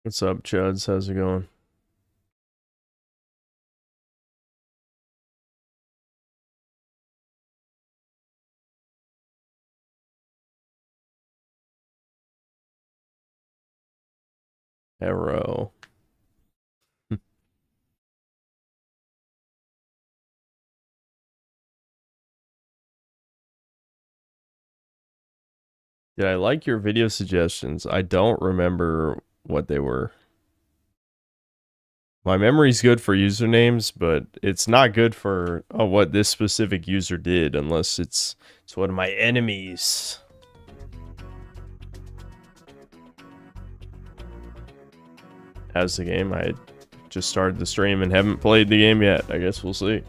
What's up, Chuds? How's it going? Arrow. Did I like your video suggestions? I don't remember what they were. My memory's good for usernames, but it's not good for what this specific user did, unless it's one of my enemies. How's the game? I just started the stream and haven't played the game yet. I guess we'll see.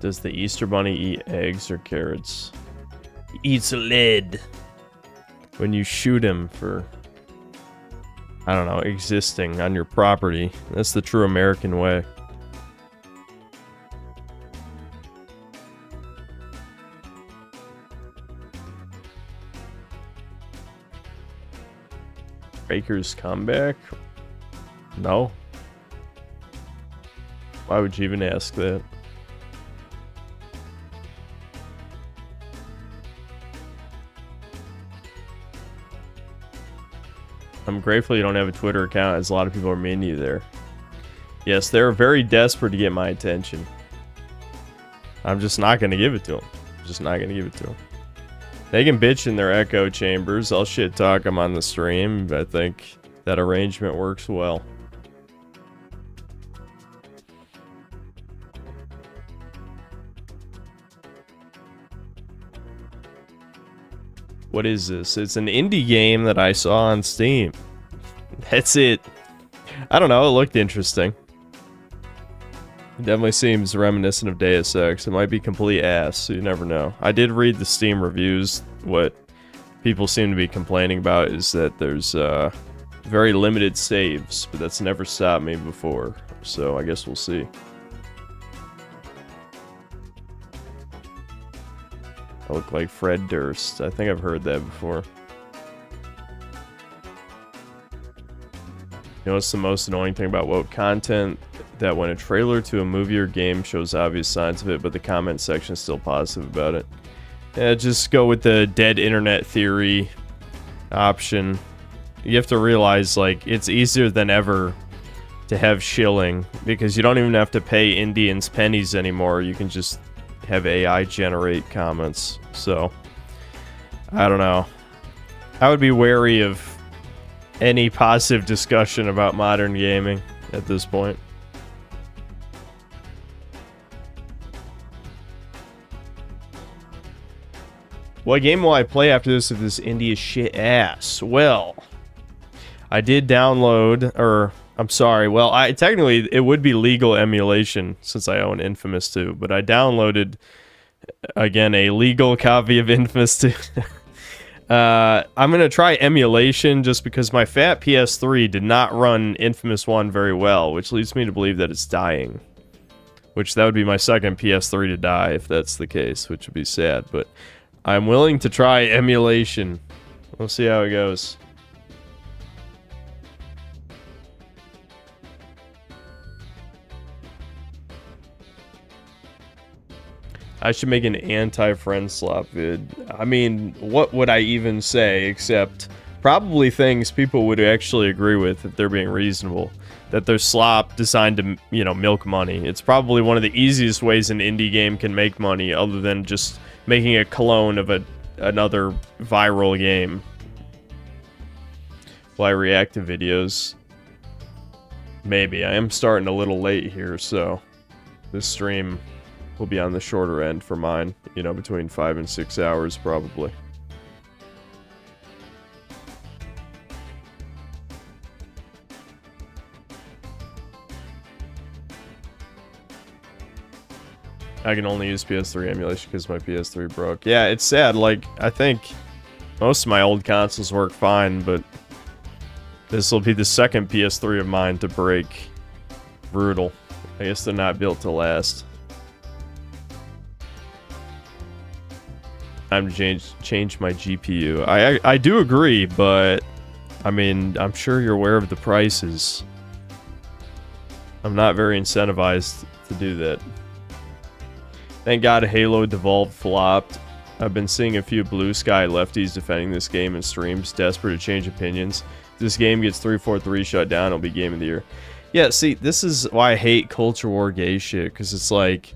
Does the Easter Bunny eat eggs or carrots? He eats lead. When you shoot him for, I don't know, existing on your property. That's the true American way. Baker's comeback? No. Why would you even ask that? I'm grateful you don't have a Twitter account, as a lot of people are mean to you there. Yes, they're very desperate to get my attention. I'm just not going to give it to them. I'm just not going to give it to them. They can bitch in their echo chambers. I'll shit talk them on the stream. I think that arrangement works well. What is this? It's an indie game that I saw on Steam. That's it. I don't know, it looked interesting. It definitely seems reminiscent of Deus Ex. It might be complete ass, so you never know. I did read the Steam reviews. What people seem to be complaining about is that there's very limited saves, but that's never stopped me before. So I guess we'll see. I look like Fred Durst. I think I've heard that before. You know what's the most annoying thing about woke content? That when a trailer to a movie or game shows obvious signs of it, but the comment section is still positive about it. Yeah, just go with the dead internet theory option. You have to realize, like, it's easier than ever to have shilling, because you don't even have to pay Indians pennies anymore. You can just have AI generate comments. So I don't know. I would be wary of any positive discussion about modern gaming at this point. What game will I play after this if this indie is shit ass? Well, I did download, or I'm sorry, well, technically it would be legal emulation since I own inFamous 2, but I downloaded, again, a legal copy of inFamous 2. I'm going to try emulation just because my fat PS3 did not run inFamous 1 very well, which leads me to believe that it's dying. Which that would be my second PS3 to die if that's the case, which would be sad, but I'm willing to try emulation. We'll see how it goes. I should make an anti-friend slop vid. I mean, what would I even say except probably things people would actually agree with if they're being reasonable. That there's slop designed to, you know, milk money. It's probably one of the easiest ways an indie game can make money other than just making a clone of another viral game. Will I react to videos? Maybe. I am starting a little late here, so this stream will be on the shorter end for mine. You know, between 5 and 6 hours, probably. I can only use PS3 emulation because my PS3 broke. Yeah, it's sad. Like, I think most of my old consoles work fine, but this will be the second PS3 of mine to break. Brutal. I guess they're not built to last. Time to change my GPU. I do agree, but I mean, I'm sure you're aware of the prices. I'm not very incentivized to do that. Thank God Halo Devolved flopped. I've been seeing a few blue sky lefties defending this game in streams, desperate to change opinions. If this game gets 343 shut down, it'll be game of the year. Yeah, see, this is why I hate culture war gay shit, because it's like,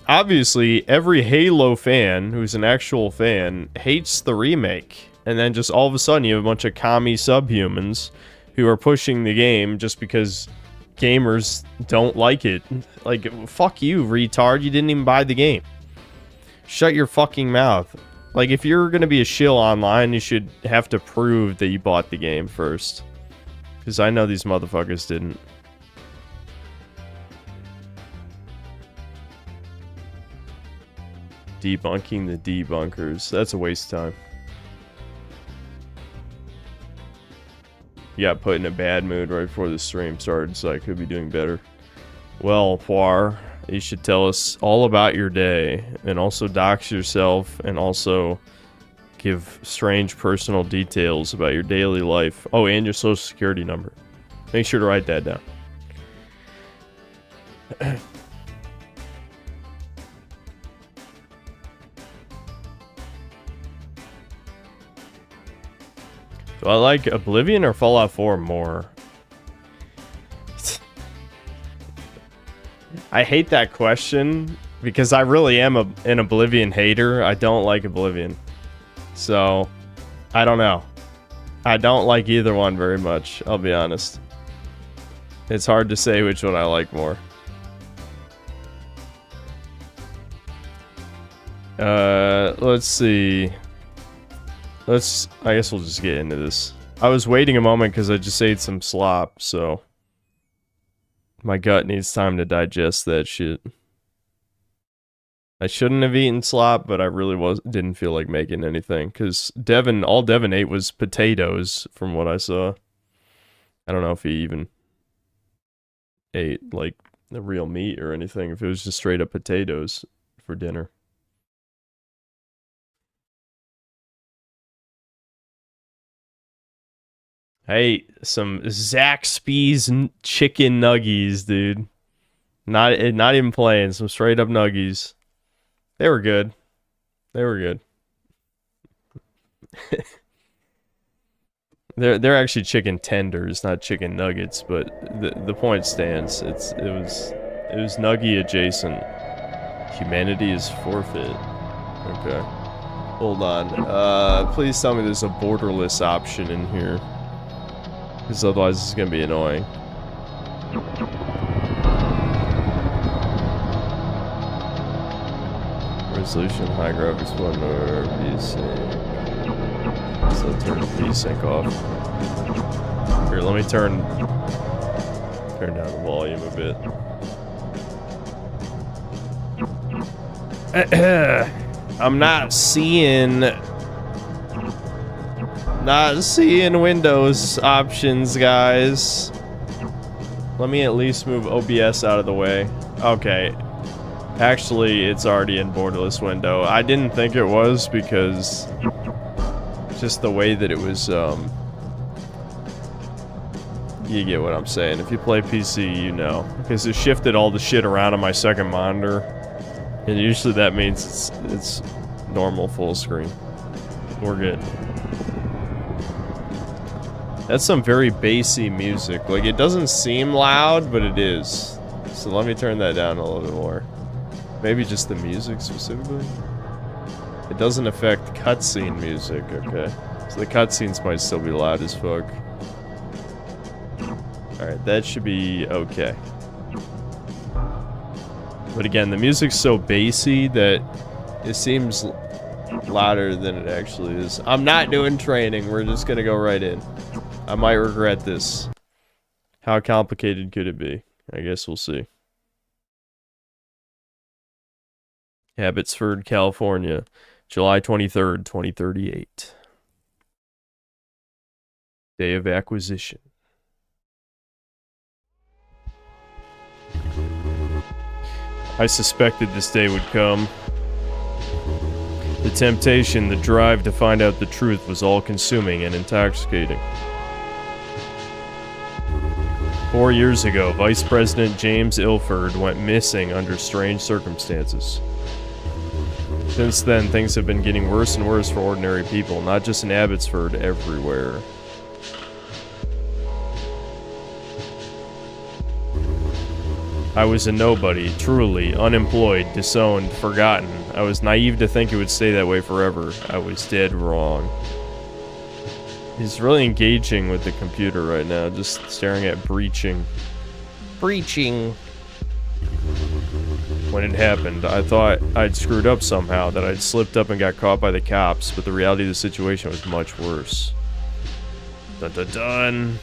obviously every Halo fan who's an actual fan hates the remake. And then just all of a sudden you have a bunch of commie subhumans who are pushing the game just because gamers don't like it. Like, fuck you, retard. You didn't even buy the game. Shut your fucking mouth. Like, if you're gonna be a shill online, you should have to prove that you bought the game first. Because I know these motherfuckers didn't. Debunking the debunkers. That's a waste of time. You got put in a bad mood right before the stream started, so I could be doing better. Well, Poir, you should tell us all about your day, and also dox yourself, and also give strange personal details about your daily life. Oh, and your social security number. Make sure to write that down. Do I like Oblivion or Fallout 4 more? I hate that question because I really am an Oblivion hater. I don't like Oblivion. So, I don't know. I don't like either one very much, I'll be honest. It's hard to say which one I like more. Let's see. I guess we'll just get into this. I was waiting a moment because I just ate some slop, so my gut needs time to digest that shit. I shouldn't have eaten slop, but I really didn't feel like making anything because all Devin ate was potatoes from what I saw. I don't know if he even ate like the real meat or anything, if it was just straight up potatoes for dinner. I ate some Zaxby's chicken nuggies, dude. Not even playing, some straight up nuggies. They were good. They were good. They're actually chicken tenders, not chicken nuggets, but the point stands. It was nuggy adjacent. Humanity is forfeit. Okay. Hold on. Please tell me there's a borderless option in here. Because otherwise it's gonna be annoying. Resolution, high graphics, whatever, VSync. So turn VSync off. Here, let me turn down the volume a bit. I'm not seeing Windows options, guys. Let me at least move OBS out of the way. Okay. Actually, it's already in borderless window. I didn't think it was because just the way that it was, you get what I'm saying. If you play PC, you know. Because it shifted all the shit around on my second monitor. And usually that means it's normal full screen. We're good. That's some very bassy music. Like, it doesn't seem loud, but it is. So let me turn that down a little bit more. Maybe just the music specifically? It doesn't affect cutscene music, okay. So the cutscenes might still be loud as fuck. Alright, that should be okay. But again, the music's so bassy that it seems louder than it actually is. I'm not doing training, we're just gonna go right in. I might regret this. How complicated could it be? I guess we'll see. Abbotsford, California, July 23rd, 2038. Day of acquisition. I suspected this day would come. The temptation, the drive to find out the truth was all-consuming and intoxicating. 4 years ago, Vice President James Ilford went missing under strange circumstances. Since then, things have been getting worse and worse for ordinary people, not just in Abbotsford, everywhere. I was a nobody, truly, unemployed, disowned, forgotten. I was naive to think it would stay that way forever. I was dead wrong. He's really engaging with the computer right now, just staring at breaching. Breaching! When it happened, I thought I'd screwed up somehow, that I'd slipped up and got caught by the cops, but the reality of the situation was much worse. Dun dun dun!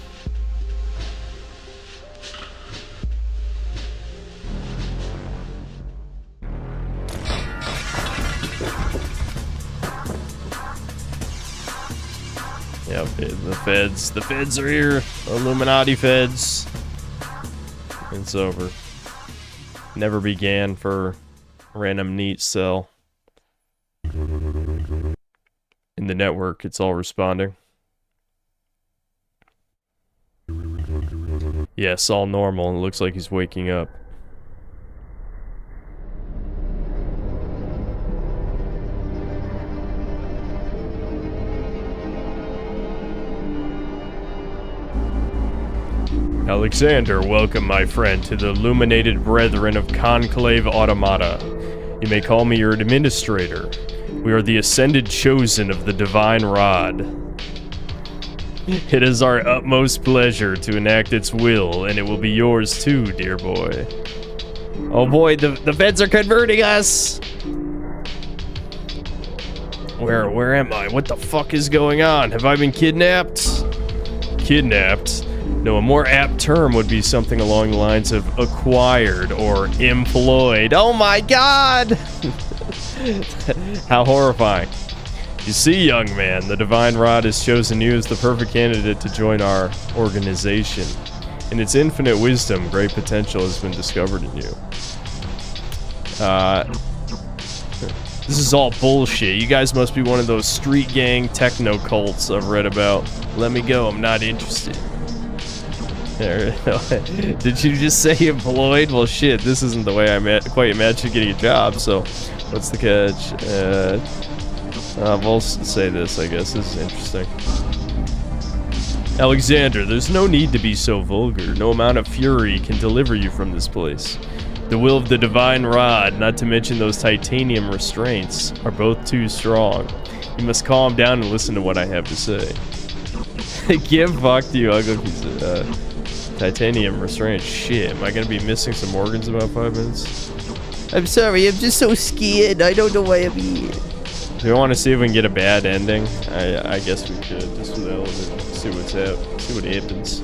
Yep, the feds are here. Illuminati feds. It's over. Never began for random neat cell. In the network, it's all responding. Yes, all normal. It looks like he's waking up. Alexander, welcome, my friend, to the illuminated brethren of Conclave Automata. You may call me your administrator. We are the ascended chosen of the divine rod. It is our utmost pleasure to enact its will, and it will be yours too, dear boy. Oh boy, the feds are converting us! Where am I? What the fuck is going on? Have I been kidnapped? Kidnapped? No, a more apt term would be something along the lines of acquired or employed. Oh my god! How horrifying. You see, young man, the Divine Rod has chosen you as the perfect candidate to join our organization. In its infinite wisdom, great potential has been discovered in you. This is all bullshit. You guys must be one of those street gang techno cults I've read about. Let me go, I'm not interested. Did you just say employed? Well, shit, this isn't the way I quite imagined getting a job, so what's the catch? We'll say this, I guess. This is interesting. Alexander, there's no need to be so vulgar. No amount of fury can deliver you from this place. The will of the Divine Rod, not to mention those titanium restraints, are both too strong. You must calm down and listen to what I have to say. Give fuck to you, ugly piece of, titanium restraint. Shit, am I gonna be missing some organs in about 5 minutes? I'm sorry, I'm just so scared. I don't know why I'm here. Do you want to see if we can get a bad ending? I guess we could, just for the hell of it. See what happens.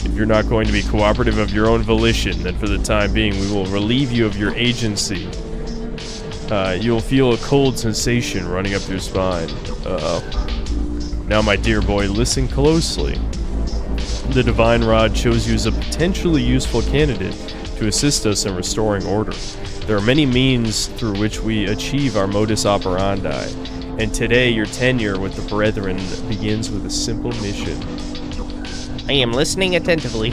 If you're not going to be cooperative of your own volition, then for the time being, we will relieve you of your agency. You'll feel a cold sensation running up your spine. Uh-oh. Now, my dear boy, listen closely. The Divine Rod chose you as a potentially useful candidate to assist us in restoring order. There are many means through which we achieve our modus operandi, and today your tenure with the Brethren begins with a simple mission. I am listening attentively.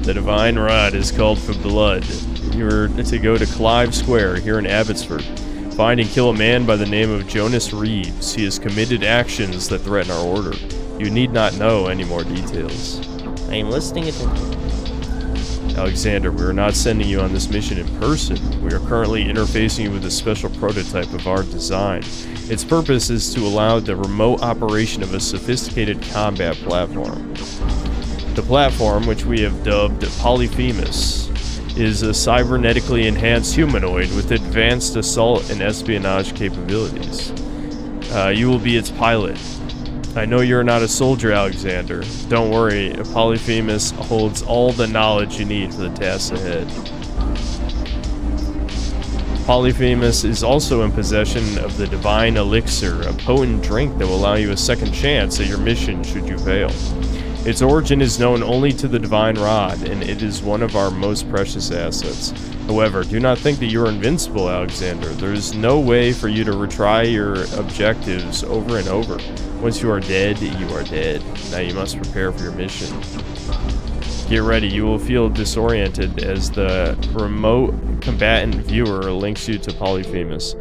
The Divine Rod is called for blood. You're to go to Clive Square here in Abbotsford. Find and kill a man by the name of Jonas Reeves. He has committed actions that threaten our order. You need not know any more details. I am listening attentively. Alexander, we are not sending you on this mission in person. We are currently interfacing you with a special prototype of our design. Its purpose is to allow the remote operation of a sophisticated combat platform. The platform, which we have dubbed 𝐒𝐿𝐿, is a cybernetically enhanced humanoid with advanced assault and espionage capabilities. You will be its pilot. I know you're not a soldier, Alexander. Don't worry, 𝐒𝐿𝐿 holds all the knowledge you need for the tasks ahead. 𝐒𝐿𝐿 is also in possession of the Divine Elixir, a potent drink that will allow you a second chance at your mission should you fail. Its origin is known only to the Divine Rod, and it is one of our most precious assets. However, do not think that you are invincible, Alexander. There is no way for you to retry your objectives over and over. Once you are dead, you are dead. Now you must prepare for your mission. Get ready, you will feel disoriented as the remote combatant viewer links you to Polyphemus.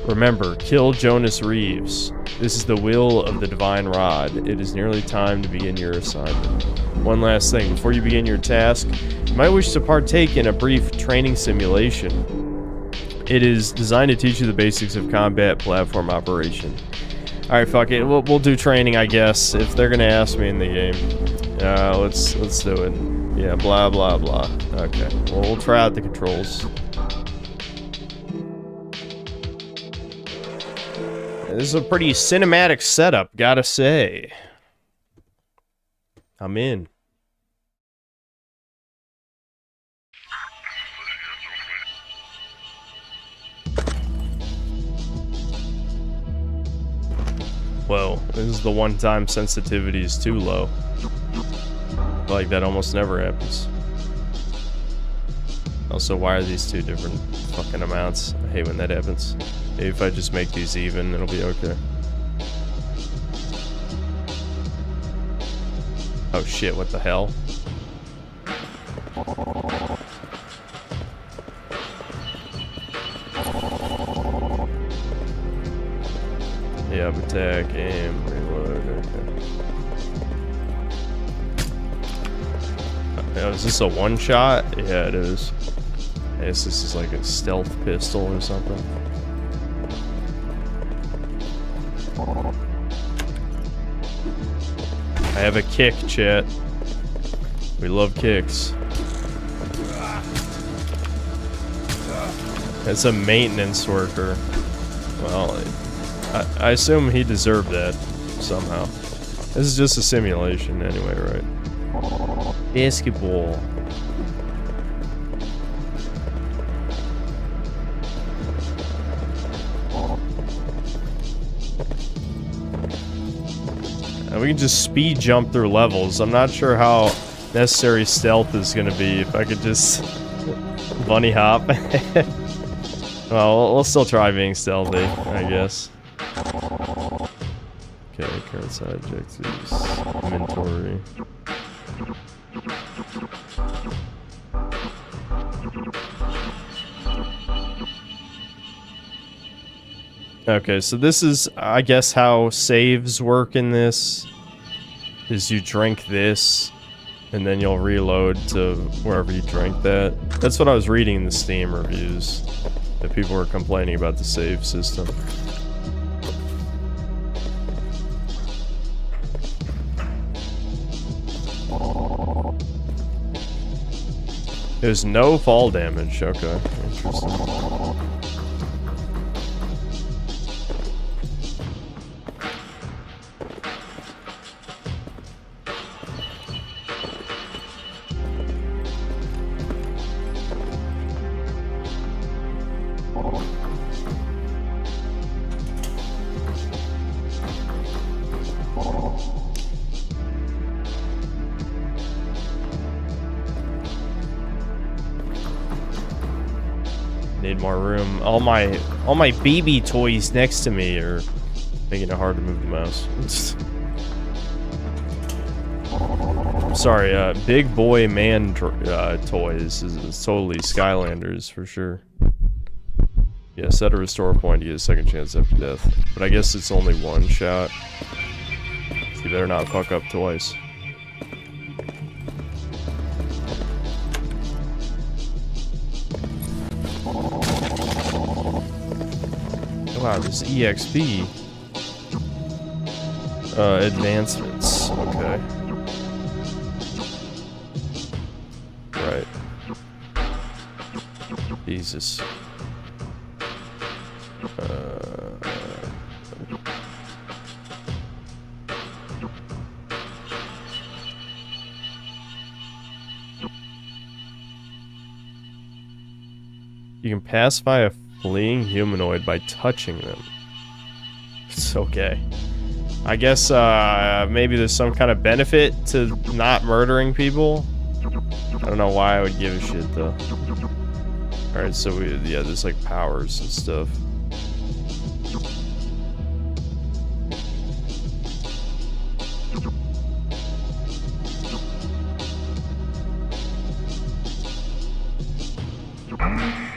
Remember, kill Jonas Reeves. This is the will of the Divine Rod. It is nearly time to begin your assignment. One last thing, before you begin your task, you might wish to partake in a brief training simulation. It is designed to teach you the basics of combat platform operation. Alright, fuck it, we'll do training, I guess, if they're gonna ask me in the game. Let's do it. Yeah, blah blah blah. Okay, well, we'll try out the controls. This is a pretty cinematic setup, gotta say. I'm in. Whoa, this is the one time sensitivity is too low. I feel like that almost never happens. Also, why are these two different fucking amounts? I hate when that happens. Maybe if I just make these even, it'll be okay. Oh shit, what the hell? Yeah, attack, aim, reload, okay. Oh, is this a one-shot? Yeah, it is. I guess this is like a stealth pistol or something. I have a kick, chat. We love kicks. It's a maintenance worker. Well, I assume he deserved that somehow. This is just a simulation anyway, right? Basketball. And we can just speed jump through levels. I'm not sure how necessary stealth is going to be if I could just bunny hop. Well, we'll still try being stealthy, I guess. Okay, current side objectives, inventory. Okay, so this is, I guess, how saves work in this. Is you drink this, and then you'll reload to wherever you drank that. That's what I was reading in the Steam reviews. That people were complaining about the save system. There's no fall damage. Okay, interesting. Need more room. All my baby toys next to me are making it hard to move the mouse. I'm sorry, big boy man toys is totally Skylanders for sure. Yeah, set a restore point to get a second chance after death. But I guess it's only one shot. So you better not fuck up twice. Wow, this EXP advancements. Okay. Right. Jesus. You can pacify a fleeing humanoid by touching them. It's okay. I guess maybe there's some kind of benefit to not murdering people. I don't know why I would give a shit though. Alright, so yeah, there's like powers and stuff.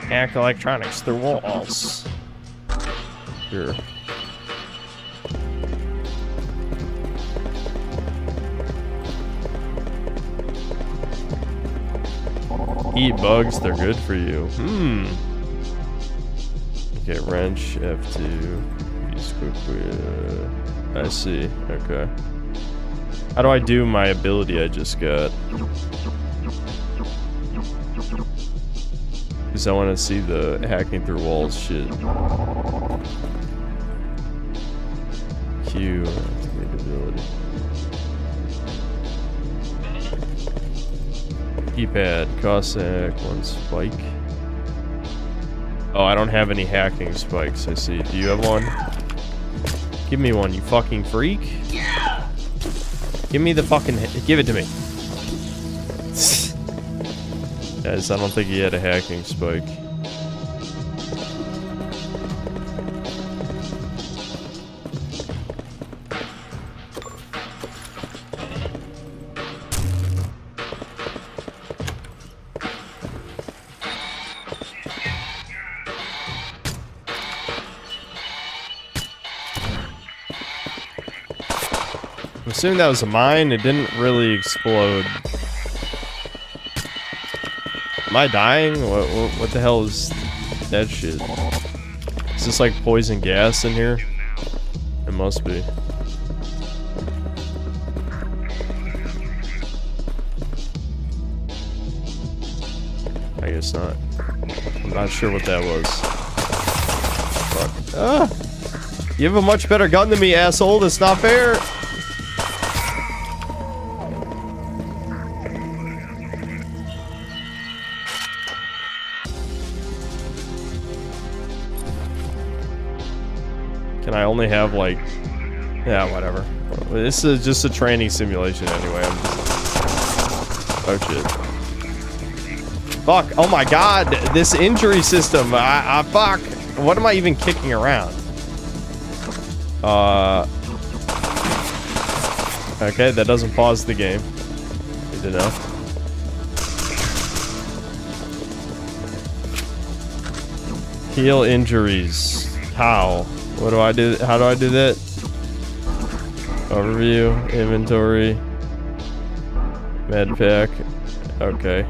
Hack electronics through walls. Sure. Eat bugs, they're good for you. Okay, wrench, F2. Use quickly. I see. Okay. How do I do my ability I just got? Because I want to see the hacking through walls shit. Q, activate ability. Keypad, Cossack, one spike. Oh, I don't have any hacking spikes, I see. Do you have one? Give me one, you fucking freak. Give me the fucking... Give it to me. Guys, I don't think he had a hacking spike. I'm assuming that was a mine. It didn't really explode. Am I dying? What the hell is that shit? Is this like poison gas in here? It must be. I guess not. I'm not sure what that was. Fuck. Ah! You have a much better gun than me, asshole. That's not fair. Can I only have like... Yeah, whatever. This is just a training simulation anyway. Oh shit. Fuck. Oh my god. This injury system. Fuck. What am I even kicking around? Okay, that doesn't pause the game. Good to know. Heal injuries. How? What do I do? How do I do that? Overview, inventory, med pack. Okay.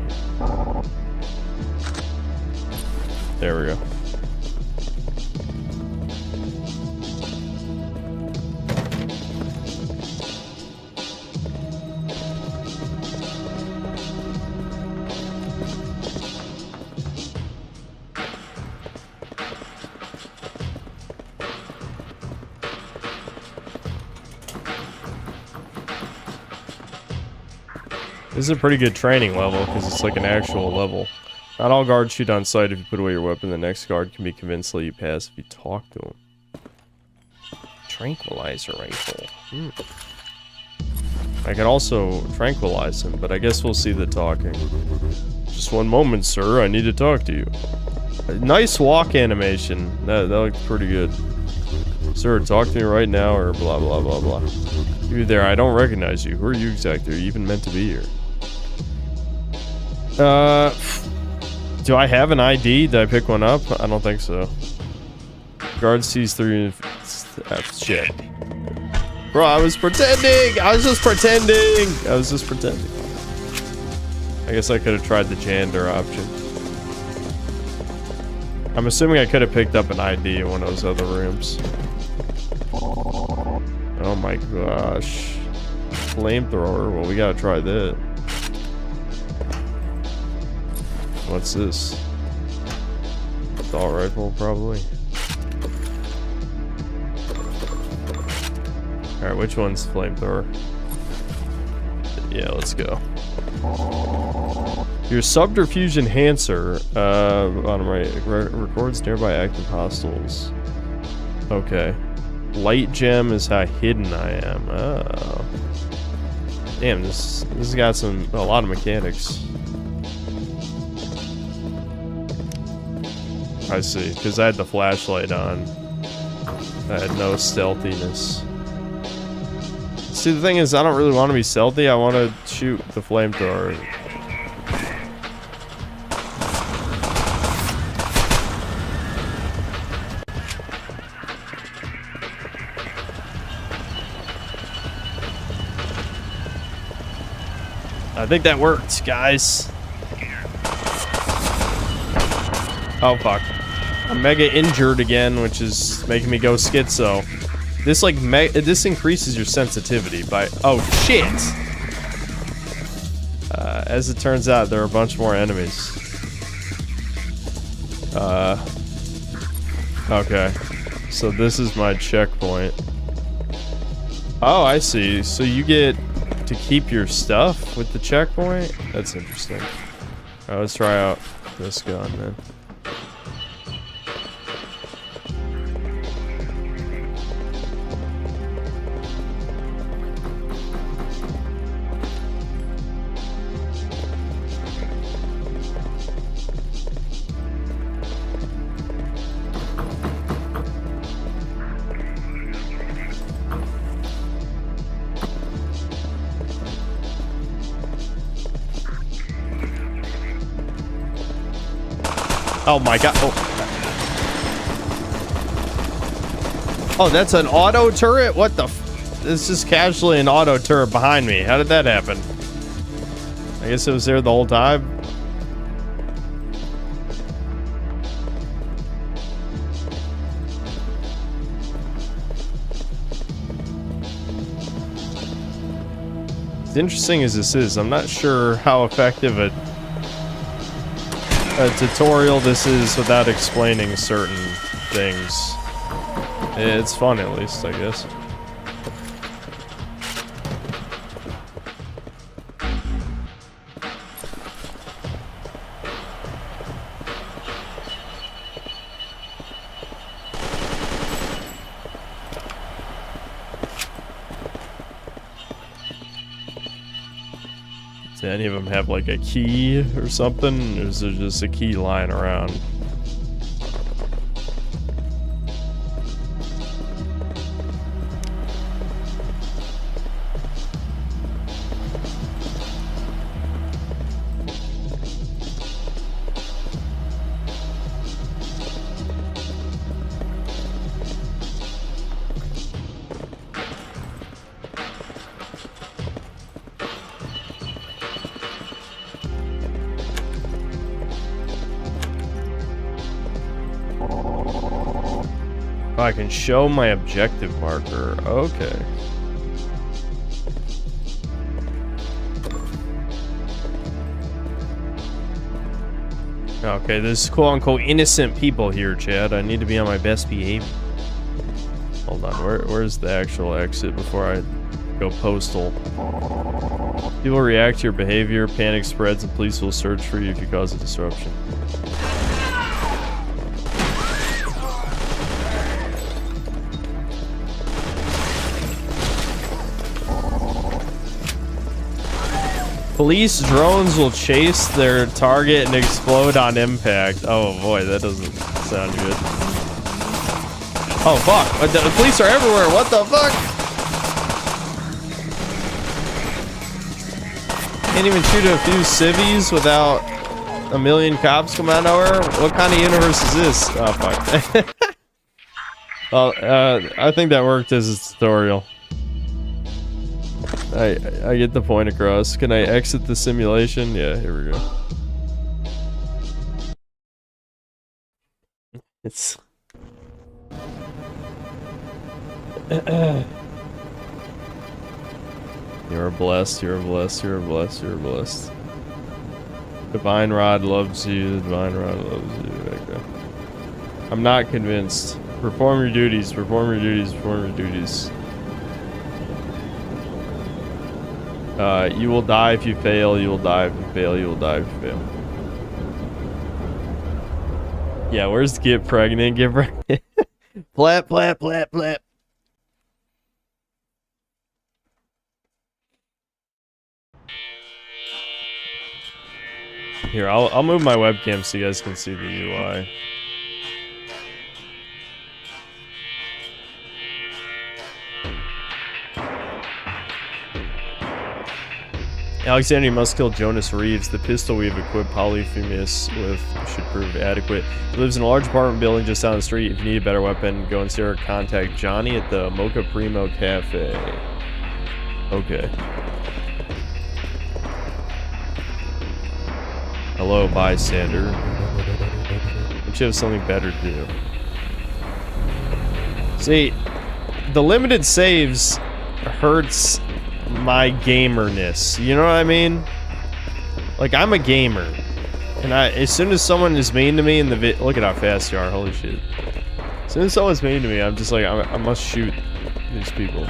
There we go. This is a pretty good training level because it's like an actual level. Not all guards shoot on sight. If you put away your weapon, the next guard can be convinced to let you pass if you talk to him. Tranquilizer rifle. I can also tranquilize him, but I guess we'll see the talking. Just one moment, sir. I need to talk to you. Nice walk animation. That looked pretty good. Sir, talk to me right now, or blah blah blah blah. You there? I don't recognize you. Who are you exactly? Are you even meant to be here? Do I have an ID? Did I pick one up? I don't think so. Guard sees through. Shit. Bro, I was pretending! I was just pretending! I was just pretending. I guess I could have tried the Jander option. I'm assuming I could have picked up an ID in one of those other rooms. Oh my gosh. Flamethrower. Well, we gotta try that. What's this? Assault rifle, probably. Alright, which one's flamethrower? Yeah, let's go. Your subterfuge enhancer, bottom right, records nearby active hostiles. Okay. Light gem is how hidden I am. Oh. Damn, this has got a lot of mechanics. I see, because I had the flashlight on. I had no stealthiness. See, the thing is, I don't really want to be stealthy. I want to shoot the flamethrower. I think that worked, guys. Oh, fuck. I'm mega injured again, which is making me go schizo. This, like, this increases your sensitivity by... Oh, shit! As it turns out, there are a bunch more enemies. Okay. So this is my checkpoint. Oh, I see. So you get to keep your stuff with the checkpoint? That's interesting. Alright, let's try out this gun, then. Oh my god. Oh, that's an auto turret? What the f... This is casually an auto turret behind me. How did that happen? I guess it was there the whole time. As interesting as this is, I'm not sure how effective a tutorial this is without explaining certain things. It's fun, at least, I guess. Do any of them have like a key or something? Or is there just a key lying around? I can show my objective marker. Okay. Okay, there's quote-unquote innocent people here, Chad. I need to be on my best behavior. Hold on, where's the actual exit before I go postal? People react to your behavior, panic spreads, and police will search for you if you cause a disruption. Police drones will chase their target and explode on impact. Oh boy, that doesn't sound good. Oh fuck, the police are everywhere, what the fuck? Can't even shoot a few civvies without a million cops come out of nowhere? What kind of universe is this? Oh fuck. Well, I think that worked as a tutorial. I get the point across. Can I exit the simulation? Yeah, here we go. It's... You're blessed, you're blessed, you're blessed, you're blessed. Divine Rod loves you, the Divine Rod loves you. Okay. I'm not convinced. Perform your duties, perform your duties, perform your duties. You will die if you fail, you will die if you fail, you will die if you fail. Yeah, where's get pregnant? Get pregnant. Plap, plap, plap, plap. Here, I'll move my webcam so you guys can see the UI. Alexander, you must kill Jonas Reeves. The pistol we've equipped Polyphemus with should prove adequate. He lives in a large apartment building just down the street. If you need a better weapon, go and see or contact Johnny at the Mocha Primo Cafe. Okay. Hello, bystander. Don't you have something better to do? See, the limited saves hurts my gamerness. You know what I mean? Like, I'm a gamer. And as soon as someone is mean to me in the look at how fast you are, holy shit. As soon as someone's mean to me, I'm just like, I must shoot these people.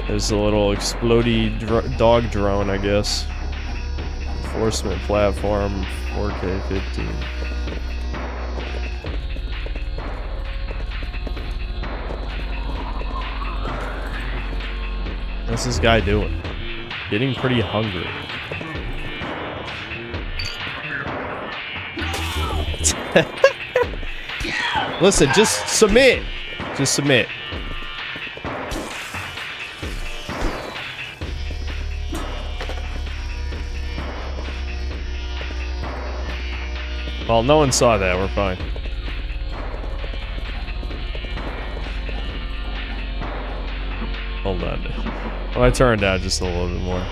There's a little explodey dog drone, I guess. Enforcement platform, 4K 15. What's this guy doing? Getting pretty hungry. Listen, just submit. Just submit. Well, no one saw that. We're fine. Hold on. Well, I turned down just a little bit more.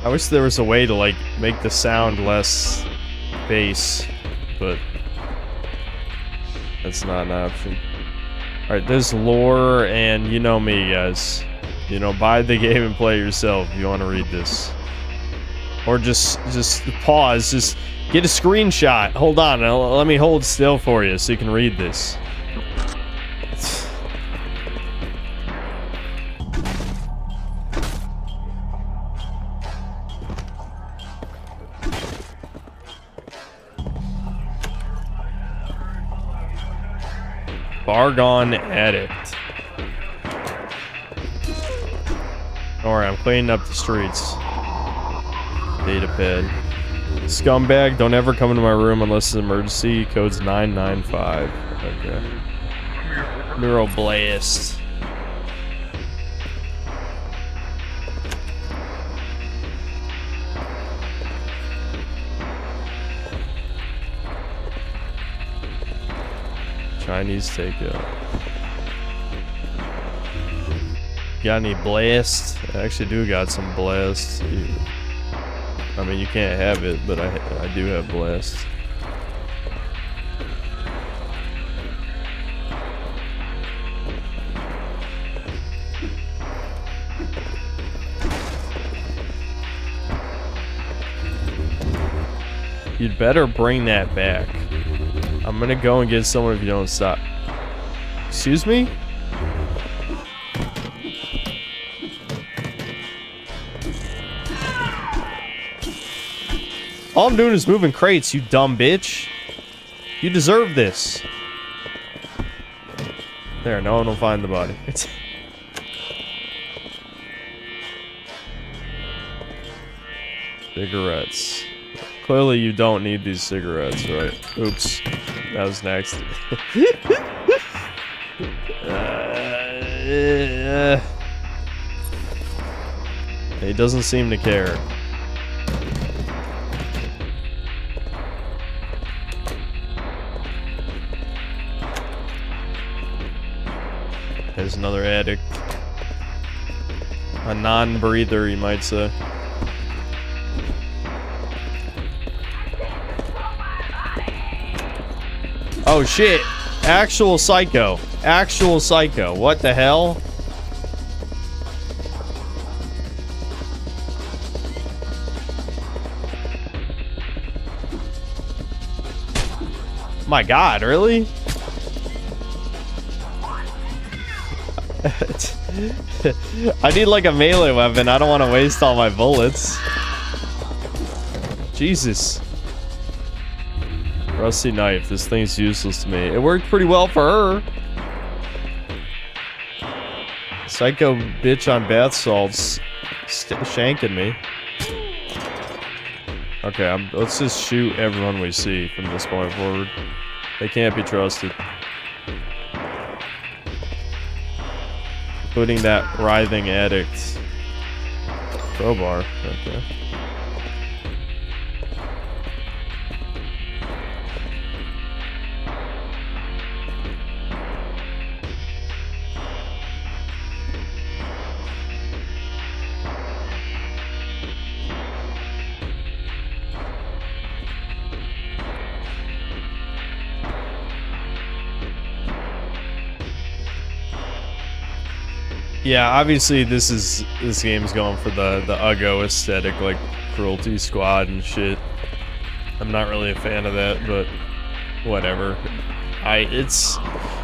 I wish there was a way to, like, make the sound less bass, but that's not an option. Alright, there's lore, and you know me, guys. You know, buy the game and play it yourself if you want to read this. Or just pause, just get a screenshot. Hold on, let me hold still for you so you can read this. Bargon Addict. Don't worry, I'm cleaning up the streets. Datapad. Scumbag, don't ever come into my room unless it's an emergency. Code's 995. Okay. Neuroblast. Chinese takeout. Got any blast? I actually do got some blast. I mean, you can't have it, but I do have blast. You'd better bring that back. I'm gonna go and get someone if you don't stop. Excuse me? All I'm doing is moving crates, you dumb bitch. You deserve this. There, no one will find the body. Cigarettes. Clearly you don't need these cigarettes, right? Oops. That was next. He doesn't seem to care. There's another addict. A non-breather, you might say. Oh shit. Actual psycho. Actual psycho. What the hell? My god, really? I need like a melee weapon. I don't want to waste all my bullets. Jesus. Rusty knife. This thing's useless to me. It worked pretty well for her. Psycho bitch on bath salts shanking me. Okay, let's just shoot everyone we see from this point forward. They can't be trusted. Including that writhing addict. Crowbar, okay. Yeah, obviously this game's going for the uggo aesthetic, like Cruelty Squad and shit. I'm not really a fan of that, but whatever.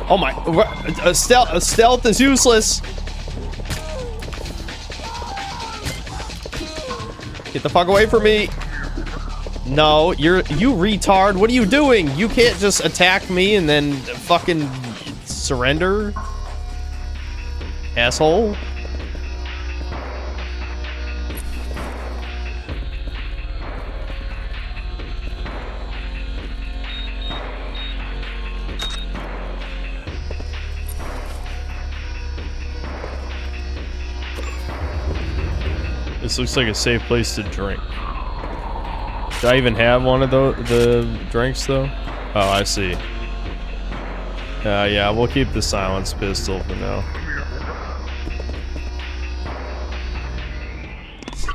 Oh my, stealth is useless. Get the fuck away from me. No, you retard. What are you doing? You can't just attack me and then fucking surrender. Asshole. This looks like a safe place to drink. Do I even have one of the drinks though? Oh, I see. Yeah, we'll keep the silenced pistol for now.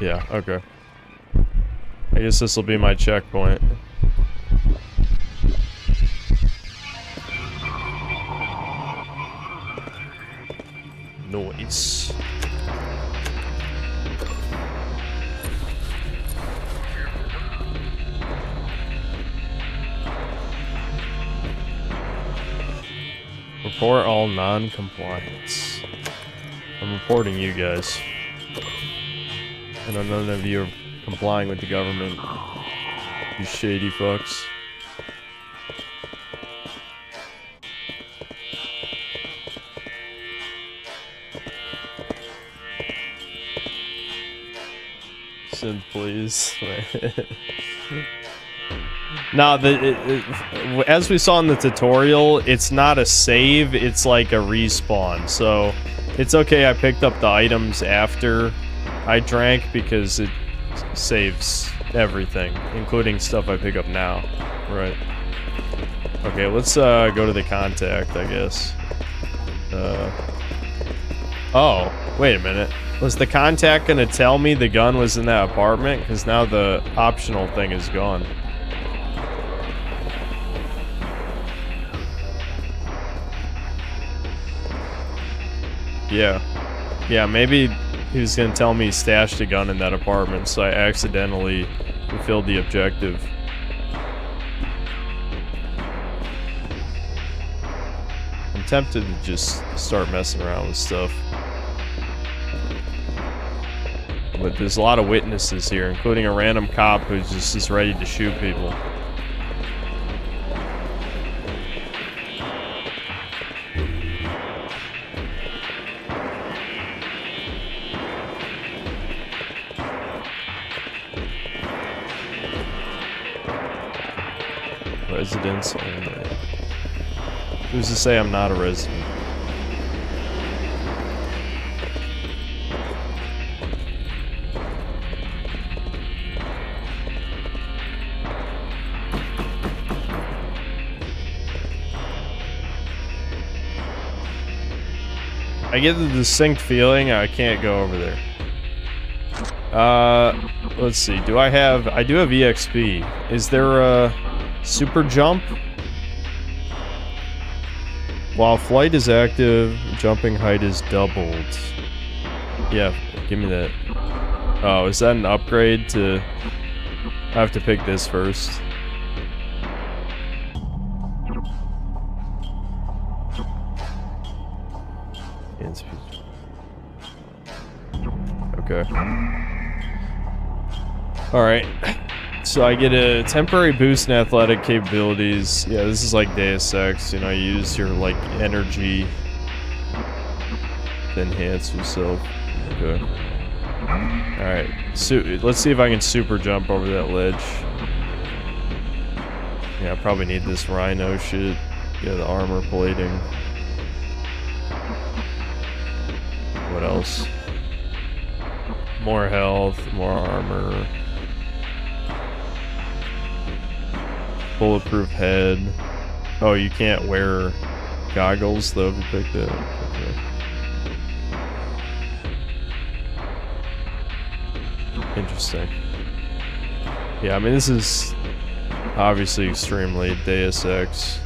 Yeah, okay. I guess this will be my checkpoint. Noise. Report all non-compliance. I'm reporting you guys. I know none of you are complying with the government. You shady fucks. Sid, please. Now, as we saw in the tutorial, it's not a save, it's like a respawn. So, it's okay I picked up the items after I drank because it saves everything, including stuff I pick up now. Right. Okay, let's go to the contact, I guess. Oh, wait a minute. Was the contact gonna tell me the gun was in that apartment? Because now the optional thing is gone. Yeah, maybe he was gonna tell me he stashed a gun in that apartment, so I accidentally fulfilled the objective. I'm tempted to just start messing around with stuff. But there's a lot of witnesses here, including a random cop who's just ready to shoot people. Residents only. Who's to say I'm not a resident? I get the distinct feeling I can't go over there. Let's see. I do have EXP. Is there a super jump? While flight is active, jumping height is doubled. Yeah, give me that. Oh, is that an upgrade to... I have to pick this first. Okay. Alright. So I get a temporary boost in athletic capabilities. Yeah, this is like Deus Ex. You know, you use your, like, energy to enhance yourself. Okay. Alright, let's see if I can super jump over that ledge. Yeah, I probably need this rhino shit. Yeah, the armor plating. What else? More health, more armor. Bulletproof head. Oh, you can't wear goggles though if you pick that. Okay. Interesting. Yeah, I mean this is obviously extremely Deus Ex.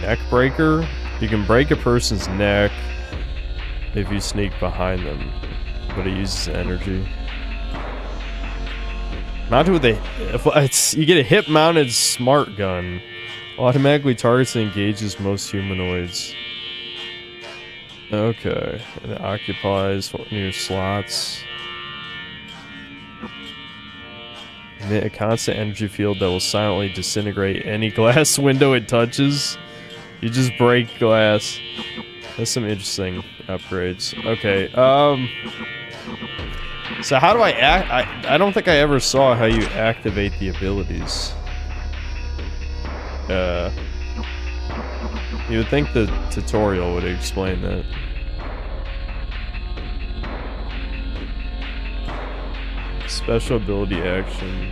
Neck breaker. You can break a person's neck if you sneak behind them, but it uses energy. Mounted with a, you get a hip-mounted smart gun. Automatically targets and engages most humanoids. Okay, and it occupies near slots. Emit a constant energy field that will silently disintegrate any glass window it touches. You just break glass. That's some interesting upgrades. Okay, so how do I I don't think I ever saw how you activate the abilities. You would think the tutorial would explain that. Special ability action.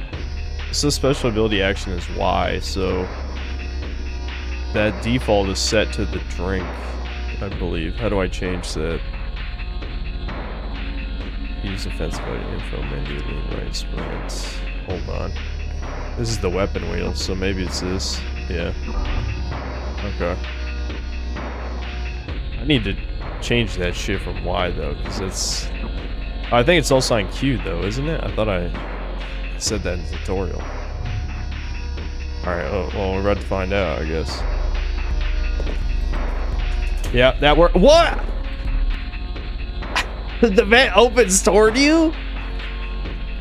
So special ability action is Y, so that default is set to the drink, I believe. How do I change that? Use offensive info menu, lean right sprint. Hold on. This is the weapon wheel, so maybe it's this. Yeah. Okay. I need to change that shit from Y though, because it's... I think it's also on Q though, isn't it? I thought I said that in the tutorial. Alright, oh, well, we're about to find out, I guess. Yeah, that worked. What? The vent opens toward you?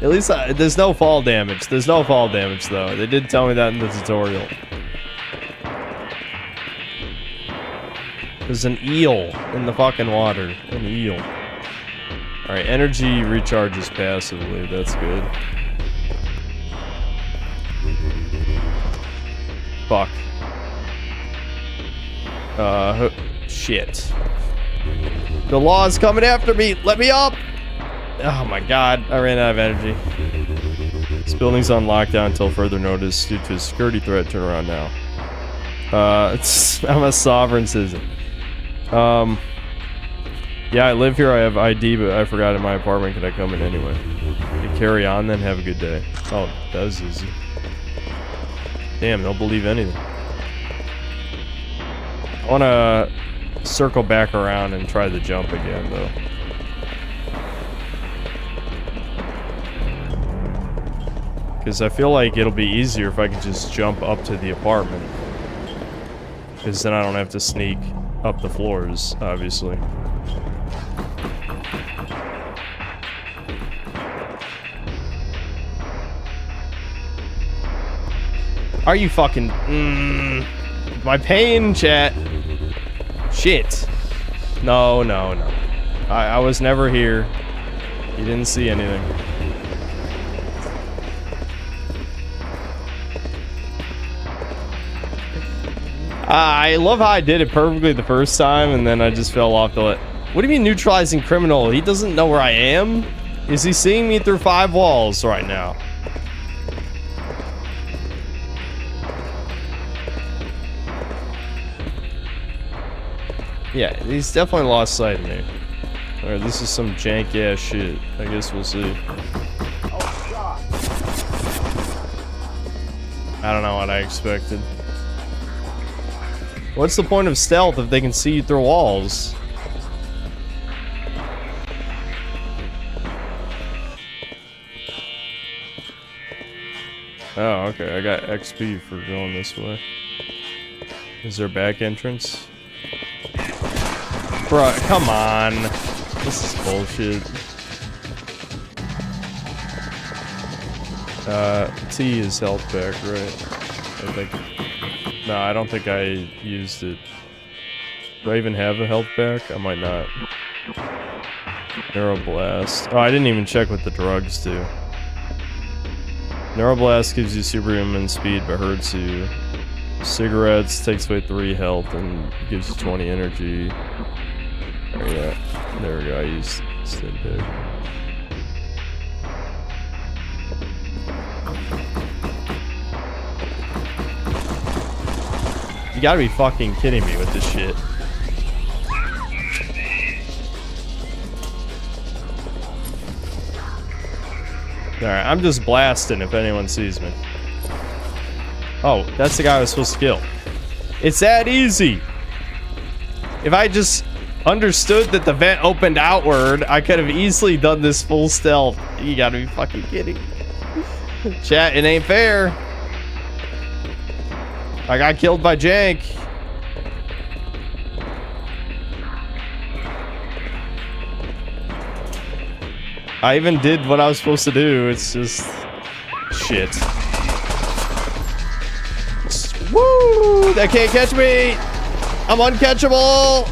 At least there's no fall damage. There's no fall damage though. They did tell me that in the tutorial. There's an eel in the fucking water. An eel. Alright, energy recharges passively. That's good. Fuck. Shit. The law is coming after me. Let me up. Oh my god. I ran out of energy. This building's on lockdown until further notice due to a security threat. Turn around now. I'm a sovereign citizen. Yeah, I live here. I have ID, but I forgot in my apartment. Can I come in anyway? You carry on, then have a good day. Oh, that was easy. Damn, they'll believe anything. I want to circle back around and try the jump again, though. Because I feel like it'll be easier if I can just jump up to the apartment. Because then I don't have to sneak up the floors, obviously. Are you fucking... my pain, chat. Shit. No, no, no. I was never here. You didn't see anything. I love how I did it perfectly the first time, and then I just fell off the... What do you mean neutralizing criminal? He doesn't know where I am? Is he seeing me through 5 walls right now? Yeah, he's definitely lost sight of me. Alright, this is some jank ass shit. I guess we'll see. I don't know what I expected. What's the point of stealth if they can see you through walls? Oh, okay. I got XP for going this way. Is there a back entrance? Bruh, come on. This is bullshit. T is health back, right? I think. No, I don't think I used it. Do I even have a health back? I might not. Neuroblast. Oh, I didn't even check what the drugs do. Neuroblast gives you superhuman speed but hurts you. Cigarettes takes away 3 health and gives you 20 energy. There we go, I used Stim Pick. You gotta be fucking kidding me with this shit. Alright, I'm just blasting if anyone sees me. Oh, that's the guy I was supposed to kill. It's that easy! If I just understood that the vent opened outward, I could have easily done this full stealth. You gotta be fucking kidding. Chat, it ain't fair. I got killed by Jank. I even did what I was supposed to do. It's just shit. Woo! That can't catch me. I'm uncatchable.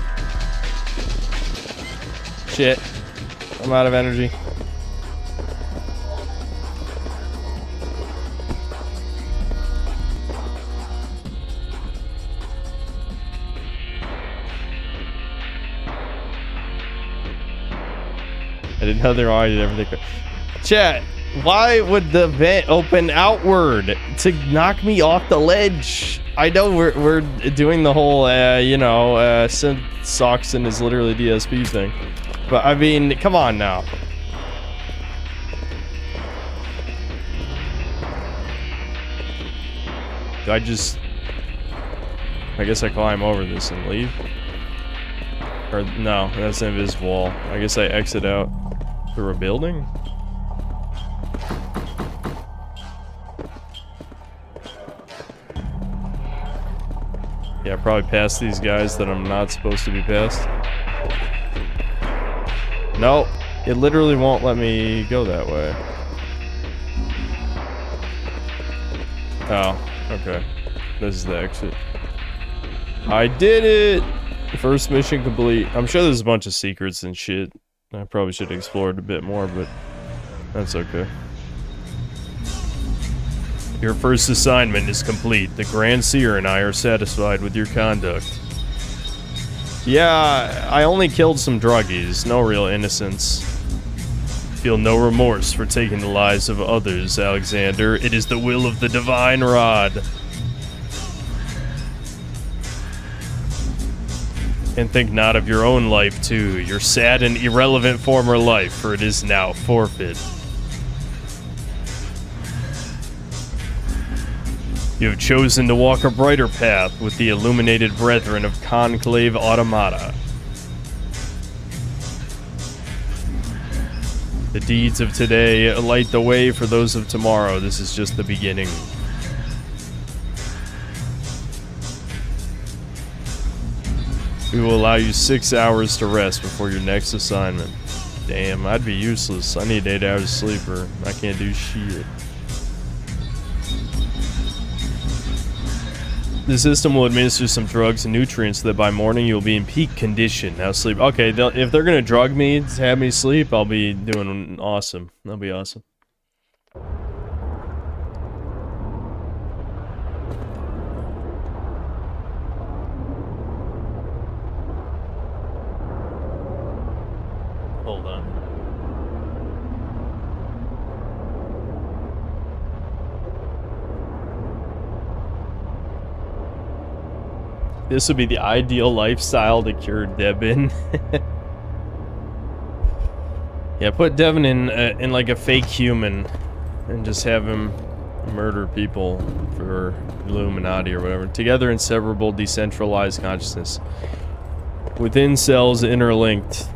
Shit. I'm out of energy. I didn't know there were already everything. Chat, why would the vent open outward to knock me off the ledge? I know we're doing the whole, you know, synth Soxon is literally DSP thing. But, I mean, come on now. Do I just... I guess I climb over this and leave? Or, no, that's an invisible wall. I guess I exit out through a building? Yeah, probably past these guys that I'm not supposed to be past. No, it literally won't let me go that way. Oh, okay. This is the exit. I did it! First mission complete. I'm sure there's a bunch of secrets and shit. I probably should have explored a bit more, but that's okay. Your first assignment is complete. The Grand Seer and I are satisfied with your conduct. Yeah, I only killed some druggies. No real innocence. Feel no remorse for taking the lives of others, Alexander. It is the will of the Divine Rod. And think not of your own life, too. Your sad and irrelevant former life, for it is now forfeit. You have chosen to walk a brighter path with the illuminated brethren of Conclave Automata. The deeds of today light the way for those of tomorrow. This is just the beginning. We will allow you 6 hours to rest before your next assignment. Damn, I'd be useless. I need 8 hours of sleep or I can't do shit. The system will administer some drugs and nutrients so that by morning you'll be in peak condition. Now sleep. Okay, if they're gonna drug me to have me sleep, I'll be doing awesome. That'll be awesome. Hold on. This would be the ideal lifestyle to cure Devin. Yeah, put Devin in like a fake human and just have him murder people for Illuminati or whatever. Together, inseparable, decentralized consciousness. Within cells interlinked.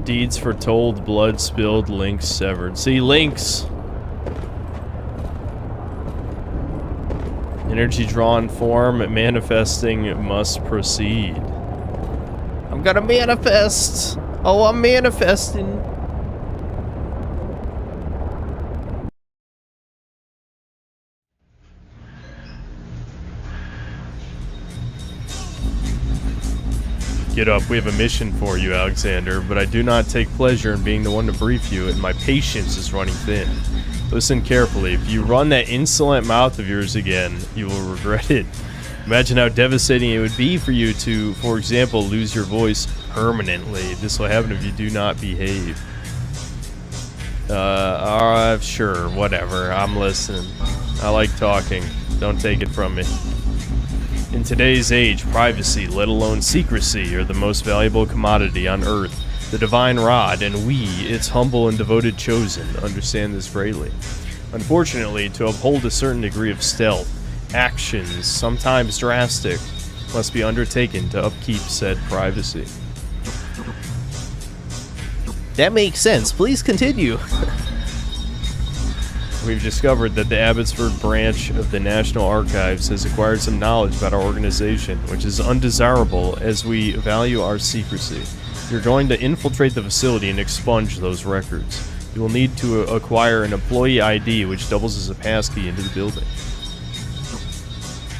Deeds foretold, blood spilled, links severed. See, links. Energy drawn form, manifesting must proceed. I'm gonna manifest. Oh, I'm manifesting. Get up, we have a mission for you, Alexander, but I do not take pleasure in being the one to brief you, and my patience is running thin. Listen carefully. If you run that insolent mouth of yours again, you will regret it. Imagine how devastating it would be for you to, for example, lose your voice permanently. This will happen if you do not behave. Sure, whatever. I'm listening. I like talking. Don't take it from me. In today's age, privacy, let alone secrecy, are the most valuable commodity on Earth. The divine rod, and we, its humble and devoted chosen, understand this greatly. Unfortunately, to uphold a certain degree of stealth, actions, sometimes drastic, must be undertaken to upkeep said privacy. That makes sense. Please continue. We've discovered that the Abbotsford branch of the National Archives has acquired some knowledge about our organization, which is undesirable as we value our secrecy. You're going to infiltrate the facility and expunge those records. You will need to acquire an employee ID, which doubles as a passkey into the building.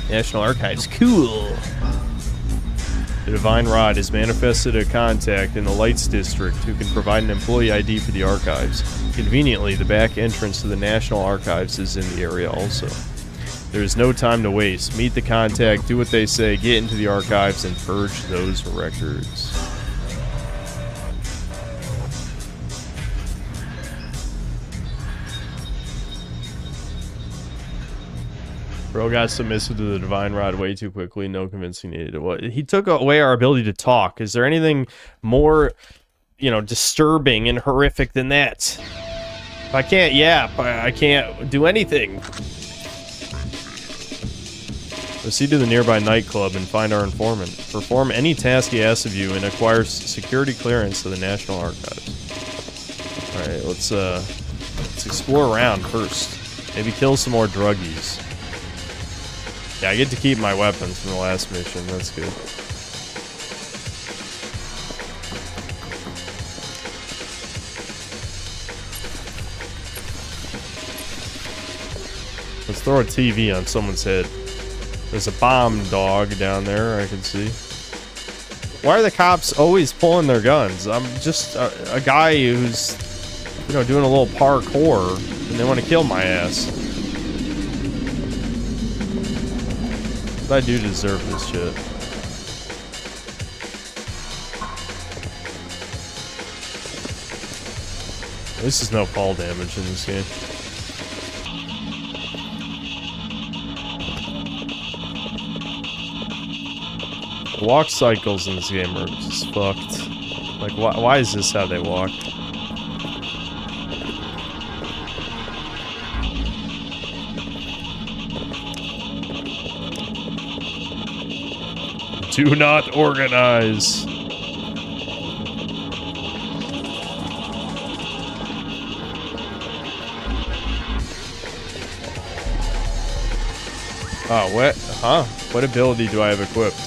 National Archives, cool! The Divine Rod has manifested a contact in the Lights District who can provide an employee ID for the archives. Conveniently, the back entrance to the National Archives is in the area also. There is no time to waste. Meet the contact, do what they say, get into the archives, and purge those records. Bro got submissive to the Divine Rod way too quickly. No convincing needed. What he took away our ability to talk. Is there anything more, you know, disturbing and horrific than that? If I can't yap, I can't do anything. Proceed to the nearby nightclub and find our informant. Perform any task he asks of you and acquire security clearance to the National Archives. All right, let's explore around first. Maybe kill some more druggies. Yeah, I get to keep my weapons from the last mission. That's good. Let's throw a TV on someone's head. There's a bomb dog down there, I can see. Why are the cops always pulling their guns? I'm just a guy who's, you know, doing a little parkour, and they want to kill my ass. I do deserve this shit. This is no fall damage in this game. The walk cycles in this game are just fucked. Like, why is this how they walk? Do not organize. Oh, what? Huh? What ability do I have equipped?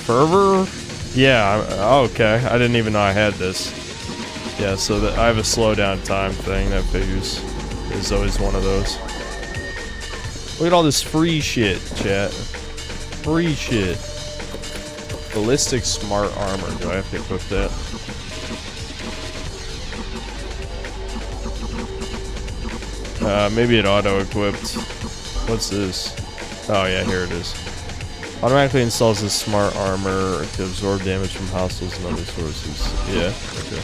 Fervor? Yeah, okay. I didn't even know I had this. Yeah, so I have a slowdown time thing. That figures. There's always one of those. Look at all this free shit, chat. Free shit. Ballistic smart armor. Do I have to equip that? Maybe it auto-equipped. What's this? Oh yeah, here it is. Automatically installs this smart armor to absorb damage from hostiles and other sources. Yeah, okay.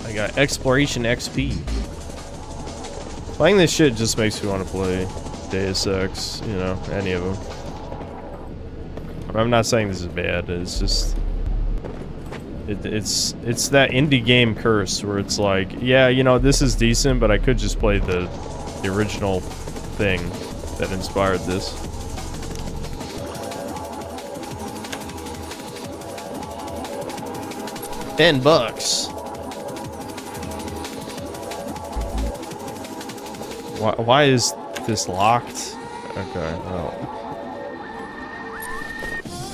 I got Exploration XP. Playing this shit just makes me want to play Deus Ex, you know, any of them. I'm not saying this is bad, it's just... It's that indie game curse where it's like, yeah, you know, this is decent, but I could just play the original thing that inspired this. $10. Why is this locked? Okay, well.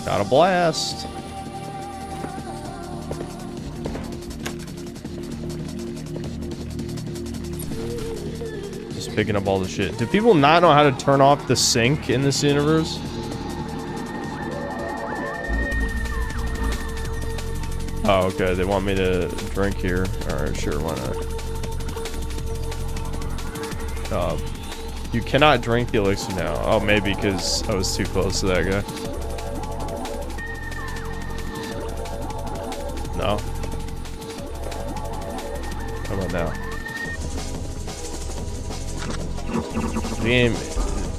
Got a blast. Just picking up all the shit. Do people not know how to turn off the sink in this universe? Oh, okay. They want me to drink here. Alright, sure, why not? You cannot drink the elixir now. Oh, maybe because I was too close to that guy. No. How about now?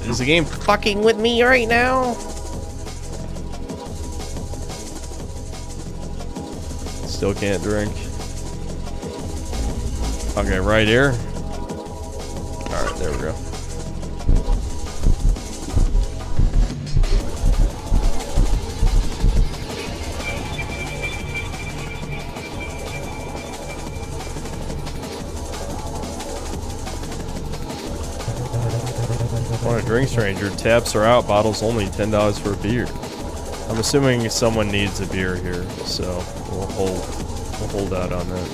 Is the game fucking with me right now? Still can't drink. Okay, right here. Alright, there we go. Want a drink, stranger? Taps are out. Bottles only. $10 for a beer. I'm assuming someone needs a beer here, so we'll hold out on that.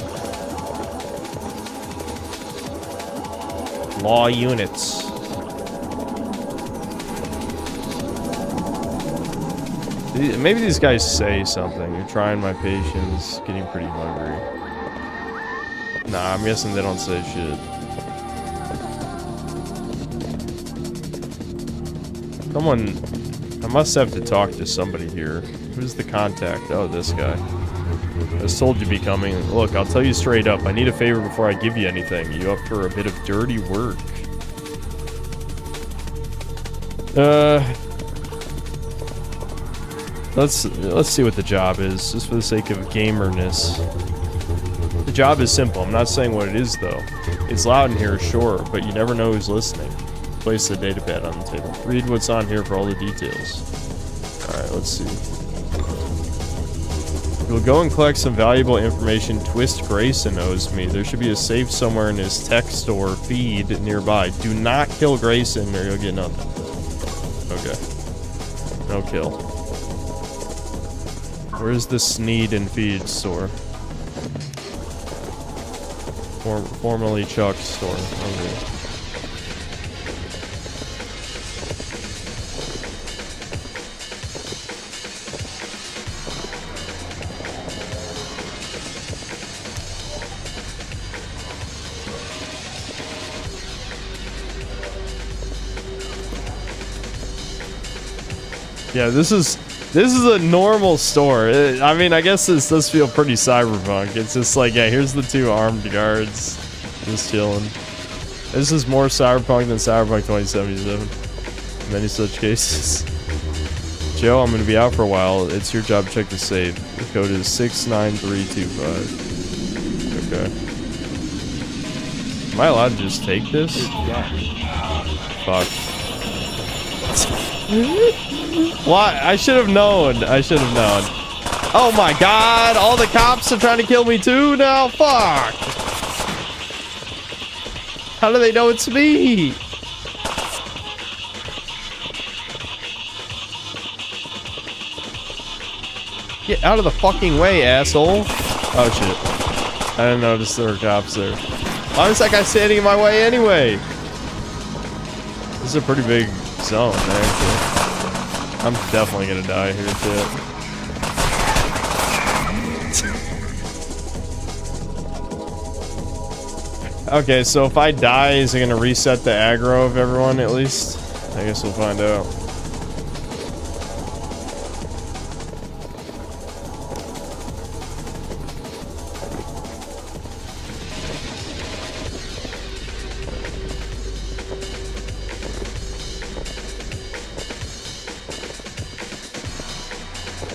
Law units. Maybe these guys say something. You're trying my patience. Getting pretty hungry. Nah, I'm guessing they don't say shit. Someone... I must have to talk to somebody here. Who's the contact? Oh, this guy. I was told you'd be coming. Look, I'll tell you straight up. I need a favor before I give you anything. You up for a bit of dirty work? Let's see what the job is, just for the sake of gamerness. The job is simple. I'm not saying what it is, though. It's loud in here, sure, but you never know who's listening. Place the datapad on the table. Read what's on here for all the details. Alright, let's see. You'll go and collect some valuable information Twist Grayson owes me. There should be a safe somewhere in his text or feed nearby. Do not kill Grayson or you'll get nothing. Okay. No kill. Where's the Sneed and Feed store? Formerly Chuck's store. Okay. Yeah, this is a normal store. I mean, I guess this does feel pretty cyberpunk. It's just like, yeah, here's the two armed guards just chilling. This is more cyberpunk than Cyberpunk 2077 in many such cases. Joe, I'm gonna be out for a while. It's your job to check the safe. The code is 69325. Okay. Am I allowed to just take this? Fuck. Why? I should have known. I should have known. Oh my god! All the cops are trying to kill me too now? Fuck! How do they know it's me? Get out of the fucking way, asshole. Oh shit. I didn't notice there were cops there. Why was that guy standing in my way anyway? This is a pretty big zone, actually. I'm definitely gonna die here, too. Okay, so if I die, is it gonna reset the aggro of everyone at least? I guess we'll find out.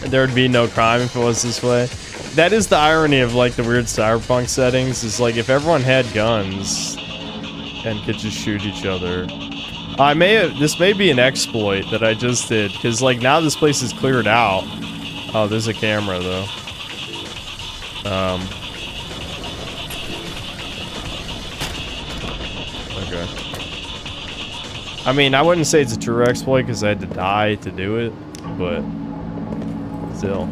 There would be no crime if it was this way. That is the irony of like the weird cyberpunk settings, is like if everyone had guns and could just shoot each other. This may be an exploit that I just did, because like now this place is cleared out. Oh, there's a camera though. Okay. I mean, I wouldn't say it's a true exploit because I had to die to do it, but still.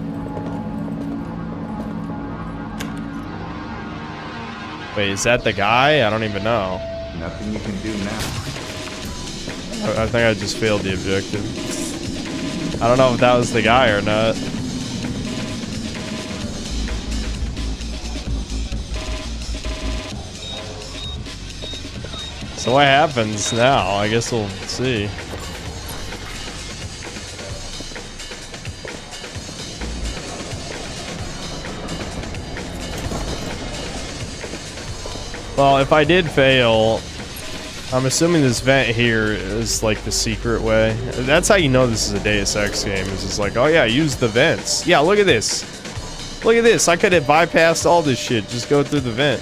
Wait, is that the guy? I don't even know. Nothing you can do now. I think I just failed the objective. I don't know if that was the guy or not. So what happens now? I guess we'll see. Well, if I did fail, I'm assuming this vent here is like the secret way. That's how you know this is a Deus Ex game. It's just like, oh yeah, use the vents. Yeah, look at this. Look at this. I could have bypassed all this shit. Just go through the vent.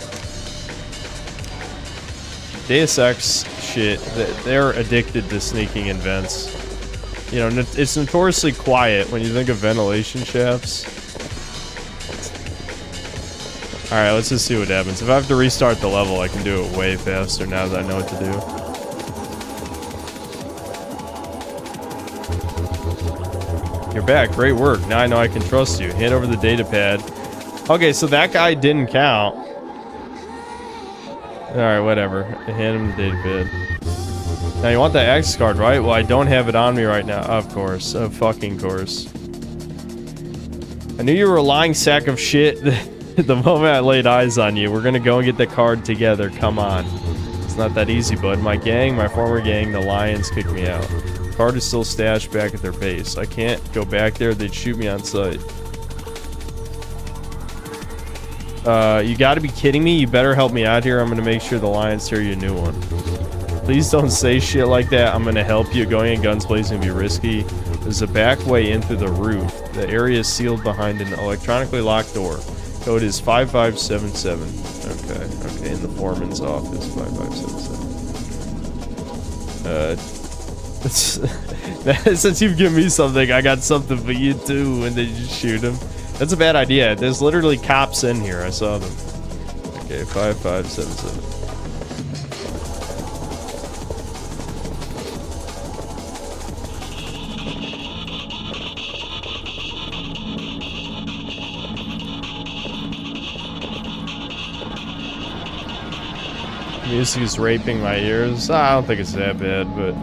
Deus Ex shit, they're addicted to sneaking in vents. You know, it's notoriously quiet when you think of ventilation shafts. Alright, let's just see what happens. If I have to restart the level, I can do it way faster now that I know what to do. You're back. Great work. Now I know I can trust you. Hand over the data pad. Okay, so that guy didn't count. Alright, whatever. Hand him the data pad. Now you want that X card, right? Well, I don't have it on me right now. Of course. Of fucking course. I knew you were a lying sack of shit. The moment I laid eyes on you, we're gonna go and get the card together. Come on. It's not that easy, bud. My gang, my former gang, the Lions, kicked me out. The card is still stashed back at their base. I can't go back there. They'd shoot me on sight. You gotta be kidding me. You better help me out here. I'm gonna make sure the Lions tear you a new one. Please don't say shit like that. I'm gonna help you. Going in guns blazing would be risky. There's a back way in through the roof. The area is sealed behind an electronically locked door. Code is 5577. Okay, in the foreman's office, 5577. Since you've given me something, I got something for you too, and then you just shoot him. That's a bad idea. There's literally cops in here. I saw them. Okay, 5577. Music is raping my ears. I don't think it's that bad, but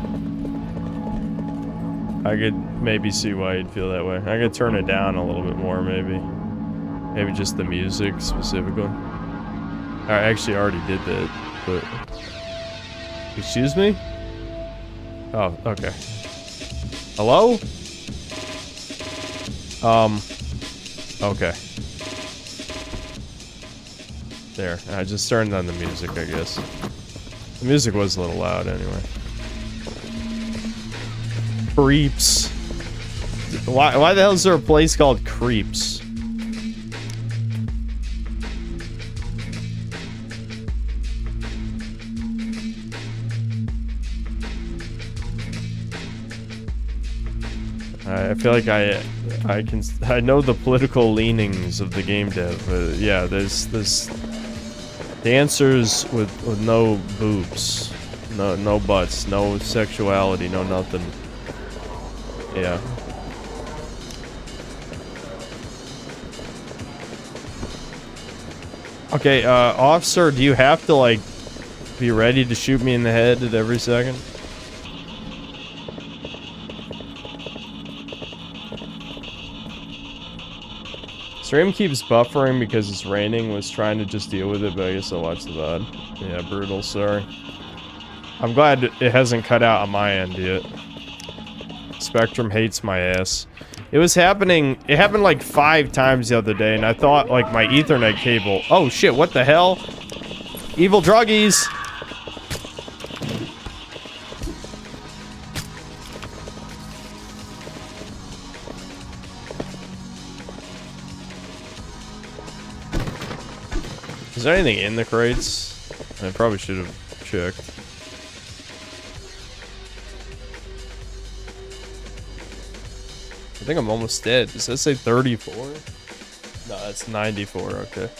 I could maybe see why you'd feel that way. I could turn it down a little bit more, maybe. Maybe just the music specifically. I actually already did that, but... Excuse me? Oh, okay. Hello? Okay. There, I just turned on the music, I guess. The music was a little loud anyway. Creeps. Why the hell is there a place called Creeps? I feel like I know the political leanings of the game dev. Yeah, there's dancers with no boobs, no butts, no sexuality, no nothing. Yeah. Okay, officer, do you have to like be ready to shoot me in the head at every second? Stream keeps buffering because it's raining. Was trying to just deal with it, but I guess I'll watch the VOD. Yeah, brutal, sorry. I'm glad it hasn't cut out on my end yet. Spectrum hates my ass. It was happening, it happened like 5 times the other day, and I thought like my Ethernet cable. Oh shit, what the hell? Evil druggies! Is there anything in the crates? I probably should have checked. I think I'm almost dead. Does that say 34? No, that's 94. Okay.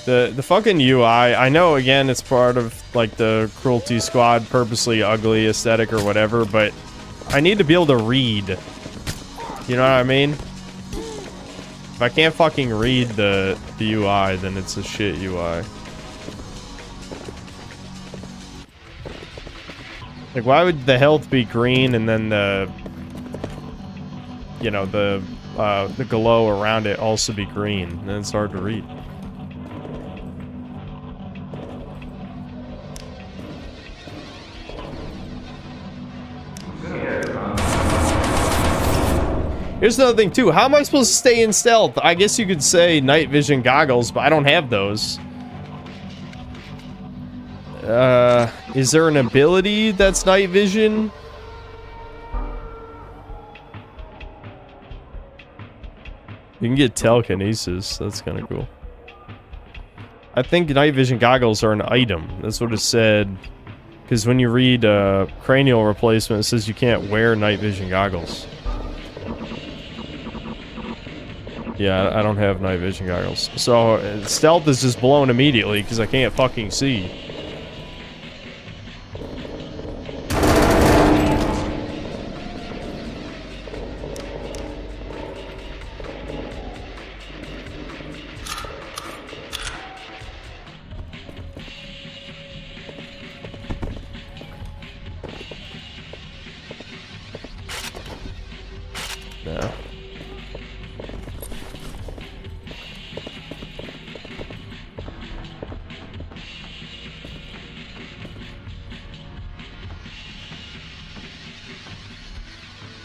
The fucking UI, I know again it's part of like the Cruelty Squad purposely ugly aesthetic or whatever, but I need to be able to read. You know what I mean? If I can't fucking read the UI, then it's a shit UI. Like, why would the health be green and then the, you know, the glow around it also be green? Then it's hard to read. Here's another thing too. How am I supposed to stay in stealth? I guess you could say night vision goggles, but I don't have those. Is there an ability that's night vision? You can get telekinesis. That's kind of cool. I think night vision goggles are an item. That's what it said. Because when you read cranial replacement, it says you can't wear night vision goggles. Yeah, I don't have night vision goggles. So, stealth is just blown immediately because I can't fucking see. No.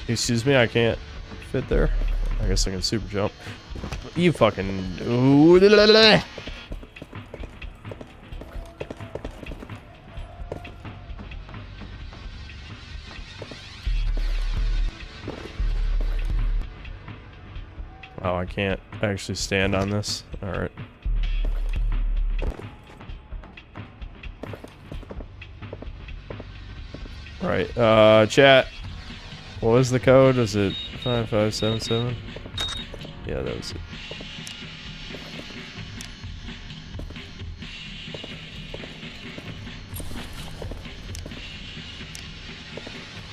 Excuse me, I can't fit there. I guess I can super jump. You fucking... Ooh, la, la, la. Oh, I can't actually stand on this. Alright. Alright, chat. What was the code? Was it 5577? Yeah, that was it.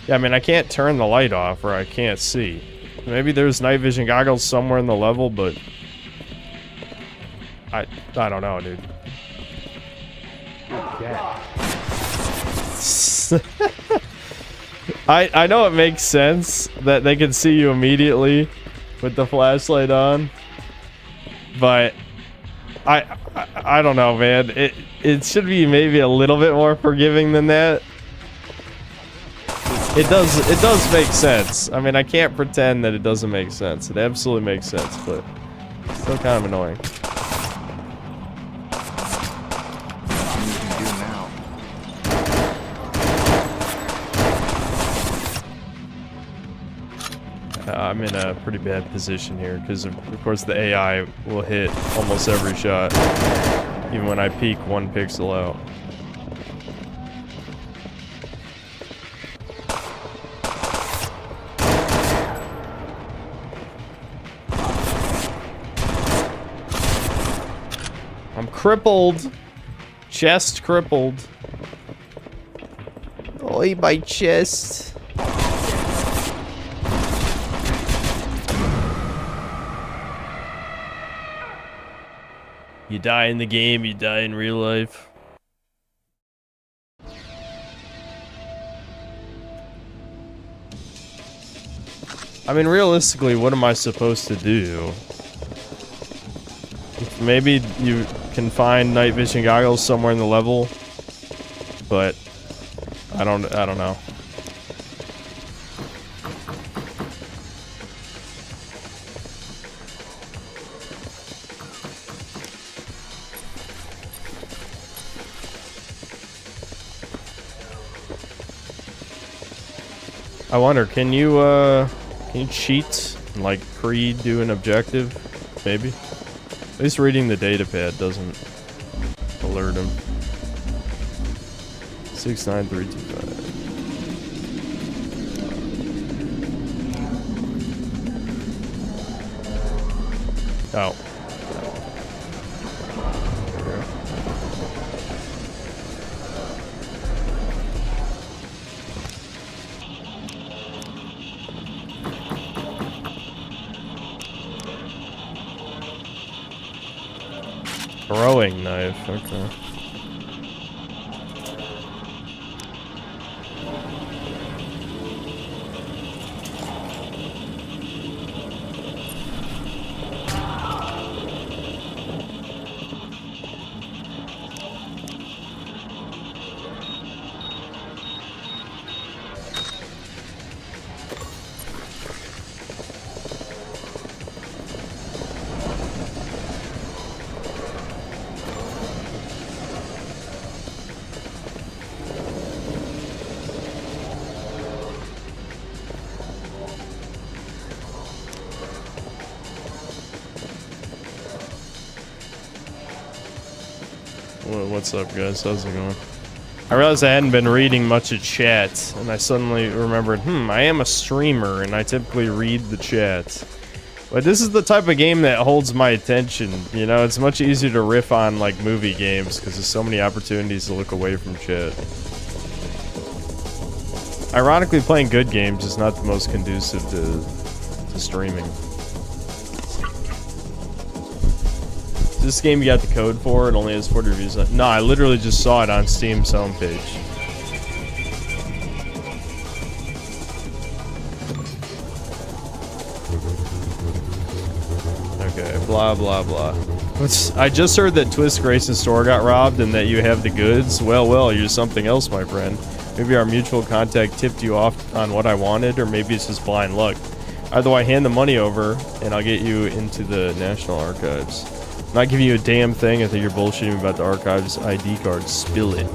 Yeah, I mean, I can't turn the light off or I can't see. Maybe there's night vision goggles somewhere in the level, but I don't know, dude. Yeah. I know it makes sense that they can see you immediately with the flashlight on, but I don't know, man. It should be maybe a little bit more forgiving than that. It does make sense. I mean, I can't pretend that it doesn't make sense. It absolutely makes sense, but it's still kind of annoying. I'm in a pretty bad position here because of course the AI will hit almost every shot, even when I peek 1 pixel out. I'm crippled. Chest crippled. Oi, my chest. You die in the game, you die in real life. I mean, realistically, what am I supposed to do? Maybe you can find night vision goggles somewhere in the level, but I don't know. I wonder, can you cheat and like pre-do an objective? Maybe. At least reading the datapad doesn't alert him. 69325. Oh. Throwing knife, okay. What's up, guys? How's it going? I realized I hadn't been reading much of chat, and I suddenly remembered, I am a streamer, and I typically read the chat. But this is the type of game that holds my attention. You know, it's much easier to riff on, like, movie games, because there's so many opportunities to look away from chat. Ironically, playing good games is not the most conducive to streaming. This game you got the code for, it only has 40 reviews on it. No, I literally just saw it on Steam's homepage. Okay, blah blah blah. I just heard that Twist Grace's store got robbed and that you have the goods. Well, you're something else, my friend. Maybe our mutual contact tipped you off on what I wanted, or maybe it's just blind luck. Either way, hand the money over, and I'll get you into the National Archives. Not giving you a damn thing. I think you're bullshitting about the archives ID card. Spill it.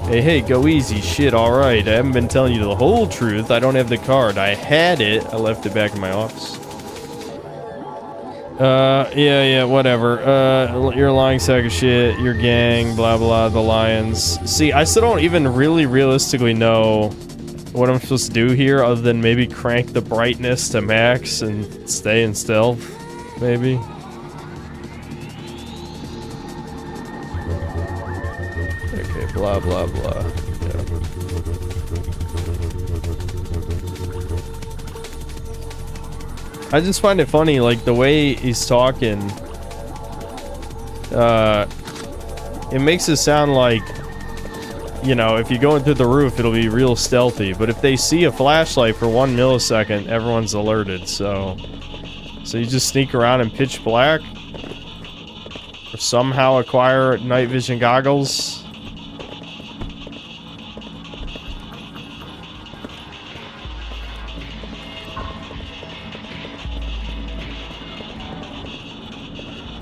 Hey, go easy. Shit, alright. I haven't been telling you the whole truth. I don't have the card. I had it. I left it back in my office. Yeah, whatever. You're a lying sack of shit. Your gang, blah, blah, the Lions. See, I still don't even really realistically know what I'm supposed to do here, other than maybe crank the brightness to max and stay in stealth, maybe. Blah, blah, blah. Yeah. I just find it funny, like, the way he's talking. It makes it sound like, you know, if you're going through the roof, it'll be real stealthy. But if they see a flashlight for 1 millisecond, everyone's alerted, so you just sneak around in pitch black? Or somehow acquire night vision goggles?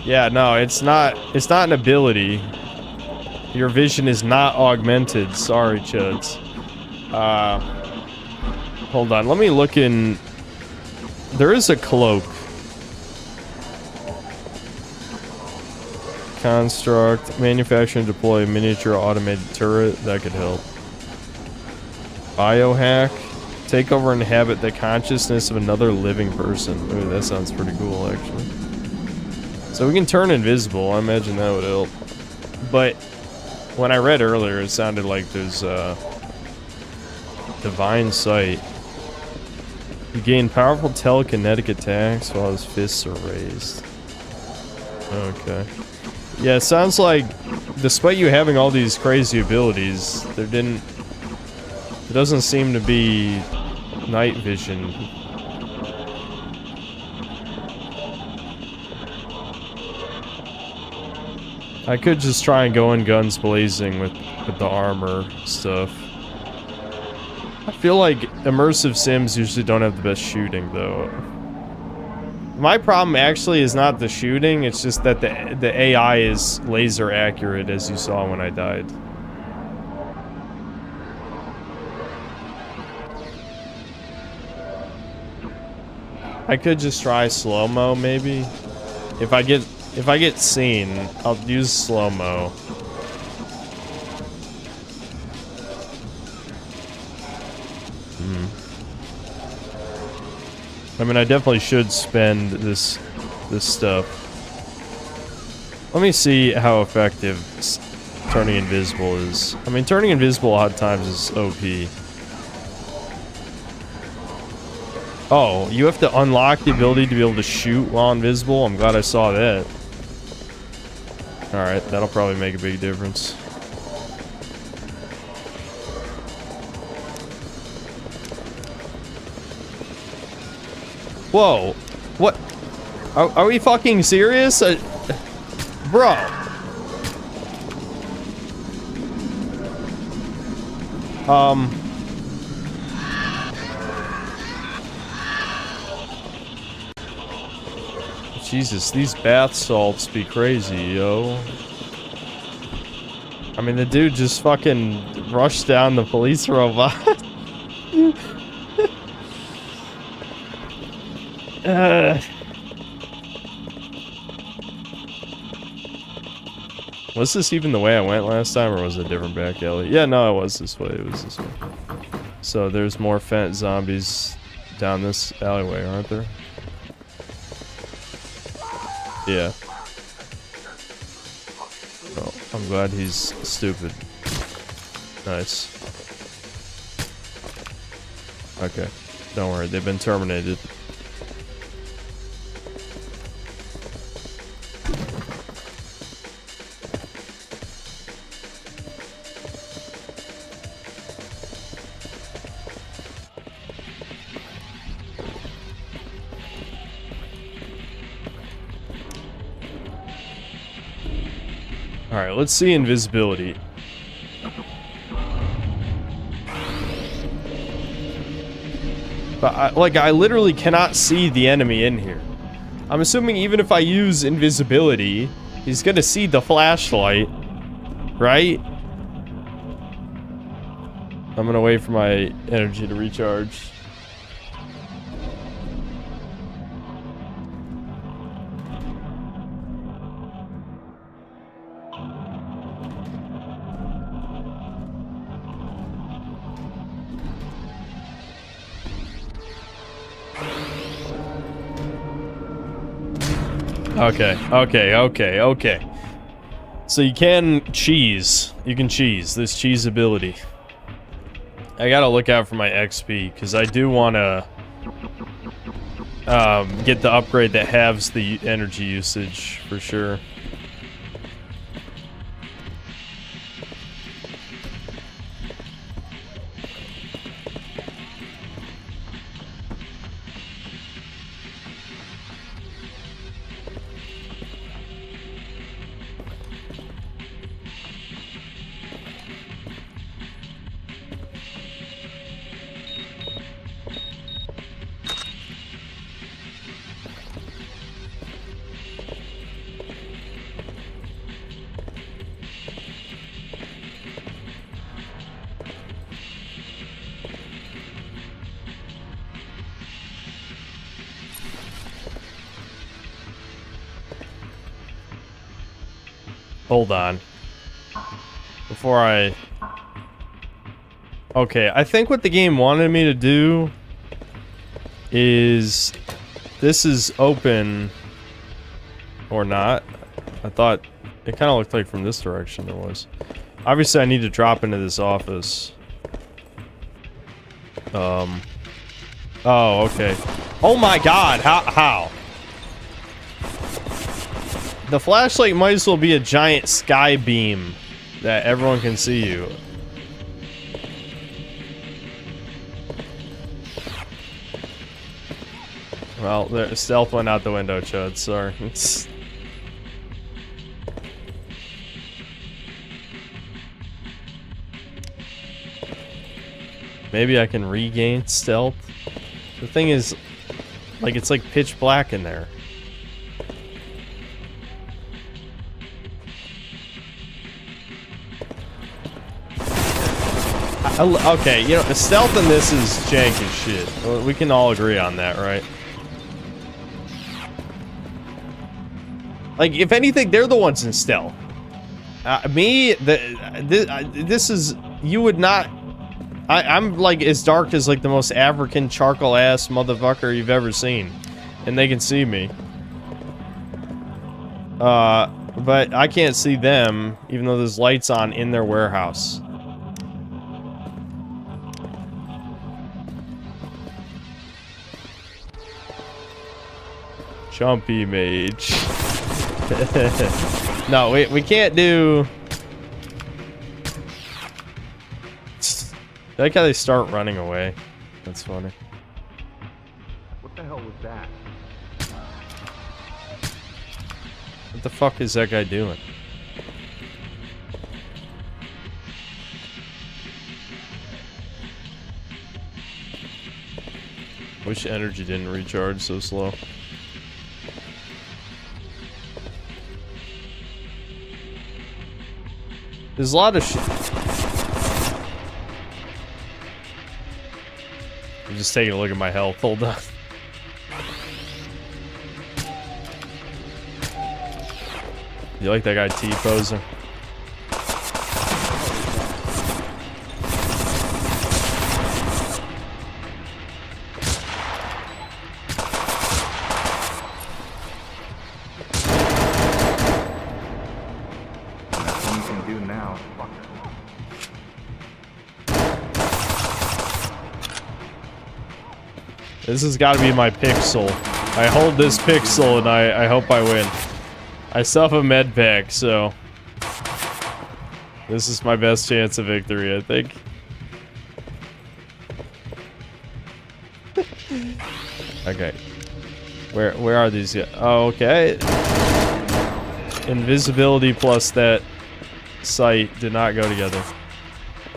Yeah, no, it's not an ability. Your vision is not augmented. Sorry, Chuds. Hold on, let me look in. There is a cloak. Construct, manufacture and deploy miniature automated turret. That could help. Biohack. Take over and inhabit the consciousness of another living person. Ooh, that sounds pretty cool, actually. So we can turn invisible. I imagine that would help. But when I read earlier, it sounded like there's divine sight. You gain powerful telekinetic attacks while his fists are raised. Okay. Yeah, it sounds like despite you having all these crazy abilities, there doesn't seem to be night vision. I could just try and go in guns blazing with the armor stuff. I feel like immersive sims usually don't have the best shooting, though. My problem actually is not the shooting, it's just that the AI is laser accurate, as you saw when I died. I could just try slow-mo, maybe. If I get seen, I'll use slow-mo. I mean, I definitely should spend this stuff. Let me see how effective turning invisible is. I mean, turning invisible a lot of times is OP. Oh, you have to unlock the ability to be able to shoot while invisible? I'm glad I saw that. Alright, that'll probably make a big difference. Whoa. What? Are we fucking serious? Bro. Jesus, these bath salts be crazy, yo. I mean, the dude just fucking rushed down the police robot. Was this even the way I went last time, or was it a different back alley? Yeah, no, it was this way. It was this way. So there's more fat zombies down this alleyway, aren't there? Yeah. Oh, I'm glad he's stupid. Nice. Okay. Don't worry, they've been terminated. Alright, let's see invisibility. But I literally cannot see the enemy in here. I'm assuming even if I use invisibility, he's gonna see the flashlight, right? I'm gonna wait for my energy to recharge. Okay. So you can cheese. You can cheese. This cheese ability. I gotta look out for my XP, because I do want to get the upgrade that halves the energy usage, for sure. Hold on. Before I... Okay, I think what the game wanted me to do is... This is open... Or not. I thought... It kind of looked like from this direction it was. Obviously I need to drop into this office. Oh, okay. Oh my god! How? The flashlight might as well be a giant sky beam that everyone can see you. Well, the stealth went out the window, Chud. Sorry. Maybe I can regain stealth. The thing is, like, it's like pitch black in there. Okay, you know, the stealth in this is jank as shit. We can all agree on that, right? Like, if anything, they're the ones in stealth. This is... You would not... I'm, like, as dark as, like, the most African charcoal-ass motherfucker you've ever seen. And they can see me. But I can't see them, even though there's lights on in their warehouse. Jumpy mage. No, we can't do... I like how they start running away. That's funny. What the hell was that? What the fuck is that guy doing? Wish energy didn't recharge so slow. There's a lot of shit. I'm just taking a look at my health. Hold on. You like that guy T-posing? Nothing you can do now, fucker. This has got to be my pixel. I hold this pixel and I hope I win. I still have a med pack, so this is my best chance of victory, I think. Okay. Where are these guys? Oh, okay. Invisibility plus that sight did not go together.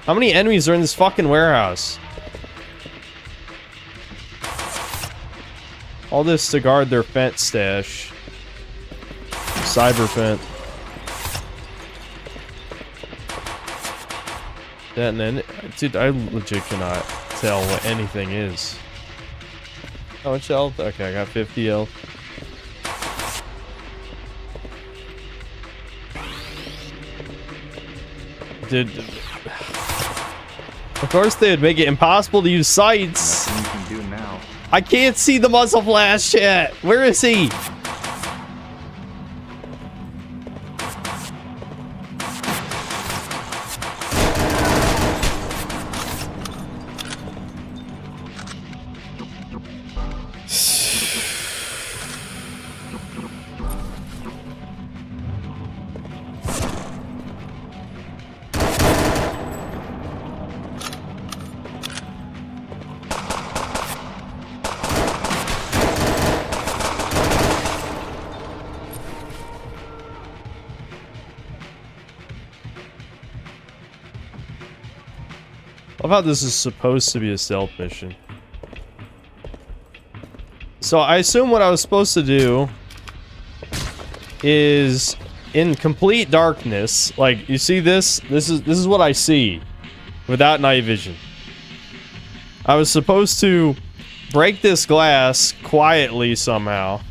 How many enemies are in this fucking warehouse? All this to guard their fence stash. Cyber fent. That and then, dude, I legit cannot tell what anything is. How much health? Okay, I got 50 health. Dude, of course they'd make it impossible to use sights. Nothing you can do now. I can't see the muzzle flash yet. Where is he? I love how this is supposed to be a stealth mission. So I assume what I was supposed to do is in complete darkness, like you see this? This is what I see without night vision. I was supposed to break this glass quietly somehow.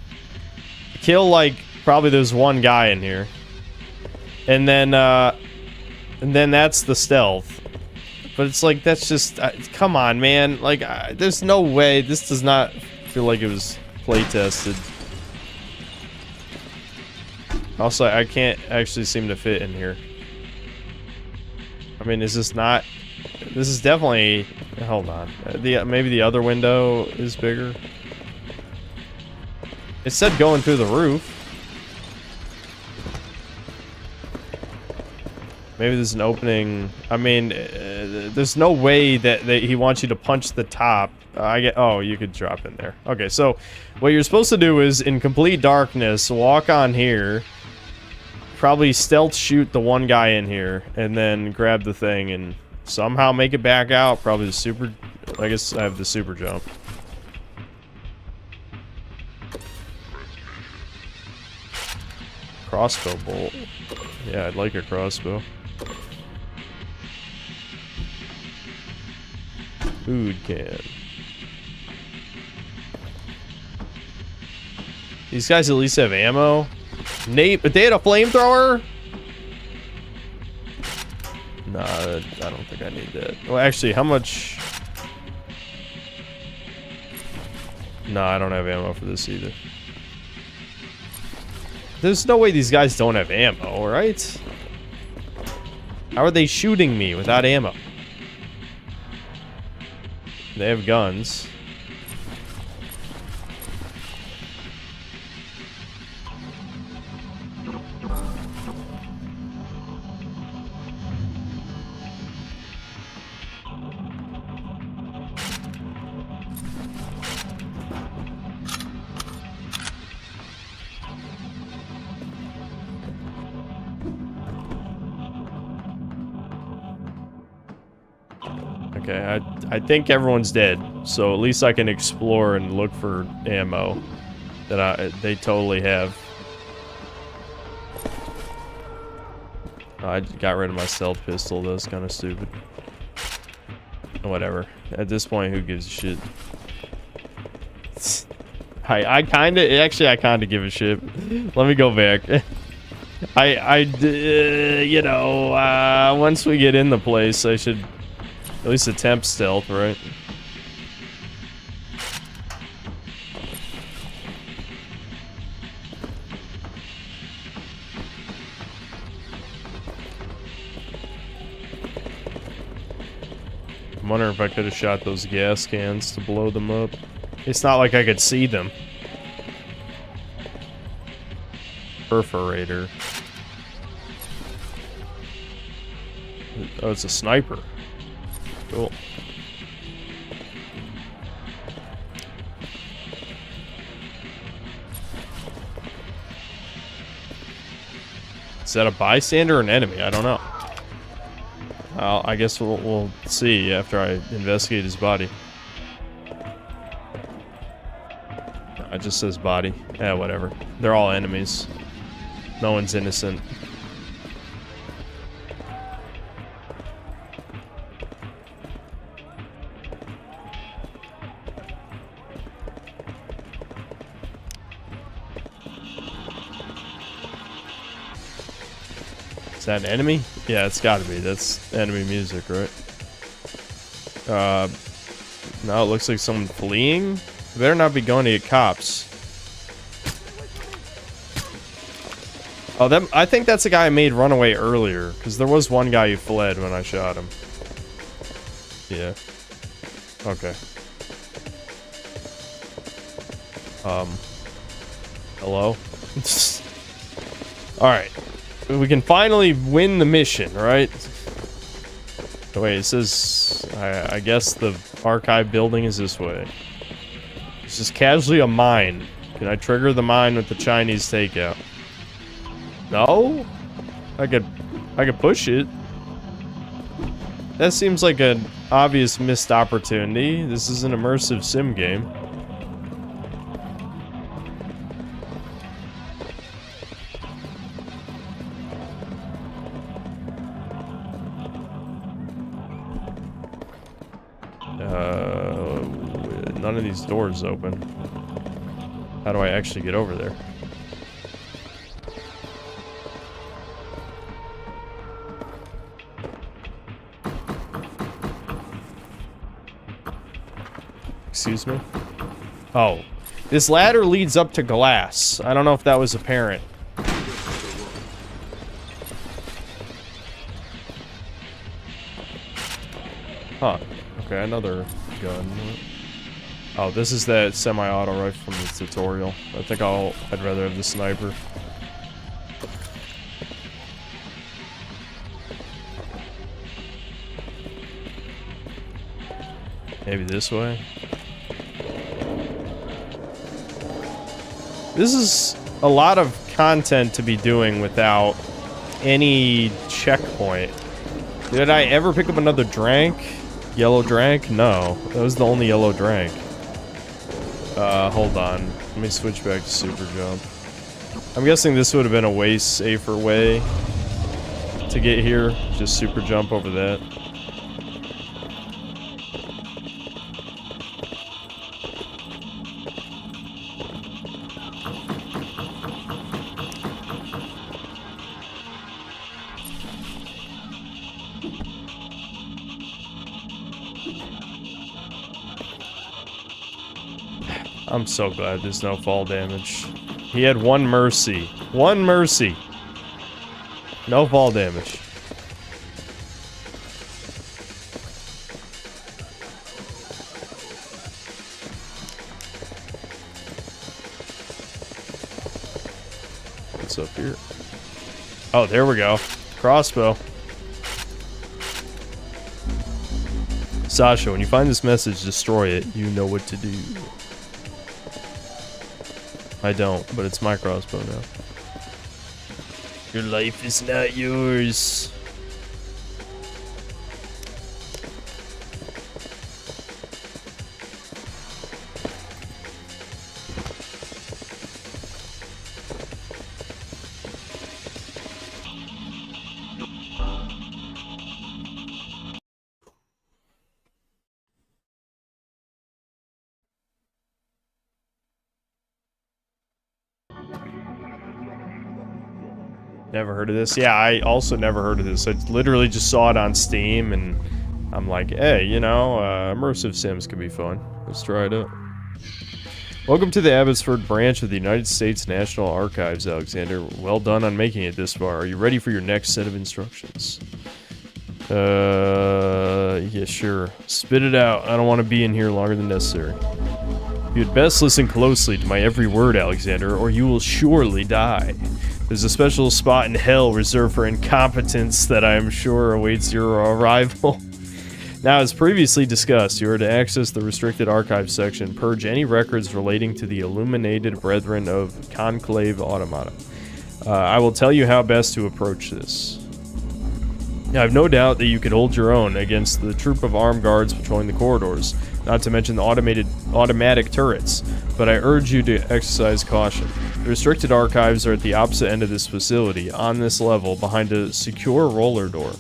Kill like probably there's one guy in here. And then that's the stealth. But it's like, that's just, come on, man. Like, there's no way. This does not feel like it was play tested. Also, I can't actually seem to fit in here. I mean, is this not... This is definitely... Hold on. Maybe the other window is bigger. It said going through the roof. Maybe there's an opening. I mean, there's no way that he wants you to punch the top. Oh, you could drop in there. Okay, so what you're supposed to do is, in complete darkness, walk on here. Probably stealth shoot the one guy in here, and then grab the thing and somehow make it back out. Probably the super... I guess I have the super jump. Crossbow bolt. Yeah, I'd like a crossbow. Food can. These guys at least have ammo. Nate, but they had a flamethrower? Nah, I don't think I need that. Well, actually, how much? Nah, I don't have ammo for this either. There's no way these guys don't have ammo, right? How are they shooting me without ammo? They have guns. Okay, I think everyone's dead, so at least I can explore and look for ammo that they totally have. I got rid of my stealth pistol. That's kind of stupid. Whatever. At this point, who gives a shit? I kind of give a shit. Let me go back. You know, once we get in the place, I should at least attempt stealth, right? I'm wondering if I could have shot those gas cans to blow them up. It's not like I could see them. Perforator. Oh, it's a sniper. Cool. Is that a bystander or an enemy? I don't know. I guess we'll see after I investigate his body. It just says body. Yeah, whatever. They're all enemies. No one's innocent. Is that an enemy? Yeah, it's gotta be. That's enemy music, right? No, it looks like someone fleeing. They better not be going to get cops. Oh, I think that's the guy I made run away earlier, because there was one guy who fled when I shot him. Yeah. Okay. Hello? Alright. We can finally win the mission, right? Oh, wait, it says... I guess the archive building is this way. It's just casually a mine. Can I trigger the mine with the Chinese takeout? No? I could push it. That seems like an obvious missed opportunity. This is an immersive sim game. None of these doors open. How do I actually get over there? Excuse me? Oh. This ladder leads up to glass. I don't know if that was apparent. Huh. Okay, another gun. Oh, this is that semi-auto rifle from the tutorial. I think I'd rather have the sniper. Maybe this way? This is a lot of content to be doing without any checkpoint. Did I ever pick up another drank? Yellow drank? No. That was the only yellow drank. Hold on. Let me switch back to super jump. I'm guessing this would have been a way safer way to get here. Just super jump over that. I'm so glad there's no fall damage. He had one mercy. One mercy. No fall damage. What's up here? Oh, there we go. Crossbow. Sasha, when you find this message, destroy it. You know what to do. I don't, but it's my crossbow now. Your life is not yours. Never heard of this. Yeah, I also never heard of this. I literally just saw it on Steam, and I'm like, hey, you know, immersive sims can be fun. Let's try it out. Welcome to the Abbotsford branch of the United States National Archives, Alexander. Well done on making it this far. Are you ready for your next set of instructions? Yeah, sure. Spit it out. I don't want to be in here longer than necessary. You'd best listen closely to my every word, Alexander, or you will surely die. There's a special spot in hell reserved for incompetence that I am sure awaits your arrival. Now, as previously discussed, you are to access the restricted archive section, purge any records relating to the illuminated brethren of Conclave Automata. I will tell you how best to approach this. I have no doubt that you could hold your own against the troop of armed guards patrolling the corridors, not to mention the automatic turrets, but I urge you to exercise caution. The restricted archives are at the opposite end of this facility, on this level, behind a secure roller door.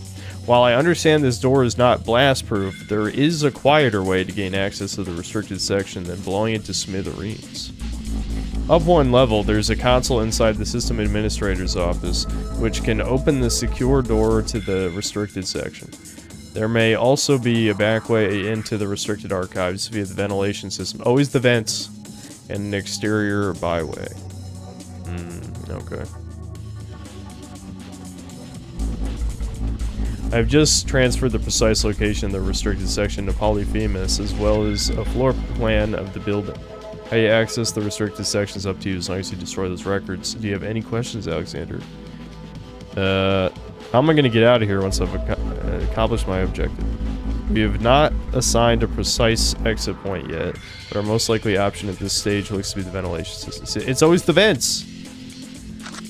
While I understand this door is not blast-proof, there is a quieter way to gain access to the restricted section than blowing it to smithereens. Up one level, there's a console inside the system administrator's office, which can open the secure door to the restricted section. There may also be a back way into the restricted archives via the ventilation system. Always the vents. And an exterior byway. Okay. I've just transferred the precise location of the restricted section to inFamous, as well as a floor plan of the building. How you access the restricted sections up to you as long as you destroy those records. Do you have any questions, Alexander? How am I going to get out of here once I've accomplished my objective? We have not assigned a precise exit point yet, but our most likely option at this stage looks to be the ventilation system. It's always the vents!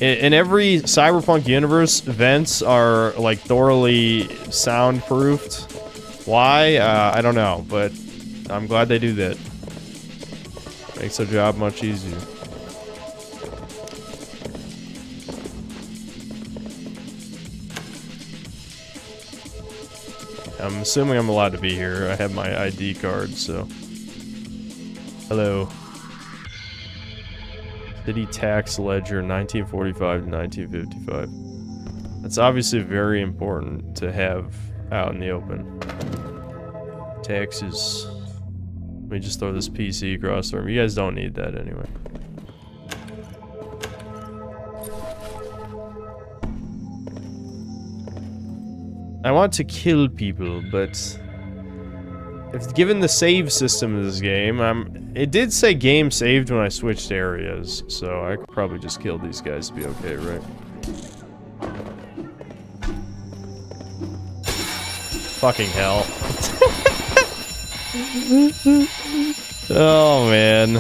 In every cyberpunk universe, vents are, like, thoroughly soundproofed. Why? I don't know, but I'm glad they do that. Makes their job much easier. I'm assuming I'm allowed to be here. I have my ID card, so... Hello. City Tax Ledger, 1945 to 1955. That's obviously very important to have out in the open. Taxes. Let me just throw this PC across the room. You guys don't need that anyway. I want to kill people, but if given the save system of this game, it did say game saved when I switched areas, so I could probably just kill these guys to be okay, right? Fucking hell. Oh man.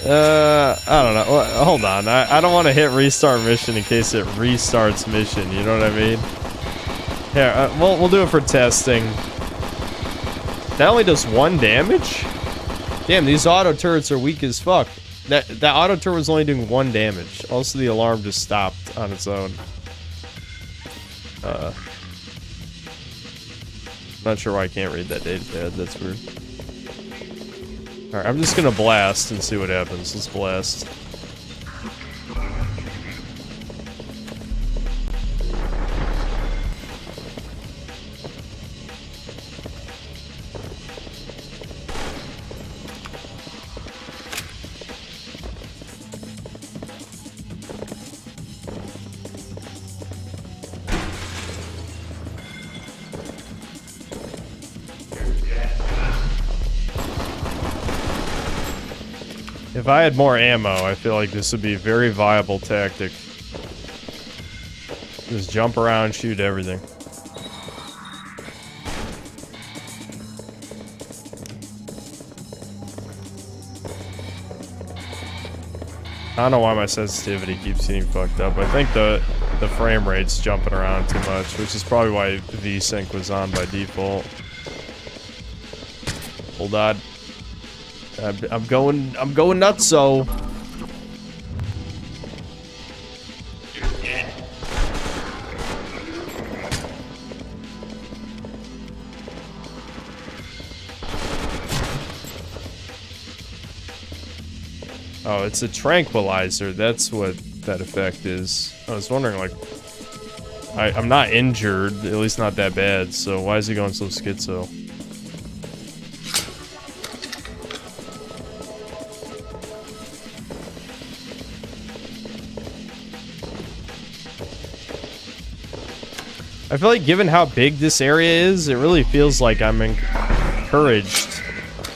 I don't know. Well, hold on. I don't want to hit restart mission in case it restarts mission. You know what I mean? Here, we'll do it for testing. That only does 1 damage? Damn, these auto turrets are weak as fuck. That auto turret was only doing 1 damage. Also, the alarm just stopped on its own. Not sure why I can't read that data pad. That's weird. Alright, I'm just gonna blast and see what happens. Let's blast. If I had more ammo, I feel like this would be a very viable tactic. Just jump around, shoot everything. I don't know why my sensitivity keeps getting fucked up. I think the frame rate's jumping around too much, which is probably why VSync was on by default. Hold on. I'm going nuts, so. Oh, it's a tranquilizer. That's what that effect is. I was wondering, like, I'm not injured, at least not that bad, so why is he going so schizo? I feel like given how big this area is, it really feels like I'm encouraged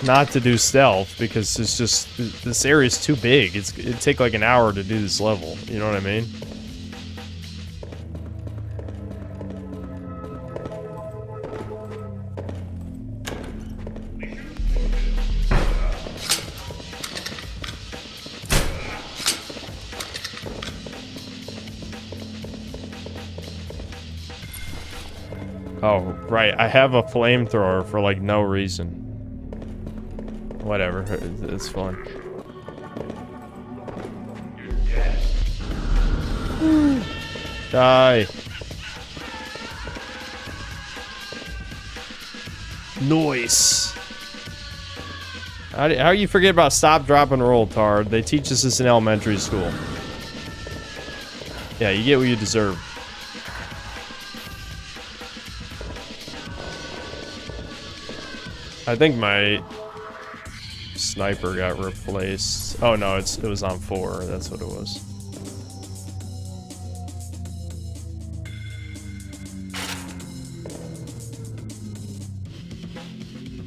not to do stealth because it's just, this area is too big. It'd take like an hour to do this level, you know what I mean? Oh, right. I have a flamethrower for, like, no reason. Whatever. It's fun. Die. Nice. How you forget about stop, drop, and roll, Tard? They teach us this in elementary school. Yeah, you get what you deserve. I think my sniper got replaced. Oh no, it was on 4. That's what it was.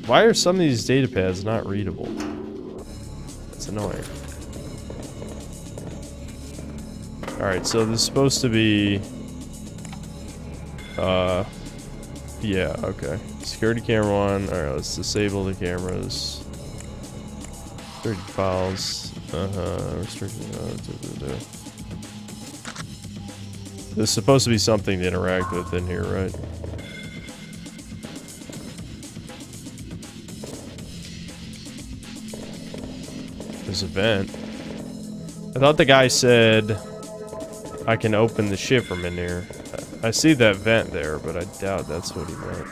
Why are some of these data pads not readable? That's annoying. Alright, so this is supposed to be... yeah, okay. Security camera 1. Alright, let's disable the cameras. Restricted files. Restricted... There's supposed to be something to interact with in here, right? There's a vent. I thought the guy said I can open the shit from in here. I see that vent there, but I doubt that's what he meant.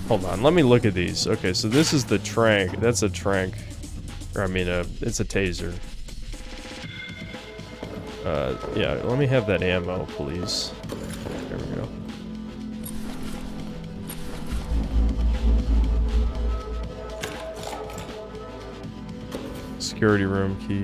Hold on, let me look at these. Okay, so this is the trank. That's a trank. Or, I mean, it's a taser. Yeah, let me have that ammo, please. There we go. Security room key.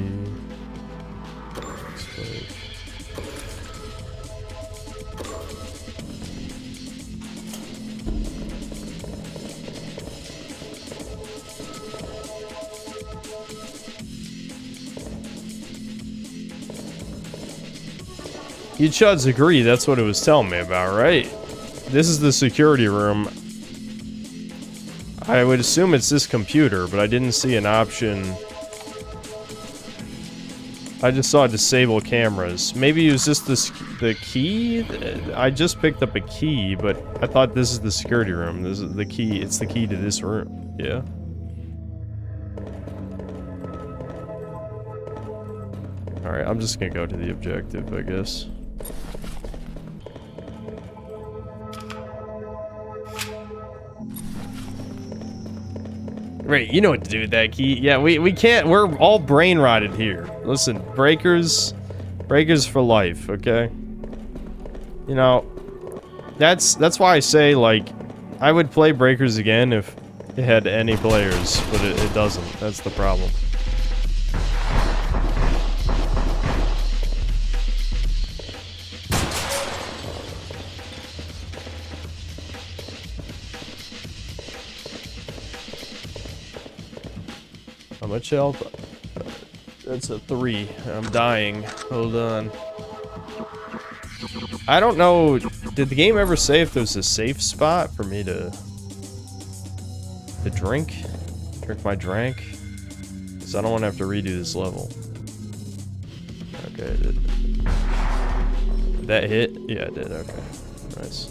You chuds agree, that's what it was telling me about, right? This is the security room. I would assume it's this computer, but I didn't see an option. I just saw disable cameras. Maybe it was just the key? I just picked up a key, but I thought this is the security room. This is the key. It's the key to this room. Yeah. Alright, I'm just gonna go to the objective, I guess. Right, you know what to do with that key. Yeah, we can't, we're all brain rotted here. Listen, breakers for life, okay? You know, that's why I say, like, I would play breakers again if it had any players, but it doesn't. That's the problem. How much health? That's a 3. I'm dying. Hold on. I don't know. Did the game ever say if there's a safe spot for me to drink? Drink my drink? Because I don't want to have to redo this level. Okay, it did. Did that hit? Yeah, it did. Okay. Nice.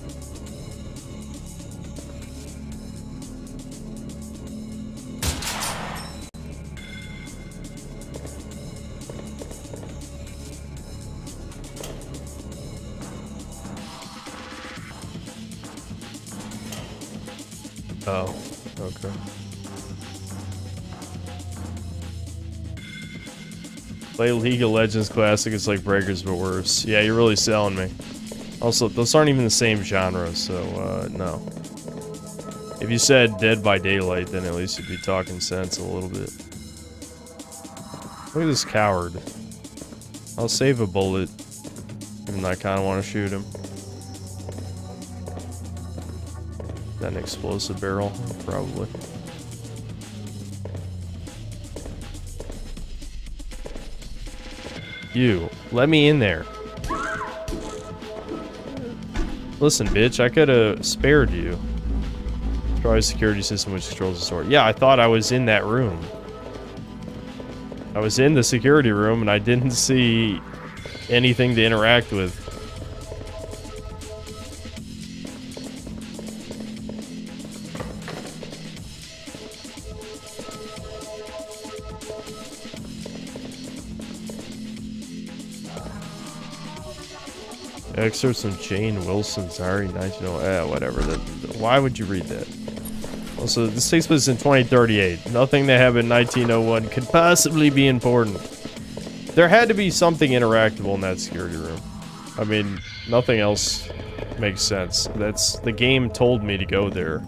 Oh, okay. Play League of Legends Classic, it's like Breakers but worse. Yeah, you're really selling me. Also, those aren't even the same genre, so, no. If you said Dead by Daylight, then at least you'd be talking sense a little bit. Look at this coward. I'll save a bullet, even though I kind of want to shoot him. Is that an explosive barrel? Probably. You, let me in there. Listen, bitch, I could have spared you. Destroy security system which controls the sword. Yeah, I thought I was in that room. I was in the security room and I didn't see anything to interact with. Excerpts from Jane Wilson's Diary, 1900. Whatever. Why would you read that? Also, this takes place in 2038. Nothing that happened in 1901 could possibly be important. There had to be something interactable in that security room. I mean, nothing else makes sense. That's the game told me to go there.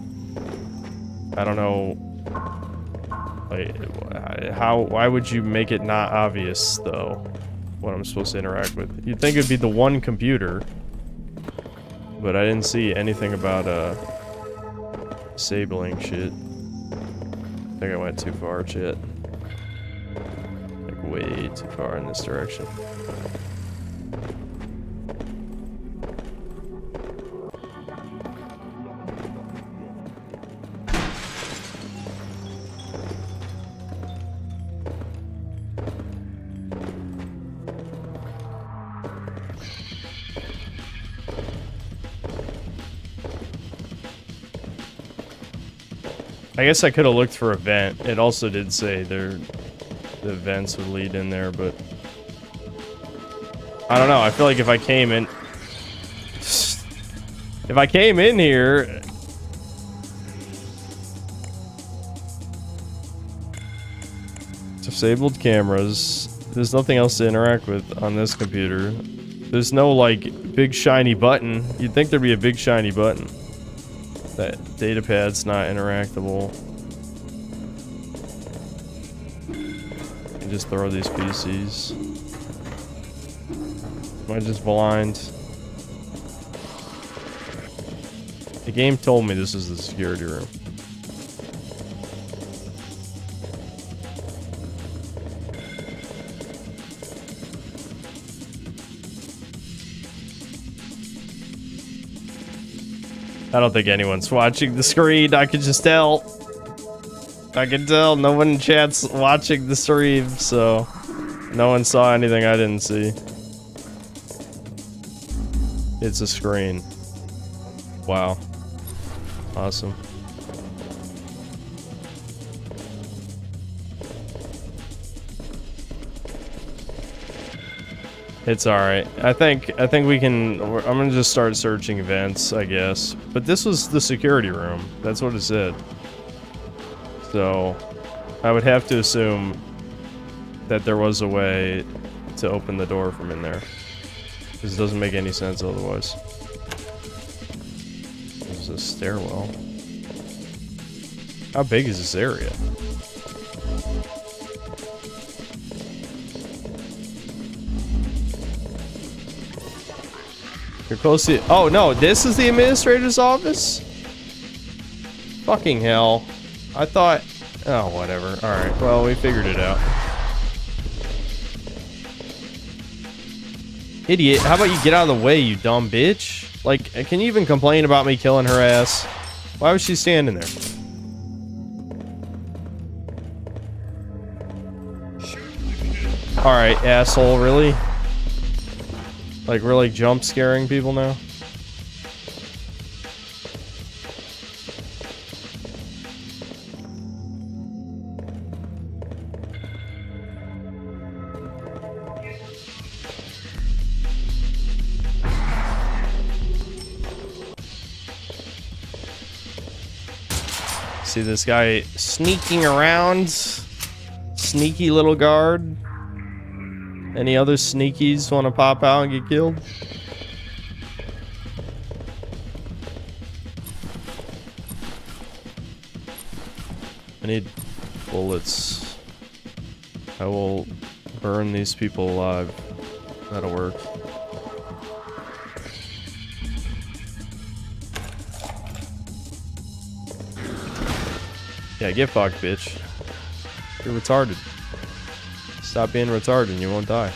I don't know. Like, why would you make it not obvious though? What I'm supposed to interact with. You'd think it'd be the one computer, but I didn't see anything about disabling shit. I think I went too far, shit. Like way too far in this direction. I guess I could have looked for a vent. It also did say the vents would lead in there, but I don't know. I feel like if I came in here, disabled cameras. There's nothing else to interact with on this computer. There's no like big shiny button. You'd think there'd be a big shiny button. That datapad's not interactable. You just throw these PCs. Am I just blind? The game told me this is the security room. I don't think anyone's watching the screen. I can just tell. I can tell no one in chat's watching the stream, so no one saw anything I didn't see. It's a screen. Wow. Awesome. It's alright. I think we can... I'm gonna just start searching events, I guess. But this was the security room. That's what it said. So, I would have to assume that there was a way to open the door from in there. Because it doesn't make any sense otherwise. There's a stairwell. How big is this area? You're close to... Oh, no. This is the administrator's office? Fucking hell. I thought... Oh, whatever. Alright. Well, we figured it out. Idiot. How about you get out of the way, you dumb bitch? Like, can you even complain about me killing her ass? Why was she standing there? Alright, asshole. Really? Like, we're like jump scaring people now? See this guy sneaking around? Sneaky little guard. Any other sneakies want to pop out and get killed? I need bullets. I will burn these people alive. That'll work. Yeah, get fucked, bitch. You're retarded. Stop being retarded and you won't die.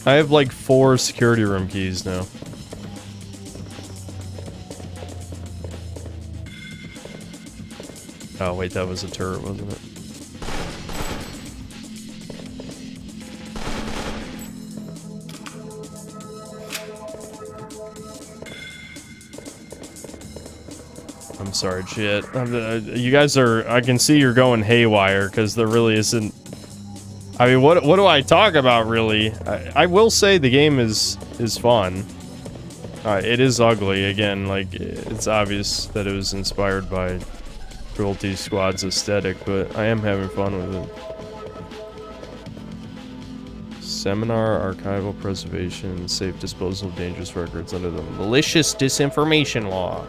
I have like 4 security room keys now. Oh wait, that was a turret, wasn't it? I'm sorry, shit. You guys are... I can see you're going haywire, because there really isn't... I mean, what do I talk about, really? I will say the game is fun. It is ugly, again, like, it's obvious that it was inspired by Cruelty Squad's aesthetic, but I am having fun with it. Seminar, archival preservation, safe disposal of dangerous records under the malicious disinformation law.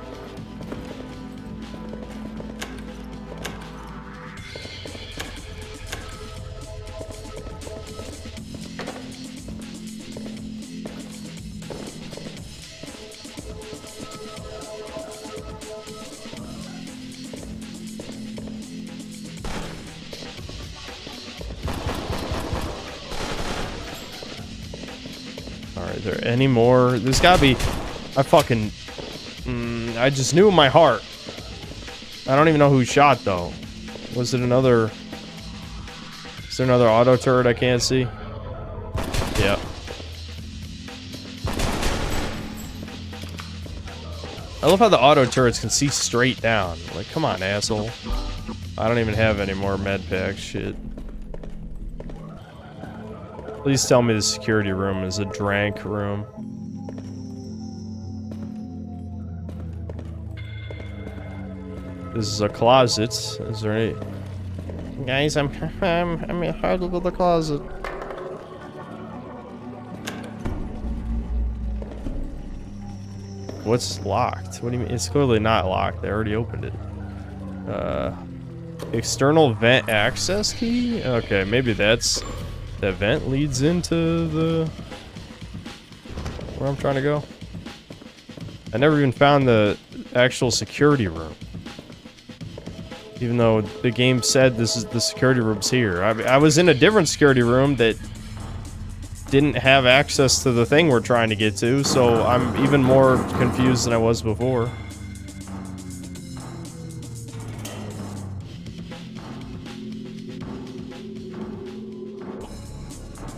Alright, there any more? There's gotta be... I fucking... I just knew in my heart. I don't even know who shot, though. Was it another... Is there another auto turret I can't see? Yeah. I love how the auto turrets can see straight down. Like, come on, asshole. I don't even have any more med packs, shit. Please tell me the security room is a drank room. This is a closet. Is there any... Guys, I'm hard to the closet. What's locked? What do you mean? It's clearly not locked. They already opened it. External vent access key? Okay, maybe that's... That vent leads into the... Where I'm trying to go. I never even found the actual security room. Even though the game said this is the security room's here. I was in a different security room that didn't have access to the thing we're trying to get to, so I'm even more confused than I was before.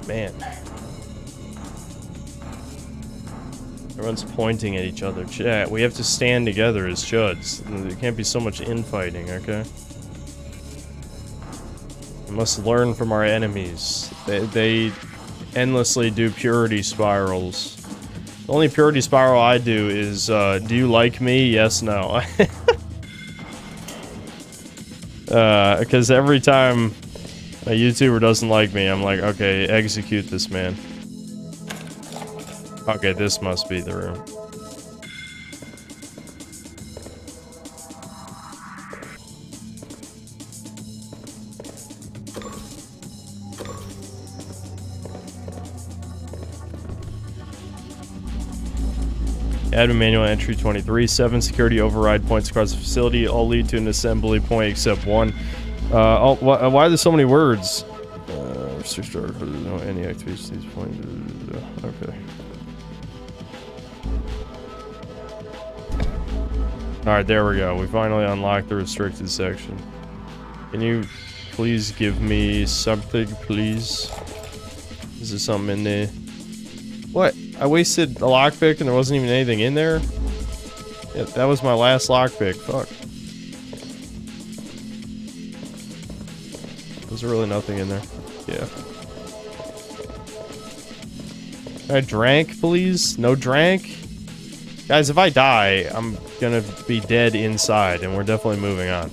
Man. Everyone's pointing at each other. Chat, we have to stand together as chuds. There can't be so much infighting, okay? We must learn from our enemies. They endlessly do purity spirals. The only purity spiral I do is, do you like me? Yes, no. Because every time a YouTuber doesn't like me, I'm like, okay, execute this man. Okay, this must be the room. Admin manual entry 23. 7 security override points across the facility. All lead to an assembly point except one. Why are there so many words? Restrict order for no any activations these points. Okay. Alright, there we go. We finally unlocked the restricted section. Can you please give me something, please? Is there something in there? What? I wasted a lockpick and there wasn't even anything in there? Yeah, that was my last lockpick. Fuck. There's really nothing in there. Yeah. I drank, please? No drank? Guys, if I die, I'm gonna be dead inside, and we're definitely moving on.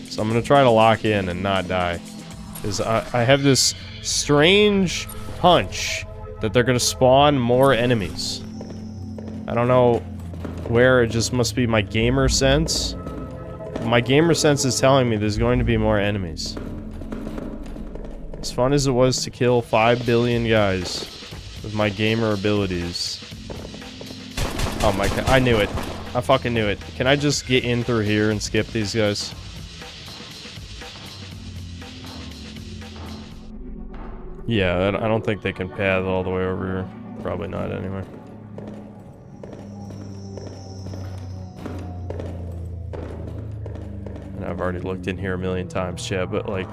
So I'm gonna try to lock in and not die. Because I have this strange hunch that they're gonna spawn more enemies. I don't know where, it just must be my gamer sense. My gamer sense is telling me there's going to be more enemies. As fun as it was to kill 5 billion guys with my gamer abilities. Oh my god, I knew it. I fucking knew it. Can I just get in through here and skip these guys? Yeah, I don't think they can path all the way over here. Probably not anyway. And I've already looked in here a million times, chat, but like,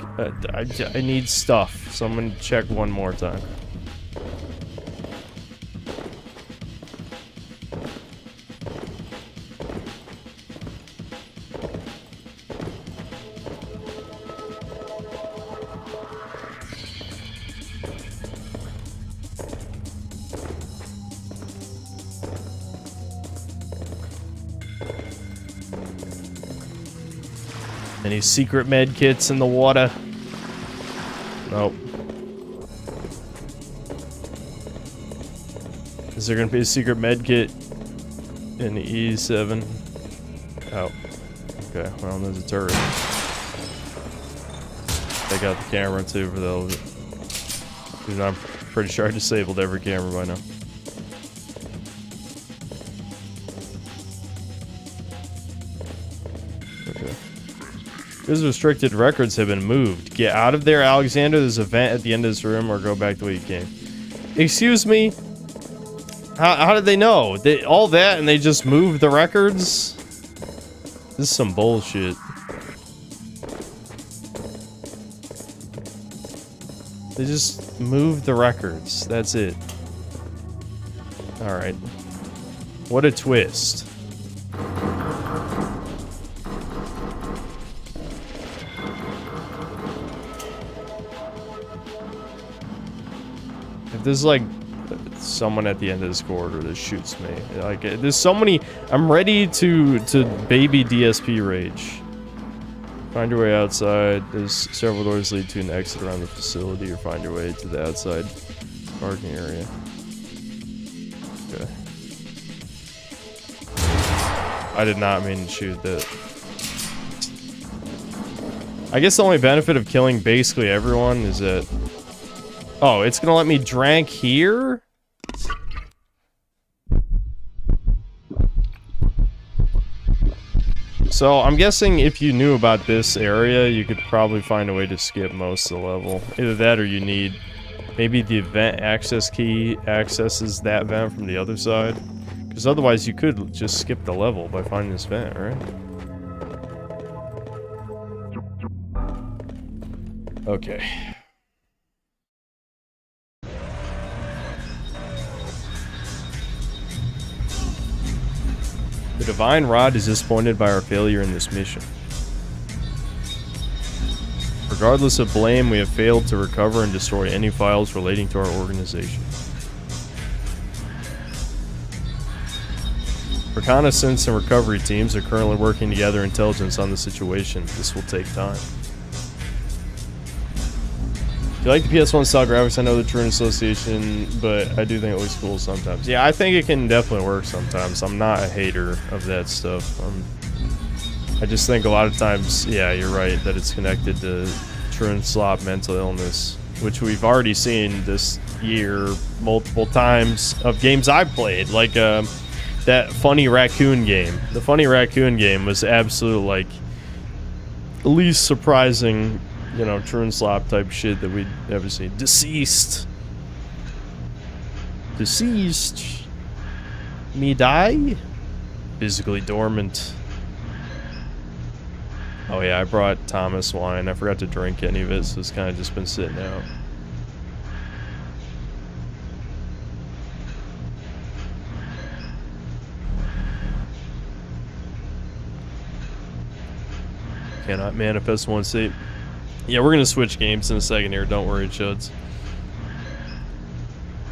I need stuff. So I'm gonna check one more time. Any secret med kits in the water? Nope. Is there gonna be a secret med kit in the E7? Oh. Okay, well, there's a turret. They got the camera too for the hell of it. Dude, I'm pretty sure I disabled every camera by now. These restricted records have been moved. Get out of there, Alexander. There's a vent at the end of this room, or go back the way you came. Excuse me? How did they know? All that and they just moved the records? This is some bullshit. They just moved the records. That's it. Alright. What a twist. If there's like someone at the end of this corridor that shoots me, like there's so many, I'm ready to baby DSP rage. Find your way outside. There's several doors lead to an exit around the facility, or find your way to the outside parking area. Okay. I did not mean to shoot that. I guess the only benefit of killing basically everyone is that... Oh, it's gonna let me drank here? So, I'm guessing if you knew about this area, you could probably find a way to skip most of the level. Either that or you need... Maybe the event access key accesses that vent from the other side. Because otherwise you could just skip the level by finding this vent, right? Okay. The Divine Rod is disappointed by our failure in this mission. Regardless of blame, we have failed to recover and destroy any files relating to our organization. Reconnaissance and recovery teams are currently working together intelligence on the situation. This will take time. If you like the PS1 style graphics, I know the Truant Association, but I do think it looks cool sometimes. Yeah, I think it can definitely work sometimes. I'm not a hater of that stuff. I just think a lot of times, yeah, you're right, that it's connected to Truant SLOP mental illness, which we've already seen this year multiple times of games I've played, like that Funny Raccoon game. The Funny Raccoon game was absolute, like, least surprising, you know, Truant SLOP type shit that we'd ever seen. Deceased. Deceased. Me die? Physically dormant. Oh yeah, I brought Thomas wine. I forgot to drink any of it, so it's kind of just been sitting out. cannot manifest one state. Yeah, we're gonna switch games in a second here. Don't worry, chuds.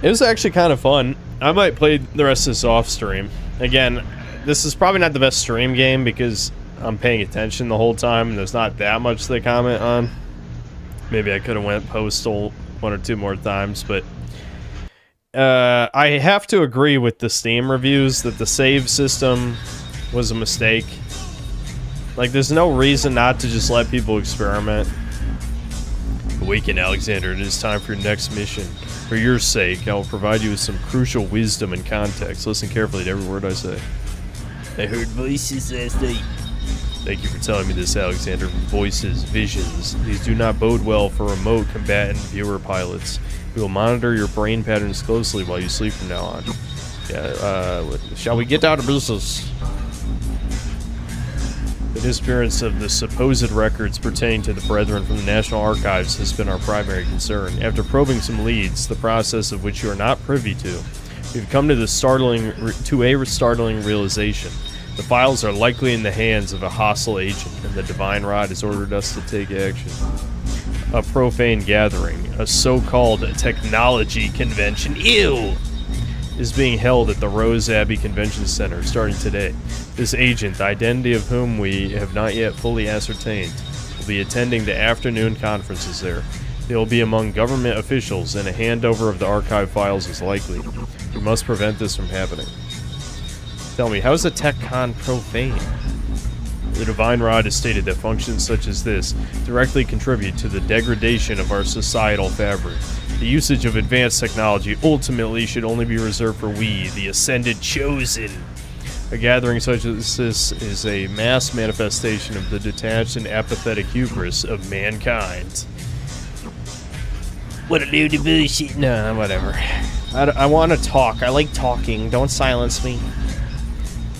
It was actually kind of fun. I might play the rest of this off stream. Again, this is probably not the best stream game because I'm paying attention the whole time and there's not that much to comment on. Maybe I could have went postal 1 or 2 more times, but I have to agree with the Steam reviews that the save system was a mistake. Like, there's no reason not to just let people experiment. Awaken, Alexander. It is time for your next mission. For your sake, I will provide you with some crucial wisdom and context. Listen carefully to every word I say. I heard voices last night. Thank you for telling me this, Alexander. Voices, visions. These do not bode well for remote combatant viewer pilots. We will monitor your brain patterns closely while you sleep from now on. Yeah, shall we get out of business? The disappearance of the supposed records pertaining to the Brethren from the National Archives has been our primary concern. After probing some leads, the process of which you are not privy to, we've come to a startling realization. The files are likely in the hands of a hostile agent, and the Divine Rod has ordered us to take action. A profane gathering, a so-called technology convention, is being held at the Rose Abbey Convention Center starting today. This agent, the identity of whom we have not yet fully ascertained, will be attending the afternoon conferences there. They will be among government officials, and a handover of the archive files is likely. We must prevent this from happening. Tell me, how is a tech con profane? The Divine Rod has stated that functions such as this directly contribute to the degradation of our societal fabric. The usage of advanced technology ultimately should only be reserved for we, the Ascended Chosen. A gathering such as this is a mass manifestation of the detached and apathetic hubris of mankind. What a load of bullshit. Nah, whatever. I want to talk. I like talking. Don't silence me.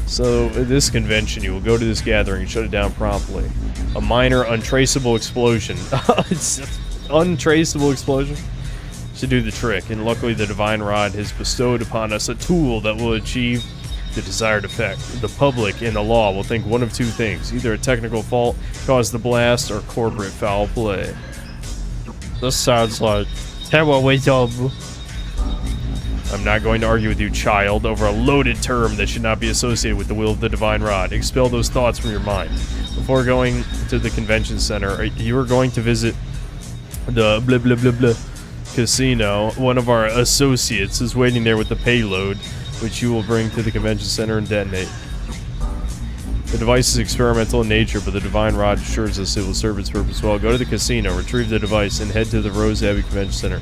So, at this convention, you will go to this gathering and shut it down promptly. A minor, untraceable explosion. It's untraceable explosion? Should do the trick, and luckily the Divine Rod has bestowed upon us a tool that will achieve the desired effect. The public and the law will think one of 2 things. Either a technical fault caused the blast, or corporate foul play. This sounds like terrible wisdom. I'm not going to argue with you, child, over a loaded term that should not be associated with the will of the Divine Rod. Expel those thoughts from your mind. Before going to the convention center, you are going to visit the blah blah blah blah casino. One of our associates is waiting there with the payload, which you will bring to the convention center and detonate. The device is experimental in nature, but the Divine Rod assures us it will serve its purpose well. Go to the casino, retrieve the device, and head to the Rose Abbey Convention Center.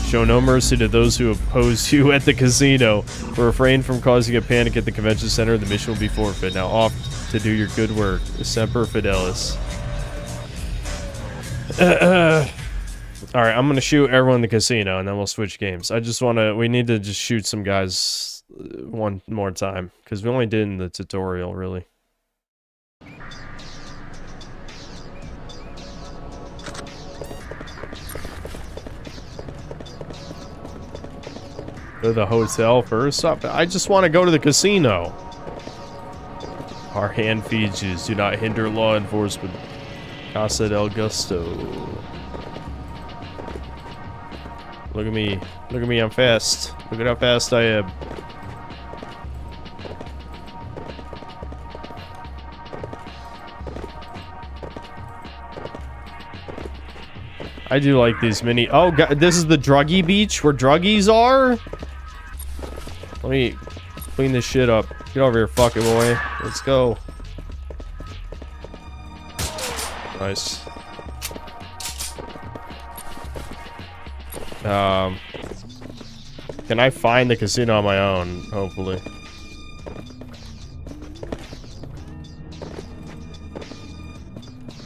Show no mercy to those who oppose you at the casino. Refrain from causing a panic at the convention center, the mission will be forfeit. Now off to do your good work. Semper Fidelis. Alright, I'm gonna shoot everyone in the casino, and then we'll switch games. We need to just shoot some guys one more time, because we only did in the tutorial, really. Go to the hotel first. I just want to go to the casino. Our hand features do not hinder law enforcement. Casa del Gusto. Look at me. Look at me, I'm fast. Look at how fast I am. I do like these mini... Oh, God, this is the druggy beach where druggies are? Let me clean this shit up. Get over here, fucking boy. Let's go. Nice. Can I find the casino on my own? Hopefully.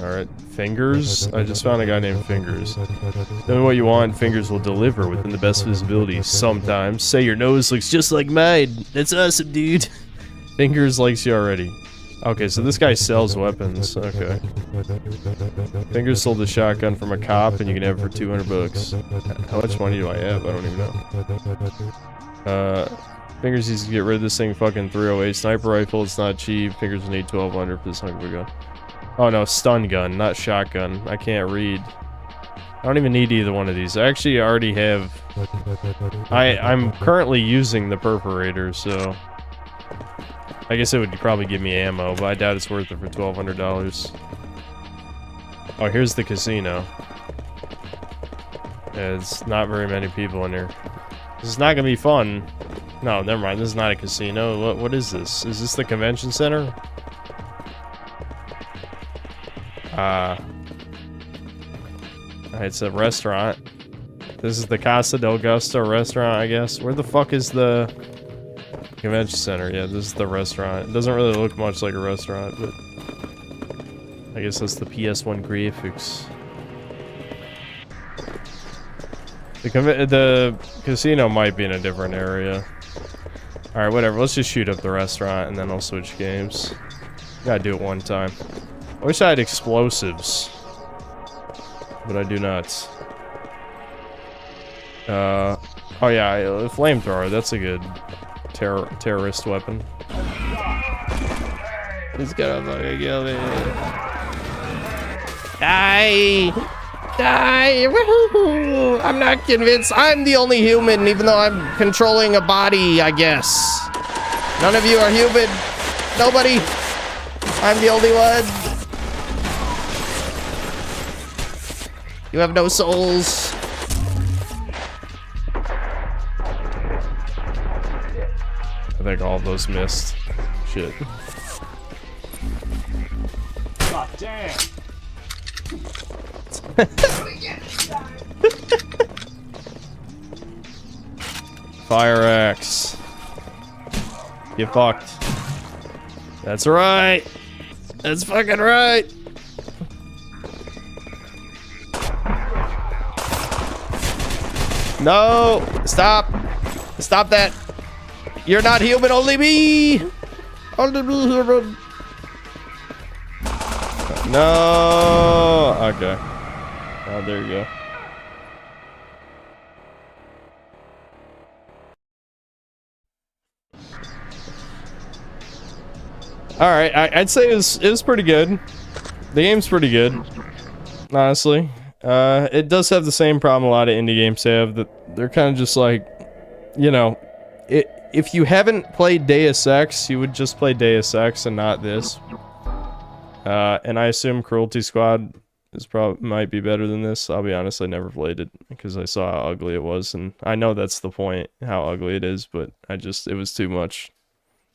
Alright. Fingers? I just found a guy named Fingers. Tell me what you want, Fingers will deliver within the best visibility. Sometimes. Say your nose looks just like mine. That's awesome, dude. Fingers likes you already. Okay, so this guy sells weapons. Okay. Fingers sold a shotgun from a cop, and you can have it for 200 bucks. How much money do I have? I don't even know. Fingers needs to get rid of this thing. Fucking 308 sniper rifle. It's not cheap. Fingers will need 1200 for this hunk of a gun. Oh no, stun gun, not shotgun. I can't read. I don't even need either one of these. I actually already have... I'm currently using the perforator, so... I guess it would probably give me ammo, but I doubt it's worth it for $1,200. Oh, here's the casino. Yeah, it's not very many people in here. This is not gonna be fun. No, never mind. This is not a casino. What is this? Is this the convention center? It's a restaurant. This is the Casa del Gusto restaurant, I guess. Where the fuck is the convention center? Yeah, this is the restaurant. It doesn't really look much like a restaurant, but I guess that's the PS1 graphics. The casino might be in a different area. Alright, whatever. Let's just shoot up the restaurant and then I'll switch games. Gotta do it one time. I wish I had explosives. But I do not. Oh yeah, a flamethrower. That's a good terrorist weapon. He's gonna fucking kill me. Die! Die! Woohoo! I'm not convinced. I'm the only human, even though I'm controlling a body, I guess. None of you are human. Nobody. I'm the only one. You have no souls. I think all of those missed. Shit. God damn. Fire axe. You fucked. That's right. That's fucking right. No! Stop! Stop that! You're not human, only me! Only me human! No! Okay. Oh, there you go. Alright, I'd say it was pretty good. The game's pretty good. Honestly. It does have the same problem a lot of indie games have, that they're kind of just like, you know, if you haven't played Deus Ex, you would just play Deus Ex and not this. And I assume Cruelty Squad might be better than this. I'll be honest, I never played it because I saw how ugly it was, and I know that's the point, how ugly it is, but it was too much.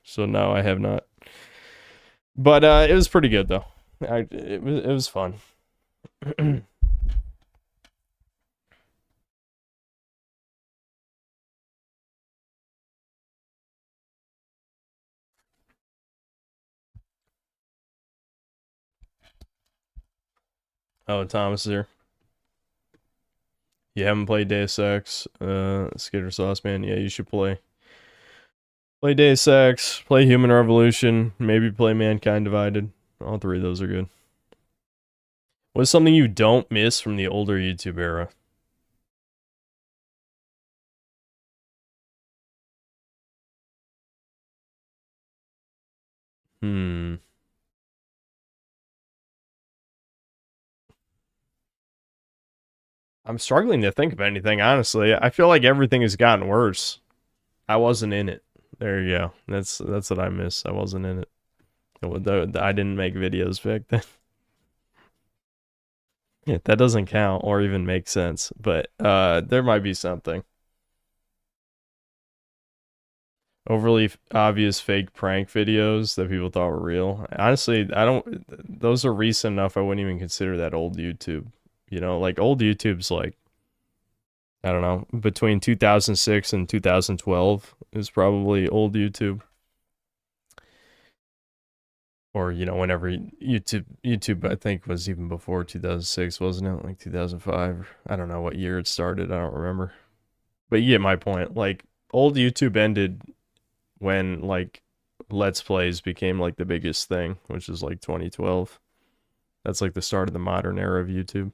So no, I have not. But it was pretty good though. It was fun. Oh, Thomas is here. You haven't played Deus Ex, Skitter Sauce Man? Yeah, you should play. Play Deus Ex, play Human Revolution, maybe play Mankind Divided. All three of those are good. What's something you don't miss from the older YouTube era? I'm struggling to think of anything, honestly. I feel like everything has gotten worse. I wasn't in it. There you go. That's what I miss. I wasn't in it. I didn't make videos back then. That doesn't count or even make sense, but there might be something. Overly obvious fake prank videos that people thought were real. Honestly, those are recent enough I wouldn't even consider that old YouTube. You know, like old YouTube's like, I don't know, between 2006 and 2012 is probably old YouTube. Or, you know, whenever YouTube I think was even before 2006, wasn't it? Like 2005. I don't know what year it started. I don't remember. But you get my point. Like, old YouTube ended when, like, Let's Plays became, like, the biggest thing, which is, like, 2012. That's, like, the start of the modern era of YouTube.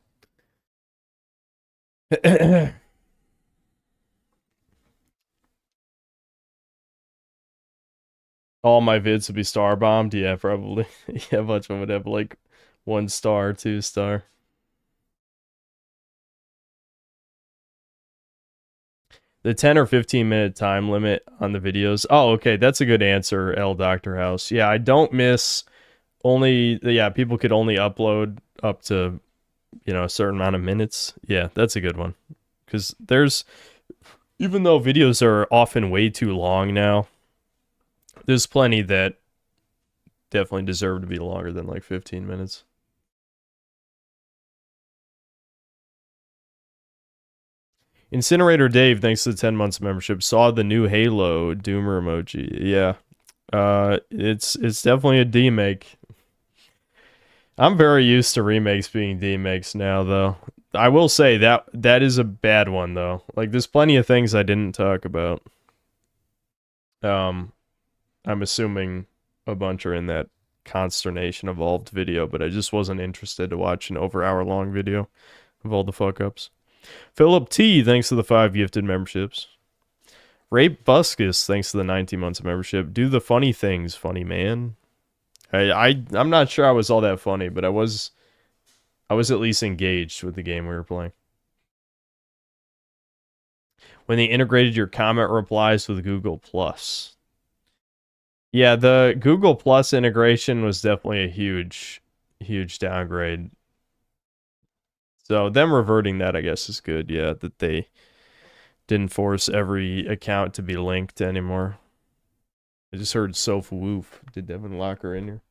All my vids would be star bombed. Yeah, probably. Yeah, a bunch of them would have like 1 star, 2 star. The 10 or 15 minute time limit on the videos. Oh, okay, that's a good answer, L Dr. House. Yeah, I don't miss only, yeah, people could only upload up to, you know, a certain amount of minutes. Yeah, that's a good one. Because there's, even though videos are often way too long now, there's plenty that definitely deserve to be longer than like 15 minutes. Incinerator Dave, thanks to the 10 months membership, saw the new Halo Doomer emoji. Yeah. It's definitely a demake. I'm very used to remakes being demakes now, though. I will say that is a bad one, though. Like, there's plenty of things I didn't talk about. I'm assuming a bunch are in that Consternation Evolved video, but I just wasn't interested to watch an over-hour-long video of all the fuck-ups. Philip T, thanks to the 5 gifted memberships. Rape Buscus, thanks to the 19 months of membership. Do the funny things, funny man. I'm not sure I was all that funny, but I was at least engaged with the game we were playing. When they integrated your comment replies with Google Plus. Yeah, the Google Plus integration was definitely a huge downgrade. So them reverting that, I guess, is good. Yeah, that they didn't force every account to be linked anymore. I just heard Soph Woof. Did Devin lock her in here?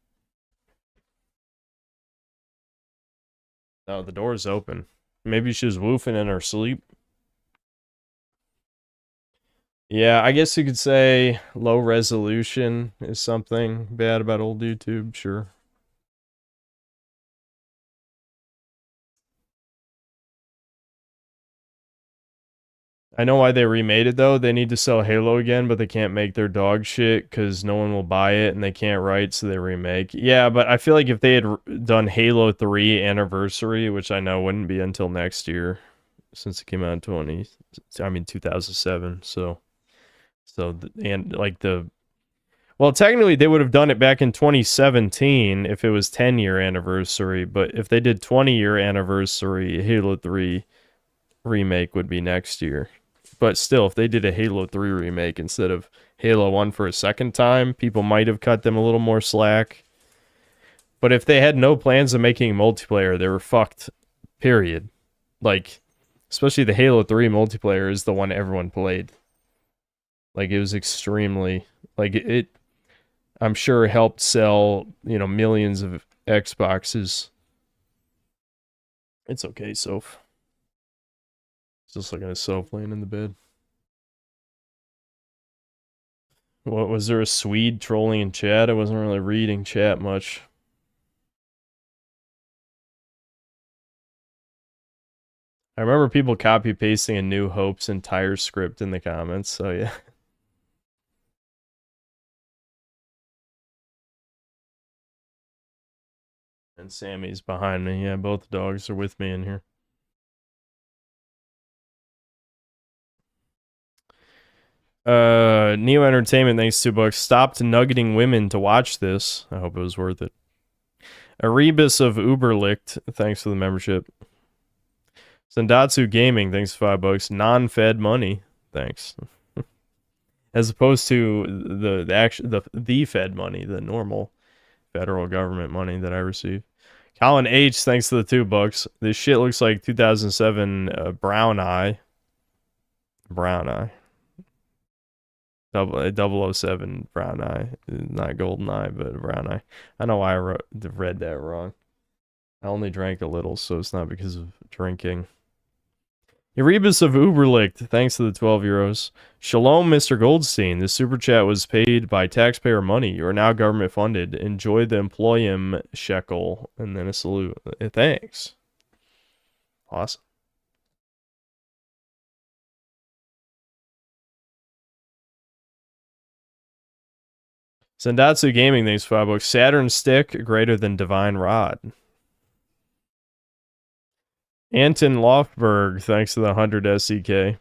Oh, the door's open. Maybe she was woofing in her sleep. Yeah, I guess you could say low resolution is something bad about old YouTube, sure. I know why they remade it, though. They need to sell Halo again, but they can't make their dog shit because no one will buy it and they can't write, so they remake. Yeah, but I feel like if they had done Halo 3 Anniversary, which I know wouldn't be until next year, since it came out in 2007, well, technically they would have done it back in 2017 if it was 10-year anniversary, but if they did 20-year anniversary, Halo 3 remake would be next year. But still, if they did a Halo 3 remake instead of Halo 1 for a second time, people might have cut them a little more slack. But if they had no plans of making multiplayer, they were fucked, period. Like, especially the Halo 3 multiplayer is the one everyone played. Like, it was extremely, like, I'm sure helped sell, you know, millions of Xboxes. It's okay, Soph. Just looking at Soph laying in the bed. What, was there a Swede trolling in chat? I wasn't really reading chat much. I remember people copy-pasting a New Hope's entire script in the comments, so yeah. And Sammy's behind me. Yeah, both dogs are with me in here. Neo Entertainment, thanks $2. Stopped nuggeting women to watch this. I hope it was worth it. Erebus of Uberlicht, thanks for the membership. Sendatsu Gaming, thanks for $5. Non-fed money, thanks. As opposed to the fed money, the normal federal government money that I receive. Colin H, thanks to the $2. This shit looks like 2007 Brown Eye. Brown Eye. 007 Brown Eye. Not Golden Eye, but Brown Eye. I know why I read that wrong. I only drank a little, so it's not because of drinking. Erebus of Uberlicht, thanks to the 12 euros. Shalom, Mr. Goldstein. This super chat was paid by taxpayer money. You are now government funded. Enjoy the employum shekel. And then a salute. Thanks. Awesome. Sendatsu Gaming, thanks for $5. Saturn Stick, greater than Divine Rod. Anton Lofberg, thanks to the 100 SEK.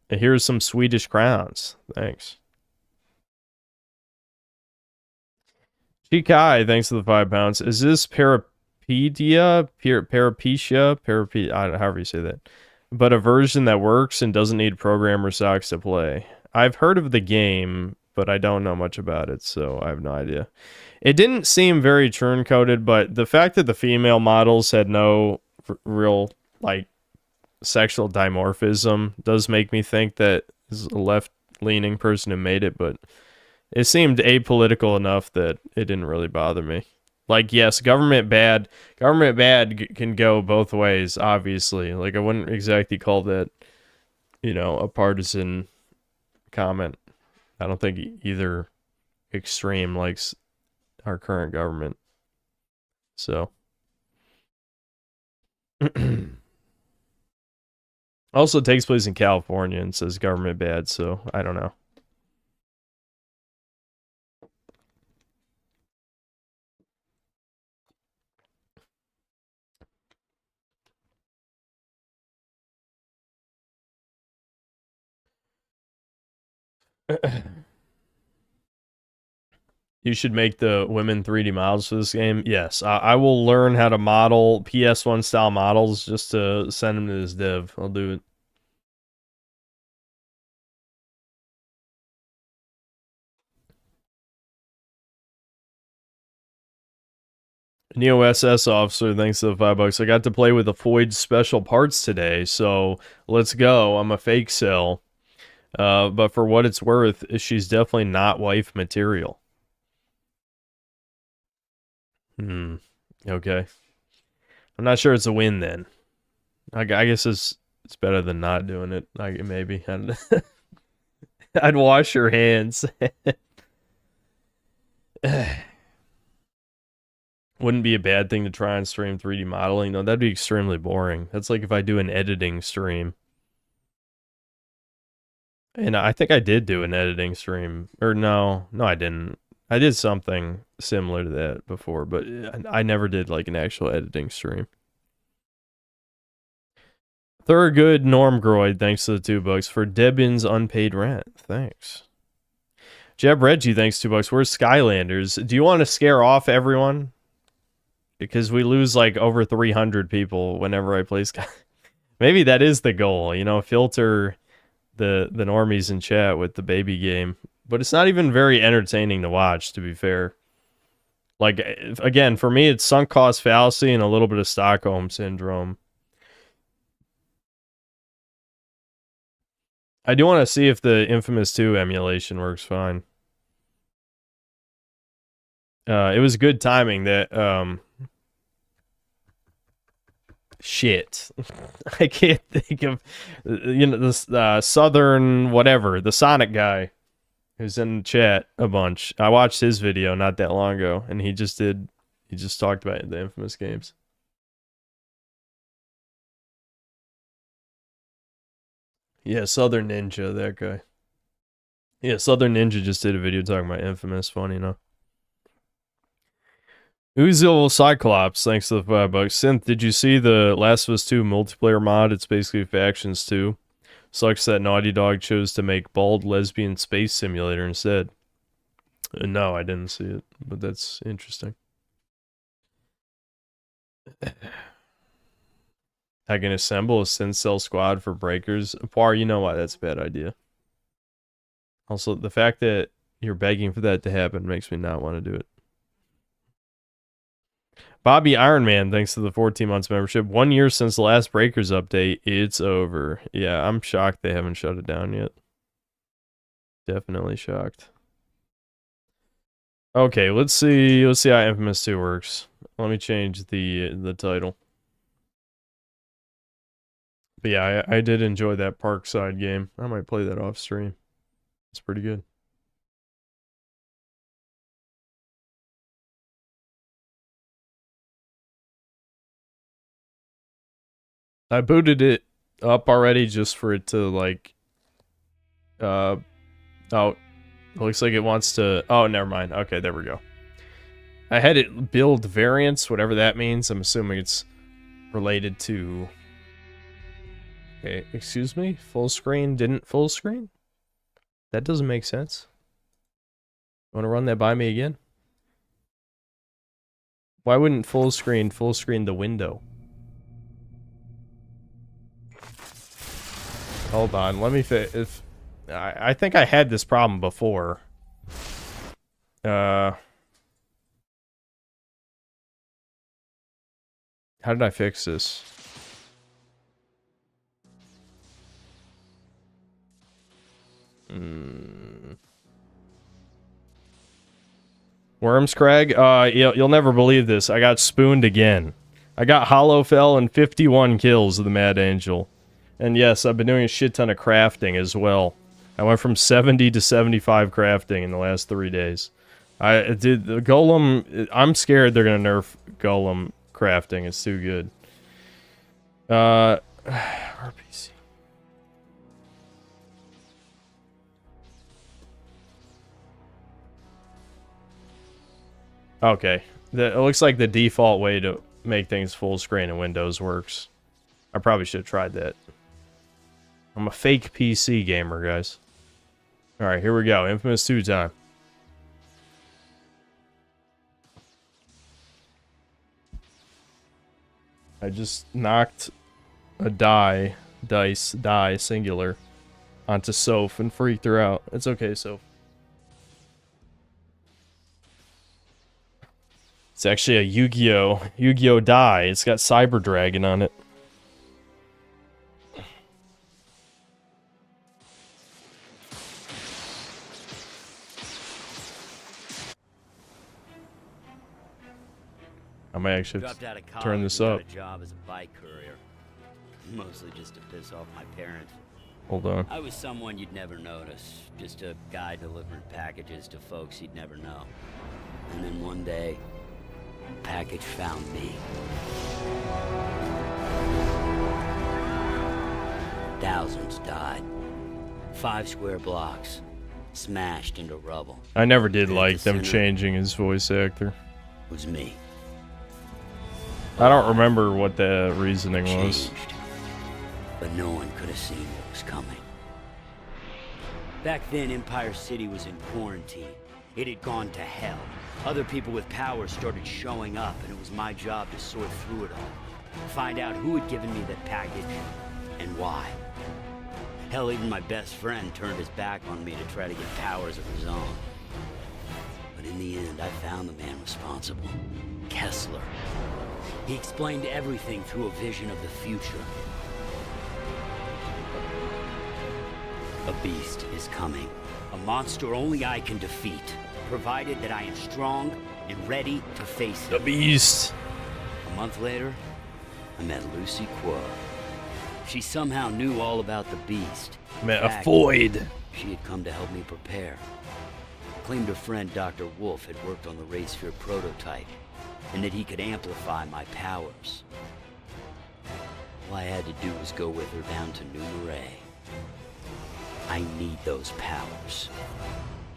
Here's some Swedish crowns. Thanks. Chikai, thanks to the £5. Is this however you say that. But a version that works and doesn't need programmer socks to play. I've heard of the game, but I don't know much about it, so I have no idea. It didn't seem very turn-coded, but the fact that the female models had no real, like, sexual dimorphism does make me think that this is a left-leaning person who made it, but it seemed apolitical enough that it didn't really bother me. Like, yes, government bad can go both ways, obviously. Like, I wouldn't exactly call that, you know, a partisan comment. I don't think either extreme likes our current government. So. Also takes place in California and says government bad, so I don't know. You should make the women 3D models for this game. Yes, I will learn how to model PS1 style models just to send them to this dev. I'll do it. Neo SS officer, thanks to the $5. I got to play with the Floyd special parts today, so let's go. I'm a fake cell. But for what it's worth, she's definitely not wife material. Okay. I'm not sure it's a win then. I guess it's better than not doing it. Maybe. I'd wash your hands. Wouldn't be a bad thing to try and stream 3D modeling. No, that'd be extremely boring. That's like if I do an editing stream. And I think I did do an editing stream. Or no, I didn't. I did something similar to that before, but I never did like an actual editing stream. Thurgood Normgroid, thanks to the $2 for Debbin's unpaid rent. Thanks. Jeb Reggie, thanks $2. Where's Skylanders? Do you want to scare off everyone? Because we lose like over 300 people whenever I play Sky. Maybe that is the goal, you know, filter the normies in chat with the baby game. But it's not even very entertaining to watch, to be fair. Like, again, for me, it's sunk cost fallacy and a little bit of Stockholm syndrome. I do want to see if the inFamous 2 emulation works fine. It was good timing that, shit. I can't think of, you know, this Southern whatever, the Sonic guy who's in the chat a bunch. I watched his video not that long ago, and he just talked about the inFamous games. Yeah, Southern Ninja, that guy. Yeah, Southern Ninja just did a video talking about inFamous, funny enough. 𝐒𝐿𝐂𝐈𝐀𝐋, thanks to the $5. Synth, did you see the Last of Us 2 multiplayer mod? It's basically Factions 2. Sucks that Naughty Dog chose to make bald lesbian space simulator instead. No, I didn't see it, but that's interesting. I can assemble a synth cell squad for breakers. Par, you know why that's a bad idea. Also, the fact that you're begging for that to happen makes me not want to do it. Bobby Ironman, thanks to the 14 months membership. 1 year since the last Breakers update. It's over. Yeah, I'm shocked they haven't shut it down yet. Definitely shocked. Okay, let's see how inFamous 2 works. Let me change the title. But yeah, I did enjoy that Parkside game. I might play that off stream. It's pretty good. I booted it up already just for it to like oh, it looks like it wants to, oh, never mind. Okay, there we go. I had it build variants, whatever that means. I'm assuming it's related to, okay, excuse me, full screen didn't full screen? That doesn't make sense. Want to run that by me again? Why wouldn't full screen the window? Hold on, let me if I think I had this problem before. How did I fix this? Worms, Craig? You'll never believe this. I got spooned again. I got Hollow Fell and 51 kills of the Mad Angel. And yes, I've been doing a shit ton of crafting as well. I went from 70 to 75 crafting in the last 3 days. I did the Golem. I'm scared they're gonna nerf Golem crafting. It's too good. RPC. Okay, it looks like the default way to make things full screen in Windows works. I probably should have tried that. I'm a fake PC gamer, guys. Alright, here we go. Infamous 2 time. I just knocked a dice, singular, onto Soph and freaked her out. It's okay, Soph. It's actually a Yu-Gi-Oh die. It's got Cyber Dragon on it. I might actually turn this up. A job as a bike courier, mostly just to piss off my parents. Hold on. I was someone you'd never notice, just a guy delivering packages to folks you'd never know. And then one day, a package found me. Thousands died. 5 square blocks, smashed into rubble. I never did like them changing his voice actor. It was me. I don't remember what the reasoning was. But no one could have seen what was coming. Back then, Empire City was in quarantine. It had gone to hell. Other people with power started showing up, and it was my job to sort through it all. Find out who had given me that package, and why. Hell, even my best friend turned his back on me to try to get powers of his own. But in the end, I found the man responsible. Kessler. He explained everything through a vision of the future. A beast is coming. A monster only I can defeat, provided that I am strong and ready to face it. The beast. A month later, I met Lucy Q. She somehow knew all about the beast. Met a void. She had come to help me prepare. Claimed her friend Dr. Wolf had worked on the Ray Sphere prototype, and that he could amplify my powers. All I had to do was go with her down to New Marais. I need those powers.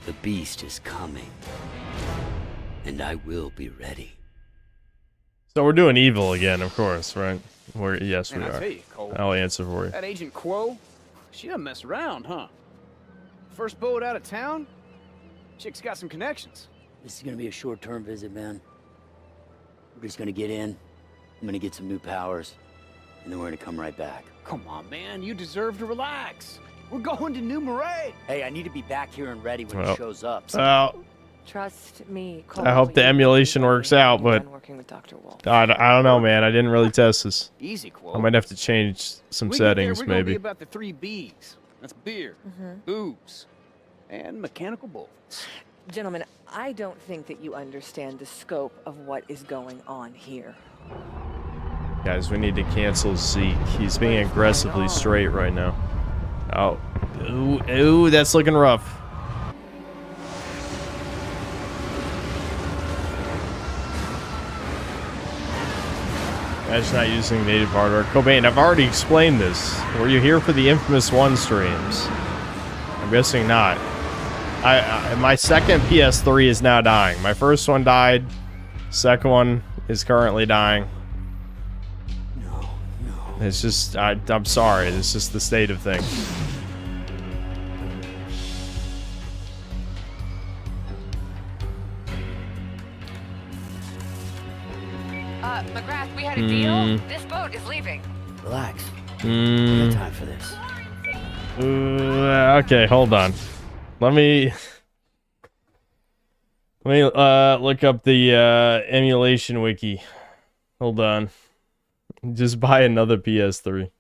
The beast is coming, and I will be ready. So we're doing evil again, of course, right? Yes, we Man, I are. tell you, Cole, I'll answer for you. that Agent Q, she doesn't mess around, huh? First boat out of town, chick's got some connections. This is gonna be a short-term visit, man. We're just gonna get in, I'm gonna get some new powers, and then we're gonna come right back. Come on, man, you deserve to relax. We're going to New Marais. Hey, I need to be back here and ready when Well, it shows up. Trust me, Cole. I hope the emulation works out, but Working with Dr. Wolf. I don't know, man. I didn't really test this. Easy, Q. I might have to change some We settings, get there, we're maybe. gonna be about the 3 B's. That's beer, booze, and mechanical bullets. Gentlemen, I don't think that you understand the scope of what is going on here. Guys, we need to cancel Zeke. He's being aggressively straight right now. Oh. Ooh, that's looking rough. Imagine not using native hardware. Cobain, I've already explained this. Were you here for the Infamous 1 streams? I'm guessing not. My second PS3 is now dying. My first one died. Second one is currently dying. No. It's just, I'm sorry. It's just the state of things. McGrath, we had a deal. This boat is leaving. Relax. No time for this. Okay, hold on. Let me look up the emulation wiki. Hold on. Just buy another PS3.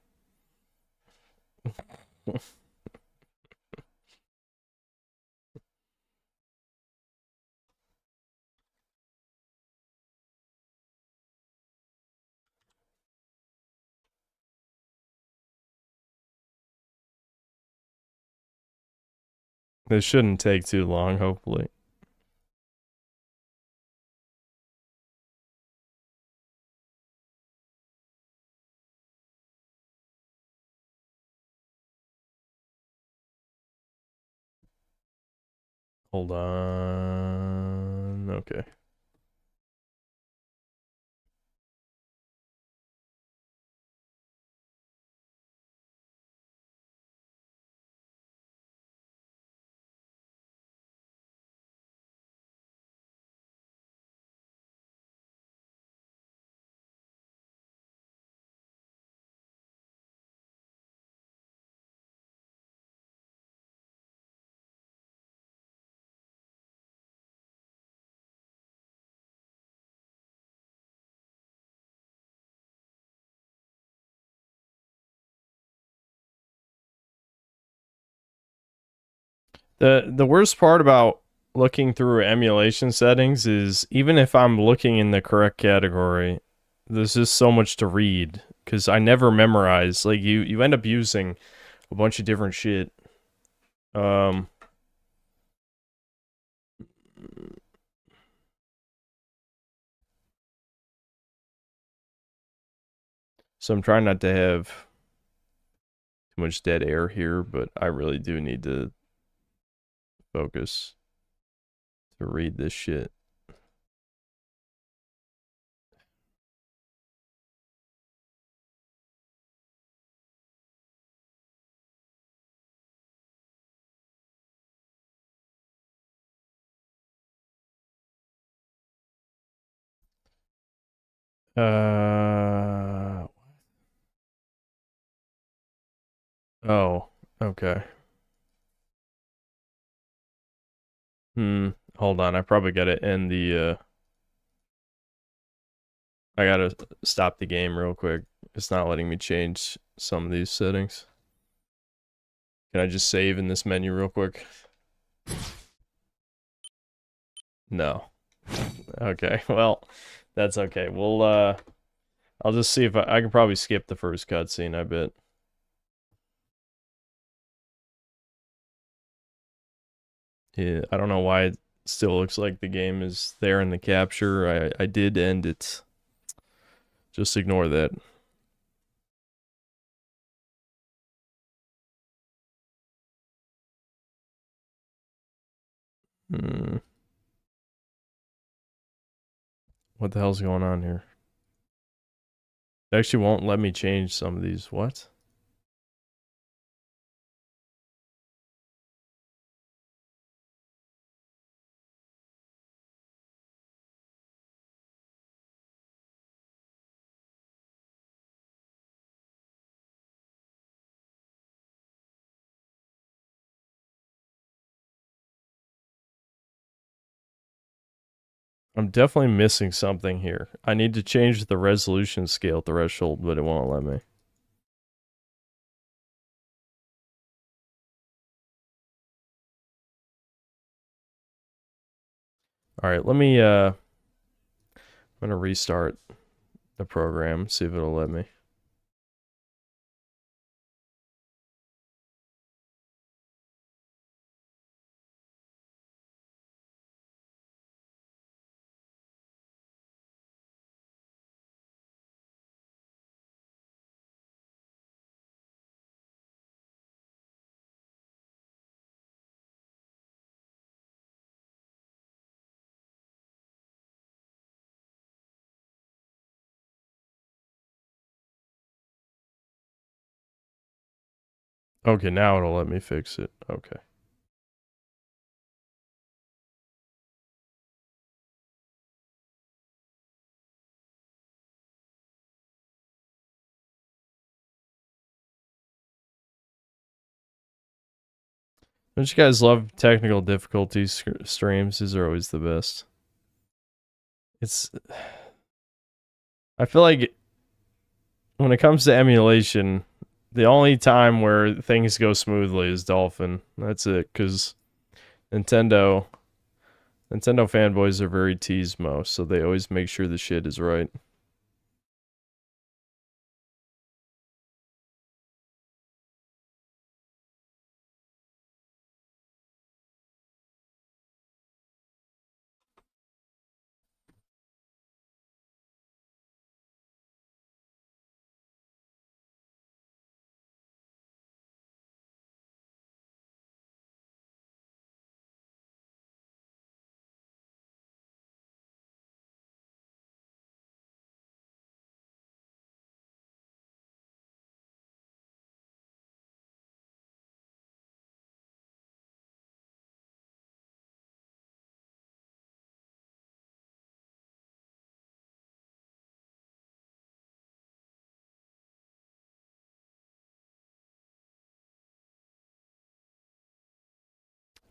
This shouldn't take too long, hopefully. Hold on. Okay. The worst part about looking through emulation settings is even if I'm looking in the correct category, there's just so much to read because I never memorize. Like you end up using a bunch of different shit. So I'm trying not to have too much dead air here, but I really do need to focus to read this shit. Oh, okay. Hold on. I probably gotta end the, I gotta stop the game real quick. It's not letting me change some of these settings. Can I just save in this menu real quick? No. Okay, well, that's okay. We'll, I'll just see if I can probably skip the first cutscene, I bet. Yeah, I don't know why it still looks like the game is there in the capture. I did end it. Just ignore that. What the hell's going on here? It actually won't let me change some of these. What? I'm definitely missing something here. I need to change the resolution scale threshold, but it won't let me. All right, let me I'm going to restart the program, see if it'll let me. Okay, now it'll let me fix it. Okay. Don't you guys love technical difficulty streams? These are always the best. It's... I feel like when it comes to emulation, the only time where things go smoothly is Dolphin. That's it, because Nintendo fanboys are very teasmo, so they always make sure the shit is right.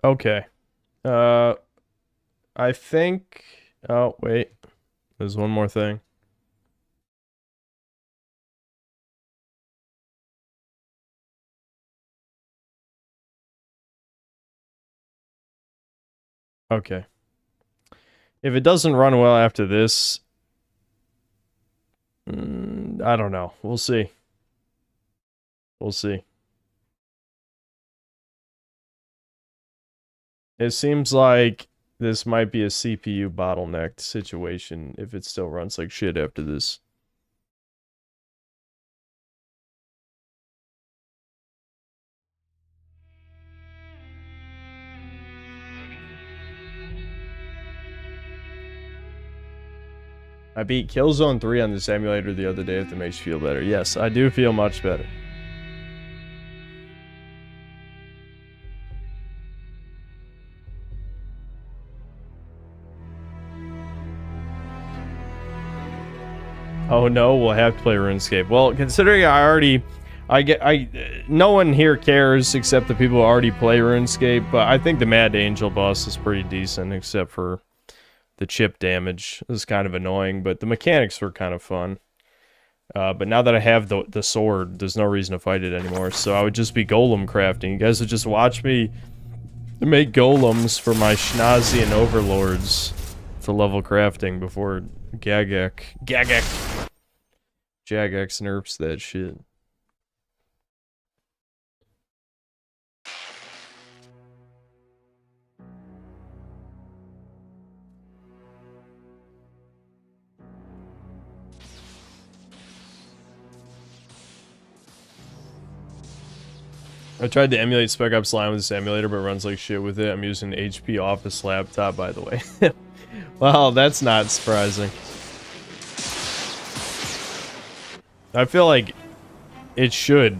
Okay. I think... Oh, wait. There's one more thing. Okay. If it doesn't run well after this... I don't know. We'll see. We'll see. It seems like this might be a CPU bottlenecked situation if it still runs like shit after this. I beat Killzone 3 on this emulator the other day if that makes you feel better. Yes, I do feel much better. Oh no, we'll have to play RuneScape. Well, considering no one here cares except the people who already play RuneScape, but I think the Mad Angel boss is pretty decent except for the chip damage. It was kind of annoying, but the mechanics were kind of fun. But now that I have the sword, there's no reason to fight it anymore, so I would just be golem crafting. You guys would just watch me make golems for my Schnazi and overlords to level crafting before Jagex nerfs that shit. I tried to emulate Spec Ops Slime with this emulator, but it runs like shit with it. I'm using an HP Office laptop, by the way. Well, that's not surprising. I feel like it should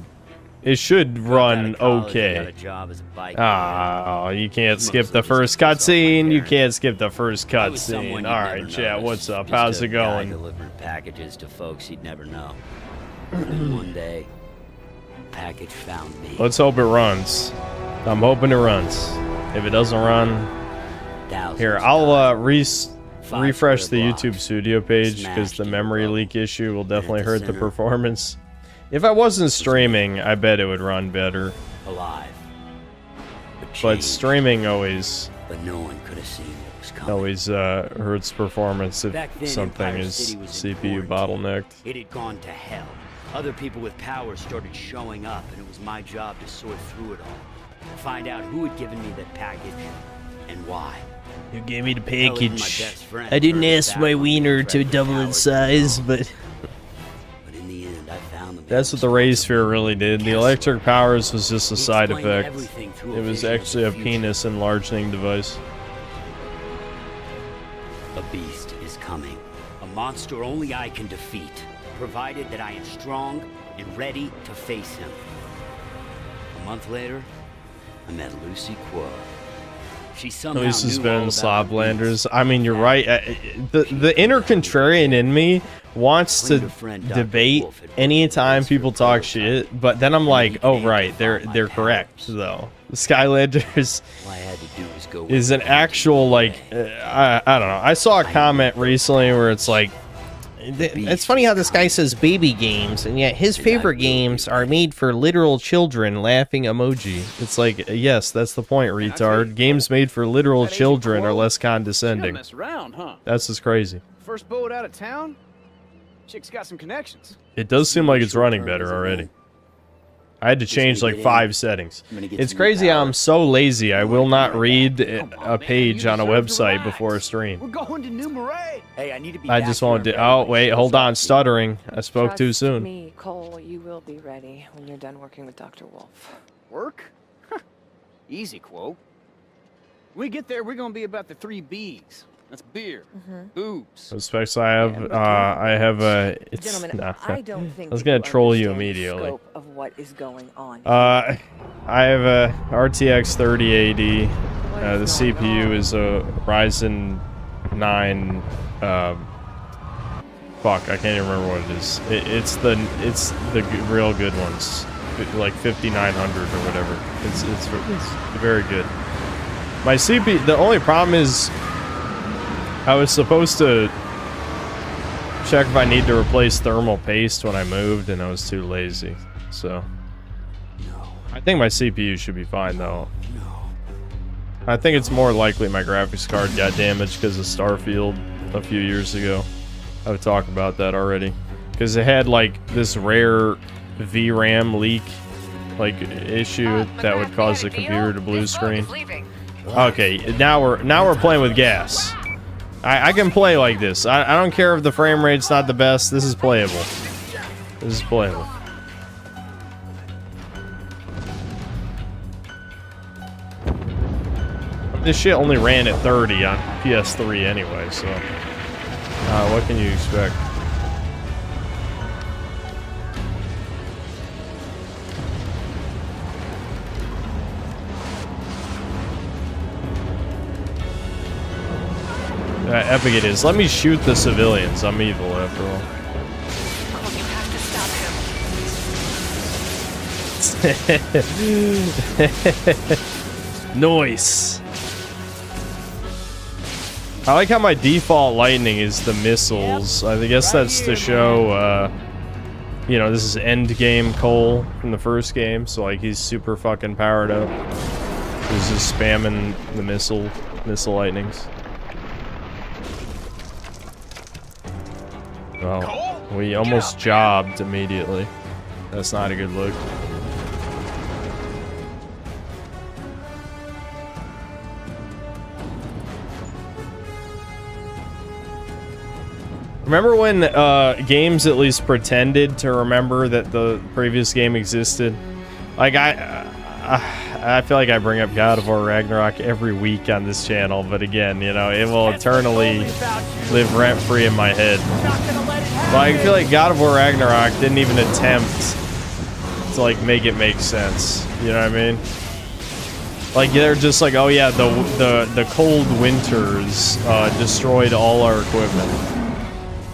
run okay. Ah, you can't skip the first cutscene. You can't skip the first cutscene. All right, chat. What's up? How's it going? Delivering packages to folks he'd never know. And then one day, package found me. Let's hope it runs. I'm hoping it runs. If it doesn't run, here I'll refresh the YouTube Studio page because the memory leak issue will definitely hurt the performance. If I wasn't streaming, I bet it would run better. Alive. But streaming always But no one could have seen what was coming. always hurts performance if something is CPU bottlenecked. It had gone to hell. Other people with power started showing up, and it was my job to sort through it all. Find out who had given me that package and why. You gave me the package. I didn't ask my wiener to double in size, but in the end, I found them. That's what the Ray Sphere really did. The electric powers was just a side effect. It was actually a penis enlarging device. A beast is coming. A monster only I can defeat, provided that I am strong and ready to face him. A month later, I met 𝐒𝐿𝐿. She somehow At least it's knew been all about Sloplanders. I mean, you're right. The inner contrarian in me wants to debate anytime people talk shit, but then I'm like, oh right, they're correct though. Skylanders All I had to do was go is an actual, like, I don't know. I saw a comment recently where it's like, It's funny how this guy says baby games, and yet his favorite games are made for literal children, laughing emoji. it's like, yes, that's the point, retard. Games made for literal children are less She don't condescending. mess around, huh? That's just crazy. First boat out of town? Chick's got some connections. It does seem like it's running better already. I had to change like 5 settings. It's crazy how I'm so lazy. I will not read a page on a website before a stream. We're going to New Marais. Hey, I need to be I back just here won't in do. bed Oh when wait, she hold goes on, out. stuttering. I spoke too Trust soon. me, Cole, you will be ready when you're done working with Dr. Wolf. Work? Huh. Easy, quote. When we get there, we're gonna be about the 3 B's. That's beer, boobs. Especially I have a. It's Gentlemen, nah. I don't think I was that gonna troll you understand the immediately. scope of what is going on. I have a RTX 3080. What The is going CPU on? is a Ryzen 9. Fuck, I can't even remember what it is. It's the real good ones, like 5900 or whatever. It's very good. My CPU. The only problem is, I was supposed to check if I need to replace thermal paste when I moved, and I was too lazy. So I think my CPU should be fine though. I think it's more likely my graphics card got damaged because of Starfield a few years ago. I've talked about that already. Because it had like this rare VRAM leak like issue that would cause the computer to blue screen. Okay, now we're playing with gas. I can play like this. I don't care if the frame rate's not the best. This is playable. This is playable. This shit only ran at 30 on PS3 anyway, so what can you expect? Epic it is. Let me shoot the civilians. I'm evil after all. Nice. I like how my default lightning is the missiles. I guess that's to show, you know, this is end game Cole from the first game, so like he's super fucking powered up. He's just spamming the missile lightnings. Oh, we almost jobbed immediately. That's not a good look. Remember when games at least pretended to remember that the previous game existed? Like I feel like I bring up God of War Ragnarok every week on this channel, but again, you know, it will eternally live rent-free in my head. But I feel like God of War Ragnarok didn't even attempt to like make it make sense. You know what I mean? Like they're just like, oh yeah, the cold winters destroyed all our equipment.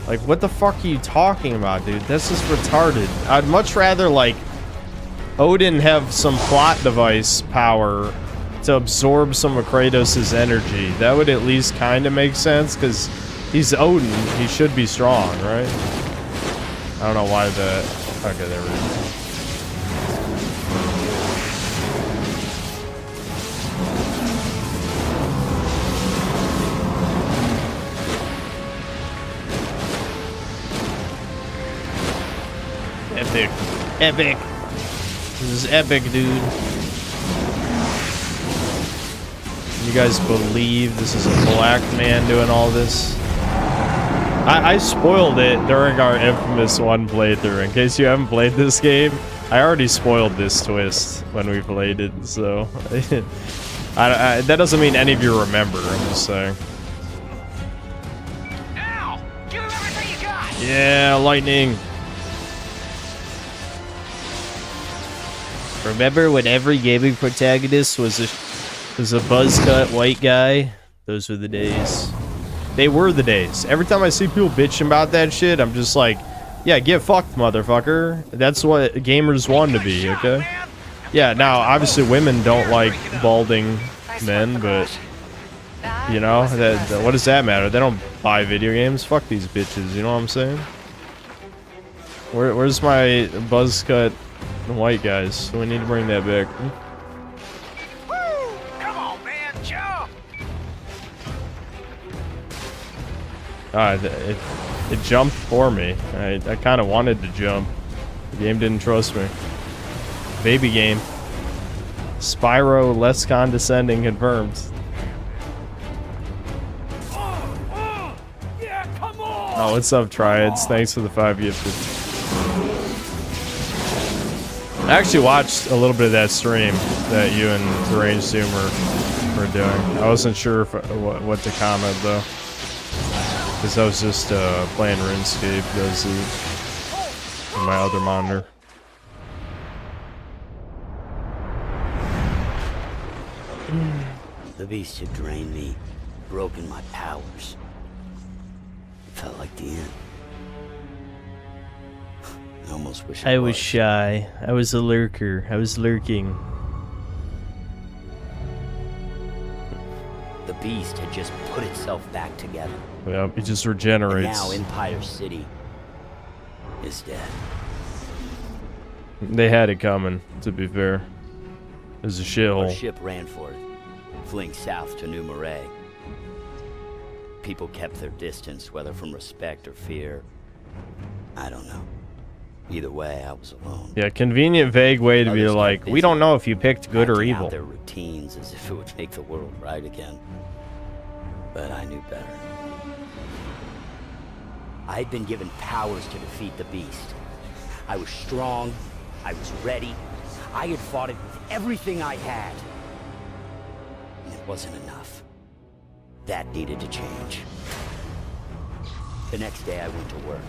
Like, what the fuck are you talking about, dude? That's just retarded. I'd much rather, like, Odin have some plot device power to absorb some of Kratos' energy. That would at least kind of make sense, because he's Odin. He should be strong, right? I don't know why the... Okay, there we go. Epic. Epic. This is epic, dude. You guys believe this is a black man doing all this? I spoiled it during our infamous 1 playthrough. In case you haven't played this game, I already spoiled this twist when we played it, so... that doesn't mean any of you remember, I'm just saying. Ow! Give him everything you got! Yeah, lightning. Remember when every gaming protagonist was a buzz cut white guy? Those were the days. They were the days. Every time I see people bitching about that shit, I'm just like, yeah, get fucked, motherfucker. That's what gamers want to be, okay? Yeah, now obviously women don't like balding men, but you know, what does that matter? They don't buy video games. Fuck these bitches, you know what I'm saying? Where's my buzz cut white guys? We need to bring that back. Come on, man, jump! It jumped for me. I kind of wanted to jump. The game didn't trust me. Baby game. Spyro less condescending confirmed. Yeah, come on! Oh, what's up, Triads? Thanks for the 5 gifted. I actually watched a little bit of that stream that you and Deranged Zoomer were doing. I wasn't sure if, what to comment though, because I was just playing RuneScape on my other monitor. The beast had drained me, broken my powers. It felt like the end. I almost wish I was shy. I was a lurker. I was lurking. The beast had just put itself back together. Yeah, it just And regenerates. now Empire City is dead. They had it coming, to be fair. It was a Our shithole. ship ran for it, fleeing south to New Marais. People kept their distance, whether from respect or fear. I don't know. Either way, I was alone. Yeah, convenient, vague way to be Others like, got we busy don't know if you picked good or acting out evil. their routines as if it would make the world right again. But I knew better. I'd been given powers to defeat the beast. I was strong. I was ready. I had fought it with everything I had. And it wasn't enough. That needed to change. The next day I went to work.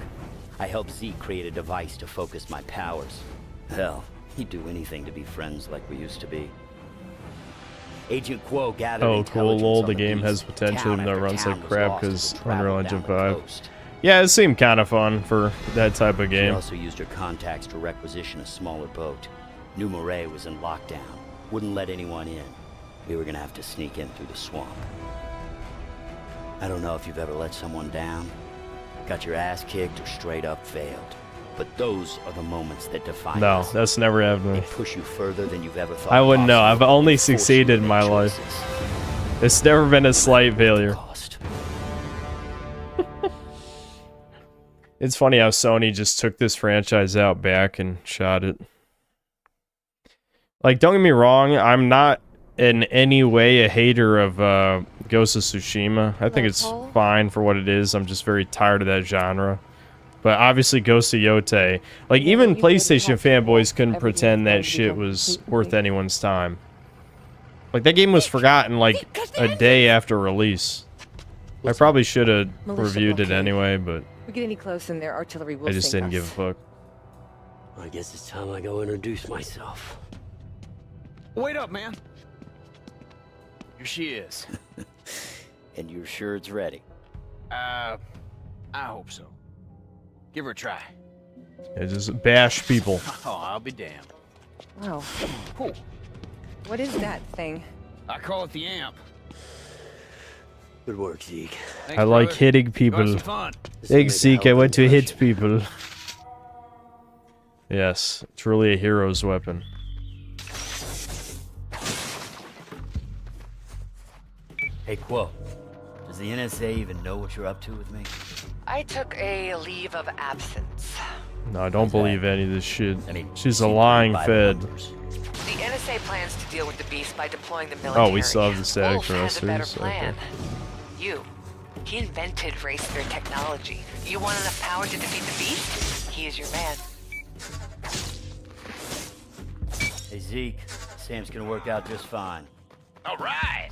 I helped Zeke create a device to focus my powers. Hell, he'd do anything to be friends like we used to be. Agent 𝐒𝐄 gathered Oh, cool, intelligence lol, on the game beast. has potential, Town even though it after runs town like was crap lost as because we traveled Unreal down Engine the 5. coast. Yeah, it seemed kind of fun for that type of She game. also used her contacts to requisition a smaller boat. New Marais was in lockdown. Wouldn't let anyone in. We were gonna have to sneak in through the swamp. I don't know if you've ever let someone down, got your ass kicked, or straight up failed. But those are the moments that define No, us. that's never happened to They me. push you further than you've ever thought I wouldn't know. possible. I've only They force you succeeded to in my make life. choices. It's never been a slight failure. Cost. It's funny how Sony just took this franchise out back and shot it. Like, don't get me wrong, I'm not in any way a hater of Ghost of Tsushima. I think it's fine for what it is. I'm just very tired of that genre. But obviously Ghost of 𝐂𝐄𝐃, like even PlayStation fanboys couldn't pretend that shit was worth anyone's time. Like that game was forgotten like a day after release. I probably should have reviewed it anyway, but If we get any close in there, artillery will I just sink didn't give a us. fuck. I guess it's time I go introduce myself. Wait up, man. Here she is. And you're sure it's ready? I hope so. Give her a try. Yeah, just bash people. Oh, I'll be damned. Wow. Cool. What is that thing? I call it the amp. Good work, Zeke. Thanks, I like brother. hitting Go have people. some fun. Thanks, Zeke. I want to hit people. Yes, it's really a hero's weapon. Hey, 𝐒𝐄. Does the NSA even know what you're up to with me? I took a leave of absence. No, I don't believe any of this shit. I mean, She's a seem pretty lying by the fed. numbers. The NSA plans to deal with the beast by deploying the military. Oh, we still have the static Wolf has a better thrusters. plan. Okay. He invented racer technology. You want enough power to defeat the beast? He is your man. Hey, Zeke. Sam's gonna work out just fine. All right.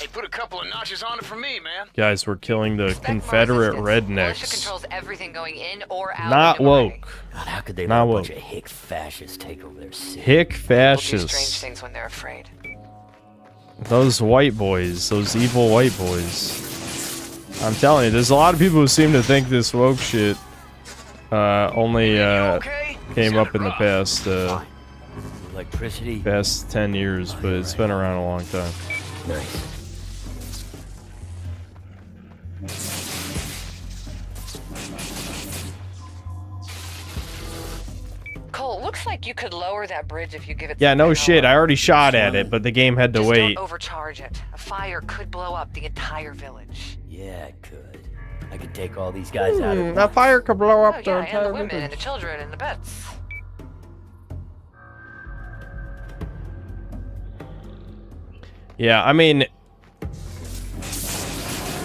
Hey, put a couple of notches on it for me, man. Guys, we're killing the Expect Confederate resistance. Militia rednecks. controls everything going in or out. Not of New Marais. woke. God, how could they Not let a woke. bunch of hick fascists take over their city? Hick People do strange fascists. things when they're afraid. Those white boys. Those evil white boys. I'm telling you, there's a lot of people who seem to think this woke shit only Okay? came up Sounded in the rough. past Fine. Electricity. Past 10 years, but it's been around a long time. Nice. Cole, looks like you could lower that bridge if you give it. Yeah, some no power. shit. I already shot at it, but the game had to Just wait. don't overcharge it. A fire could blow up the entire village. Yeah, it could. I could take all these guys out at A once. fire could blow up Oh the yeah, and entire the women village. and the children and the pets. Yeah, I mean,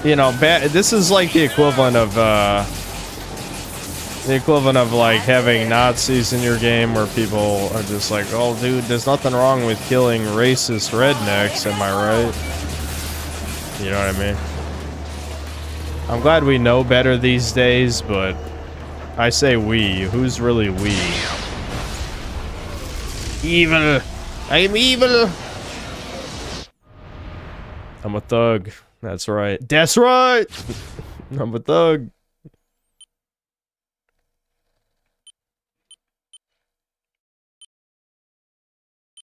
you know, this is like the equivalent of like having Nazis in your game, where people are just like, "Oh, dude, there's nothing wrong with killing racist rednecks." Am I right? You know what I mean? I'm glad we know better these days, but I say we. Who's really we? Evil. I'm evil. I'm a thug. That's right. That's right. I'm a thug.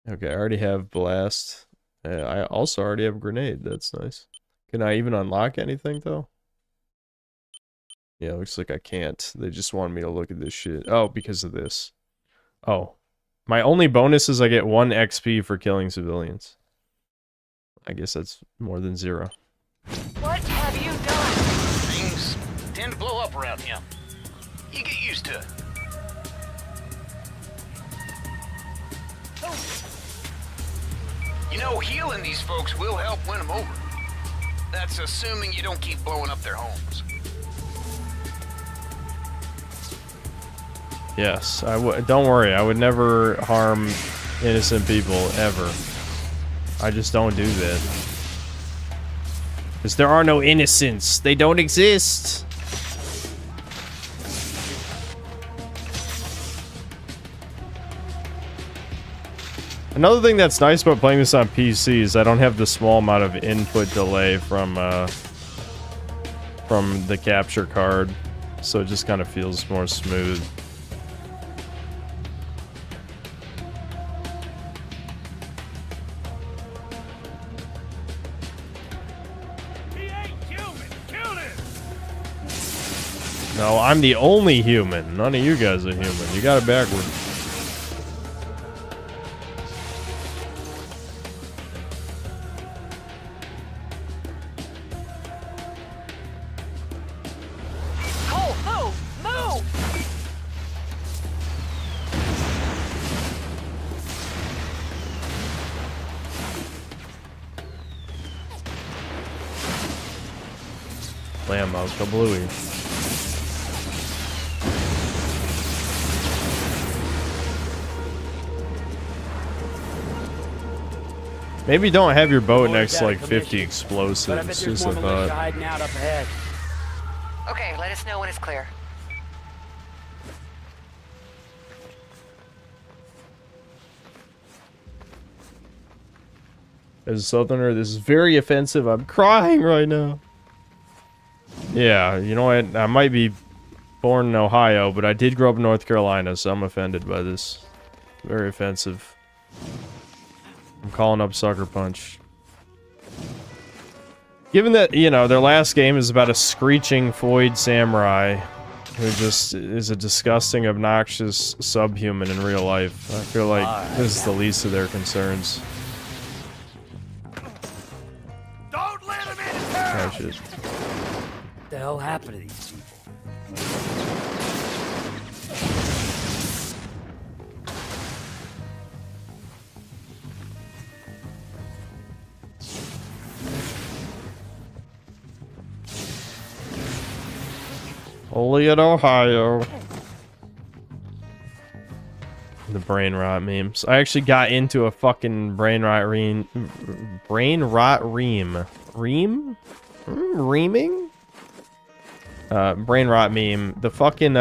Okay, I already have blast. I also already have grenade. That's nice. Can I even unlock anything though? Yeah, looks like I can't. They just want me to look at this shit. Oh, because of this. Oh. My only bonus is I get 1 XP for killing civilians. I guess that's more than 0. What have you done? Things tend to blow up around him. You get used to it. You know, healing these folks will help win them over. That's assuming you don't keep blowing up their homes. Yes, don't worry, I would never harm innocent people, ever. I just don't do that. Because there are no innocents. They don't exist. Another thing that's nice about playing this on PC is I don't have the small amount of input delay from the capture card. So it just kind of feels more smooth. No, I'm the only human. None of you guys are human. You got it backward. Cole, move! Move! Blammo, kablooey. Maybe don't have your boat next to like 50 explosives. Just a thought. Hiding out up ahead. Okay, let us know when it's clear. As a southerner, this is very offensive. I'm crying right now. Yeah, you know what? I might be born in Ohio, but I did grow up in North Carolina, so I'm offended by this. Very offensive. I'm calling up Sucker Punch. Given that, you know, their last game is about a screeching Floyd samurai who just is a disgusting, obnoxious subhuman in real life, I feel like this is the least of their concerns. Don't let him in town! Oh, shit. What the hell happened to these people? Only in Ohio. The brain rot memes. I actually got into a fucking brain rot ream. Reaming? Brain rot meme. The fucking,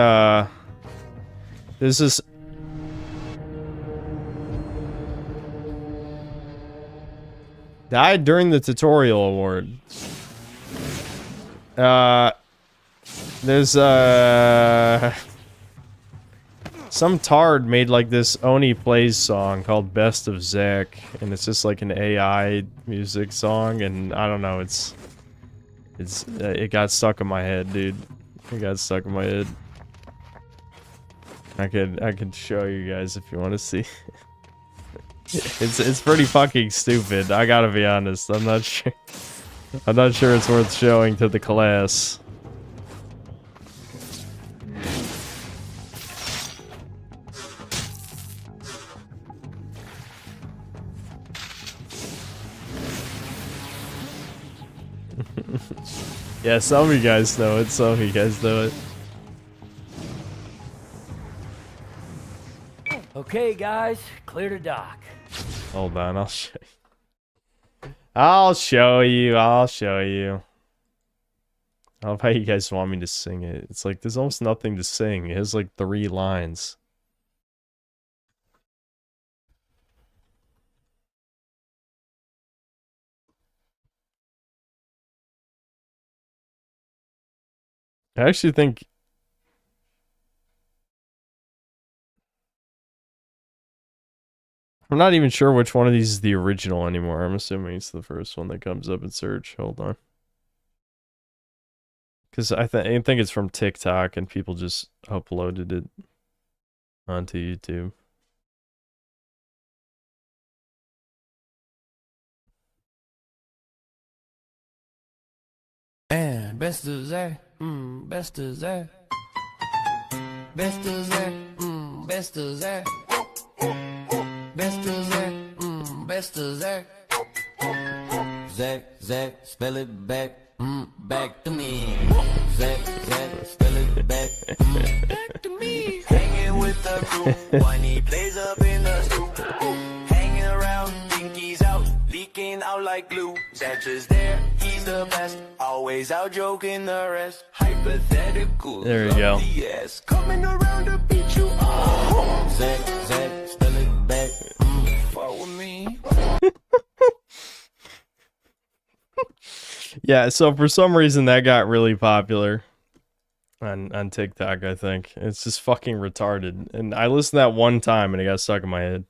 this is... Died during the tutorial award. There's Some tard made like this Oni Plays song called Best of Zach, and it's just like an AI music song, and I don't know, it got stuck in my head, dude. It got stuck in my head. I could show you guys if you want to see. It's pretty fucking stupid. I gotta be honest. I'm not sure it's worth showing to the class. Yeah, some of you guys know it. Some of you guys know it. Okay, guys, clear to dock. Hold on, I'll show you. I'll show you. I'll show you. I love how you guys want me to sing it. It's like there's almost nothing to sing. It has like 3 lines. I actually think I'm not even sure which one of these is the original anymore. I'm assuming it's the first one that comes up in search. Hold on. Because I think it's from TikTok and people just uploaded it onto YouTube. And best of Zach, best of Zach. Best of Zach, best of Zach. Best of Zach, best of Zach. Zach, Zach, spell it back, back to me. Zach, Zach, spell it back, back to me. Hanging with the crew, when he plays up in the stoop. Hanging around, think he's out, leaking out like glue. Zach is there, he's the best, always out joking the rest. Hypothetical, there we go. Yes, coming around to beat you up. Zach, Zach, spell it back, follow me. Yeah, so for some reason that got really popular on TikTok, I think. It's just fucking retarded. And I listened to that one time and it got stuck in my head.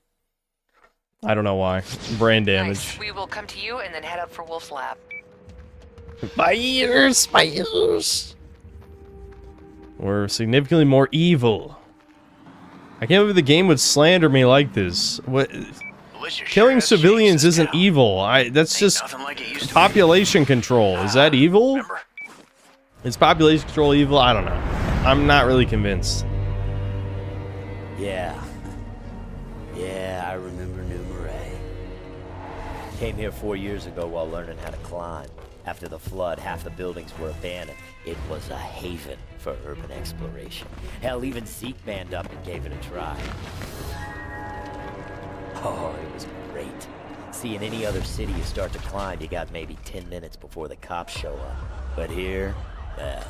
I don't know why. Brain damage. Nice. We will come to you and then head up for Wolf's lab. My ears, my ears. We're significantly more evil. I can't believe the game would slander me like this. What? Killing civilians isn't evil. That's just population control. Is that evil? Is population control evil? I don't know. I'm not really convinced. Yeah, I remember New Marais. Came here 4 years ago while learning how to climb. After the flood, half the buildings were abandoned. It was a haven for urban exploration. Hell, even Zeke manned up and gave it a try. Oh, it was great. See, in any other city you start to climb, you got maybe 10 minutes before the cops show up. But here, well,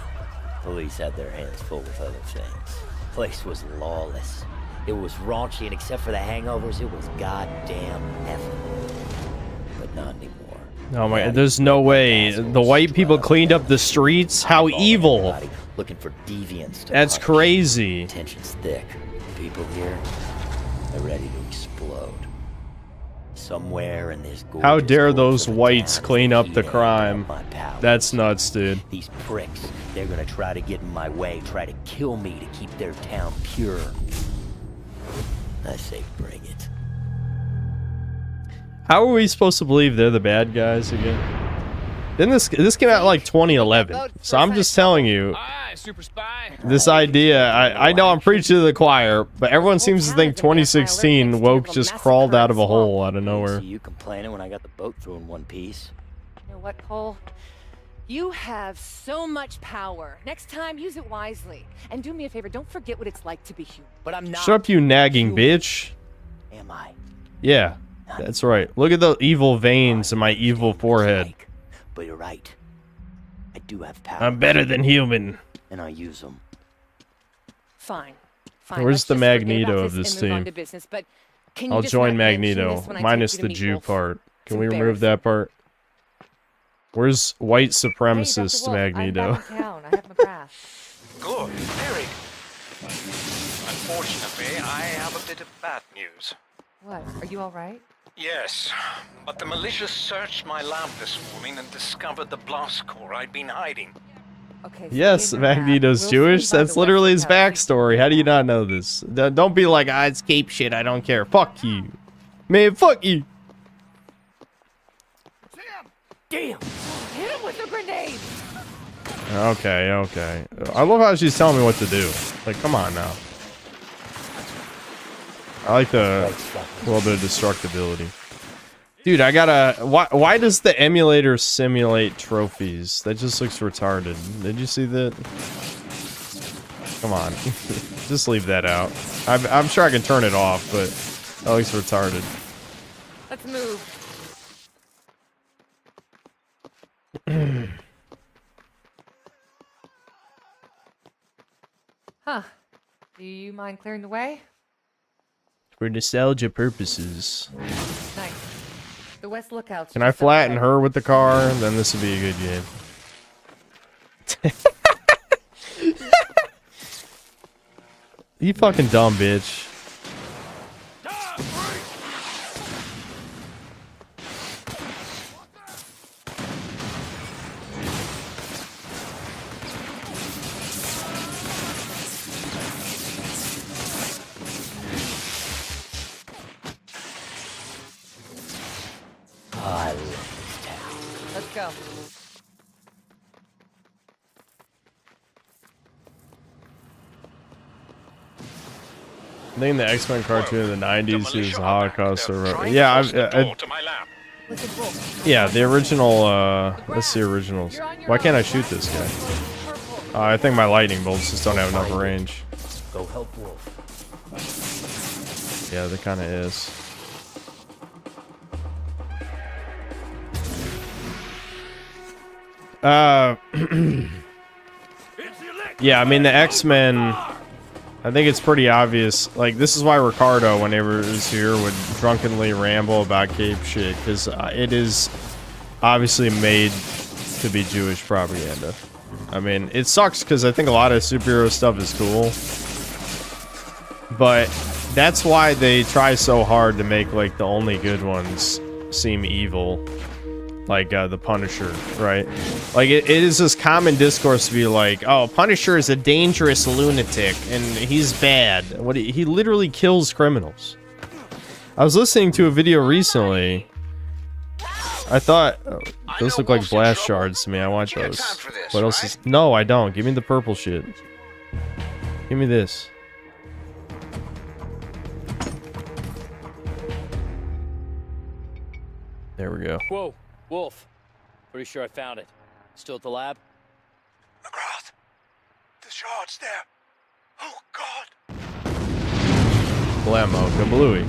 police had their hands full with other things. Place was lawless. It was raunchy, and except for the hangovers, it was goddamn heaven. But not anymore. Oh my god, there's no way. The white people cleaned up the streets? How evil. Looking for deviants. That's crazy. Tension's thick. People here, they're ready to explode. Somewhere in this gorgeous How dare those town whites clean up the crime? my powers. That's nuts, dude. These pricks, they're gonna try to get in my way, try to kill me to keep their town pure. I say bring it. How are we supposed to believe they're the bad guys again? Then this came out like 2011, so I'm just telling you, this idea, I know I'm preaching to the choir, but everyone seems to think 2016 woke just crawled out of a hole out of nowhere. See you complaining when I got the boat through in one piece. You know what, Cole? You have so much power. Next time, use it wisely. And do me a favor, don't forget what it's like to be human. But I'm not. Shut up, you nagging bitch. Am I? Yeah, that's right. Look at the evil veins in my evil forehead. But you're right. I do have power. I'm better than human. And I use them. Fine. Where's the Magneto of this team? I'll join Magneto, minus the Jew part. Can we remove that part? Where's white supremacist Magneto? I have my pass. Good, Eric. Unfortunately, Sophie, I have a bit of bad news. What? Are you all right? Yes, but the militia searched my lab this morning and discovered the blast core I'd been hiding. Okay. Yes, Magneto's Jewish. That's literally his backstory. How do you not know this? Don't be like, it's cape shit. I don't care. Fuck you. Man, fuck you. Damn! Hit him with a grenade! Okay, okay. I love how she's telling me what to do. Like, come on now. I like the little bit of destructibility. Dude, I gotta... Why does the emulator simulate trophies? That just looks retarded. Did you see that? Come on. Just leave that out. I'm sure I can turn it off, but that looks retarded. Let's move. Huh. Do you mind clearing the way? For nostalgia purposes. Nice. The West Lookout's Can I just up flatten ahead. her with the car? Then this would be a good game. You fucking dumb bitch. Let's go. I think the X-Men cartoon in the 90s is a Holocaust survivor. Yeah, yeah, the original, let's see originals. Why can't I shoot this guy? I think my lightning bolts just don't have enough range. Go help Wolf. Yeah, that kind of is. Yeah, I mean the X-Men, I think it's pretty obvious. Like, this is why Ricardo, whenever he's here, would drunkenly ramble about cape shit, because it is obviously made to be Jewish propaganda. I mean, it sucks because I think a lot of superhero stuff is cool, but that's why they try so hard to make, like, the only good ones seem evil. Like, the Punisher, right? Like, it is this common discourse to be like, oh, Punisher is a dangerous lunatic, and he's bad. He literally kills criminals. I was listening to a video recently. I thought, those look like blast shards to me. I want those. What else is... No, I don't. Give me the purple shit. Give me this. There we go. Whoa, Wolf. Pretty sure I found it. Still at the lab? McGrath, the shard's there. Oh, God. Blammo, kablooey.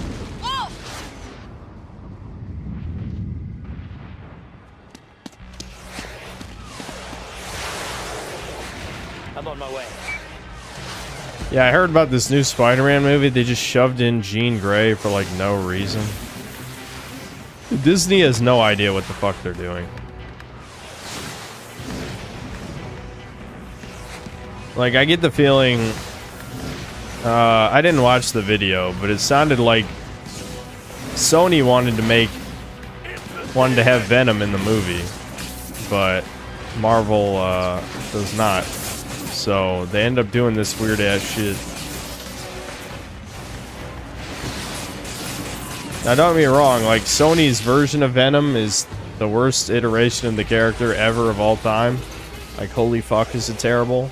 I'm on my way. Yeah, I heard about this new Spider-Man movie. They just shoved in Jean Grey for, like, no reason. Disney has no idea what the fuck they're doing. Like, I get the feeling... I didn't watch the video, but it sounded like Sony wanted to have Venom in the movie, but Marvel does not. So they end up doing this weird ass shit. Now don't get me wrong, like Sony's version of Venom is the worst iteration of the character ever of all time. Like, holy fuck, is it terrible.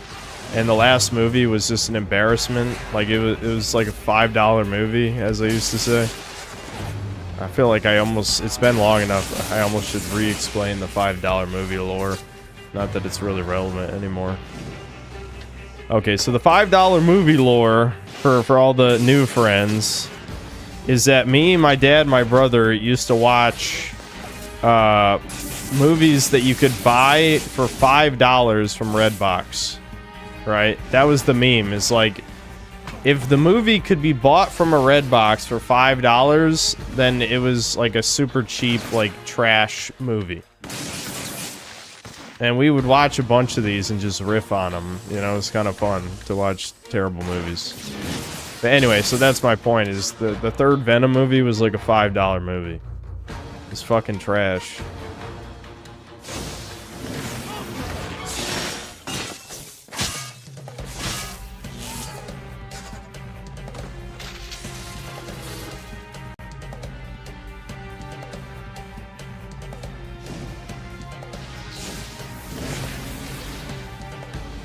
And the last movie was just an embarrassment. Like, it was like a $5 movie, as I used to say. I feel like it's been long enough, I almost should re-explain the $5 movie lore. Not that it's really relevant anymore. Okay, so the $5 movie lore, for all the new friends, is that me, my dad, my brother used to watch movies that you could buy for $5 from Redbox. Right? That was the meme. It's like, if the movie could be bought from a Redbox for $5, then it was like a super cheap, like, trash movie. And we would watch a bunch of these and just riff on them. You know, it's kind of fun to watch terrible movies. But anyway, so that's my point, is the third Venom movie was like a $5 movie. It's fucking trash.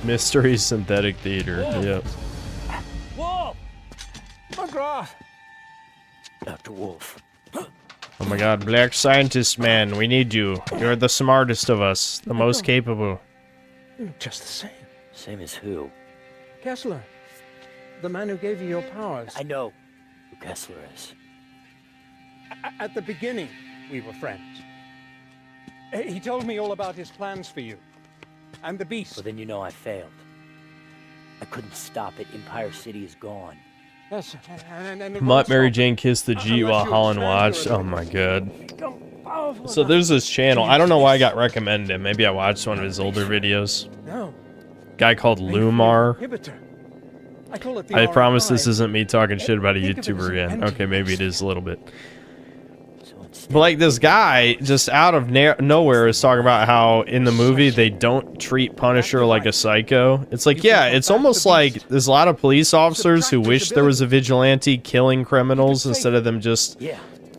Mystery Synthetic Theater. Yep. Wolf! McGraw! Dr. Wolf. Oh my god, Black Scientist Man, we need you. You're the smartest of us, the most capable. Just the same. Same as who? Kessler. The man who gave you your powers. I know who Kessler is. At the beginning, we were friends. He told me all about his plans for you. And the beast. Well, then you know I failed. I couldn't stop it. Empire City is gone. Yes, and Mutt Mary Jane kissed the G while Holland watched. Oh my god. So there's this channel. I don't know why I got recommended. Maybe I watched one of his older videos. No. Guy called Lumar. I call it the I promise RFI. this isn't me talking shit about a YouTuber again. Okay, maybe it is a little bit. But like this guy, just out of nowhere, is talking about how in the movie they don't treat Punisher like a psycho. It's like, yeah, it's almost like there's a lot of police officers who wish there was a vigilante killing criminals instead of them just,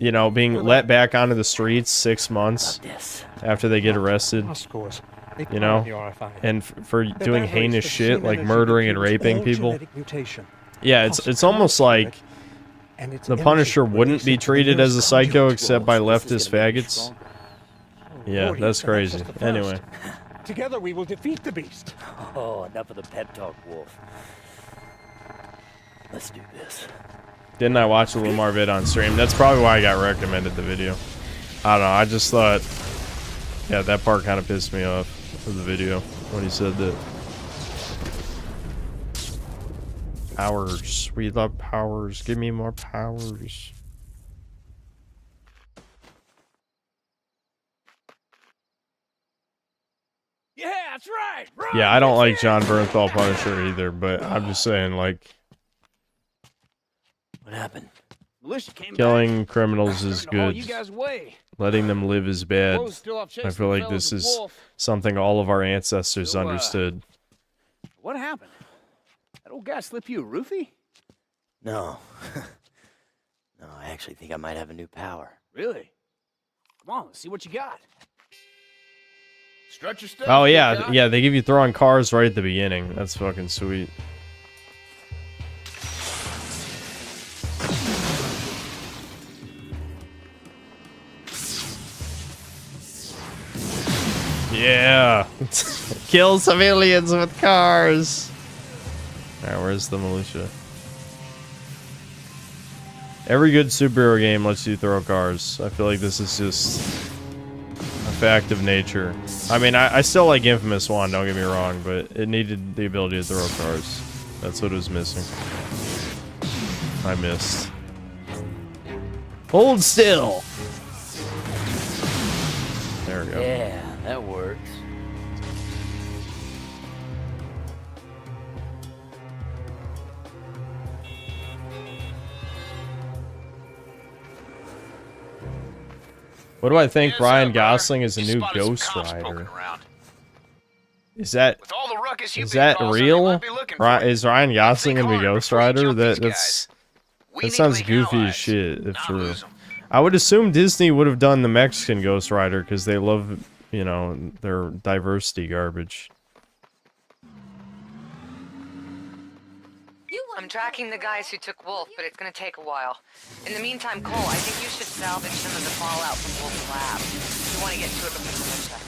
you know, being let back onto the streets 6 months after they get arrested. You know, and for doing heinous shit like murdering and raping people. Yeah, it's almost like the Punisher wouldn't be treated as a psycho except by leftist faggots. Yeah, that's crazy. Anyway. Together we will defeat the beast. Oh, enough of the pep talk, Wolf. Let's do this. Didn't I watch a Lumar vid on stream? That's probably why I got recommended the video. I don't know, I just thought... Yeah, that part kind of pissed me off of the video when he said that. Powers. We love powers. Give me more powers. Yeah, that's right. Yeah, I don't like John Bernthal Punisher either, but I'm just saying, like... What happened? Killing criminals is good. You guys away. Letting them live is bad. Wolf's still off chasing I feel like fellas this with is Wolf. something all of our ancestors So, understood. What happened? That old guy slip you a roofie? No. No, I actually think I might have a new power. Really? Come on, let's see what you got. Strut your stuff. Oh yeah, yeah, they give you throwing cars right at the beginning. That's fucking sweet. Yeah. Kill civilians with cars. Alright, where's the militia? Every good superhero game lets you throw cars. I feel like this is just a fact of nature. I mean, I still like inFamous 1, don't get me wrong, but it needed the ability to throw cars. That's what it was missing. I missed. Hold still! There we go. Yeah, that works. What do I think Ryan Gosling is a new Ghost Rider? Is that real? Is Ryan Gosling gonna be Ghost Rider? That sounds goofy as shit if true. I would assume Disney would have done the Mexican Ghost Rider because they love, you know, their diversity garbage. I'm tracking the guys who took Wolf, but it's gonna take a while. In the meantime, Cole, I think you should salvage some of the fallout from Wolf's lab. You want to get to it before militia.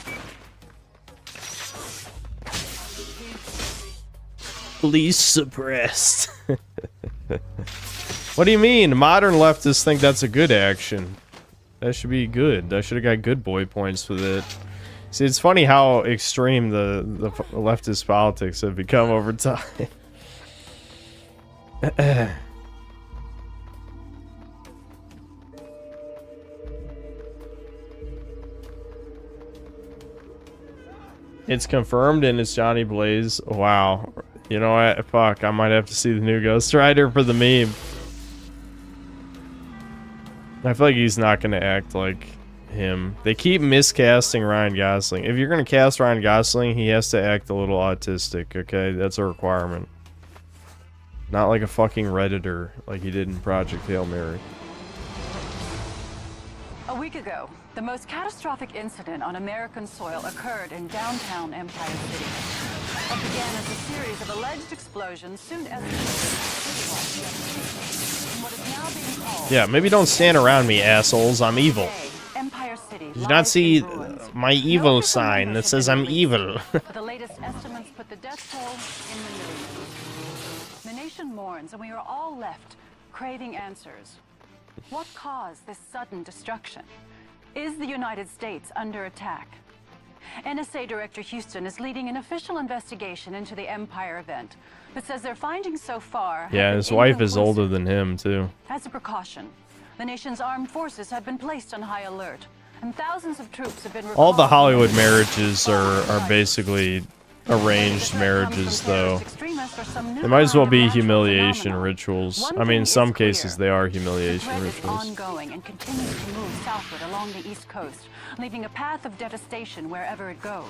Police suppressed. What do you mean? Modern leftists think that's a good action. That should be good. I should have got good boy points for that. See, it's funny how extreme the leftist politics have become over time. It's confirmed and it's Johnny Blaze. Wow. You know what? Fuck, I might have to see the new Ghost Rider for the meme. I feel like he's not going to act like him. They keep miscasting Ryan Gosling. If you're going to cast Ryan Gosling, he has to act a little autistic, okay? That's a requirement. Not like a fucking Redditor like he did in Project Hail Mary. A week ago, the most catastrophic incident on American soil occurred in downtown Empire City. What began as a series of alleged explosions soon escalated in what is now being called... Yeah, maybe don't stand around me, assholes. I'm evil. Empire City. Did you not see my evil sign that says I'm evil? The latest estimates put the death toll in the millions. The nation mourns, and we are all left craving answers. What caused this sudden destruction? Is the United States under attack? NSA Director Houston is leading an official investigation into the Empire event, but says their findings so far... Yeah, his wife is older than him, too. As a precaution, the nation's armed forces have been placed on high alert, and thousands of troops have been... All the Hollywood marriages are basically arranged marriages, though. They might as well be humiliation rituals. I mean, in some cases, they are humiliation rituals. Ongoing and continues to move southward along the East Coast, leaving a path of devastation wherever it goes.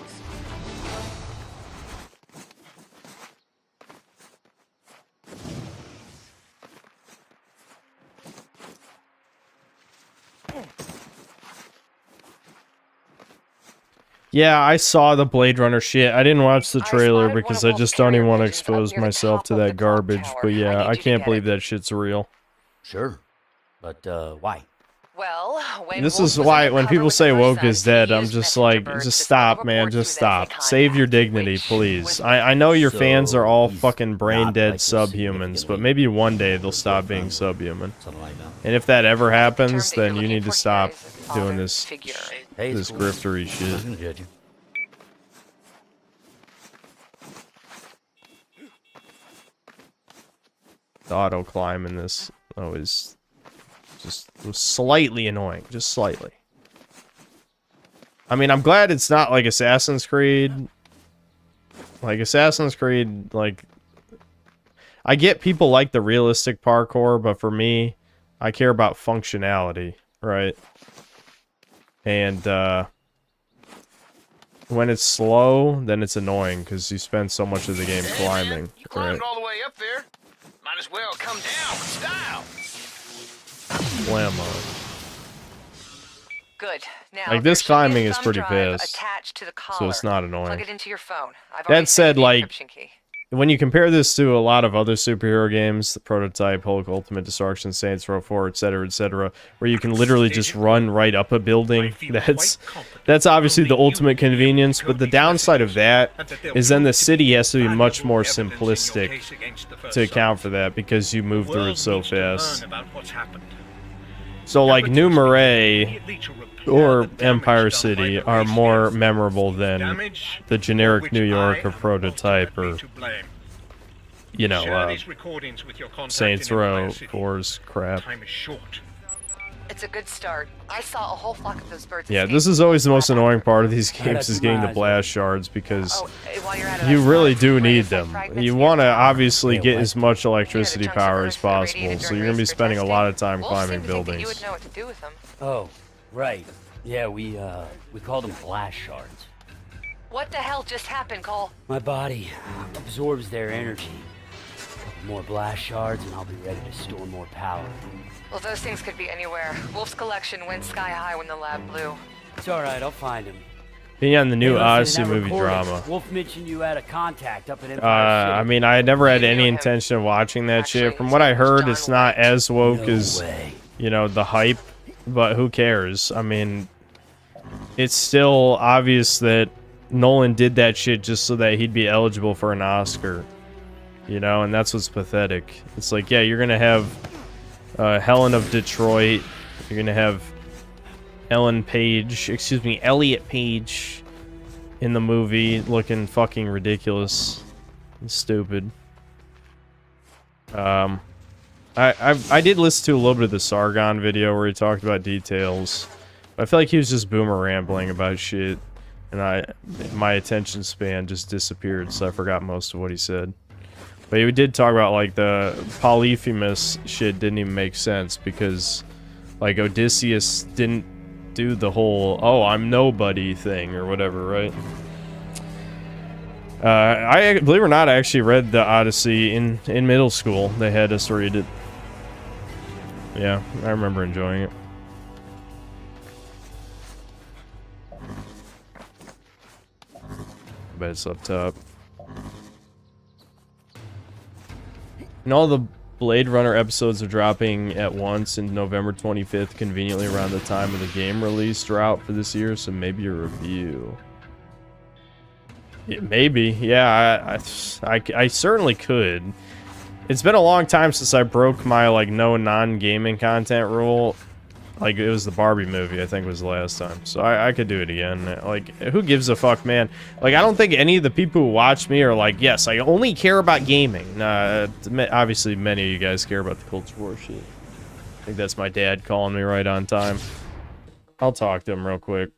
Yeah, I saw the Blade Runner shit. I didn't watch the trailer because I just don't even want to expose myself to that garbage. But yeah, I can't believe that shit's real. Sure. But, why? Well, when This Wolf is was why undercover when people with say the woke Parkside, is dead, he I'm used just messenger like, birds just to stop, send man, reports just through NSA stop. Save your dignity, which please. was I know your fans are all he's fucking brain not dead like this subhumans, but maybe one day they'll stop being subhuman. Something like that. And if that ever The term happens, that you're then you looking need to for stop here is a doing father this figure. Hey, this it's cool. griftery I'm shit. not gonna judge you. The auto climb in this is just slightly annoying, just slightly. I mean, I'm glad it's not like Assassin's Creed. Like Assassin's Creed, like I get people like the realistic parkour, but for me, I care about functionality, right? And when it's slow, then it's annoying because you spend so much of the game climbing, You climbed right? all the way up there. Might as well come down with style. Blammo. Good. Now, Like, there this should be a climbing is thumb pretty drive fast, attached to the so collar. it's not annoying. Plug it into your phone. I've That already said, sent you the like, encryption key. when you compare this to a lot of other superhero games, the Prototype, Hulk, Ultimate Destruction, Saints Row 4, etc., where you can literally just run right up a building, that's obviously the ultimate convenience, but the downside of that is then the city has to be much more simplistic to account for that because you move through it so fast. So like New Marais or Empire City are more memorable than the generic New York or Prototype or, you know, Saints Row 4's crap. It's a good start. I saw a whole flock of those birds. Yeah, escape. this is always the most annoying part of these games is getting the blast shards because While you're at it, you I really saw do some need random them. fragments You in want to your phone. obviously get as much electricity chunks of power earth as that are possible, radiated so during you're going to be race for spending a lot of testing. time Wolf climbing seemed to think that you buildings. would know what to do with them. Oh, right. Yeah, we call them blast shards. What the hell just happened, Cole? My body absorbs their energy. More blast shards and I'll be ready to store more power. Well, those things could be anywhere. Wolf's collection went sky high when the lab blew. It's alright, I'll find him. Being on the new Hey, listen, Odyssey in that movie recording, drama. Wolf mentioned you had a contact up at Empire City. I mean, I never had any intention of watching that shit. From what I heard, it's not as woke as, you know, the hype, but who cares? I mean, it's still obvious that Nolan did that shit just so that he'd be eligible for an Oscar, you know, and that's what's pathetic. It's like, yeah, you're gonna have Helen of Detroit, you're gonna have Elliot Page in the movie looking fucking ridiculous and stupid. I did listen to a little bit of the Sargon video where he talked about details. I feel like he was just boomer rambling about shit, and my attention span just disappeared, so I forgot most of what he said. But we did talk about like the Polyphemus shit didn't even make sense because like Odysseus didn't do the whole "oh, I'm nobody" thing or whatever, right? I believe it or not, I actually read the Odyssey in middle school. They had us read it. Yeah, I remember enjoying it. Bet it's up top. And all the Blade Runner episodes are dropping at once in November 25th, conveniently around the time of the game release drought for this year, so maybe a review. Yeah, maybe, yeah, I certainly could. It's been a long time since I broke my, like, no non-gaming content rule. Like, it was the Barbie movie, I think was the last time. So I could do it again. Like, who gives a fuck, man? Like, I don't think any of the people who watch me are like, yes, I only care about gaming. Obviously, many of you guys care about the Culture War shit. I think that's my dad calling me right on time. I'll talk to him real quick.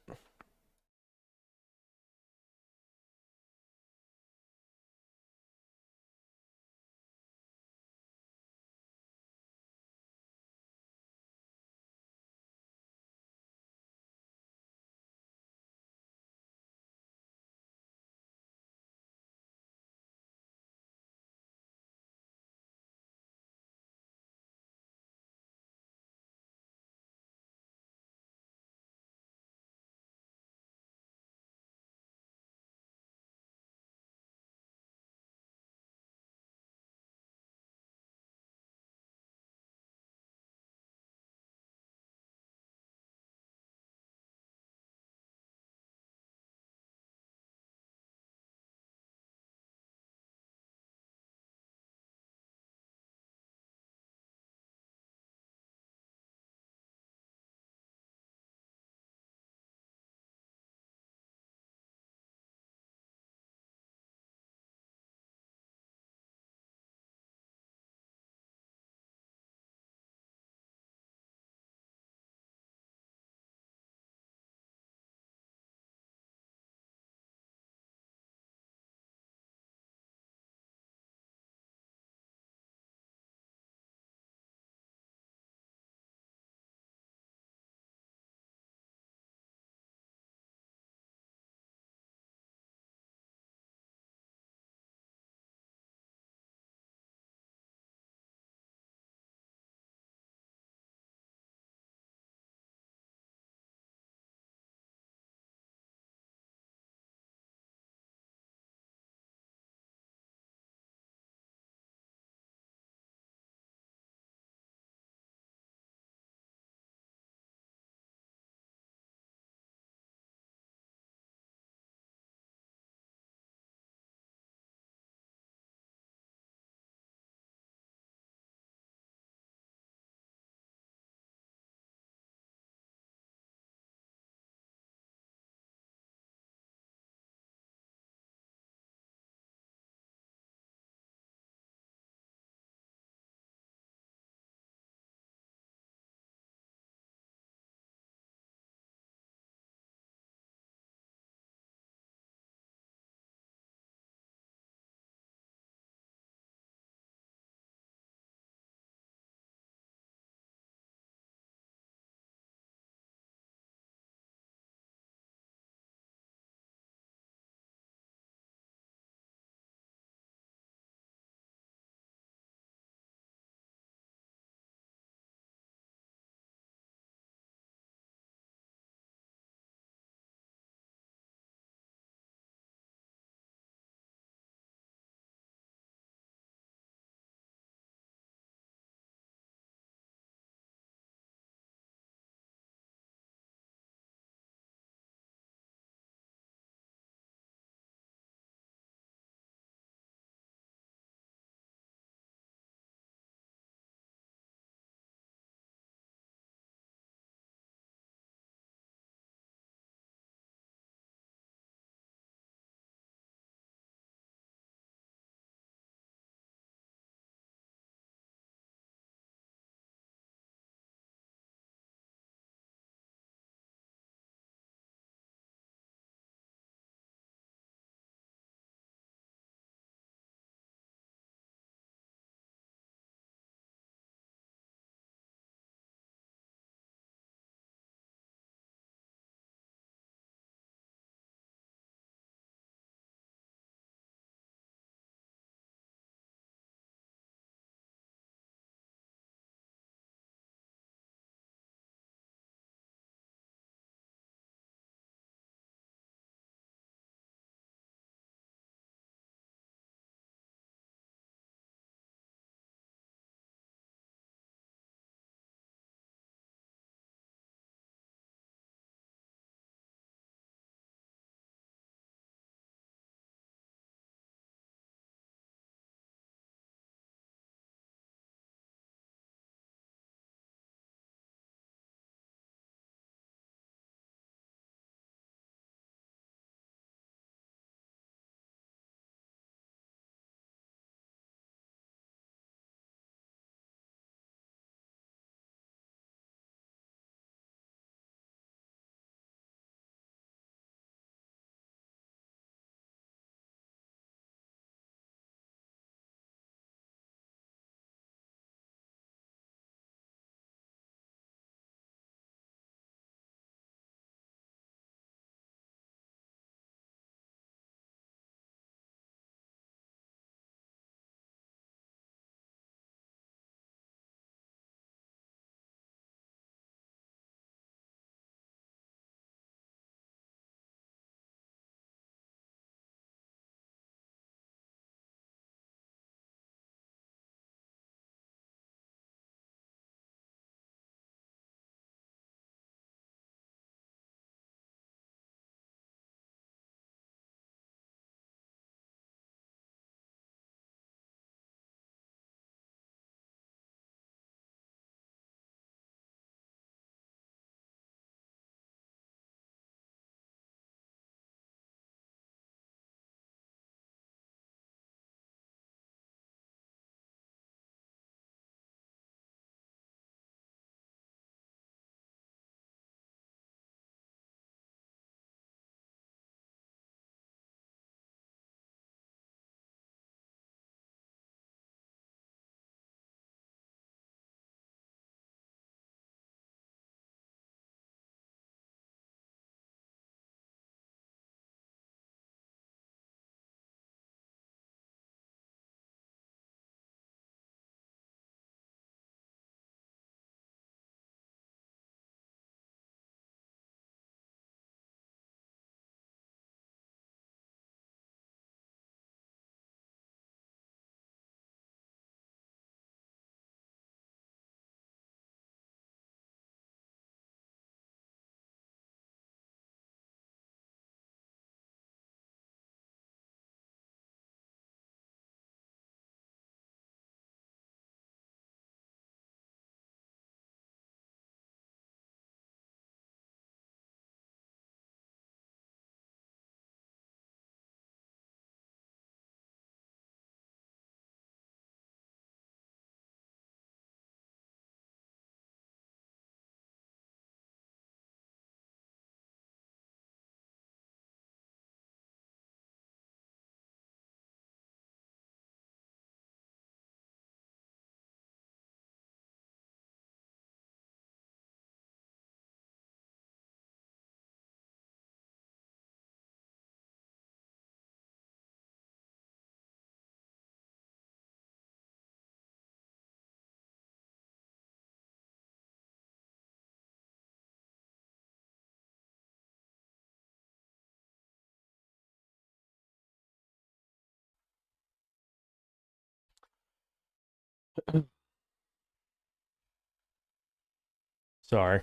Sorry.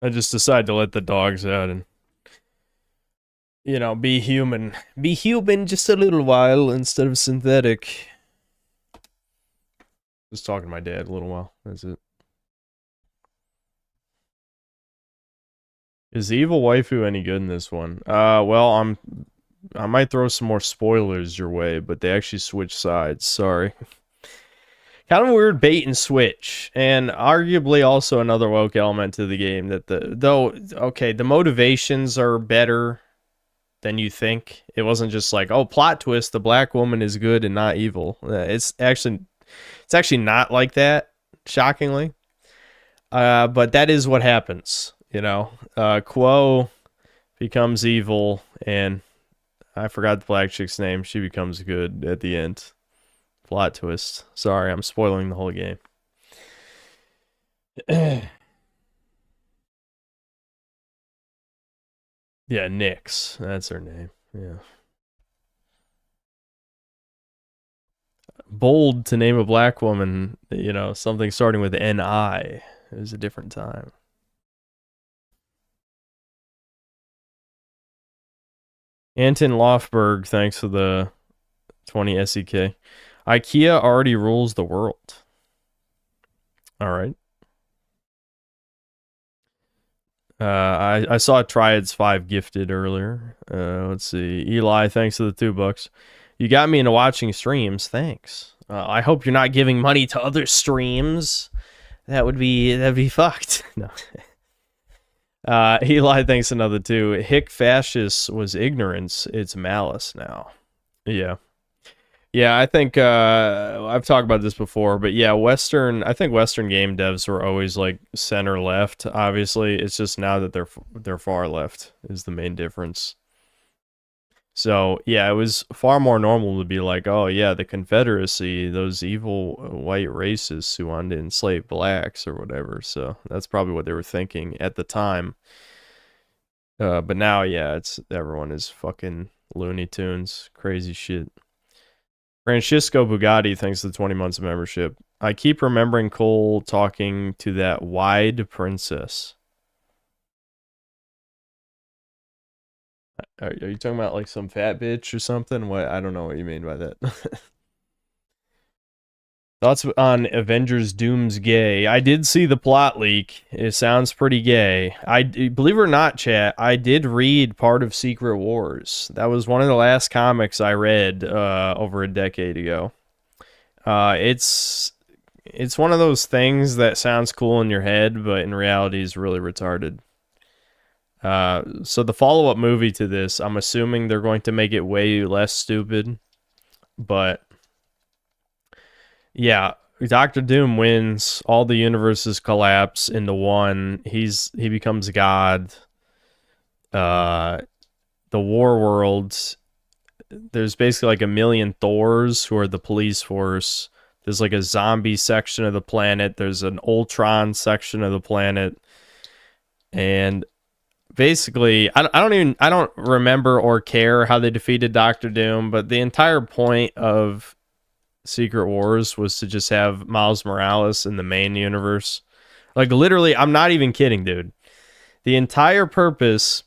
I just decided to let the dogs out and, you know, be human. Be human just a little while instead of synthetic. Just talking to my dad a little while. That's it. Is the evil waifu any good in this one? Well, I might throw some more spoilers your way, but they actually switch sides. Sorry. Kind of weird bait and switch, and arguably also another woke element to the game. That the motivations are better than you think. It wasn't just like, oh, plot twist, the black woman is good and not evil. It's actually not like that, shockingly. But that is what happens, you know. 𝐒𝐄 becomes evil, and I forgot the black chick's name. She becomes good at the end. Plot twist. Sorry, I'm spoiling the whole game. Yeah, Nyx. That's her name. Yeah. Bold to name a black woman, you know, something starting with N-I. It was a different time. Anton Lofberg, thanks for the 20 SEK. IKEA already rules the world. All right. I saw Triads 5 gifted earlier. Let's see. Eli, thanks for the $2. You got me into watching streams. Thanks. I hope you're not giving money to other streams. That'd be fucked. No. Eli, thanks another 2. Hick fascist was ignorance. It's malice now. Yeah. Yeah, I think I've talked about this before, but yeah, I think Western game devs were always like center left. Obviously, it's just now that they're far left is the main difference. So yeah, it was far more normal to be like, oh yeah, the Confederacy, those evil white racists who wanted to enslave blacks or whatever. So that's probably what they were thinking at the time. But now, yeah, everyone is fucking Looney Tunes, crazy shit. Francisco Bugatti, thanks for the 20 months of membership. I keep remembering Cole talking to that wide princess. Are you talking about like some fat bitch or something? What? I don't know what you mean by that. Thoughts on Avengers Doom's gay? I did see the plot leak. It sounds pretty gay. Believe it or not, chat, I did read part of Secret Wars. That was one of the last comics I read over a decade ago. It's one of those things that sounds cool in your head, but in reality is really retarded. So the follow-up movie to this, I'm assuming they're going to make it way less stupid, but yeah, Doctor Doom wins. All the universes collapse into one. He becomes God. The War Worlds. There's basically like a million Thors who are the police force. There's like a zombie section of the planet. There's an Ultron section of the planet, and basically, I don't remember or care how they defeated Doctor Doom, but the entire point of Secret Wars was to just have Miles Morales in the main universe. Like, literally, I'm not even kidding, dude. The entire purpose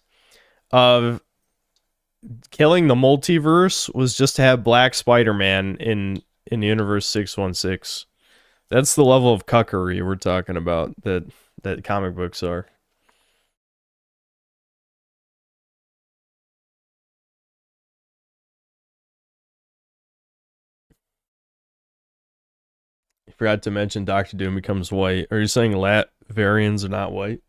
of killing the multiverse was just to have Black Spider-Man in Universe 616. That's the level of cuckery we're talking about that comic books are. Forgot to mention Doctor Doom becomes white. Are you saying Latvarians are not white?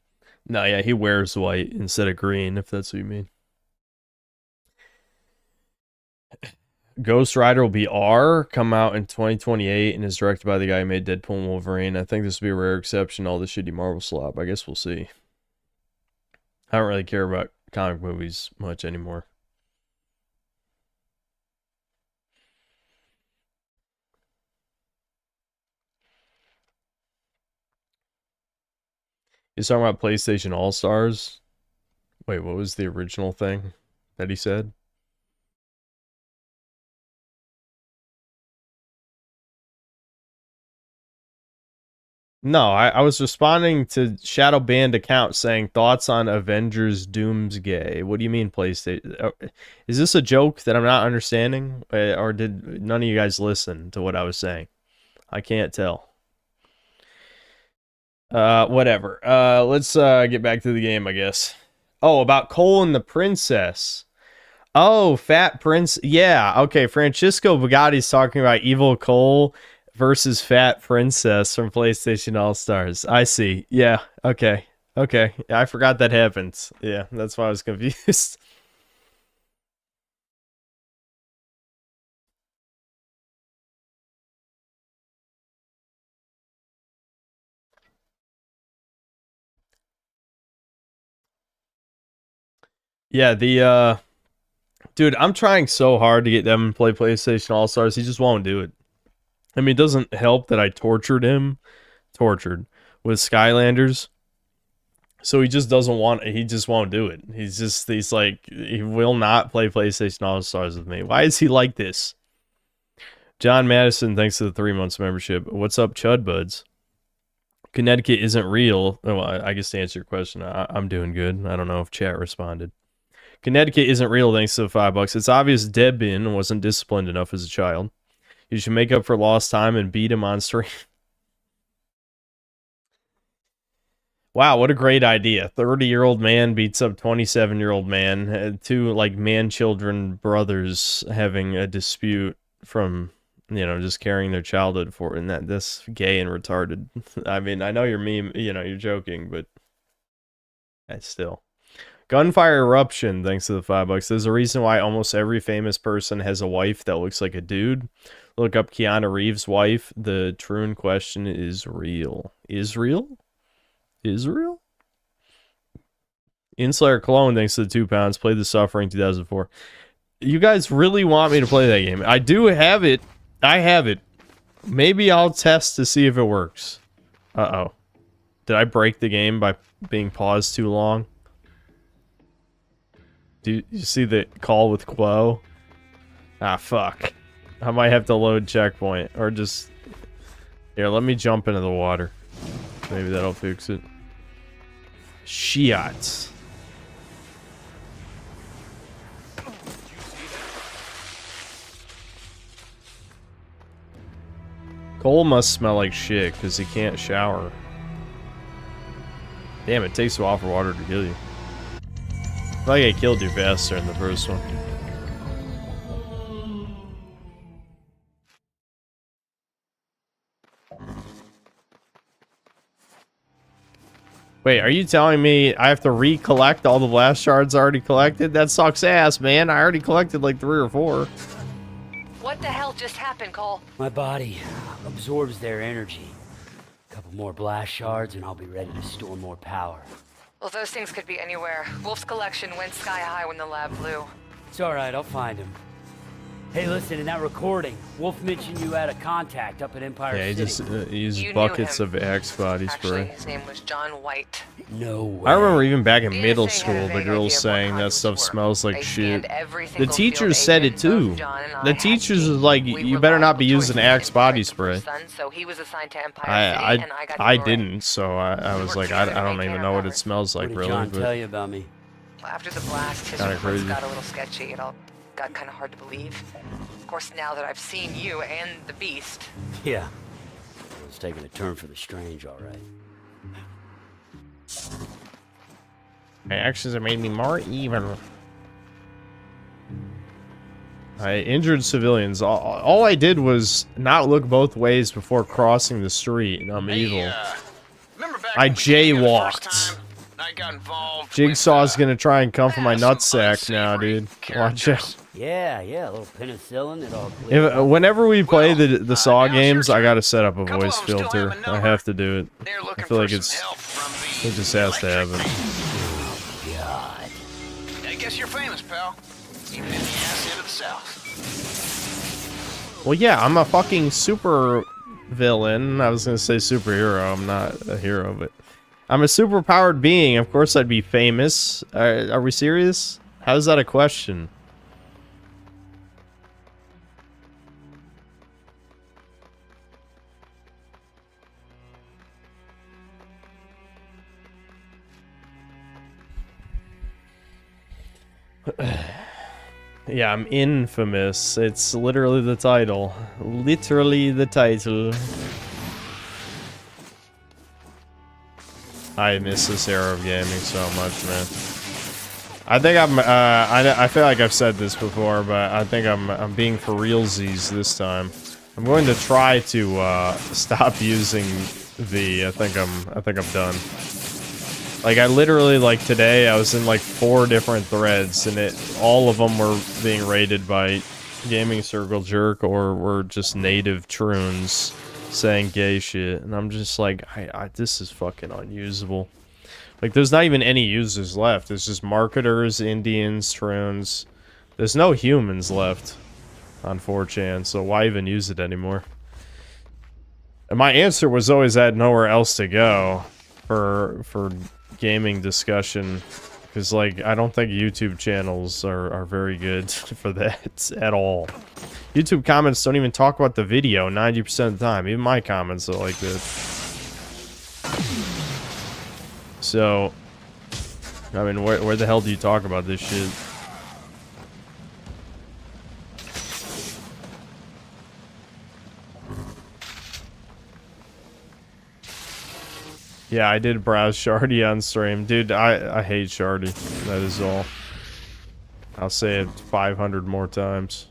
No, yeah, he wears white instead of green, if that's what you mean. Ghost Rider will be R, come out in 2028, and is directed by the guy who made Deadpool and Wolverine. I think this will be a rare exception to all the shitty Marvel slop. I guess we'll see. I don't really care about comic movies much anymore. He's talking about PlayStation All-Stars? Wait, what was the original thing that he said? No, I was responding to Shadow Band account saying thoughts on Avengers Doomsday. What do you mean, PlayStation? Is this a joke that I'm not understanding? Or did none of you guys listen to what I was saying? I can't tell. Whatever. Let's get back to the game, I guess. Oh, about Cole and the Princess. Oh, Fat Prince. Yeah, okay. Francisco Bugatti's talking about Evil Cole versus Fat Princess from PlayStation All-Stars. I see. Yeah, okay. Okay. I forgot that happened. Yeah, that's why I was confused. Yeah, the dude, I'm trying so hard to get them to play PlayStation All-Stars. He just won't do it. I mean, it doesn't help that I tortured him with Skylanders. So he just doesn't want, he just won't do it. He's like, he will not play PlayStation All-Stars with me. Why is he like this? John Madison, thanks to the 3 months membership. What's up, Chud Buds? Connecticut isn't real. Well, I guess to answer your question, I'm doing good. I don't know if chat responded. Connecticut isn't real thanks to the $5. It's obvious Debin wasn't disciplined enough as a child. You should make up for lost time and beat him on stream. Wow, what a great idea. 30-year-old man beats up 27-year-old man. Two, like, man-children brothers having a dispute from, you know, just carrying their childhood forward. And that's gay and retarded. I mean, I know you're you're joking, but still. Gunfire Eruption, thanks to the $5. There's a reason why almost every famous person has a wife that looks like a dude. Look up Keanu Reeves' wife. The Troon question is real. Israel? Inslayer Cologne, thanks to the £2. Played The Suffering 2004. You guys really want me to play that game? I do have it. I have it. Maybe I'll test to see if it works. Uh-oh. Did I break the game by being paused too long? Do you see the call with Quo? Ah, fuck. I might have to load checkpoint. Or just... Here, let me jump into the water. Maybe that'll fix it. Shit. Cole must smell like shit, because he can't shower. Damn, it takes a while for water to kill you. I feel like I killed you faster in the first one. Wait, are you telling me I have to recollect all the blast shards already collected? That sucks ass, man. I already collected like 3 or 4. What the hell just happened, Cole? My body absorbs their energy. A couple more blast shards and I'll be ready to store more power. Well, those things could be anywhere. Wolf's collection went sky high when the lab blew. It's alright, I'll find him. Hey, listen, in that recording, Wolf mentioned you had a contact up at Empire City. Yeah, he just used buckets of Axe body spray. Actually, his name was John White. No way. I remember even back in middle school, the girls saying that stuff smells like shit. The teachers said it too. The teachers was like, you better not be using Axe body spray. So he was assigned to Empire City, and I didn't, so I was like, I don't even know what it smells like, What did really. John But tell you about me? After the blast, his Kinda reports crazy. got a little sketchy. It all got kind of hard to believe. Of course, now that I've seen you and the Beast. Yeah. It's taking a turn for the strange, alright. My actions have made me more evil. I injured civilians. All I did was not look both ways before crossing the street, and I'm evil. I jaywalked. Jigsaw's gonna try and come for my nutsack now, dude. Watch out. Yeah, a little penicillin, it all clears. Whenever we play the Saw games, I gotta set up a voice filter. I have to do it. I feel like it just has to happen. God. I guess you're famous, pal. Even in the ass end of the South. Well, yeah, I'm a fucking super villain. I was gonna say superhero. I'm not a hero, but I'm a super-powered being. Of course I'd be famous. Are we serious? How is that a question? Yeah, I'm infamous. It's literally the title. Literally the title. I miss this era of gaming so much, man. I think I feel like I've said this before, but I think I'm being for realsies this time. I'm going to try to stop using the I think I'm done. Like I literally like today I was in like 4 different threads and all of them were being rated by Gaming Circle Jerk or were just native troons saying gay shit, and I'm just like this is fucking unusable. Like there's not even any users left. It's just marketers, Indians, troons. There's no humans left on 4chan, so why even use it anymore? And my answer was always I had nowhere else to go for gaming discussion, because like I don't think YouTube channels are very good for that at all. YouTube comments don't even talk about the video 90% of the time. Even my comments are like this. So, I mean, where the hell do you talk about this shit? Yeah, I did browse Shardy on stream. Dude, I hate Shardy. That is all. I'll say it 500 more times.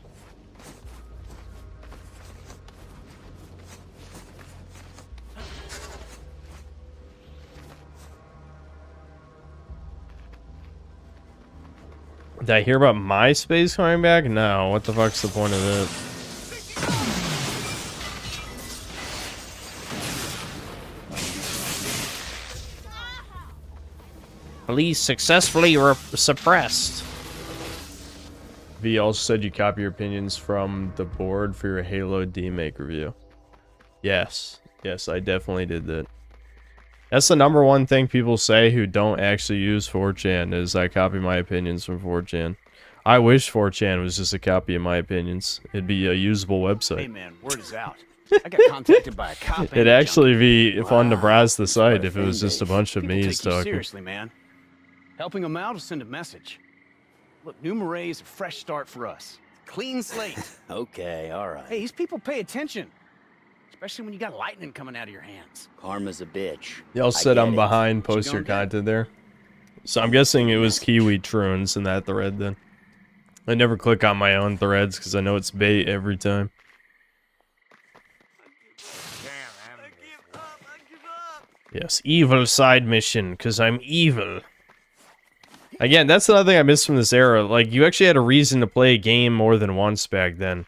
Did I hear about MySpace coming back? No. What the fuck's the point of that? Police successfully suppressed. V also said you copy your opinions from the board for your Halo D-Make review. Yes. Yes, I definitely did that. That's the #1 thing people say who don't actually use 4chan is I copy my opinions from 4chan. I wish 4chan was just a copy of my opinions. It'd be a usable website. Hey man, word is out. I got contacted by a cop. It'd actually be fun to browse the site if it was just a bunch of People me take you talking. seriously, man. Helping them out will send a message. Look, New Marais is a fresh start for us. Clean slate. Okay, all right. Hey, these people pay attention. Especially when you got lightning coming out of your hands. Karma's a bitch. Y'all said I'm it. behind, post your content there. So I'm guessing it was Kiwi Troons in that thread then. I never click on my own threads because I know it's bait every time. Yes, evil side mission, because I'm evil. Again, that's another thing I miss from this era. Like, you actually had a reason to play a game more than once back then.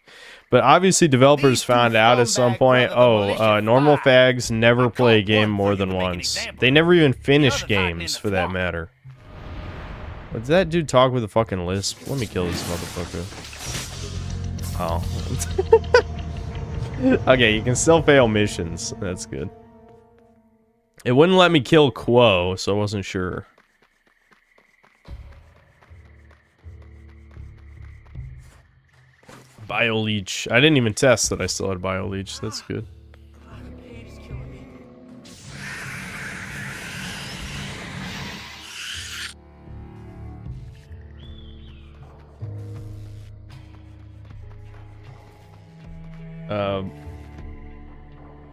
But obviously developers found out at some point, normal fags never play a game more than once. They never even finish games, for that matter. Did that dude talk with a fucking lisp? Let me kill this motherfucker. Oh. Okay, you can still fail missions. That's good. It wouldn't let me kill 𝐒𝐄, so I wasn't sure. BioLeech. I didn't even test that I still had BioLeech. That's good.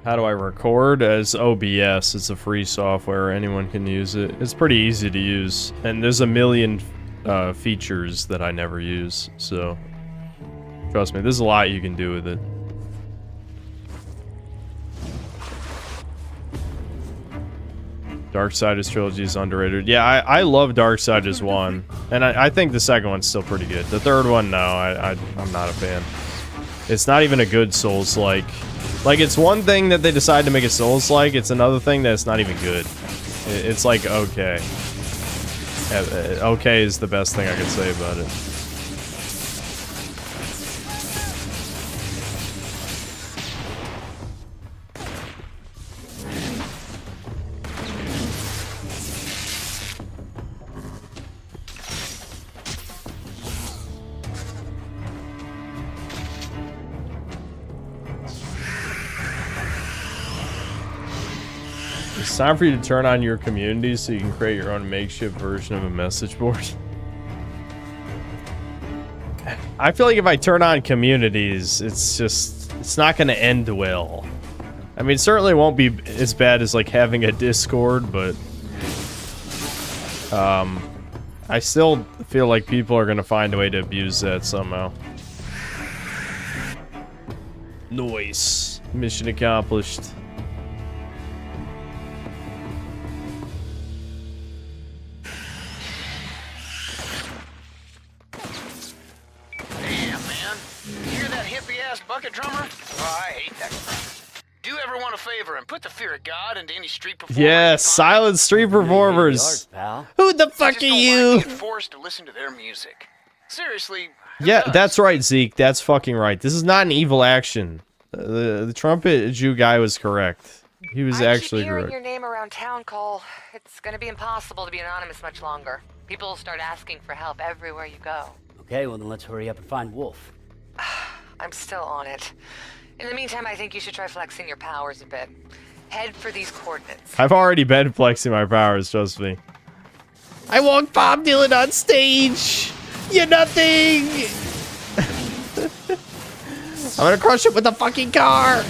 How do I record? As OBS. It's a free software. Anyone can use it. It's pretty easy to use. And there's a million features that I never use. So, trust me, there's a lot you can do with it. Darksiders trilogy is underrated. Yeah, I love Darksiders 1. And I think the second one's still pretty good. The third one, no, I'm not a fan. It's not even a good Souls-like. Like, it's one thing that they decide to make a Souls-like, it's another thing that it's not even good. It's like, okay. Okay is the best thing I could say about it. It's time for you to turn on your community so you can create your own makeshift version of a message board. I feel like if I turn on communities, it's not going to end well. I mean, it certainly won't be as bad as like having a Discord, but I still feel like people are going to find a way to abuse that somehow. Nice. Mission accomplished. Damn, man. You hear that hippie-ass bucket drummer? Oh, I hate that crap. Do you ever want a favor and put the fear of God into any street performer? Yes, silent street performers. Who the fuck are you? Get forced to listen to their music. Seriously. Yeah, that's right, Zeke. That's fucking right. This is not an evil action. The trumpet Jew guy was correct. He was actually I keep hearing correct. your name around town, Cole. It's gonna be impossible to be anonymous much longer. People will start asking for help everywhere you go. Okay, well then let's hurry up and find Wolf. I'm still on it. In the meantime, I think you should try flexing your powers a bit. Head for these coordinates. I've already been flexing my powers, trust me. I want Bob Dylan on stage! You're nothing! I'm gonna crush it with a fucking car!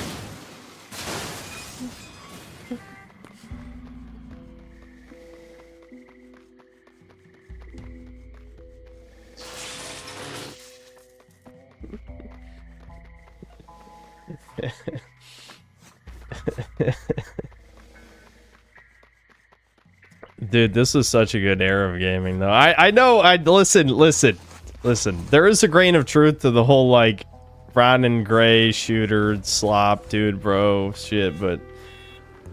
Dude, this is such a good era of gaming, though. I know. Listen. There is a grain of truth to the whole like brown and gray shooter slop, dude, bro, shit. But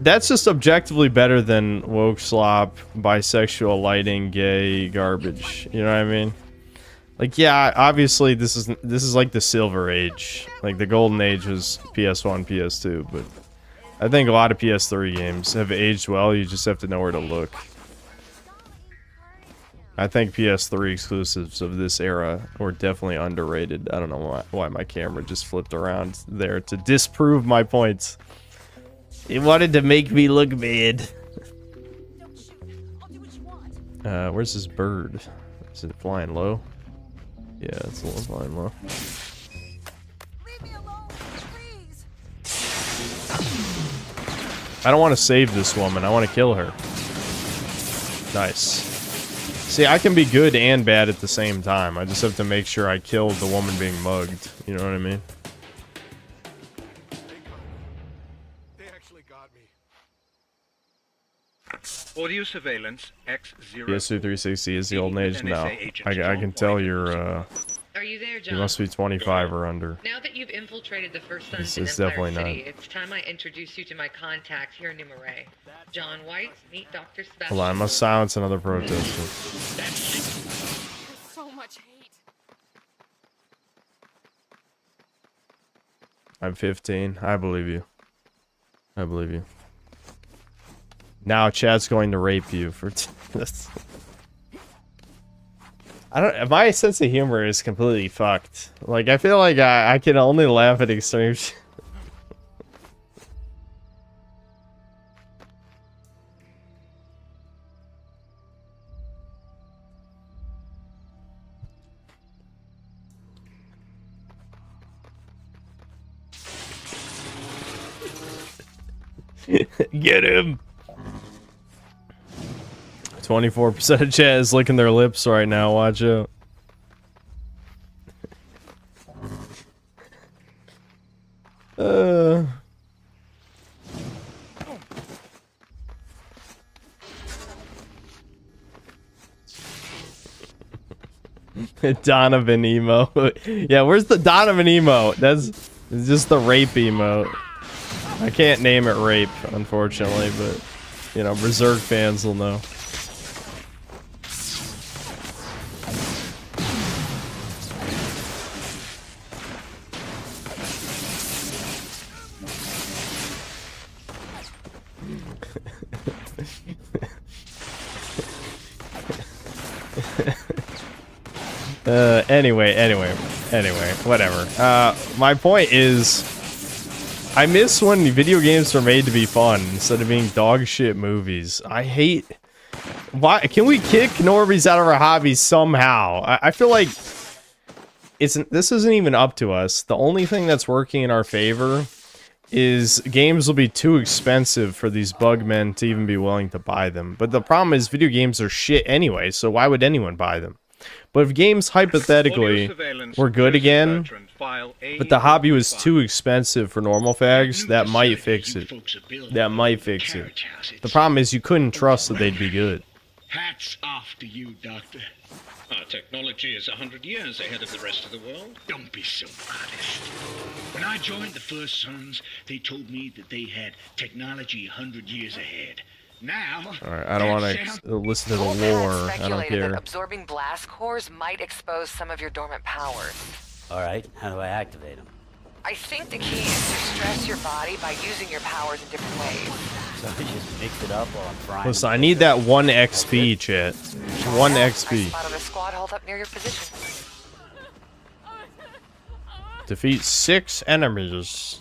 that's just objectively better than woke slop, bisexual lighting, gay garbage. You know what I mean? Like, yeah, obviously this is like the silver age. Like the golden age was PS1, PS2, but I think a lot of PS3 games have aged well. You just have to know where to look. I think PS3 exclusives of this era were definitely underrated. I don't know why my camera just flipped around there to disprove my points. It wanted to make me look bad. Where's this bird? Is it flying low? Yeah, it's a little flying low. I don't want to save this woman. I want to kill her. Nice. See, I can be good and bad at the same time. I just have to make sure I kill the woman being mugged. You know what I mean? They actually got me. Audio surveillance X0. PS2 360 is the old age now. I can tell you're, Are you there, John? you must be 25 or under. Now that you've infiltrated the First Sons It's in Empire definitely City, not. it's time I introduce you to my contact here in New Marais. John White, meet Dr. Sebastian. Hold on, I must silence another protester. There's so much hate. I'm 15. I believe you. I believe you. Now Chad's going to rape you for this. I don't. My sense of humor is completely fucked. Like, I feel like I can only laugh at extreme shit. Get him! 24% of chat is licking their lips right now. Watch out. Donovan emo. Yeah, where's the Donovan emo? That's just the rape emote. I can't name it rape, unfortunately, but you know, Berserk fans will know. Anyway, whatever. My point is, I miss when video games are made to be fun instead of being dog shit movies. I hate... Why can we kick Norbies out of our hobbies somehow? I feel like this isn't even up to us. The only thing that's working in our favor is games will be too expensive for these bug men to even be willing to buy them. But the problem is video games are shit anyway, so why would anyone buy them? But if games hypothetically were good again, but the hobby was too expensive for normal fags, that might fix it. That might fix it. The problem is you couldn't trust that they'd be good. Hats off to you, Doctor. Our technology is 100 years ahead of the rest of the world. Don't be so modest. When I joined the First Sons, they told me that they had technology 100 years ahead. Now... Alright, I don't want to listen to the lore. I don't care. That absorbing blast cores might expose some of your dormant powers. Alright, how do I activate them? I think the key is to stress your body by using your powers in different ways. So I just mix it up while I'm frying. Listen, I need that 1 XP, chat. 1 XP. I spotted a squad hold up near your position. Defeat 6 enemies.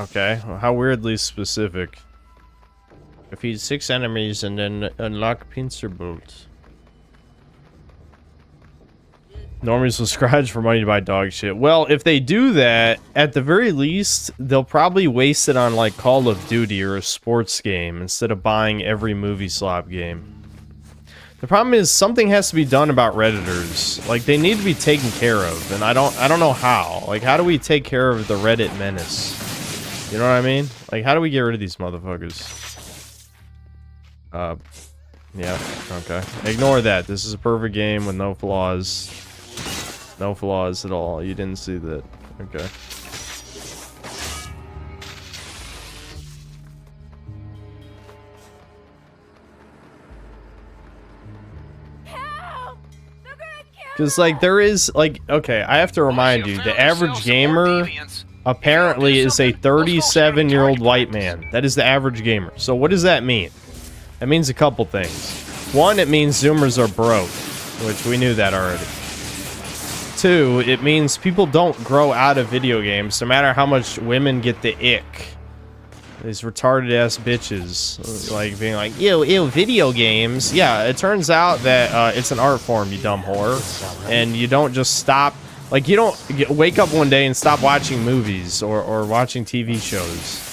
Okay, well, how weirdly specific. Defeat 6 enemies and then unlock pincer bolt. Normies will scratch for money to buy dog shit. Well, if they do that, at the very least, they'll probably waste it on like Call of Duty or a sports game instead of buying every movie slop game. The problem is something has to be done about Redditors. Like they need to be taken care of, and I don't know how. Like how do we take care of the Reddit menace? You know what I mean? Like how do we get rid of these motherfuckers? Yeah, okay. Ignore that. This is a perfect game with no flaws. No flaws at all. You didn't see that. Okay. Because, like, there is, like, okay, I have to remind you, the average gamer apparently is a 37-year-old white man. That is the average gamer. So what does that mean? That means a couple things. One, it means Zoomers are broke, which we knew that already. Two, it means people don't grow out of video games, no matter how much women get the ick. These retarded-ass bitches, like, being like, ew, video games. Yeah, it turns out that it's an art form, you dumb whore. And you don't just stop... Like, you don't wake up one day and stop watching movies or watching TV shows.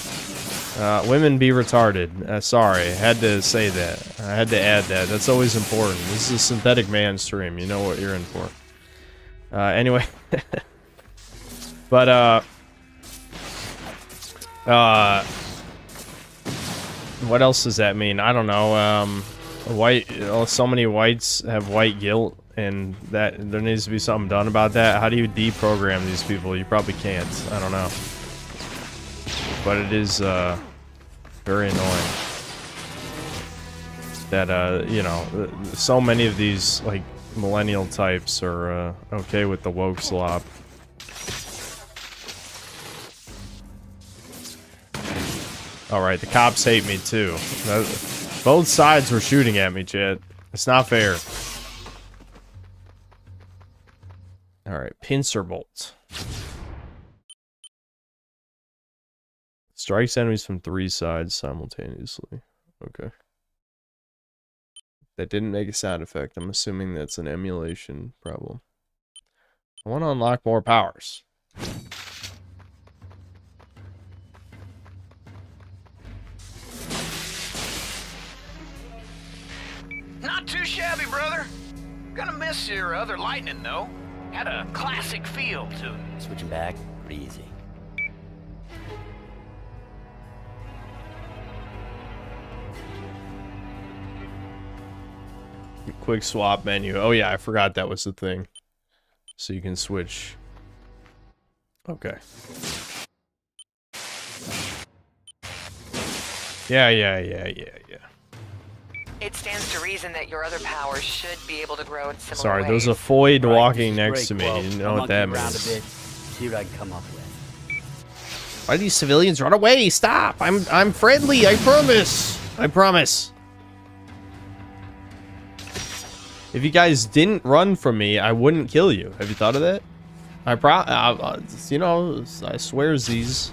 Women be retarded. Sorry, I had to say that. I had to add that. That's always important. This is a synthetic man stream. You know what you're in for. Anyway. But, what else does that mean? I don't know. So many whites have white guilt, and that there needs to be something done about that. How do you deprogram these people? You probably can't. I don't know. But it is, very annoying that, you know, so many of these, like, millennial types are, okay with the woke slop. Alright, the cops hate me, too. Both sides were shooting at me, Chad. It's not fair. Alright, pincer bolt. Strikes enemies from 3 sides simultaneously. Okay. That didn't make a sound effect. I'm assuming that's an emulation problem. I want to unlock more powers. Not too shabby, brother. Gonna miss your other lightning, though. Had a classic feel to it. Switching back, pretty easy. Quick swap menu. Oh yeah, I forgot that was the thing. So you can switch. Okay. Yeah. It stands to reason that your other powers should be able to grow in similar Sorry, ways. there's a Foyd walking Great, next to me. Quo. You know what that means. See what I can come up with. Why do these civilians run away? Stop! I'm friendly. I promise. I promise. If you guys didn't run from me, I wouldn't kill you. Have you thought of that? You know, I swear these.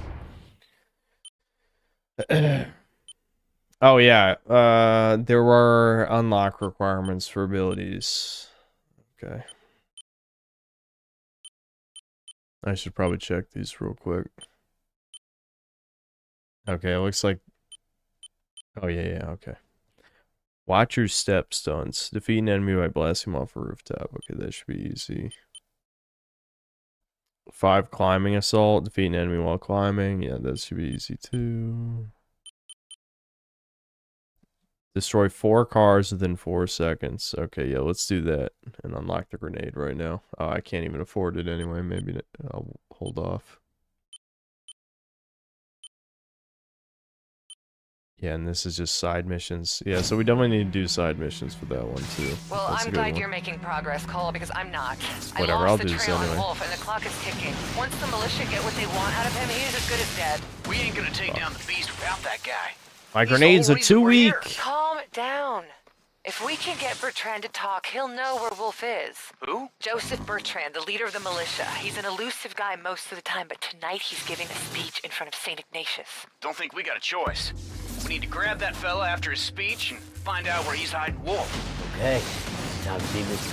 Oh yeah, there were unlock requirements for abilities. Okay. I should probably check these real quick. Okay, it looks like... Oh, yeah, okay. Watch your step stunts. Defeat an enemy by blasting him off a rooftop. Okay, that should be easy. 5 climbing assault. Defeat an enemy while climbing. Yeah, that should be easy too. Destroy 4 cars within 4 seconds. Okay, yeah, let's do that. And unlock the grenade right now. Oh, I can't even afford it anyway. Maybe I'll hold off. Yeah, and this is just side missions. Yeah, so we definitely need to do side missions for that one too. Well, That's I'm glad you're making progress, Cole, because I'm not. Whatever, I I'll lost do the this trail on anyway. Wolf, and the clock is ticking. Once the militia get what they want out of him, he's as good as dead. We ain't gonna take down the beast without that guy. My grenades are too weak. Calm down. If we can get Bertrand to talk, he'll know where Wolf is. Who? Joseph Bertrand, the leader of the militia. He's an elusive guy most of the time, but tonight he's giving a speech in front of St. Ignatius. Don't think we got a choice. We need to grab that fella after his speech and find out where he's hiding Wolf. Okay, time to see Mr.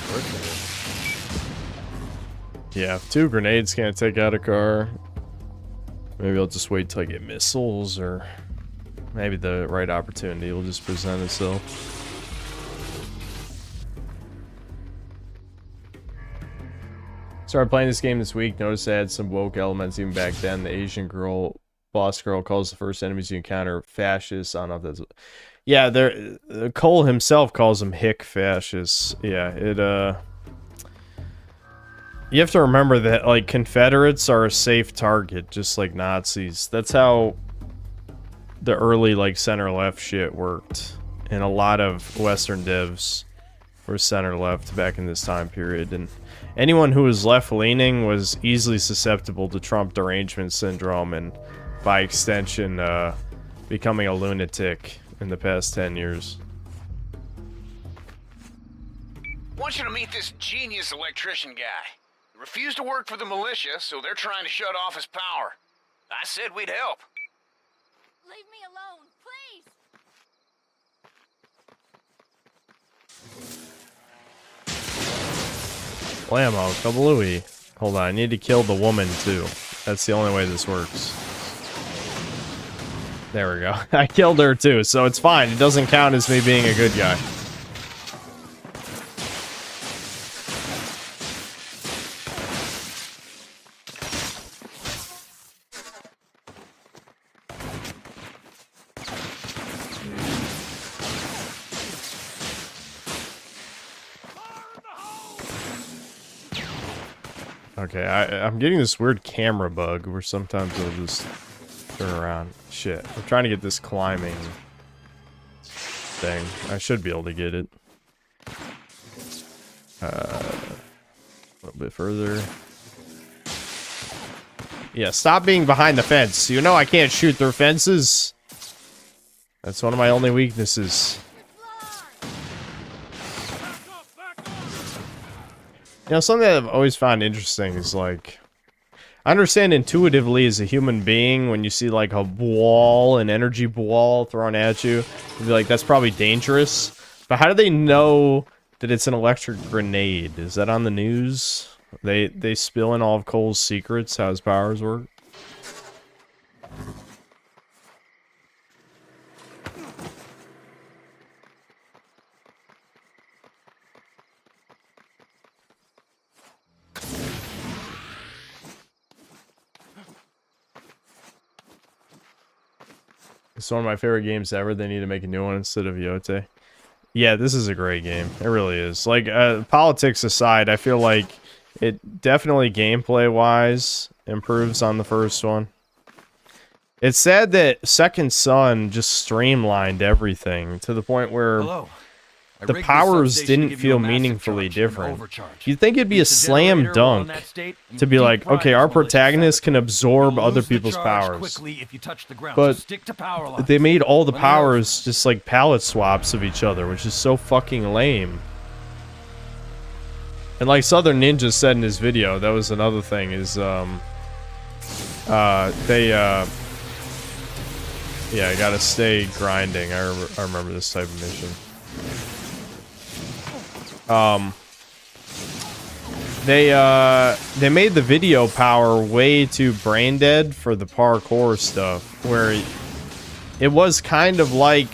Bertrand. Yeah, if 2 grenades can't take out a car. Maybe I'll just wait till I get missiles, or maybe the right opportunity will just present itself. Started playing this game this week. Noticed I had some woke elements even back then. The Asian girl, boss girl, calls the first enemies you encounter fascists. I don't know if that's... Yeah, Cole himself calls them hick fascists. Yeah, you have to remember that, like, Confederates are a safe target, just like Nazis. That's how the early, like, center-left shit worked. And a lot of Western devs were center-left back in this time period. And anyone who was left-leaning was easily susceptible to Trump derangement syndrome and, by extension, becoming a lunatic in the past 10 years. I want you to meet this genius electrician guy. He refused to work for the militia, so they're trying to shut off his power. I said we'd help. Leave me alone, please! Blammo, 𝐂𝐇𝐀𝐈𝐀. Hold on, I need to kill the woman too. That's the only way this works. There we go. I killed her too, so it's fine. It doesn't count as me being a good guy. Okay, I'm getting this weird camera bug where sometimes it'll just turn around. Shit, I'm trying to get this climbing thing. I should be able to get it. A little bit further. Yeah, stop being behind the fence. You know I can't shoot through fences. That's one of my only weaknesses. You know, something that I've always found interesting is, like, I understand intuitively as a human being when you see, like, a ball, an energy ball thrown at you, you'd be like, that's probably dangerous. But how do they know that it's an electric grenade? Is that on the news? They spill in all of Cole's secrets, how his powers work? It's one of my favorite games ever. They need to make a new one instead of 𝐒𝐿𝐻. Yeah, this is a great game. It really is. Like, politics aside, I feel like it definitely gameplay-wise improves on the first one. It's sad that Second Son just streamlined everything to the point where the powers didn't feel meaningfully different. You'd think it'd be a slam dunk to be like, okay, our protagonist can absorb other people's powers. But they made all the powers just like palette swaps of each other, which is so fucking lame. And like Southern Ninja said in his video, that was another thing, is yeah, I gotta stay grinding. I remember this type of mission. They made the video power way too brain dead for the parkour stuff, where it was kind of like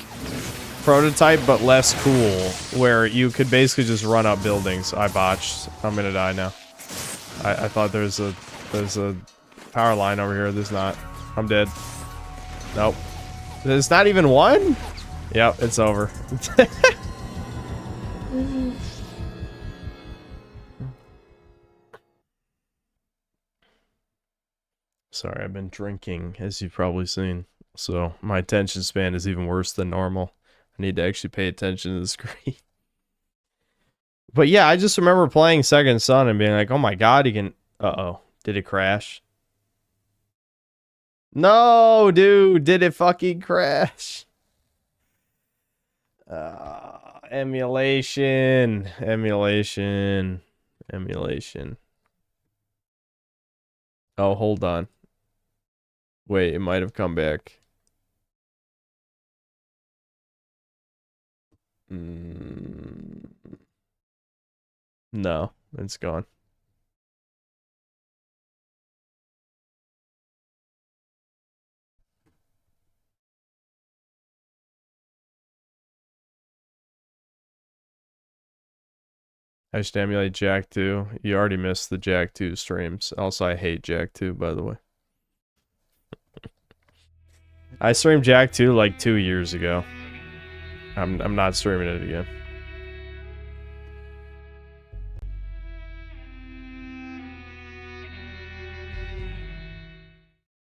Prototype but less cool, where you could basically just run up buildings. I botched. I'm gonna die now. I thought there's a power line over here. There's not. I'm dead. Nope. There's not even one? Yep, it's over. Sorry, I've been drinking, as you've probably seen. So my attention span is even worse than normal. I need to actually pay attention to the screen. But yeah, I just remember playing Second Son and being like, oh my god, he can... Uh-oh. Did it crash? No, dude! Did it fucking crash? Emulation. Emulation. Emulation. Oh, hold on. Wait, it might have come back. No, it's gone. I should emulate Jack 2. You already missed the Jack 2 streams. Also, I hate Jack 2, by the way. I streamed Jack 2 like 2 years ago. I'm not streaming it again.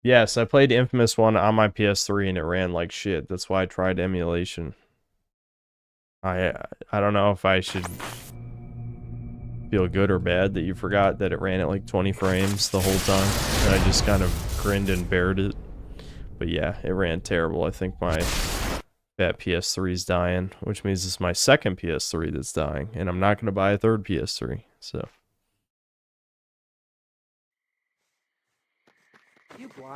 Yes, I played inFamous 1 on my PS3 and it ran like shit. That's why I tried emulation. I don't know if I should feel good or bad that you forgot that it ran at like 20 frames the whole time. And I just kind of grinned and bared it. But yeah, it ran terrible. I think my fat PS3 is dying, which means it's my second PS3 that's dying. And I'm not going to buy a third PS3, so.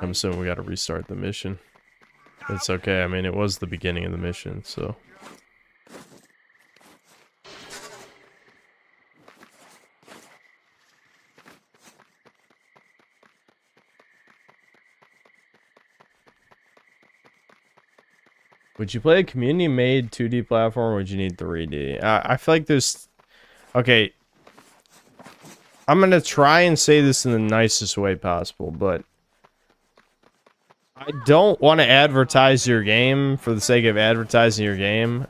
I'm assuming we got to restart the mission. It's okay. I mean, it was the beginning of the mission, so. Would you play a community-made 2D platform, or would you need 3D? I feel like there's... Okay. I'm going to try and say this in the nicest way possible, but... I don't want to advertise your game for the sake of advertising your game.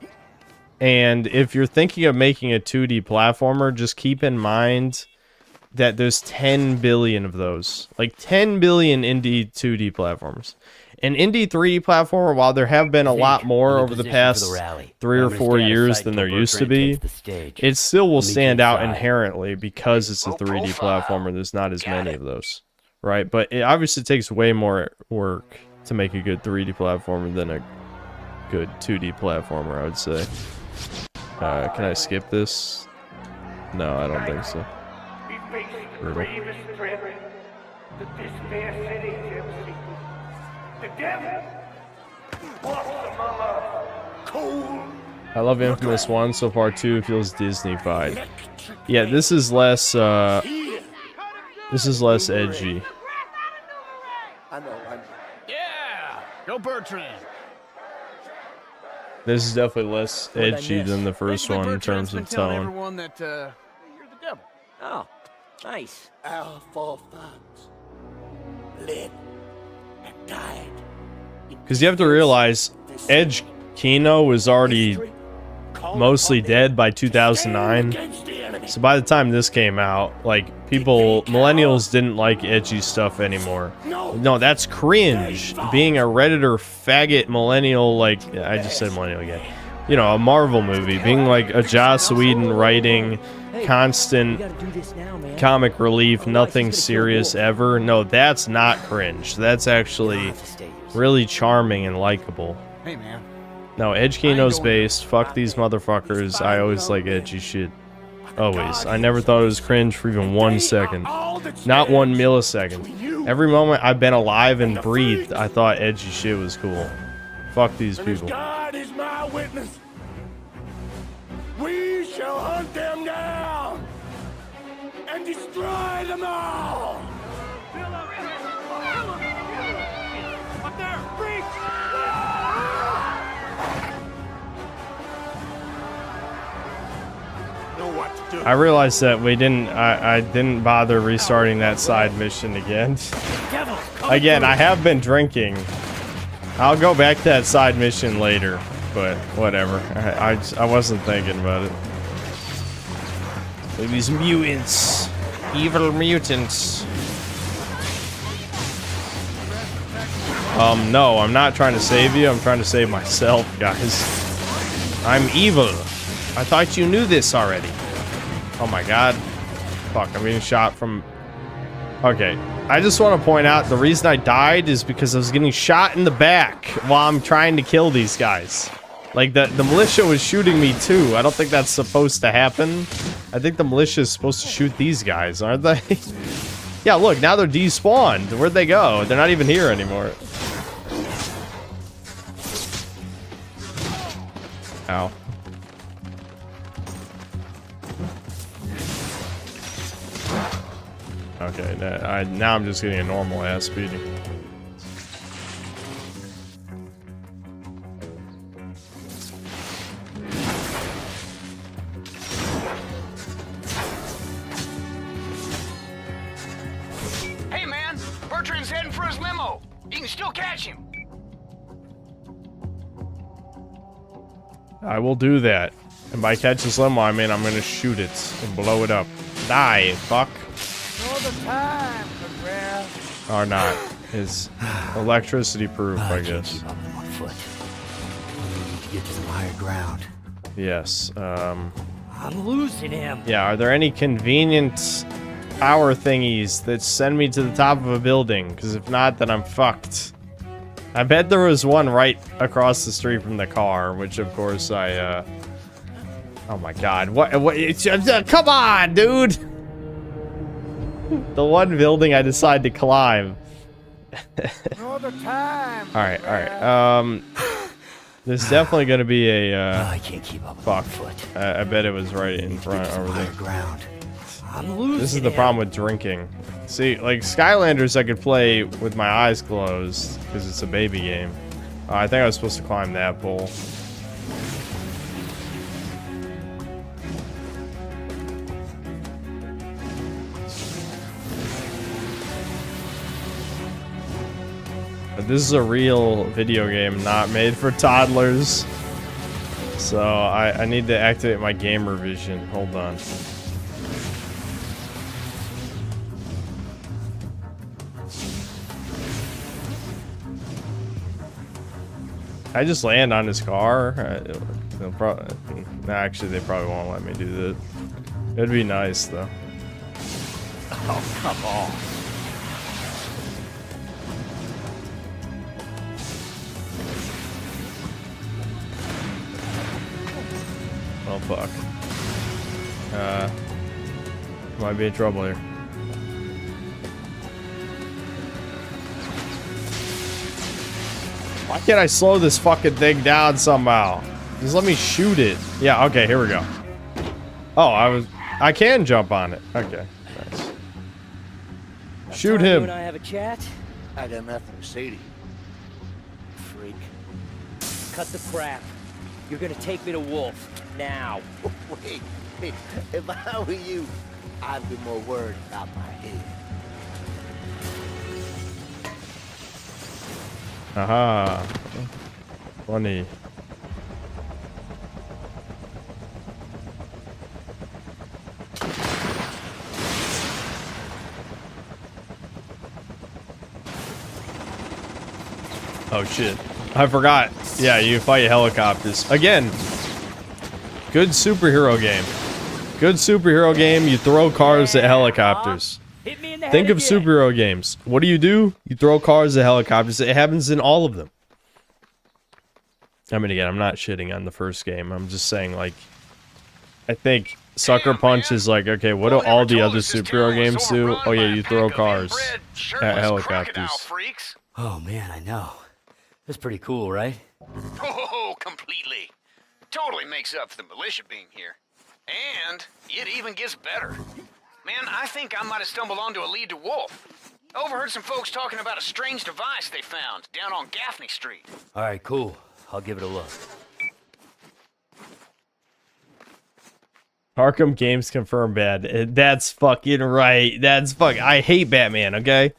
And if you're thinking of making a 2D platformer, just keep in mind that there's 10 billion of those. Like 10 billion indie 2D platformers. An indie 3D platformer, while there have been a lot more over the past 3 or 4 years than there used to be, it still will stand out inherently because it's a 3D platformer. There's not as many of those. Right, but it obviously takes way more work to make a good 3D platformer than a good 2D platformer, I would say. Can I skip this? No, I don't think so. Brutal. I love inFamous 1 so far. 2 feels Disney-fied. Yeah, this is less edgy. Yeah, go Bertrand. This is definitely less edgy than the first one in terms of tone. Everyone that you're the devil. Oh, nice. Our forefathers lived and died. Because you have to realize, Edge Kino was already mostly dead by 2009. So by the time this came out, like, millennials didn't like edgy stuff anymore. No, that's cringe. Being a Redditor faggot millennial, like, I just said millennial again. You know, a Marvel movie. Being like a Joss Whedon writing constant comic relief, nothing serious ever. No, that's not cringe. That's actually really charming and likable. Hey, man. No, Edge Kino's based. Fuck these motherfuckers. I always like edgy shit. Always. I never thought it was cringe for even 1 second. Not 1 millisecond. Every moment I've been alive and breathed, I thought edgy shit was cool. Fuck these people. God is my witness. We shall hunt them down and destroy them all! Up there! Freak! Know what to do. I realized that we didn't. I didn't bother restarting that side mission again. Again, I have been drinking. I'll go back to that side mission later, but whatever. I wasn't thinking about it. Look at these mutants, evil mutants. No, I'm not trying to save you. I'm trying to save myself, guys. I'm evil. I thought you knew this already. Oh my god. Fuck, I'm getting shot from... Okay, I just want to point out the reason I died is because I was getting shot in the back while I'm trying to kill these guys. Like, the militia was shooting me too. I don't think that's supposed to happen. I think the militia is supposed to shoot these guys, aren't they? Yeah, look, now they're despawned. Where'd they go? They're not even here anymore. Ow. Okay, now I'm just getting a normal ass beating. Hey man, Bertrand's heading for his limo. You can still catch him. I will do that. And by catch this limo, I mean I'm gonna shoot it and blow it up. Die, fuck. All the time, Cabrera. Or not. Is electricity proof, I guess. Keep up on 1 foot. We need to get to some higher ground. Yes, I'm losing him. yeah, are there any convenient power thingies that send me to the top of a building? Because if not, then I'm fucked. I bet there was one right across the street from the car, which of course I, oh my god, what, come on, dude! The one building I decided to climb. All the time. Alright, alright, there's definitely gonna be a, I can't keep up. Fuck. I bet it was right in front over there. Ground. I'm losing This is the problem with drinking. See, like Skylanders I could play with my eyes closed because it's a baby game. I think I was supposed to climb that pole. But this is a real video game, not made for toddlers. So I need to activate my gamer vision. Hold on. I just land on his car. They'll probably, actually, they probably won't let me do that. It'd be nice though. Oh, come on. Oh fuck. Might be in trouble here. Why can't I slow this fucking thing down somehow? Just let me shoot it. Yeah, okay, here we go. Oh, I can jump on it. Okay, nice. Shoot him. You and I have a chat? I got nothing to say to you. Freak. Cut the crap. You're gonna take me to Wolf. Now. Wait. If I were you, I'd be more worried about my head. Aha. Funny. Oh shit. I forgot. Yeah, you fight helicopters. Again, good superhero game. Good superhero game, you throw cars at helicopters. Think of superhero games. What do? You throw cars at helicopters. It happens in all of them. I mean, again, I'm not shitting on the first game. I'm just saying, like, I think Sucker Punch is like, okay, what do all the other superhero games do? Oh yeah, you throw cars at helicopters. Oh man, I know. That's pretty cool, right? Oh, completely. Totally makes up for the militia being here. And it even gets better. Man, I think I might have stumbled onto a lead to Wolf. Overheard some folks talking about a strange device they found down on Gaffney Street. All right, cool. I'll give it a look. Arkham games confirmed bad. That's fucking right. That's I hate Batman, okay?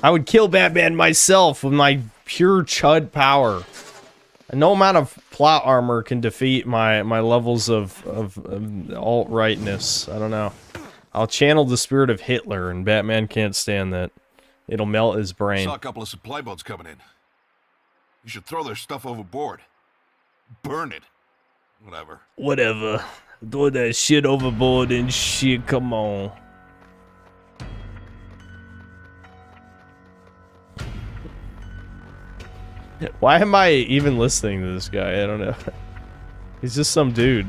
I would kill Batman myself with my pure chud power. No amount of plot armor can defeat my levels of alt-rightness. I don't know. I'll channel the spirit of Hitler, and Batman can't stand that. It'll melt his brain. Saw a couple of supply boats coming in. You should throw their stuff overboard. Burn it. Whatever. Whatever. Throw that shit overboard and shit, come on. Why am I even listening to this guy? I don't know. He's just some dude.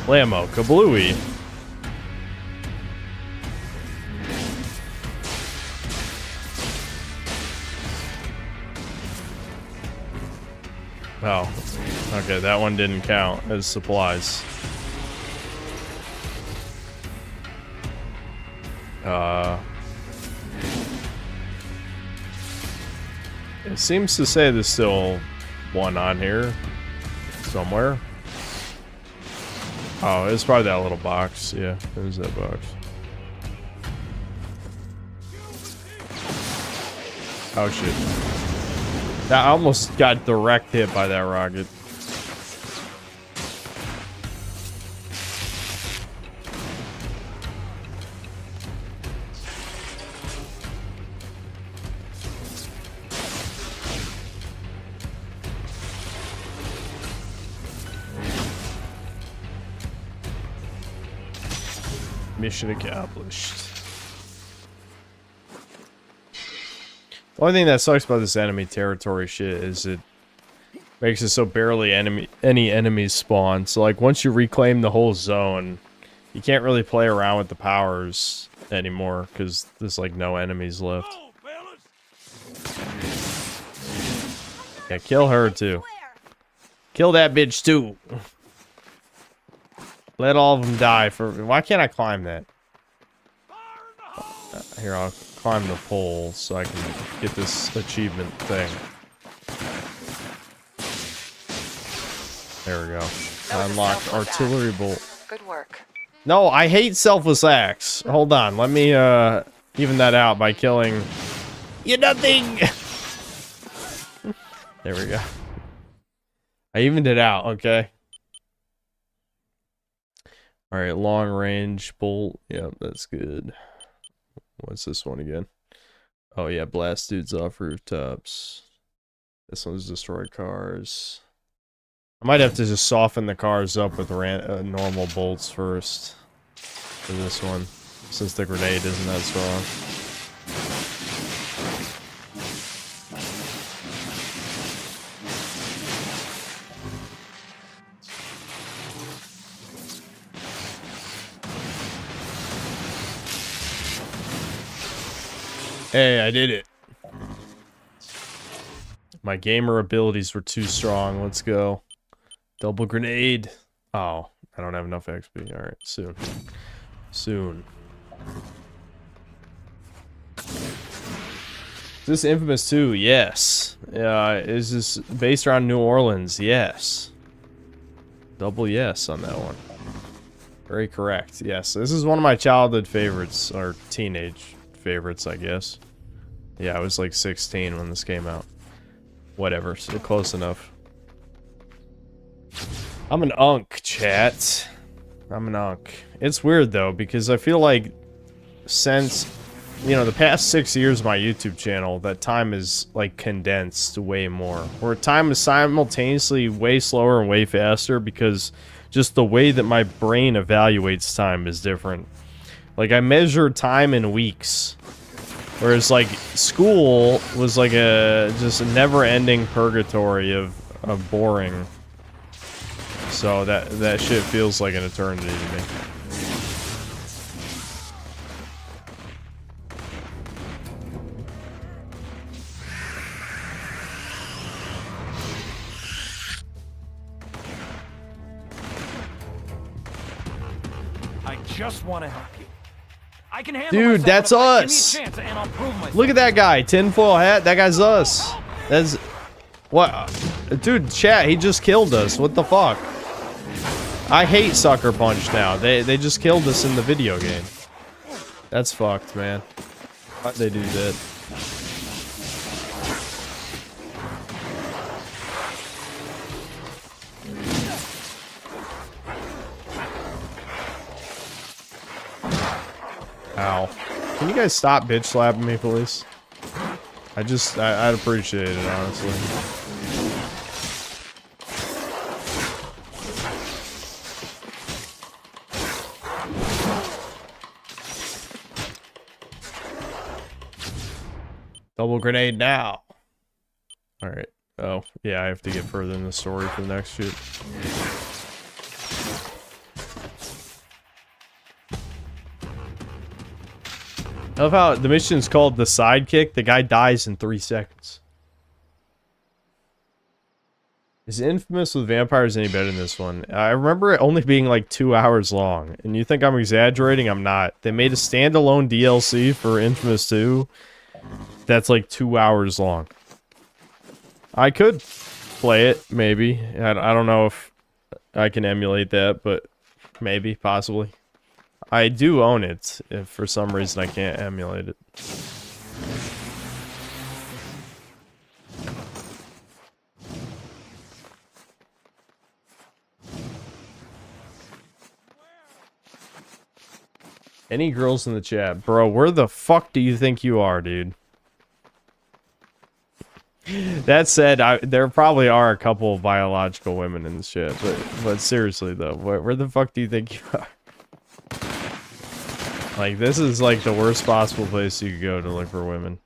Blammo, kablooey. Oh, okay, that one didn't count as supplies. It seems to say there's still one on here somewhere. Oh, it's probably that little box. Yeah, there's that box. Oh shit. That almost got direct hit by that rocket. Mission accomplished. The only thing that sucks about this enemy territory shit is it makes it so barely any enemies spawn. So like once you reclaim the whole zone, you can't really play around with the powers anymore because there's like no enemies left. Yeah, kill her too. Kill that bitch too. Let all of them die for... Why can't I climb that? Here, I'll climb the pole so I can get this achievement thing. There we go. I unlocked artillery bolt. Good work. No, I hate selfless acts. Hold on, let me even that out by killing... You nothing! There we go. I evened it out, okay? Alright, long range bolt. Yep, that's good. What's this one again? Oh yeah, blast dudes off rooftops. This one's destroy cars. I might have to just soften the cars up with normal bolts first. For this one. Since the grenade isn't that strong. Hey, I did it. My gamer abilities were too strong. Let's go. Double grenade. Oh, I don't have enough XP. Alright, soon. Soon. Is this inFamous 2? Yes. Is this based around New Orleans? Yes. Double yes on that one. Very correct. Yes, this is one of my childhood favorites, or teenage favorites, I guess. Yeah, I was like 16 when this came out. Whatever, so close enough. I'm an unk, chat. I'm an unk. It's weird though, because I feel like since, you know, the past 6 years of my YouTube channel, that time is like condensed way more. Where time is simultaneously way slower and way faster because just the way that my brain evaluates time is different. Like, I measure time in weeks. Whereas, like, school was like just a never-ending purgatory of boring. So that shit feels like an eternity to me. just want to help you. I can handle Dude, myself, that's but if us. Give me a chance and I'll prove myself. Look at that guy, tinfoil hat. That guy's us. That's what, dude. Chat. He just killed us. What the fuck? I hate Sucker Punch now. They just killed us in the video game. That's fucked, man. Why'd they do that? Ow. Can you guys stop bitch slapping me, please? I'd appreciate it, honestly. Double grenade now. Alright. Oh, yeah, I have to get further in the story for the next shoot. I love how the mission's called the sidekick. The guy dies in 3 seconds. Is inFamous with vampires any better than this one? I remember it only being like 2 hours long. And you think I'm exaggerating? I'm not. They made a standalone DLC for inFamous 2 that's like 2 hours long. I could play it, maybe. I don't know if I can emulate that, but maybe, possibly. I do own it, if for some reason I can't emulate it. Any girls in the chat? Bro, where the fuck do you think you are, dude? That said, there probably are a couple of biological women in the chat, but seriously though, where the fuck do you think you are? Like, this is like the worst possible place you could go to look for women.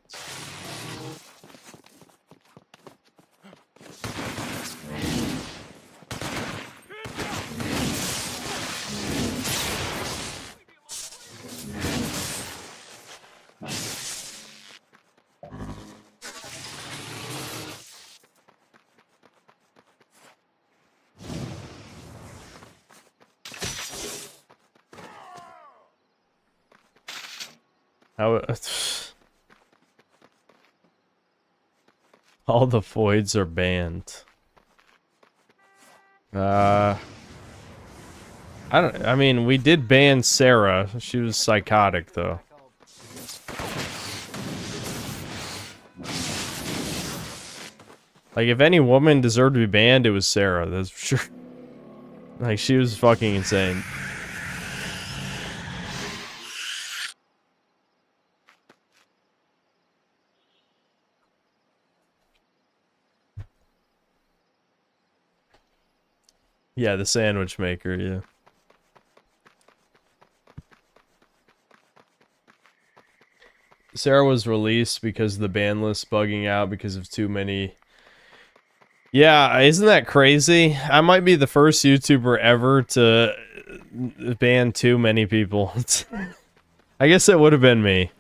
How all the voids are banned. I mean, we did ban Sarah. She was psychotic though. Like, if any woman deserved to be banned, it was Sarah, that's for sure. Like, she was fucking insane. Yeah, the sandwich maker, yeah. Sarah was released because of the ban list bugging out because of too many. Yeah, isn't that crazy? I might be the first YouTuber ever to ban too many people. I guess it would have been me.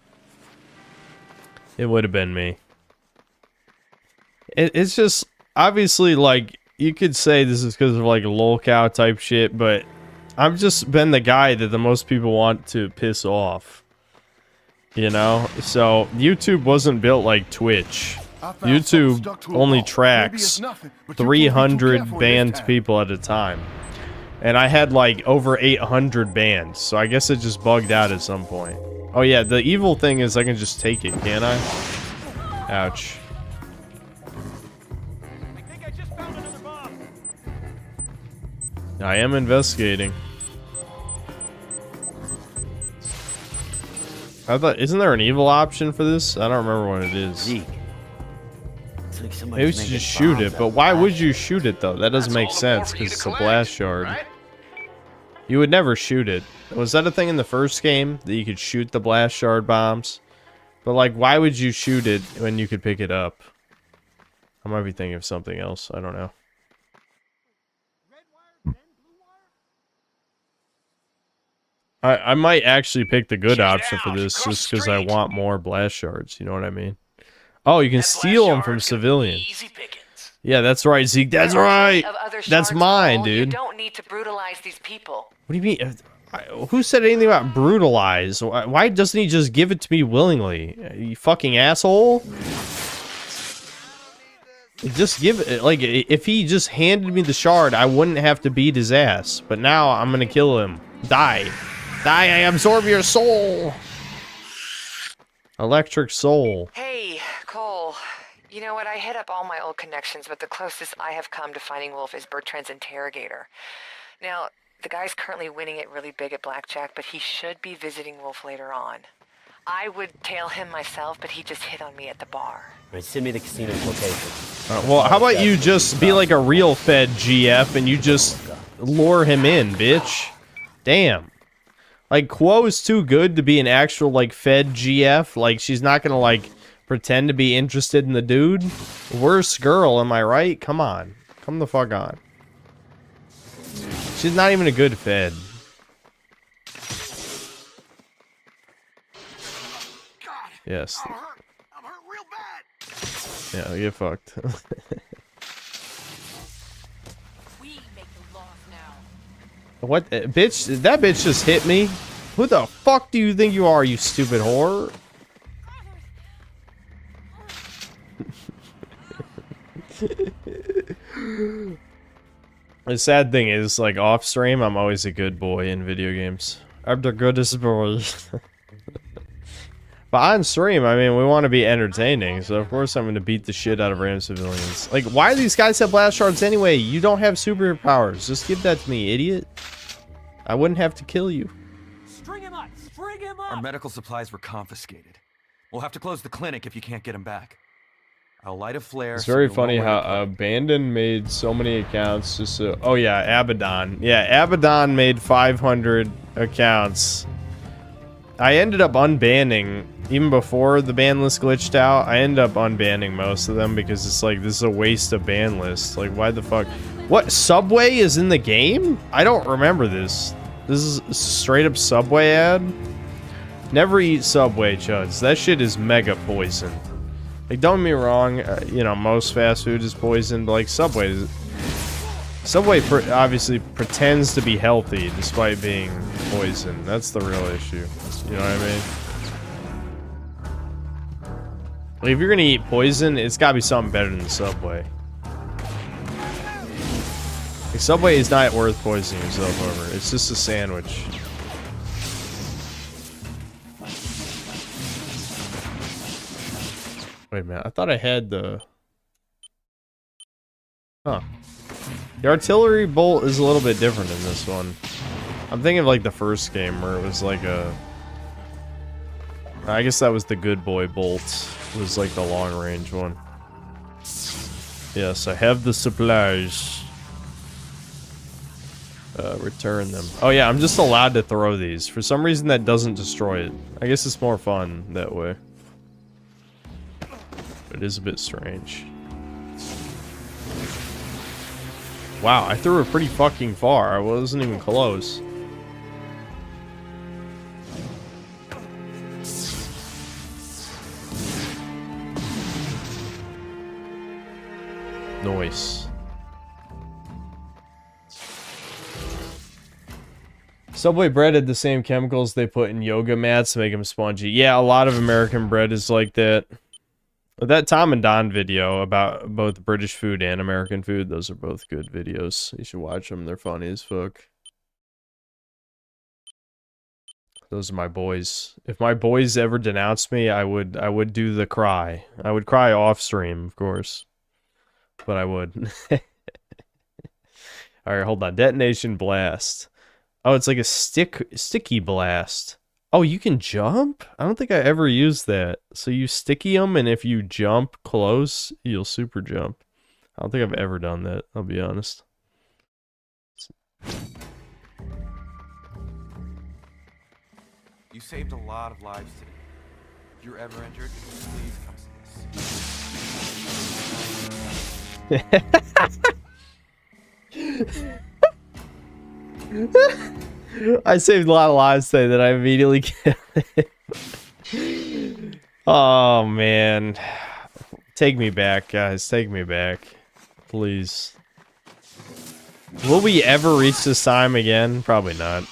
It would have been me. It's just, obviously, like, you could say this is because of like a 𝐒𝐿𝐶𝐃 type shit, but I've just been the guy that the most people want to piss off. You know? So, YouTube wasn't built like Twitch. YouTube only tracks 300 banned people at a time. And I had like over 800 bans, so I guess it just bugged out at some point. Oh yeah, the evil thing is I can just take it, can't I? Ouch. I am investigating. I thought, isn't there an evil option for this? I don't remember what it is. Maybe we should just shoot it, but why would you shoot it though? That doesn't make sense because it's a blast shard. You would never shoot it. Was that a thing in the first game that you could shoot the blast shard bombs? But like, why would you shoot it when you could pick it up? I might be thinking of something else. I don't know. I might actually pick the good option for this just because I want more blast shards. You know what I mean? Oh, you can steal them from civilians. Yeah, that's right, Zeke. That's right. That's mine, dude. You don't need to brutalize these people. What do you mean? Who said anything about brutalize? Why doesn't he just give it to me willingly? You fucking asshole. Just give it, like, if he just handed me the shard, I wouldn't have to beat his ass. But now I'm gonna kill him. Die. Die, I absorb your soul. Electric soul. Hey, Cole. You know what? I hit up all my old connections, but the closest I have come to finding Wolf is Bertrand's interrogator. Now, the guy's currently winning it really big at blackjack, but he should be visiting Wolf later on. I would tail him myself, but he just hit on me at the bar. Right, send me the casino's location. Well, how about you just be like a real Fed GF and you just lure him in, bitch? Damn. Like, 𝐒𝐲 is too good to be an actual, like, Fed GF. Like, she's not gonna, like, pretend to be interested in the dude. Worst girl, am I right? Come on. Come the fuck on. She's not even a good Fed. Yes. I'm hurt real bad. Yeah, get fucked. We make the laws now. What, bitch? That bitch just hit me. Who the fuck do you think you are, you stupid whore? The sad thing is, like, off stream, I'm always a good boy in video games. I'm the goodest boy. But on stream, I mean, we want to be entertaining, so of course I'm going to beat the shit out of random civilians. Like, why do these guys have blast shards anyway? You don't have superpowers. Just give that to me, idiot. I wouldn't have to kill you. String him up! String him up! Our medical supplies were confiscated. We'll have to close the clinic if you can't get them back. I'll light a flare. It's very funny how Abandon made so many accounts just so... Oh yeah, Abaddon. Yeah, Abaddon made 500 accounts. I ended up unbanning, even before the ban list glitched out, I ended up unbanning most of them because it's like, this is a waste of ban list. Like, why the fuck? What, Subway is in the game? I don't remember this. This is a straight up Subway ad? Never eat Subway, chuds. That shit is mega poison. Like, don't get me wrong, you know, most fast food is poison, but like Subway obviously pretends to be healthy despite being poison. That's the real issue. You know what I mean? Like, if you're gonna eat poison, it's gotta be something better than Subway. Like, Subway is not worth poisoning yourself over. It's just a sandwich. Wait a minute, I thought I had the... Huh. The artillery bolt is a little bit different in this one. I'm thinking of like the first game where it was like a... I guess that was the good boy bolt. It was like the long range one. Yes, I have the supplies. Return them. Oh yeah, I'm just allowed to throw these. For some reason that doesn't destroy it. I guess it's more fun that way. It is a bit strange. Wow, I threw it pretty fucking far. I wasn't even close. Nice. Subway bread had the same chemicals they put in yoga mats to make them spongy. Yeah, a lot of American bread is like that. But that Tom and Don video about both British food and American food, those are both good videos. You should watch them. They're funny as fuck. Those are my boys. If my boys ever denounced me, I would do the cry. I would cry off stream, of course. But I would. Alright, hold on. Detonation blast. Oh, it's like a sticky blast. Oh, you can jump? I don't think I ever used that. So you sticky them, and if you jump close, you'll super jump. I don't think I've ever done that, I'll be honest. You saved a lot of lives today. If you're ever injured, please come see us. I saved a lot of lives today that I immediately killed. Oh, man. Take me back, guys. Take me back. Please. Will we ever reach this time again? Probably not.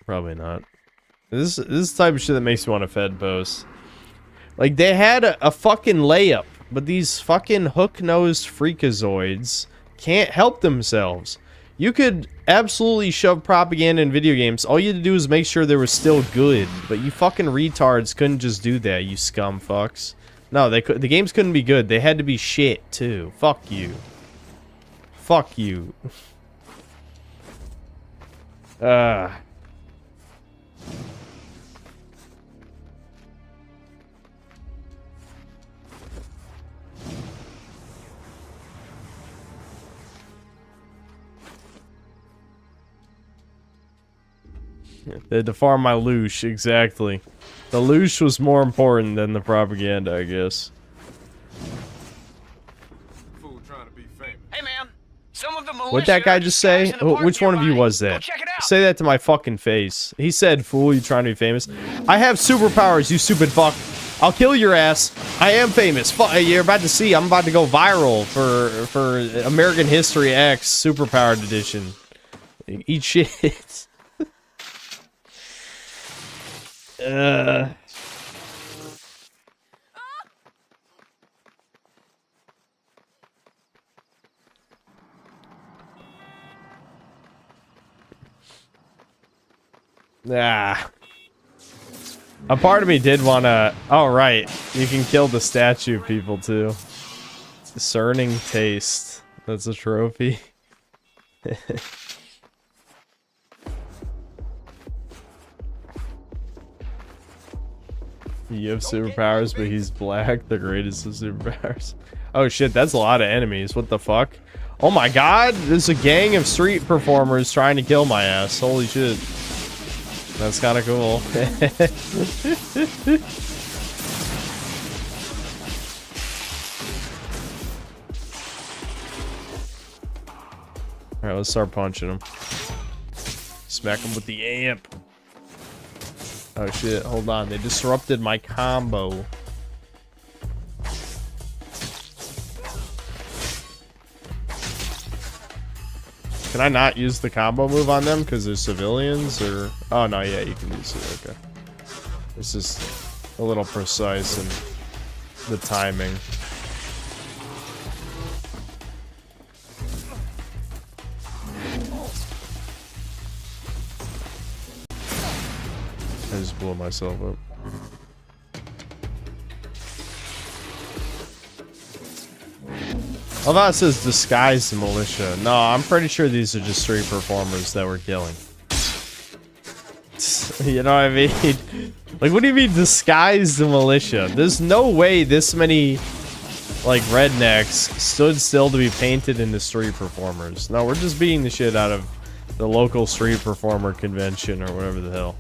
Probably not. This is the type of shit that makes me want to Fed post. Like, they had a fucking layup, but these fucking hook-nosed freakazoids can't help themselves. You could absolutely shove propaganda in video games. All you had to do is make sure they were still good, but you fucking retards couldn't just do that, you scum fucks. No, the games couldn't be good. They had to be shit, too. Fuck you. Fuck you. They had to farm my loosh, exactly. The loosh was more important than the propaganda, I guess. Hey man, some of the militia What'd that guy just say? Which one of you was that? Say that to my fucking face. He said, fool, you trying to be famous? I have superpowers, you stupid fuck. I'll kill your ass. I am famous. You're about to see, I'm about to go viral for American History X Superpowered Edition. Eat shit. A part of me did want to... Oh, right. You can kill the statue people, too. Discerning taste. That's a trophy. You have superpowers, but he's black. The greatest of superpowers. Oh, shit. That's a lot of enemies. What the fuck? Oh, my God. There's a gang of street performers trying to kill my ass. Holy shit. That's kind of cool. Alright, let's start punching him. Smack him with the amp. Oh shit, hold on. They disrupted my combo. Can I not use the combo move on them because they're civilians, or... Oh, no, yeah, you can use it, okay. It's just a little precise in the timing. I just blew myself up. I thought it says disguised militia. No, I'm pretty sure these are just street performers that we're killing. You know what I mean? Like, what do you mean disguised militia? There's no way this many, like, rednecks stood still to be painted into street performers. No, we're just beating the shit out of the local street performer convention or whatever the hell.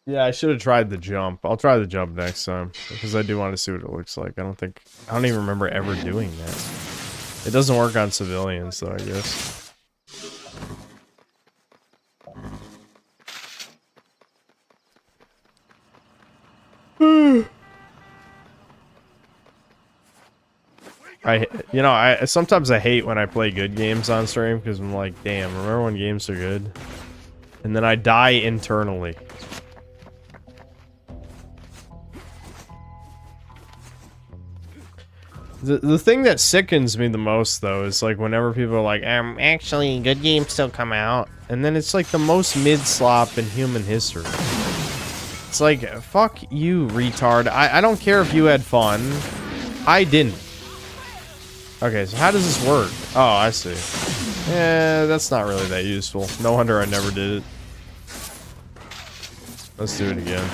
Yeah, I should have tried the jump. I'll try the jump next time because I do want to see what it looks like. I don't even remember ever doing that. It doesn't work on civilians though, I guess. Sometimes I hate when I play good games on stream because I'm like, damn, remember when games are good? And then I die internally. The thing that sickens me the most, though, is like whenever people are like, actually, good games still come out. And then it's like the most mid-slop in human history. It's like, fuck you, retard. I don't care if you had fun. I didn't. Okay, so how does this work? Oh, I see. That's not really that useful. No wonder I never did it. Let's do it again.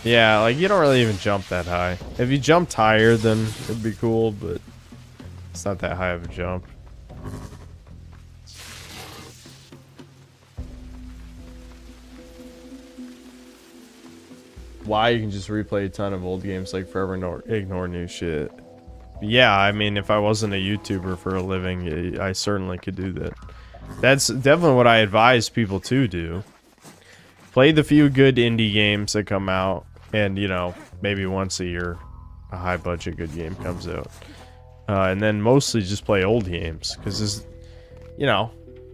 Yeah, like, you don't really even jump that high. If you jumped higher, then it'd be cool, but it's not that high of a jump. Why you can just replay a ton of old games, like, forever ignore new shit. Yeah, I mean, if I wasn't a YouTuber for a living, I certainly could do that. That's definitely what I advise people to do. Play the few good indie games that come out, and you know, maybe once a year a high budget good game comes out. And then mostly just play old games, because you know,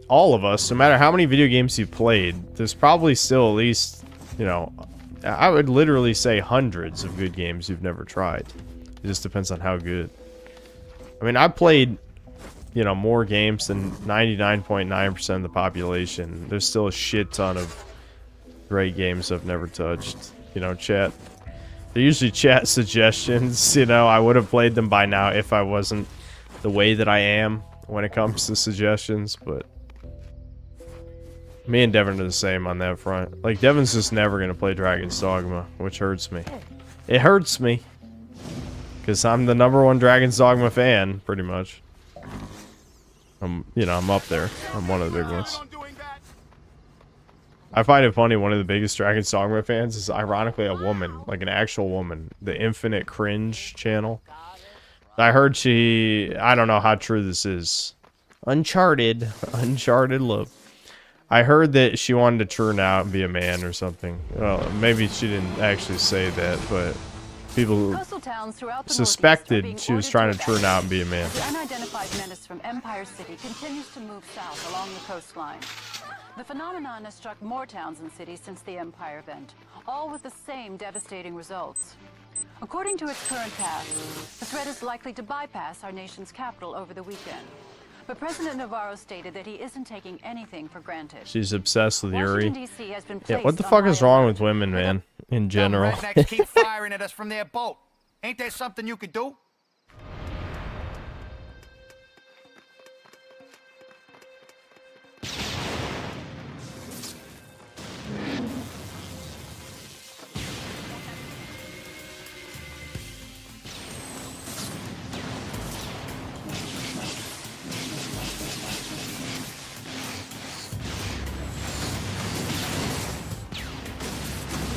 all of us, no matter how many video games you've played, there's probably still at least, you know, I would literally say hundreds of good games you've never tried. It just depends on how good. I mean, I played, you know, more games than 99.9% of the population. There's still a shit ton of great games I've never touched. You know, chat. They're usually chat suggestions. You know, I would have played them by now if I wasn't the way that I am when it comes to suggestions, but me and Devin are the same on that front. Like, Devin's just never going to play Dragon's Dogma, which hurts me. It hurts me. Because I'm the #1 Dragon's Dogma fan, pretty much. You know, I'm up there. I'm one of the big ones. I find it funny, one of the biggest Dragon's Dogma fans is ironically a woman. Like an actual woman. The Infinite Cringe channel. I heard I don't know how true this is. Uncharted love. I heard that she wanted to turn out and be a man or something. Well, maybe she didn't actually say that, but people suspected she was trying to turn out and be a man. The unidentified menace from Empire City continues to move south along the coastline. The phenomenon has struck more towns and cities since the Empire event, all with the same devastating results. According to its current path, the threat is likely to bypass our nation's capital over the weekend. But President Navarro stated that he isn't taking anything for granted. She's obsessed with Yuri. DC has been Yeah, what the fuck is wrong with women, man? In general. Rednecks keep firing at us from their boat. Ain't there something you could do?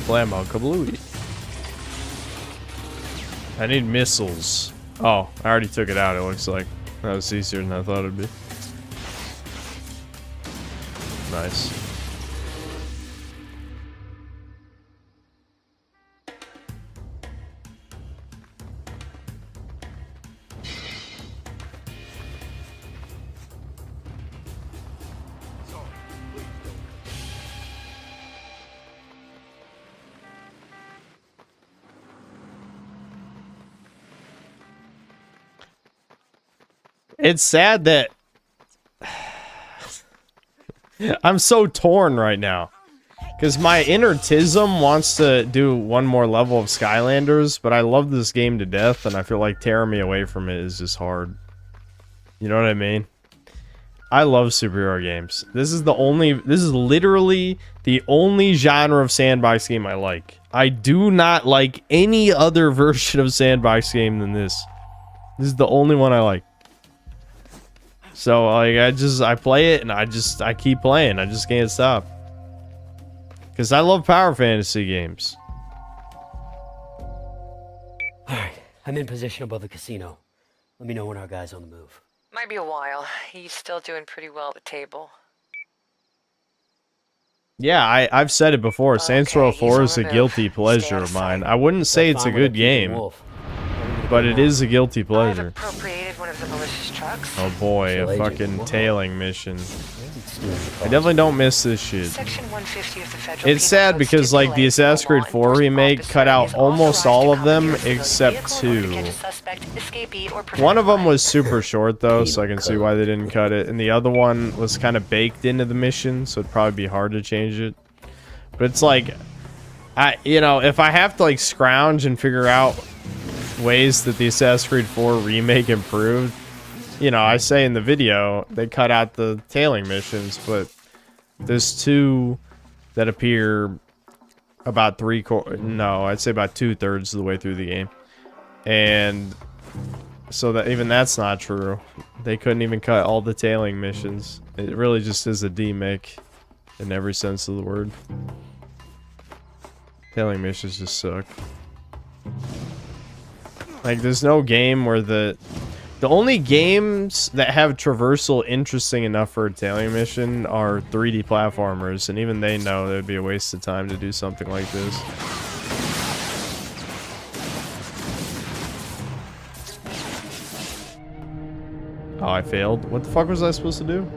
Blammo kablooey. I need missiles. Oh, I already took it out, it looks like. That was easier than I thought it'd be. Nice. It's sad that I'm so torn right now, because my inner Tism wants to do one more level of Skylanders, but I love this game to death, and I feel like tearing me away from it is just hard. You know what I mean? I love superhero games. This is literally the only genre of sandbox game I like. I do not like any other version of sandbox game than this. This is the only one I like. So like I play it and I keep playing. I just can't stop. Cause I love power fantasy games. Alright, I'm in position above the casino. Let me know when our guy's on the move. Might be a while. He's still doing pretty well at the table. Yeah, I've said it before. Saints Row 4 is a guilty pleasure of mine. I wouldn't say it's a good game, but it is a guilty pleasure. Appropriated one of the malicious trucks. Oh boy, a fucking tailing mission. I definitely don't miss this shit. Section 150 of the Federal It's sad because like the Assassin's Creed 4 remake cut out almost all of them except 2. One of them was super short though, so I can see why they didn't cut it, and the other one was kind of baked into the mission, so it'd probably be hard to change it. But it's like, you know, if I have to like scrounge and figure out ways that the Assassin's Creed 4 remake improved, you know, I say in the video they cut out the tailing missions, but there's 2 that appear about I'd say about 2/3 of the way through the game, and so that even that's not true. They couldn't even cut all the tailing missions. It really just is a demake in every sense of the word. Tailing missions just suck. Like, there's no game where The only games that have traversal interesting enough for a tailing mission are 3D platformers, and even they know it would be a waste of time to do something like this. Oh, I failed. What the fuck was I supposed to do?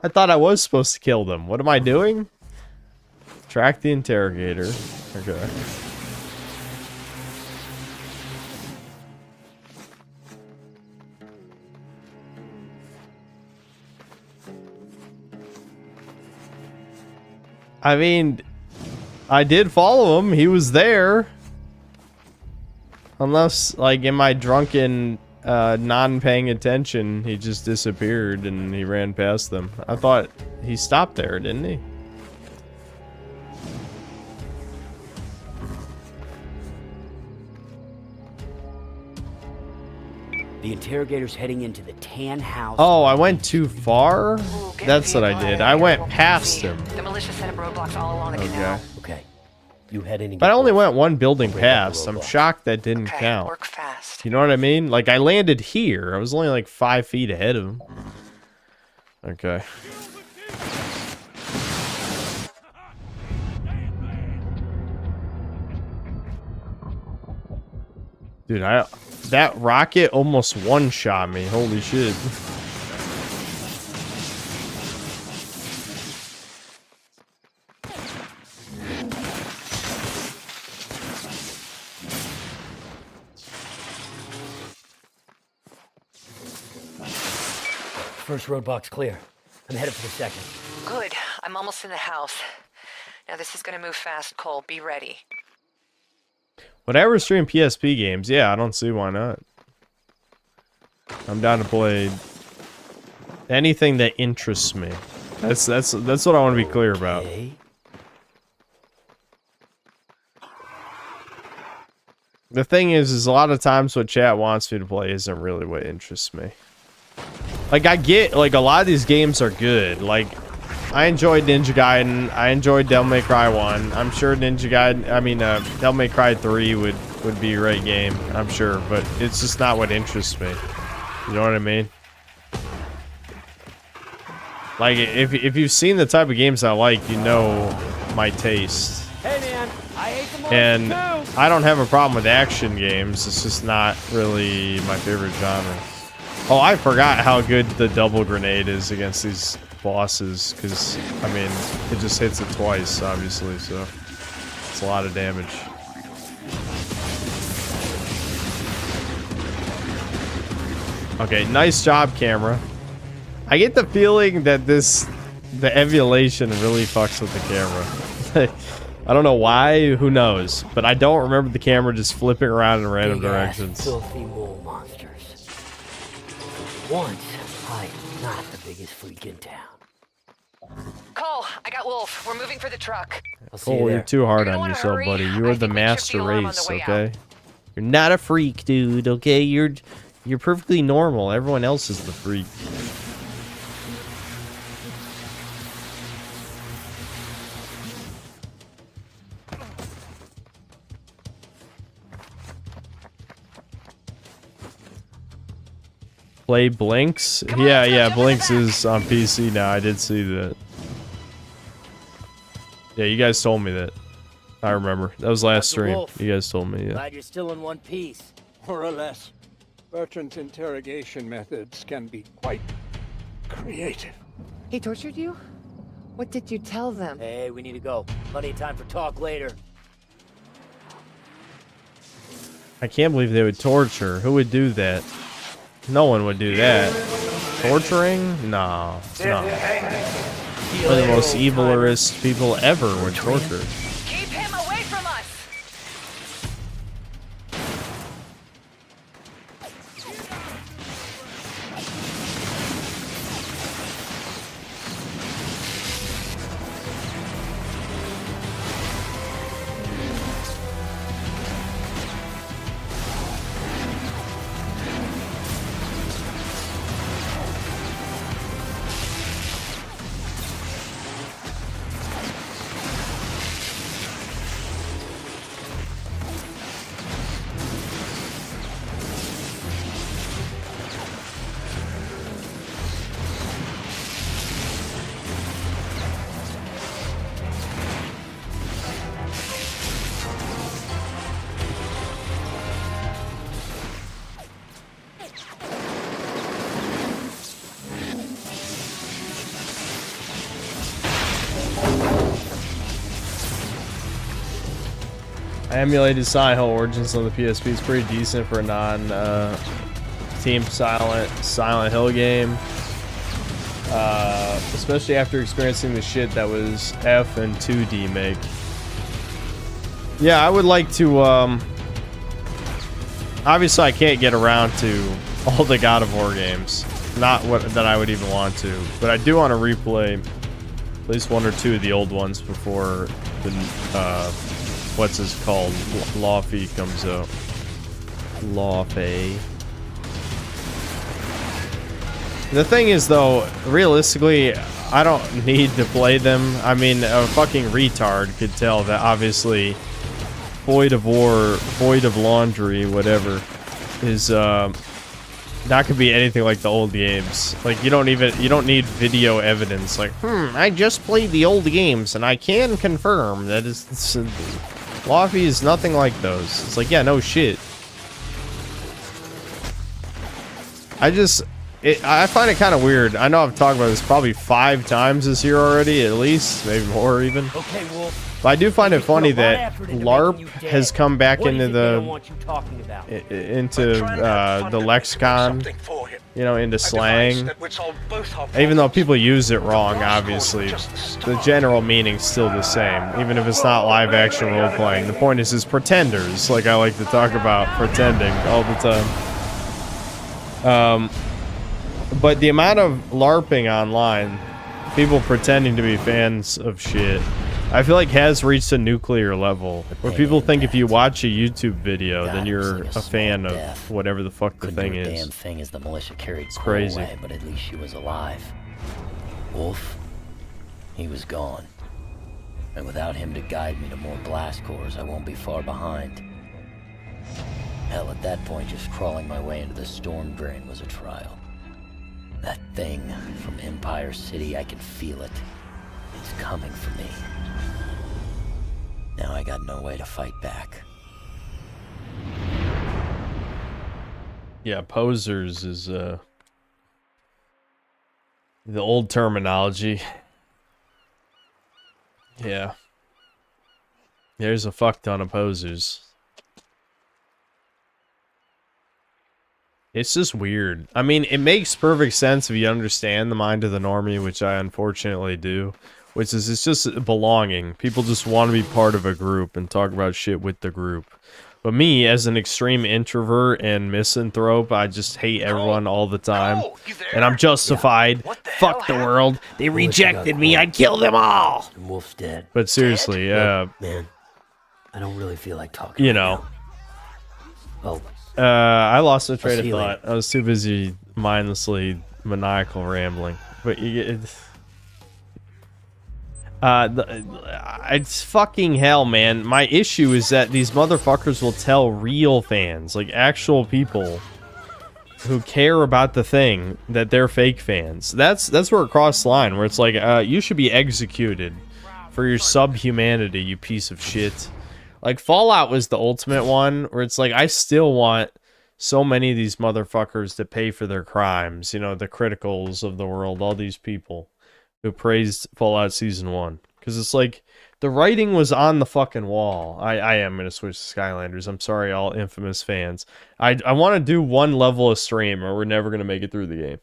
I thought I was supposed to kill them. What am I doing? Track the interrogator. Okay. I mean, I did follow him. He was there. Unless, like, in my drunken, non-paying attention, he just disappeared and he ran past them. I thought he stopped there, didn't he? The interrogator's heading into the tan house. Oh, I went too far? That's what I did. I went past him. The militia set up roadblocks all along the canal. Okay. You head in and But I get only Wolf. went one building Break up the past. I'm roadblock. shocked that didn't count. Work fast. You know what I mean? Like, I landed here. I was only like 5 feet ahead of him. Okay. Dude, that rocket almost one-shot me. Holy shit. First roadblock's clear. I'm headed for the second. Good. I'm almost in the house. Now this is gonna move fast, Cole. Be ready. Would I ever stream PSP games? Yeah, I don't see why not. I'm down to play anything that interests me. That's what I want to be clear about. The thing is a lot of times what chat wants me to play isn't really what interests me. Like, I get, like, a lot of these games are good. Like, I enjoyed Ninja Gaiden. I enjoyed Devil May Cry 1. I'm sure Devil May Cry 3 would be a great game. I'm sure, but it's just not what interests me. You know what I mean? Like, if you've seen the type of games I like, you know my taste. Hey man, I hate them all And too. I don't have a problem with action games. It's just not really my favorite genre. Oh, I forgot how good the double grenade is against these bosses, because, I mean, it just hits it twice, obviously, so it's a lot of damage. Okay, nice job, camera. I get the feeling that the emulation really fucks with the camera. I don't know why, who knows, but I don't remember the camera just flipping around in random directions. Filthy mole monsters. Once, I'm not the biggest freak in town. Cole, I got Wolf. We're moving for the truck. Cole, you're too hard on yourself, buddy. You are the master race, okay? You're not a freak, dude, okay? You're perfectly normal. Everyone else is the freak. Play Blinks? Yeah, Blinks is on PC now. I did see that. Yeah, you guys told me that. I remember. That was last stream. Wolf. You guys told me, yeah. Glad you're still in one piece. More or less. Bertrand's interrogation methods can be quite creative. He tortured you? What did you tell them? Hey, we need to go. Plenty of time for talk later. I can't believe they would torture. Who would do that? No one would do that. Torturing? No. No. One of the most evilest people ever would torture. Keep him away from us! I emulated Silent Hill Origins on the PSP. It's pretty decent for a team Silent Hill game. Especially after experiencing the shit that was F and 2D make. Yeah, I would like to, obviously I can't get around to all the God of War games. Not that I would even want to. But I do want to replay at least 1 or 2 of the old ones before the, what's this called? 𝐒𝐿𝐼 comes out. 𝐿𝐼. The thing is, though, realistically, I don't need to play them. I mean, a fucking retard could tell that, obviously, Void of War, Void of Laundry, whatever, is, not gonna be anything like the old games. Like, you don't need video evidence. Like, I just played the old games, and I can confirm that 𝐿𝐼 is nothing like those. It's like, yeah, no shit. I find it kind of weird. I know I've talked about this probably 5 times this year already, at least, maybe more even. Okay, Wolf. But I do find it funny that LARP has come back into the lexicon, you know, into slang. Even though people use it wrong, obviously, the general meaning's still the same, even if it's not live action role playing. The point is pretenders, like I like to talk about pretending all the time. But the amount of LARPing online, people pretending to be fans of shit, I feel like has reached a nuclear level where people think if you watch a YouTube video, then you're a fan of whatever the fuck the thing is. Damn thing as the militia carried it's crazy. Away, but at least she was alive. Wolf, he was gone, and without him to guide me to more blast cores, I won't be far behind. Hell, at that point, just crawling my way into the storm drain was a trial. That thing from Empire City, I can feel it. It's coming for me. Now I got no way to fight back. Yeah, posers is the old terminology. Yeah. There's a fuck ton of posers. It's just weird. I mean, it makes perfect sense if you understand the mind of the normie, which I unfortunately do. Which is, it's just belonging. People just want to be part of a group and talk about shit with the group. But me, as an extreme introvert and misanthrope, I just hate everyone all the time. And I'm justified. Fuck the world. They rejected me. I'd kill them all. Wolf's dead. But seriously, man, I don't really feel like talking. You know. Oh. I lost the train of thought. I was too busy mindlessly maniacal rambling. But you get it's fucking hell, man. My issue is that these motherfuckers will tell real fans, like actual people who care about the thing, that they're fake fans. That's where it crossed the line, where it's like, you should be executed for your subhumanity, you piece of shit. Like, Fallout was the ultimate one, where it's like, I still want so many of these motherfuckers to pay for their crimes. You know, the Criticals of the world, all these people who praised Fallout Season 1. Because it's like, the writing was on the fucking wall. I am going to switch to Skylanders. I'm sorry, all inFamous fans. I want to do one level of stream, or we're never going to make it through the game.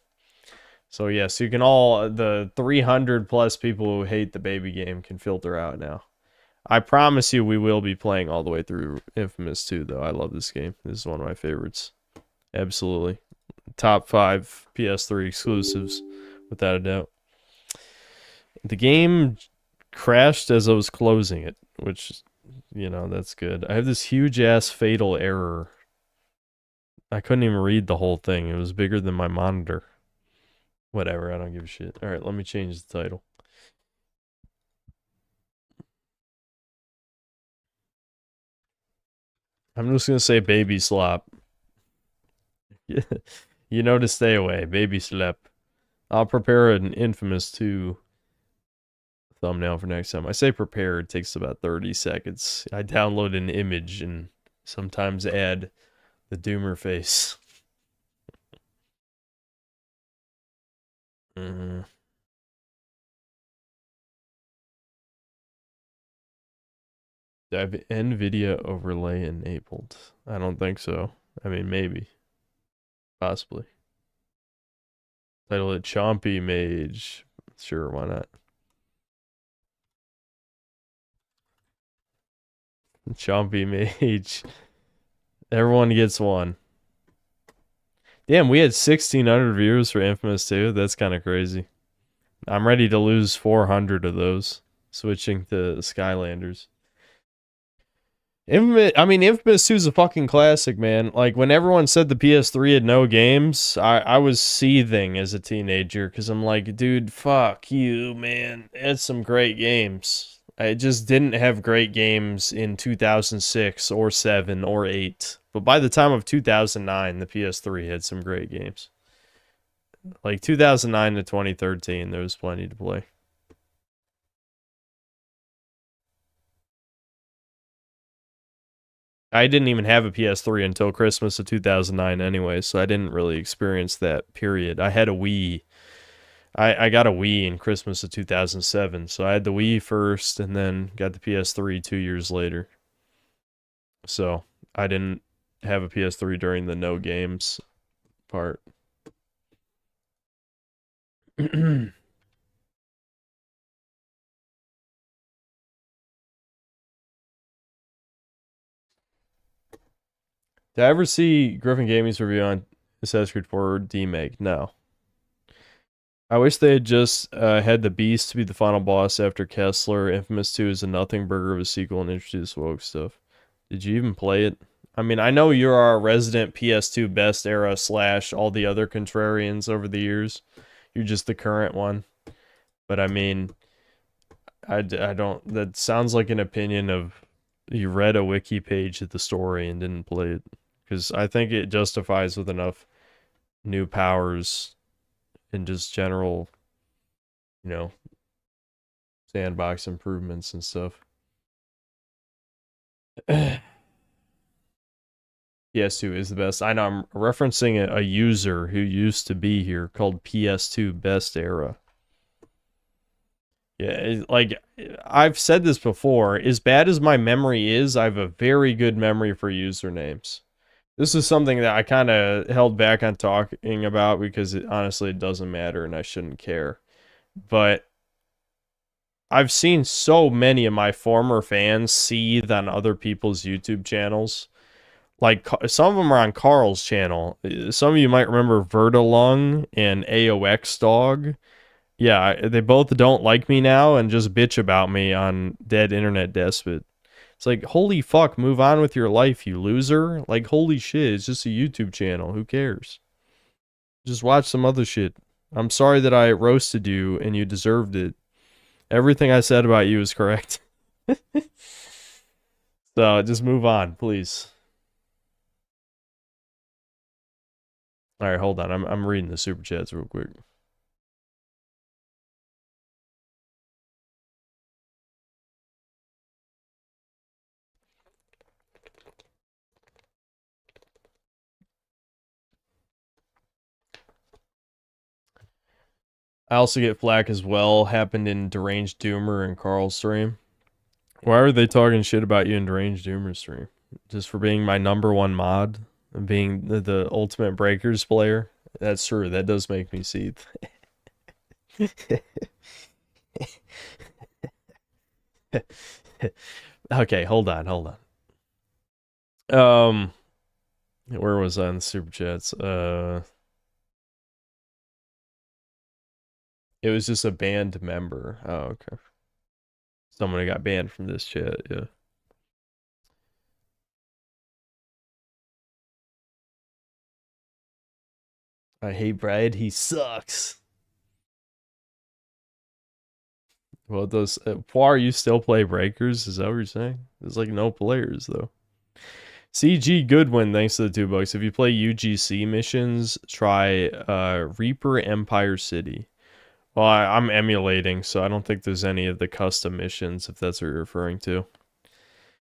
So, yes, you can all, the 300 plus people who hate the baby game can filter out now. I promise you we will be playing all the way through inFamous 2, though. I love this game. This is one of my favorites. Absolutely. Top 5 PS3 exclusives, without a doubt. The game crashed as I was closing it, which, you know, that's good. I have this huge-ass fatal error. I couldn't even read the whole thing. It was bigger than my monitor. Whatever, I don't give a shit. Alright, let me change the title. I'm just gonna say baby slop. You know to stay away. Baby slap. I'll prepare an inFamous 2 thumbnail for next time. I say prepare, it takes about 30 seconds. I download an image and sometimes add the doomer face. Do I have NVIDIA overlay enabled? I don't think so. I mean, maybe. Possibly. Title it Chompy Mage. Sure, why not? Chompy Mage. Everyone gets one. Damn, we had 1,600 viewers for inFamous 2. That's kind of crazy. I'm ready to lose 400 of those. Switching to Skylanders. inFamous 2 is a fucking classic, man. Like, when everyone said the PS3 had no games, I was seething as a teenager, because I'm like, dude, fuck you, man. It's some great games. I just didn't have great games in 2006 or 7 or 8. But by the time of 2009, the PS3 had some great games. Like, 2009 to 2013, there was plenty to play. I didn't even have a PS3 until Christmas of 2009 anyway, so I didn't really experience that period. I had a Wii. I got a Wii in Christmas of 2007, so I had the Wii first and then got the PS3 2 years later. So I didn't have a PS3 during the no games part. Did I ever see Griffin Gaming's review on Assassin's Creed 4 DMake? No. I wish they had just had the Beast to be the final boss after Kessler. inFamous 2 is a nothing burger of a sequel and introduced woke stuff. Did you even play it? I mean, I know you're our resident PS2 best era / all the other contrarians over the years. You're just the current one. But I mean, I don't... That sounds like an opinion of... You read a wiki page at the story and didn't play it. Because I think it justifies with enough new powers and just general, you know, sandbox improvements and stuff. PS2 is the best. I know I'm referencing a user who used to be here called PS2 Best Era. Yeah, like, I've said this before, as bad as my memory is, I have a very good memory for usernames. This is something that I kind of held back on talking about because honestly, it doesn't matter and I shouldn't care. But I've seen so many of my former fans seethe on other people's YouTube channels. Like, some of them are on Carl's channel. Some of you might remember Vertalung and AOXDog. Yeah, they both don't like me now and just bitch about me on Dead Internet Despot. It's like, holy fuck, move on with your life, you loser. Like, holy shit, it's just a YouTube channel. Who cares? Just watch some other shit. I'm sorry that I roasted you and you deserved it. Everything I said about you is correct. So, just move on, please. Alright, hold on. I'm reading the super chats real quick. I also get flack as well. Happened in Deranged Doomer and Carl's stream. Why are they talking shit about you in Deranged Doomer's stream? Just for being my #1 mod? And being the Ultimate Breakers player? That's true. That does make me seethe. Okay, hold on. Where was I in the super chats? It was just a banned member. Oh, okay. Someone got banned from this chat, yeah. I hate Brad, he sucks. Well, those Poir, you still play Breakers? Is that what you're saying? There's like no players though. CG Goodwin, thanks to the $2. If you play UGC missions, try Reaper Empire City. Well, I'm emulating, so I don't think there's any of the custom missions, if that's what you're referring to.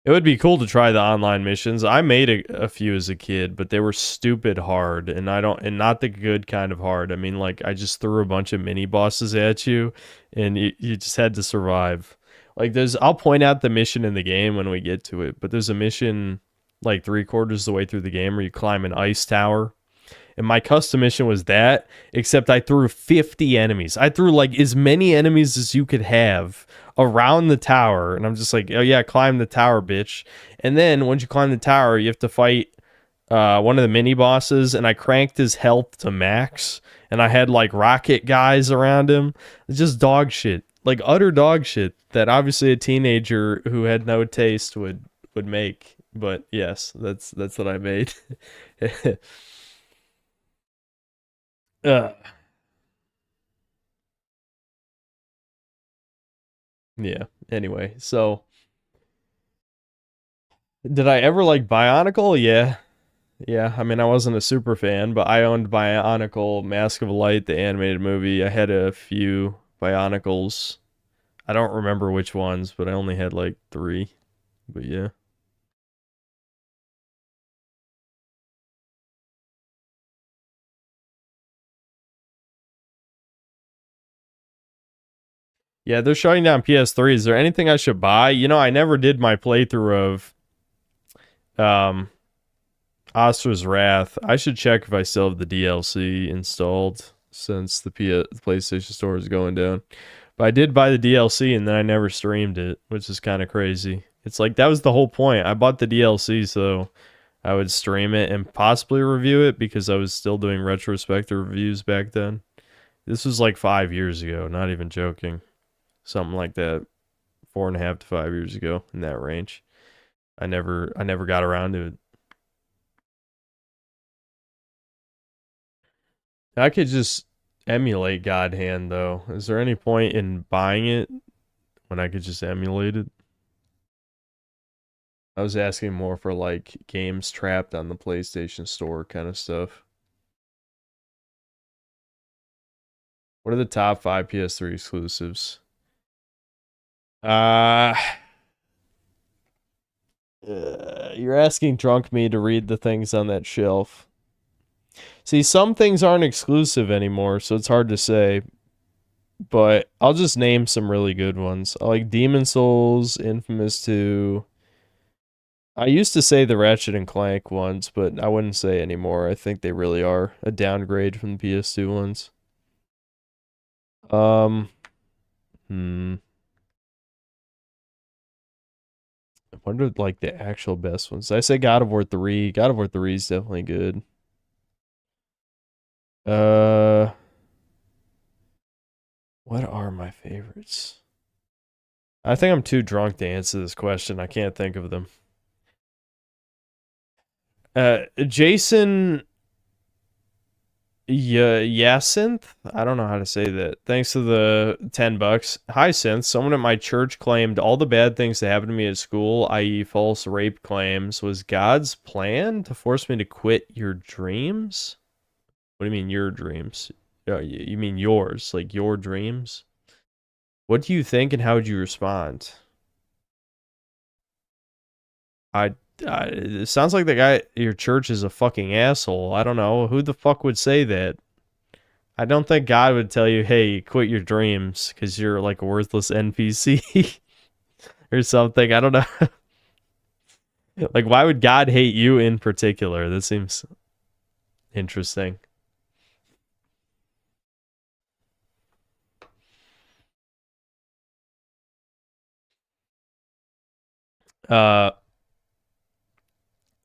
It would be cool to try the online missions. I made a few as a kid, but they were stupid hard, and not the good kind of hard. I mean, like, I just threw a bunch of mini bosses at you, and you just had to survive. Like I'll point out the mission in the game when we get to it, but there's a mission like 3/4 of the way through the game where you climb an ice tower. And my custom mission was that, except I threw 50 enemies. I threw like as many enemies as you could have around the tower. And I'm just like, oh yeah, climb the tower, bitch. And then once you climb the tower, you have to fight one of the mini bosses. And I cranked his health to max. And I had like rocket guys around him. It's just dog shit. Like utter dog shit that obviously a teenager who had no taste would make. But yes, that's what I made. Yeah, anyway, so did I ever like Bionicle? Yeah, I mean I wasn't a super fan, but I owned Bionicle Mask of Light, the animated movie. I had a few Bionicles. I don't remember which ones, but I only had like 3. But yeah. Yeah, they're shutting down PS3. Is there anything I should buy? You know, I never did my playthrough of Asura's Wrath. I should check if I still have the DLC installed since the PlayStation Store is going down. But I did buy the DLC and then I never streamed it, which is kind of crazy. It's like that was the whole point. I bought the DLC so I would stream it and possibly review it because I was still doing retrospective reviews back then. This was like 5 years ago, not even joking. Something like that, 4.5 to 5 years ago, in that range. I never got around to it. I could just emulate God Hand though. Is there any point in buying it when I could just emulate it? I was asking more for like games trapped on the PlayStation Store kind of stuff. What are the top 5 PS3 exclusives? You're asking drunk me to read the things on that shelf. See, some things aren't exclusive anymore, so it's hard to say. But I'll just name some really good ones. I like Demon Souls, inFamous 2. I used to say the Ratchet and Clank ones, but I wouldn't say anymore. I think they really are a downgrade from the PS2 ones. I wonder like the actual best ones. I say God of War 3. God of War 3 is definitely good. What are my favorites? I think I'm too drunk to answer this question. I can't think of them. Jason Yacinth? I don't know how to say that. Thanks to the $10. Hi, Synth. Someone at my church claimed all the bad things that happened to me at school, i.e. false rape claims, was God's plan to force me to quit your dreams? What do you mean your dreams? You mean yours, like your dreams? What do you think and how would you respond? It sounds like the guy at your church is a fucking asshole. I don't know. Who the fuck would say that? I don't think God would tell you, hey, quit your dreams because you're like a worthless NPC or something. I don't know. Like, why would God hate you in particular? That seems interesting.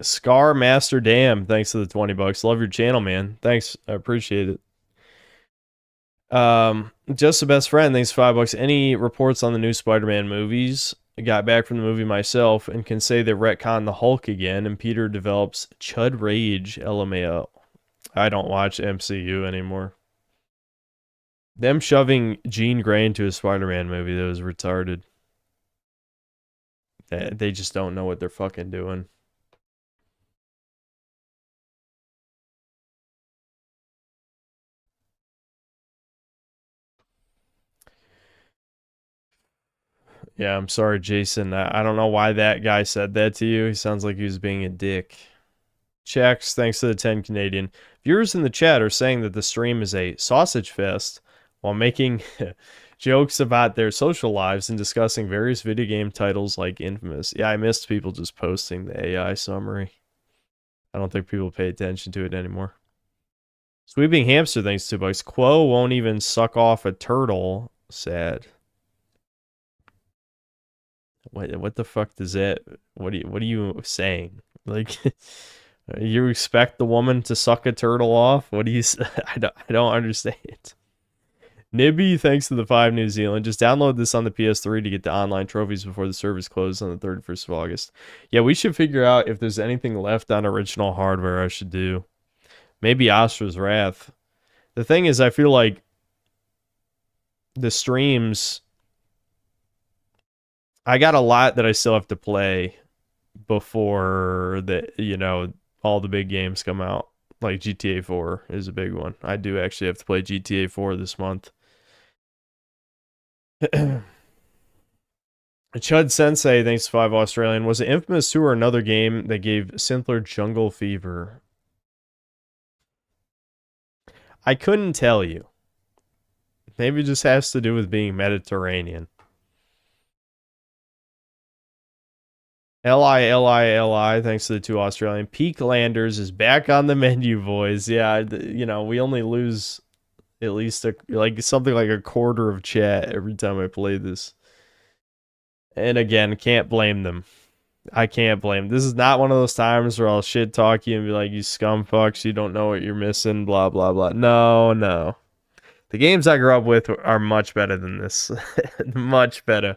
Scar Master Dam, thanks to the $20. Love your channel, man. Thanks, I appreciate it. Just the best friend, thanks $5. Any reports on the new Spider-Man movies? I got back from the movie myself and can say they retconned the Hulk again, and Peter develops Chud Rage, LMAO. I don't watch MCU anymore. Them shoving Jean Grey into a Spider-Man movie, that was retarded. They just don't know what they're fucking doing. Yeah, I'm sorry, Jason. I don't know why that guy said that to you. He sounds like he was being a dick. Checks, thanks to the 10 Canadian. Viewers in the chat are saying that the stream is a sausage fest while making jokes about their social lives and discussing various video game titles like inFamous. Yeah, I missed people just posting the AI summary. I don't think people pay attention to it anymore. Sweeping hamster, thanks to $2. 𝐒𝐲 won't even suck off a turtle. Sad. What the fuck does that? What are you saying? Like, you expect the woman to suck a turtle off? What do you? I don't understand. Nibby, thanks to the 5 New Zealand. Just download this on the PS3 to get the online trophies before the service closes on the 31st of August. Yeah, we should figure out if there's anything left on original hardware I should do. Maybe Astra's Wrath. The thing is, I feel like the streams, I got a lot that I still have to play before all the big games come out. Like GTA 4 is a big one. I do actually have to play GTA 4 this month. Chud Sensei, thanks to 5 Australian. Was it inFamous 2 or another game that gave Sinclair jungle fever? I couldn't tell you. Maybe it just has to do with being Mediterranean. Li, thanks to the 2 Australian. Peaklanders is back on the menu, boys. Yeah, we only lose at least something like a quarter of chat every time I play this. And again, can't blame them. I can't blame them. This is not one of those times where I'll shit talk you and be like, you scum fucks, you don't know what you're missing, blah, blah, blah. No. The games I grew up with are much better than this. Much better.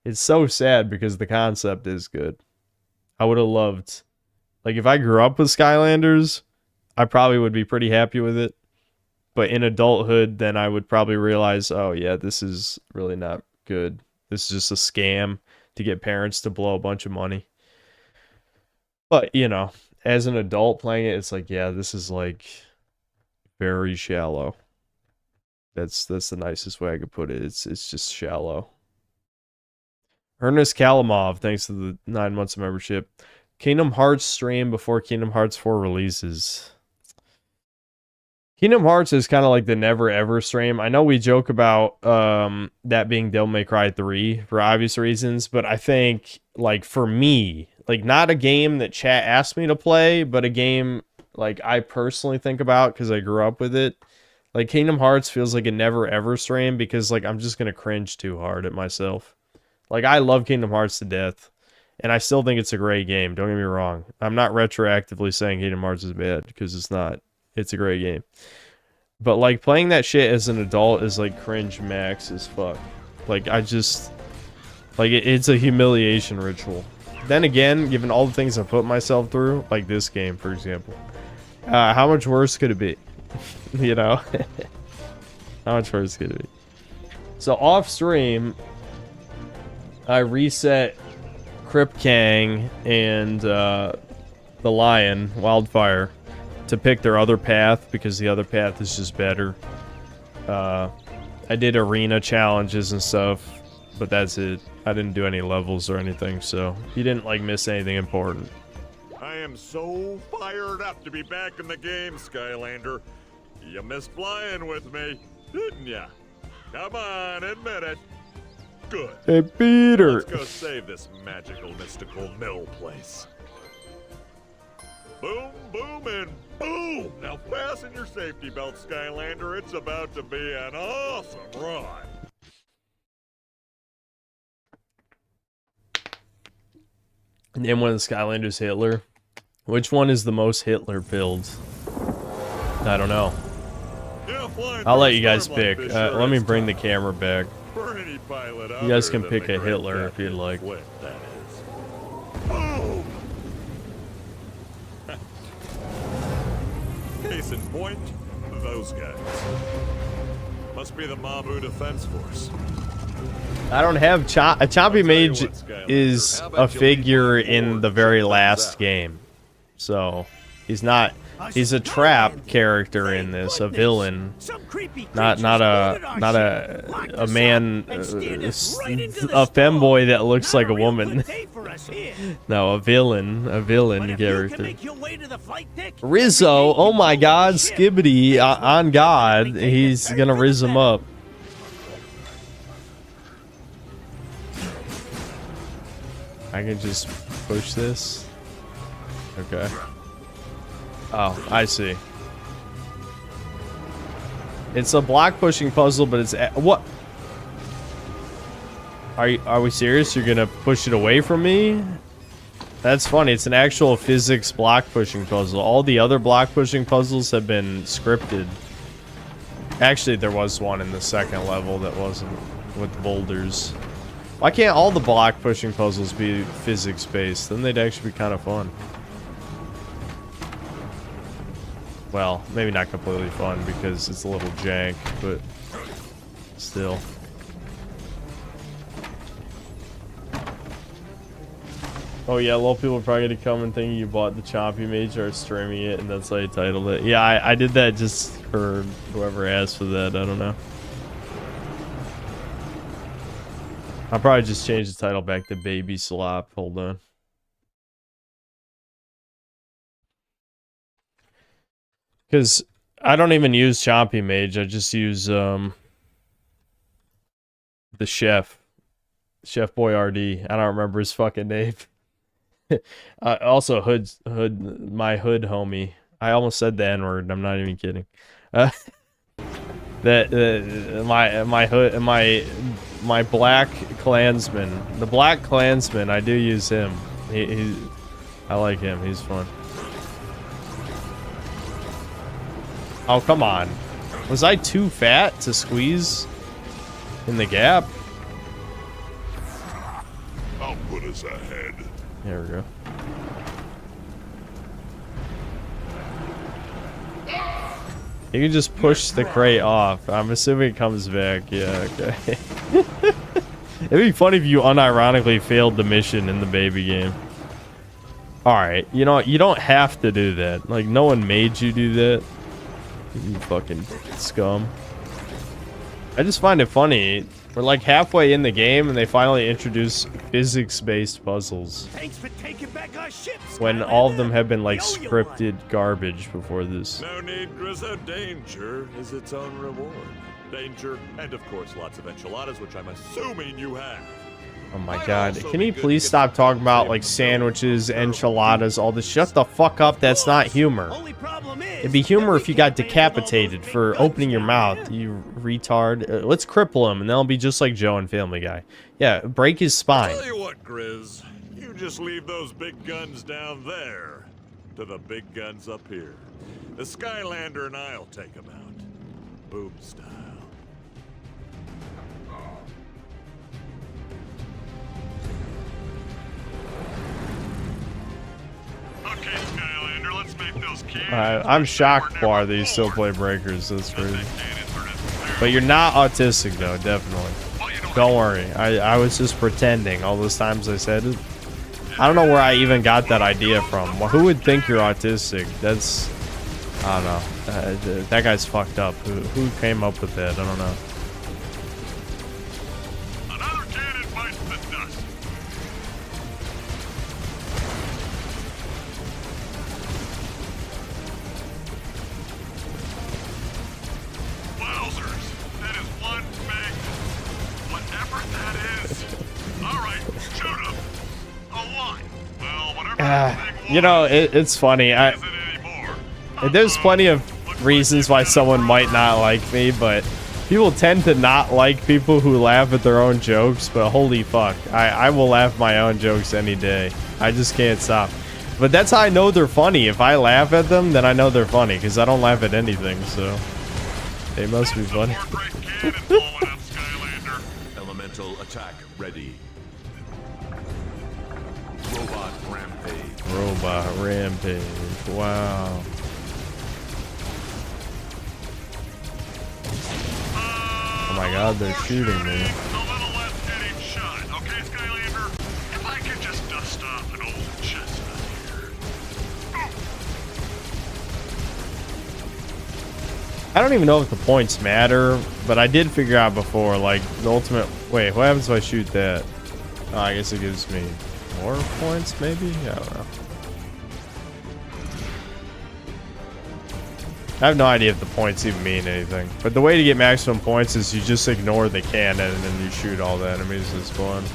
It's so sad because the concept is good. I would have loved, like, if I grew up with Skylanders, I probably would be pretty happy with it. But in adulthood, then I would probably realize, oh yeah, this is really not good. This is just a scam to get parents to blow a bunch of money. But, as an adult playing it, it's like, yeah, this is like very shallow. That's the nicest way I could put it. It's just shallow. Ernest Kalimov, thanks to the 9 months of membership. Kingdom Hearts stream before Kingdom Hearts 4 releases. Kingdom Hearts is kind of like the never ever stream. I know we joke about that being Devil May Cry 3 for obvious reasons, but I think, like, for me, like, not a game that chat asked me to play, but a game like I personally think about because I grew up with it. Like, Kingdom Hearts feels like a never ever stream because, like, I'm just gonna cringe too hard at myself. Like, I love Kingdom Hearts to death, and I still think it's a great game. Don't get me wrong. I'm not retroactively saying Kingdom Hearts is bad because it's not. It's a great game. But, like, playing that shit as an adult is, like, cringe max as fuck. Like, I just... Like, it's a humiliation ritual. Then again, given all the things I put myself through, like this game, for example, how much worse could it be? How much worse could it be? So, off-stream, I reset 𝐒𝐿 and the lion, Wildfire, to pick their other path because the other path is just better. I did arena challenges and stuff, but that's it. I didn't do any levels or anything, so you didn't like miss anything important. I am so fired up to be back in the game, Skylander. You missed flying with me, didn't ya? Come on, admit it. Good. Hey, Peter. Let's go save this magical, mystical mill place. Boom, boom, and boom! Now fasten your safety belt, Skylander. It's about to be an awesome ride. Name one of the Skylanders Hitler. Which one is the most Hitler build? I don't know. I'll let you guys pick. Let me bring the camera back. You guys can pick a Hitler if you'd like. Case in point, those guys. Must be the Mabu Defense Force. I don't have Chompy Mage is a figure in the very last game, so he's not. He's a trap character in this, a villain, not a man, a femboy that looks like a woman. No, a villain character. Rizzo, oh my God, Skibbity, on God, he's gonna rizz him up. I can just push this. Okay. Oh, I see. It's a block pushing puzzle, but it's what? Are we serious? You're gonna push it away from me? That's funny. It's an actual physics block pushing puzzle. All the other block pushing puzzles have been scripted. Actually, there was one in the second level that wasn't with boulders. Why can't all the block pushing puzzles be physics based? Then they'd actually be kind of fun. Well, maybe not completely fun because it's a little jank, but still. Oh yeah, a lot of people are probably gonna come and think you bought the Chompy Mage or streaming it, and that's how you titled it. Yeah, I did that just for whoever asked for that. I don't know. I'll probably just change the title back to Baby Slop. Hold on. Because I don't even use Chompy Mage. I just use the Chef Boyardee. I don't remember his fucking name. Also my hood homie. I almost said the N-word. I'm not even kidding. My black Klansman. The Black Klansman. I do use him. I like him. He's fun. Oh, come on. Was I too fat to squeeze in the gap? I'll put us ahead. There we go. You can just push the crate off. I'm assuming it comes back. Yeah, okay. It'd be funny if you unironically failed the mission in the baby game. Alright, you know, you don't have to do that. Like, no one made you do that. You fucking scum. I just find it funny. We're like halfway in the game and they finally introduce physics-based puzzles. Thanks for taking back our ship, when all of them have been like scripted garbage before this. No need, Grizzo. Danger is its own reward. Danger, and of course lots of enchiladas, which I'm assuming you have. Oh my god. Can you please stop talking about like sandwiches, enchiladas, all this? Shut the fuck up. That's not humor. It'd be humor if you got decapitated for opening your mouth, you retard. Let's cripple him and then I'll be just like Joe and Family Guy. Yeah, break his spine. Tell you what, Grizz. You just leave those big guns down there to the big guns up here. The Skylander and I'll take them out. Boom style. Okay, Skylander, let's make those I'm shocked, Bar, that you still play Breakers. That's crazy. But you're not autistic, though, definitely. Don't worry. I was just pretending all those times I said it. I don't know where I even got that idea from. Well, who would think you're autistic? That's... I don't know. That guy's fucked up. Who came up with that? I don't know. You know, it's funny. There's plenty of reasons why someone might not like me, but people tend to not like people who laugh at their own jokes, but holy fuck. I will laugh my own jokes any day. I just can't stop. But that's how I know they're funny. If I laugh at them, then I know they're funny, because I don't laugh at anything, so they must be funny. Elemental attack ready. Robot rampage. Robot rampage. Wow. Oh my god, they're shooting me. Okay, Skylander, if I could just dust off an old chestnut here. I don't even know if the points matter, but I did figure out before, like, the ultimate... Wait, what happens if I shoot that? Oh, I guess it gives me more points, maybe? I don't know. I have no idea if the points even mean anything. But the way to get maximum points is you just ignore the cannon and then you shoot all the enemies. It's fun.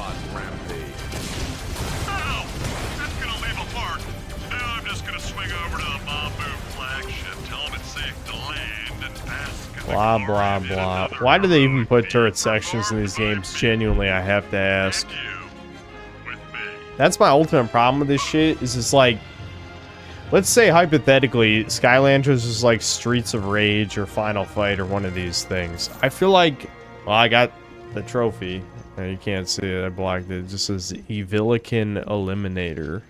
robot rampage. Oh, that's gonna leave a mark. Now I'm just gonna swing over to the Mabu flagship, tell them it's safe to land, and bask. Blah, blah, blah. Why do they even put turret sections in these games? Genuinely, I have to ask. That's my ultimate problem with this shit, is it's like, let's say hypothetically, Skylanders is like Streets of Rage or Final Fight or one of these things. I feel like, well, I got the trophy. You can't see it, I blocked it. It just says 𝐒𝐿𝐿𝐿 Eliminator.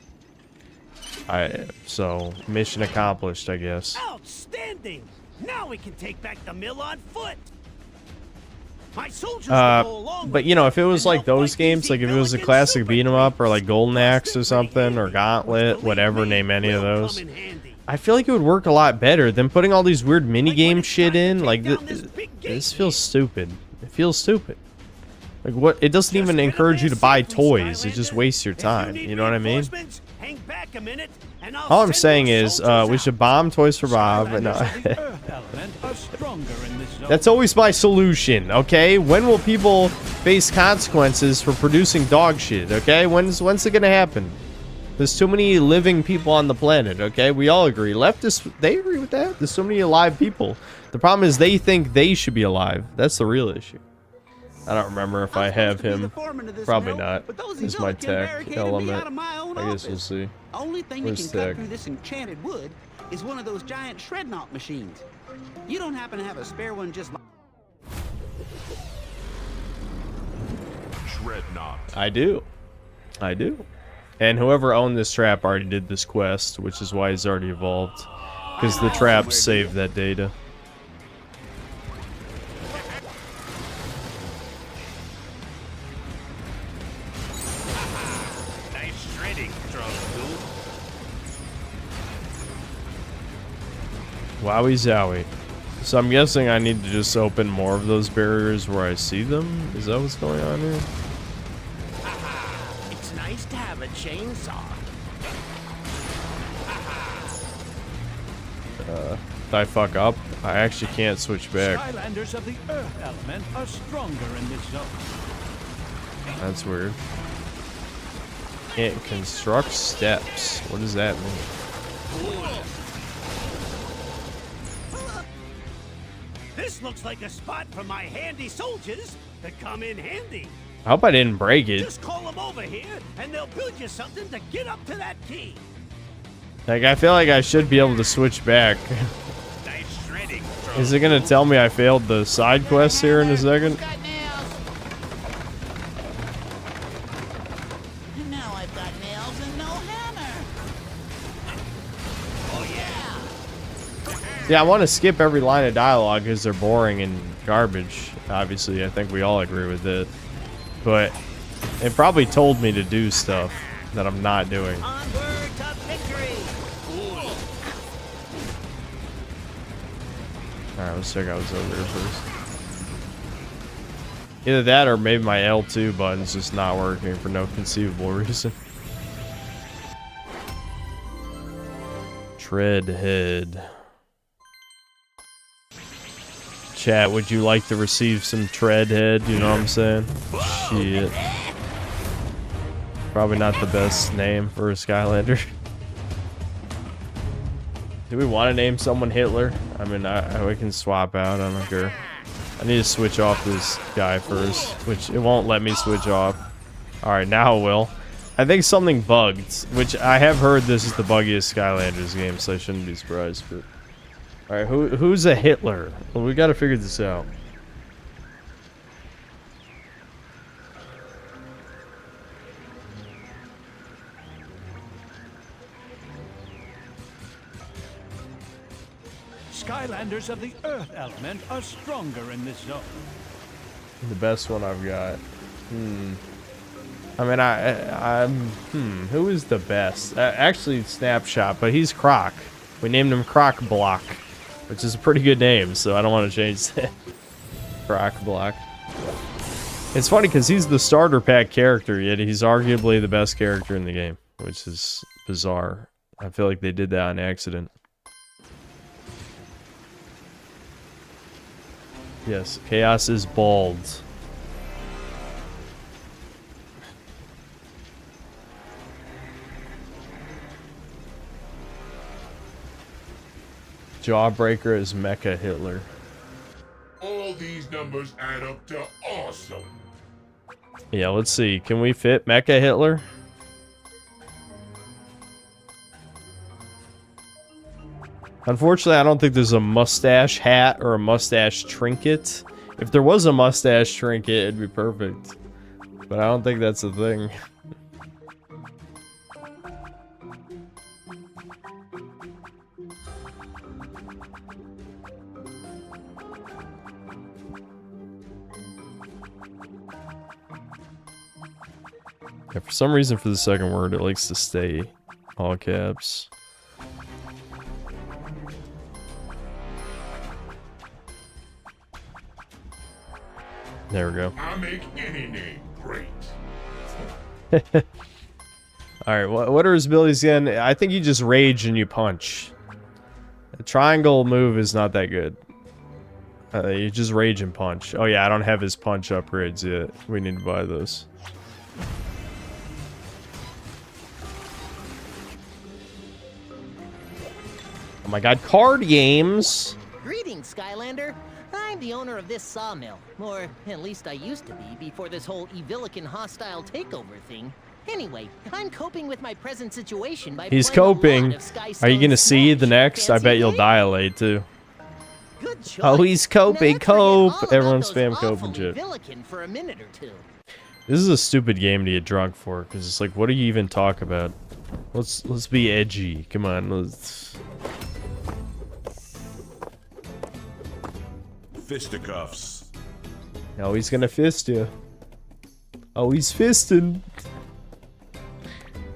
So, mission accomplished, I guess. Outstanding! Now we can take back the mill on foot. My soldiers will go along but you know, if it was like those games, like if it was a classic beat 'em up or like Golden Axe or something or Gauntlet, whatever, name any of those, I feel like it would work a lot better than putting all these weird mini game shit in. Like this feels stupid. It feels stupid. Like what? It doesn't even encourage you to buy toys. It just wastes your time. You know what I mean? Hang back a minute, and All I'm saying is, we should bomb Toys for Bob. And, that's always my solution, okay? When will people face consequences for producing dog shit, okay? When's it gonna happen? There's too many living people on the planet, okay? We all agree. Leftists, they agree with that. There's so many alive people. The problem is they think they should be alive. That's the real issue. I don't remember if I have him. Probably not. It's my tech element. I guess we'll see. Only thing that can cut through this enchanted wood is one of those giant shred-knot machines. You don't happen to have a spare one just like... Shred-knot. I do. I do. And whoever owned this trap already did this quest, which is why he's already evolved. Because the traps saved that data. Wowie zowie. So I'm guessing I need to just open more of those barriers where I see them? Is that what's going on here? It's nice to have a chainsaw. Did I fuck up? I actually can't switch back. Skylanders of the Earth element are stronger in this zone. That's weird. Can't construct steps. What does that mean? This looks like a spot for my handy soldiers to come in handy. I hope I didn't break it. Just call them over here, and they'll build you something to get up to that key. Like, I feel like I should be able to switch back. Nice shredding. Is it gonna tell me I failed the side quest here in a second? Now I've got nails and no hammer. Oh yeah. Yeah, I want to skip every line of dialogue because they're boring and garbage. Obviously, I think we all agree with it. But it probably told me to do stuff that I'm not doing. Onward to victory. Alright, let's check out what's over here first. Either that or maybe my L2 button's just not working for no conceivable reason. Treadhead. Chat, would you like to receive some Treadhead? You know what I'm saying? Shit. Probably not the best name for a Skylander. Do we want to name someone Hitler? I mean, we can swap out. I don't care. I need to switch off this guy first, which it won't let me switch off. Alright, now it will. I think something bugged, which I have heard this is the buggiest Skylanders game, so I shouldn't be surprised. But alright, who's a Hitler? Well, we gotta figure this out. Skylanders of the Earth element are stronger in this zone. The best one I've got. I mean, who is the best? Actually, Snapshot, but he's Croc. We named him Croc Block, which is a pretty good name, so I don't want to change that. Croc Block. It's funny because he's the starter pack character, yet he's arguably the best character in the game, which is bizarre. I feel like they did that on accident. Yes, Chaos is bald. Jawbreaker is Mecha Hitler. All these numbers add up to awesome. Yeah, let's see. Can we fit Mecha Hitler? Unfortunately, I don't think there's a mustache hat or a mustache trinket. If there was a mustache trinket, it'd be perfect. But I don't think that's a thing. Yeah, for some reason, for the second word, it likes to stay all caps. There we go. I make any name great. Alright, what are his abilities again? I think you just rage and you punch. A triangle move is not that good. You just rage and punch. Oh yeah, I don't have his punch upgrades yet. We need to buy those. Oh my god, card games! Greetings, Skylander. I'm the owner of this sawmill. Or, at least I used to be, before this whole 𝐒𝐿𝐼𝐀 hostile takeover thing. Anyway, I'm coping with my present situation by He's playing a lot coping. of Skystone's Are you gonna see the next? I fancy bet you'll games. dilate too. Good choice. Oh, he's coping. Now, let's forget all Cope! about Everyone those spam awful cope and shit. 𝐒𝐿𝐼𝐀 for a minute or two. This is a stupid game to get drunk for, because it's like, what do you even talk about? Let's be edgy. Come on, let's... Fisticuffs. Oh, he's gonna fist you. Oh, he's fisting.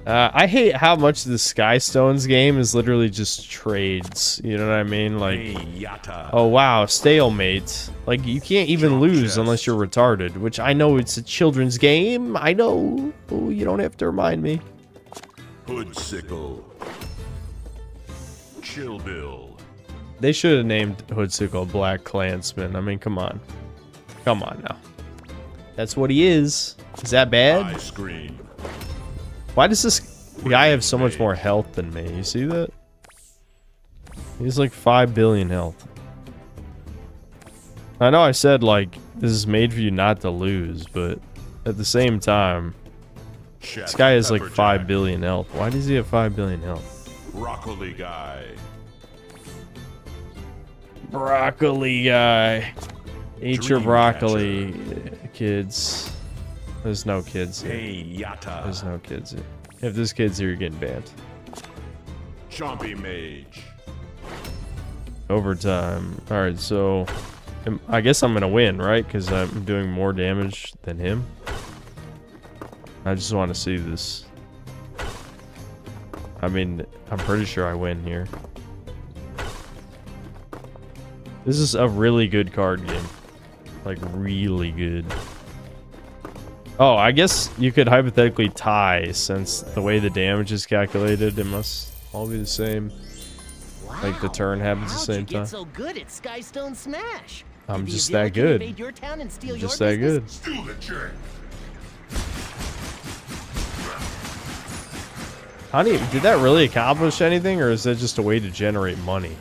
I hate how much the Skystones game is literally just trades. You know what I mean? Like, oh wow, stalemate. Like, you can't even lose unless you're retarded, which I know it's a children's game. I know. Oh, you don't have to remind me. Hoodsickle. Chill Bill. They should have named Hoodsickle Black Klansman. I mean, come on. Come on now. That's what he is. Is that bad? Ice cream. Why does this guy have so much more health than me? You see that? He's like 5 billion health. I know I said, like, this is made for you not to lose, but at the same time, this guy has like 5 billion health. Why does he have 5 billion health? Broccoli guy. Broccoli guy. Eat your broccoli, kids. There's no kids here. There's no kids here. If there's kids here, you're getting banned. Chompy Mage. Overtime. Alright, so... I guess I'm gonna win, right? Because I'm doing more damage than him. I just want to see this. I mean, I'm pretty sure I win here. This is a really good card game. Like, really good. Oh, I guess you could hypothetically tie, since the way the damage is calculated, it must all be the same. Wow. Like, the turn happens at the same time. How'd you get so good at Skystone Smash? I'm Did the just that 𝐒𝐿𝐼𝐀 good. invade your town and steal I'm your just that good. business? Steal the check. Honey, did that really accomplish anything, or is that just a way to generate money?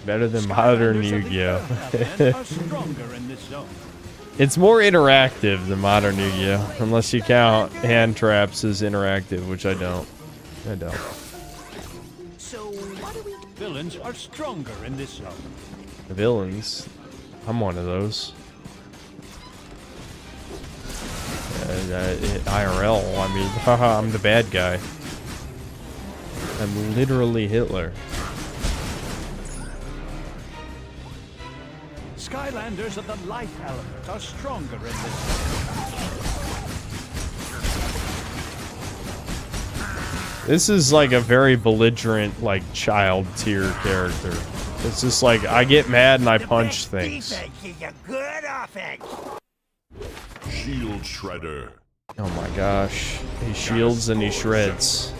Better than modern Yu-Gi-Oh! It's more interactive than modern Yu-Gi-Oh! Unless you count hand traps as interactive, which I don't. I don't. So, what do we... Villains are stronger in this zone. Villains? I'm one of those. IRL, I mean, haha, I'm the bad guy. I'm literally Hitler. Skylanders of the life element are stronger in this. This is like a very belligerent, like, child tier character. It's just like, I get mad and I punch things. Defense is a good offense. Shield Shredder. Oh my gosh. He shields and he shreds.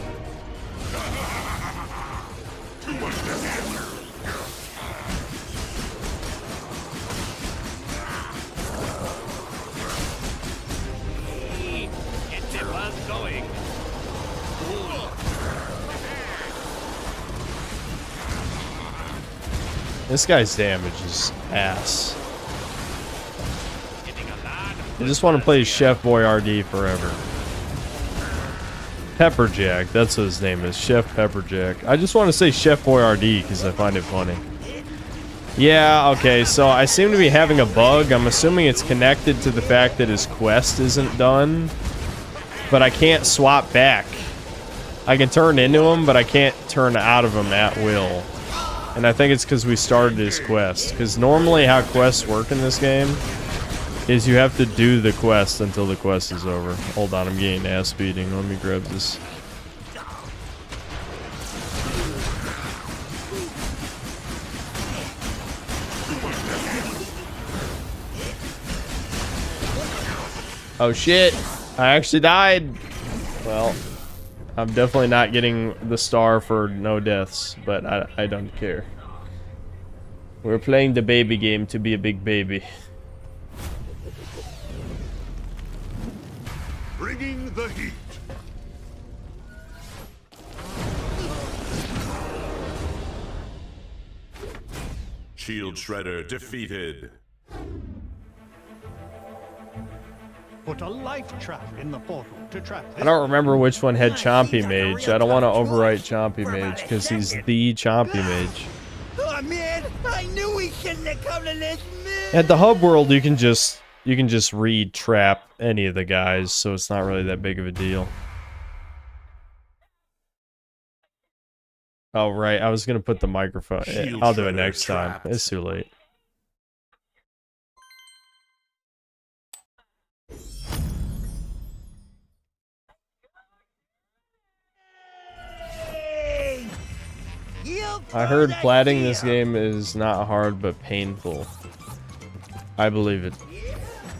This guy's damage is ass. I just want to play Chef Boyardee forever. Pepperjack, that's what his name is, Chef Pepperjack. I just want to say Chef Boyardee because I find it funny. Yeah, okay, so I seem to be having a bug. I'm assuming it's connected to the fact that his quest isn't done. But I can't swap back. I can turn into him, but I can't turn out of him at will. And I think it's because we started his quest. Because normally how quests work in this game is you have to do the quest until the quest is over. Hold on, I'm getting ass beating. Let me grab this. Oh shit, I actually died. Well, I'm definitely not getting the star for no deaths, but I don't care. We're playing the baby game to be a big baby. Bringing the heat. Shield Shredder defeated. Put a life trap in the portal to trap this. I don't remember which one had Chompy Mage. I don't want to overwrite Chompy Mage because he's the Chompy Mage. Oh man, I knew we shouldn't have come to this. At the hub world, you can just re-trap any of the guys, so it's not really that big of a deal. Oh right, I was gonna put the microphone. I'll do it next time. It's too late. I heard platting this game is not hard but painful. I believe it.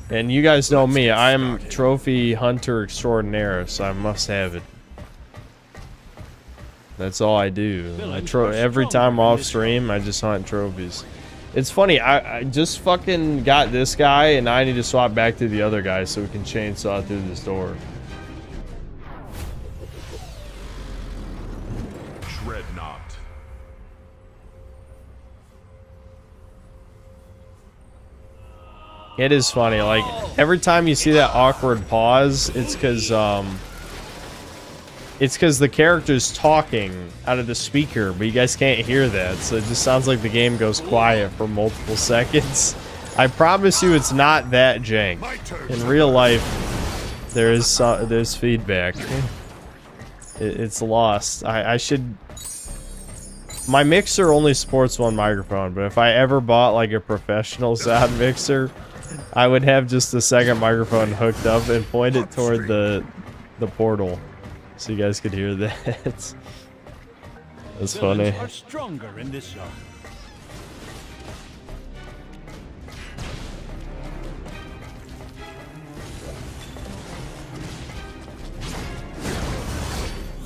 And you guys know me, I'm trophy hunter extraordinaire, so I must have it. That's all I do. Every time off stream, I just hunt trophies. It's funny, I just fucking got this guy, and I need to swap back to the other guy so we can chainsaw through this door. It is funny, like, every time you see that awkward pause, it's because the character's talking out of the speaker, but you guys can't hear that, so it just sounds like the game goes quiet for multiple seconds. I promise you it's not that jank. In real life, there's feedback. It's lost. I should... My mixer only supports one microphone, but if I ever bought, like, a professional sound mixer, I would have just the second microphone hooked up and point it toward the portal, so you guys could hear that. That's funny. Are stronger in this zone.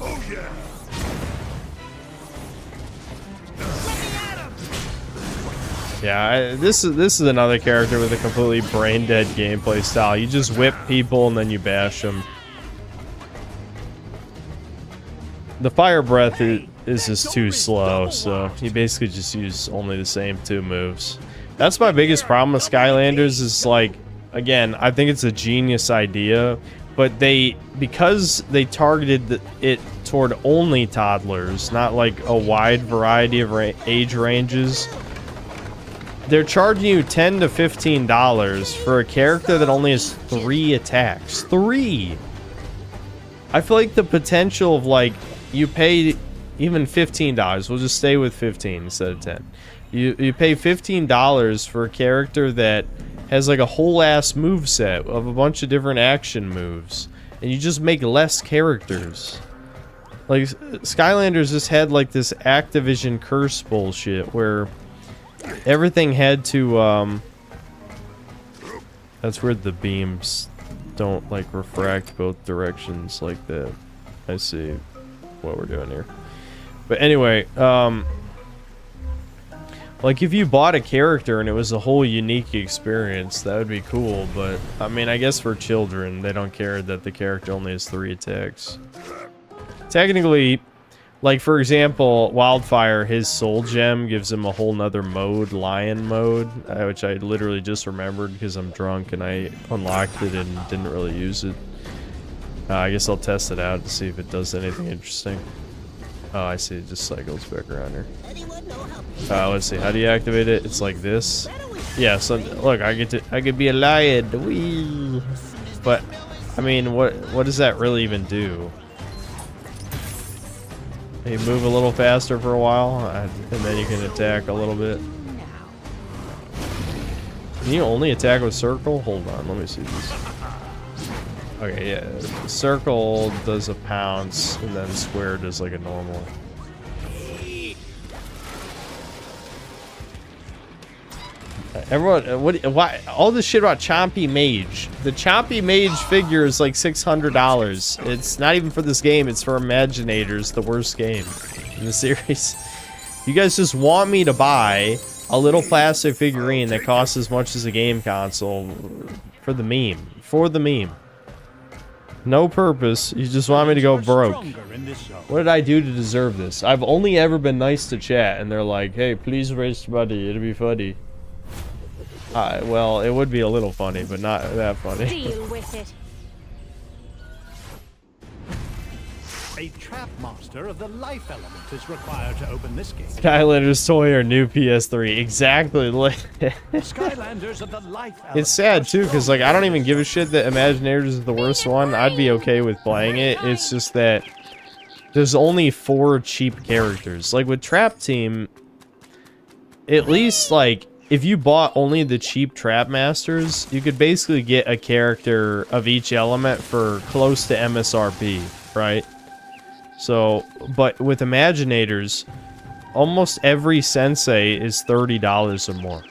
Oh yeah. Yeah, this is another character with a completely brain-dead gameplay style. You just whip people and then you bash them. The fire breath is just too slow, so you basically just use only the same two moves. That's my biggest problem with Skylanders is, like, again, I think it's a genius idea, but because they targeted it toward only toddlers, not like a wide variety of age ranges, they're charging you $10 to $15 for a character that only has 3 attacks. 3! I feel like the potential of, like, you pay even $15. We'll just stay with 15 instead of 10. You pay $15 for a character that has, like, a whole-ass moveset of a bunch of different action moves. And you just make less characters. Like, Skylanders just had, like, this Activision curse bullshit where... everything had to, that's where the beams don't, like, refract both directions like that. I see what we're doing here. But anyway, like, if you bought a character and it was a whole unique experience, that would be cool, but, I mean, I guess for children, they don't care that the character only has 3 attacks. Technically, Like, for example, Wildfire, his soul gem gives him a whole nother mode, lion mode, which I literally just remembered because I'm drunk and I unlocked it and didn't really use it. I guess I'll test it out to see if it does anything interesting. Oh, I see. It just cycles back around here. Let's see. How do you activate it? It's like this. Yeah, so look, I could be a lion. Whee! But, I mean, what does that really even do? You move a little faster for a while, and then you can attack a little bit. Can you only attack with circle? Hold on, let me see this. Okay, yeah. Circle does a pounce, and then square does like a normal. Everyone, why all this shit about Chompy Mage? The Chompy Mage figure is like $600. It's not even for this game, it's for Imaginators, the worst game in the series. You guys just want me to buy a little plastic figurine that costs as much as a game console for the meme. For the meme. No purpose, you just want me to go broke. What did I do to deserve this? I've only ever been nice to chat, and they're like, hey, please raise money, it'll be funny. Well, it would be a little funny, but not that funny. Deal with it. A trap master of the life element is required to open this gate. Skylanders toy or new PS3. Exactly. Skylanders of the life element. It's sad too, because like I don't even give a shit that Imaginators is the worst one. I'd be okay with playing it. It's just that there's only 4 cheap characters. Like with Trap Team, at least like if you bought only the cheap Trap Masters, you could basically get a character of each element for close to MSRP, right? So, but with Imaginators, almost every sensei is $30 or more.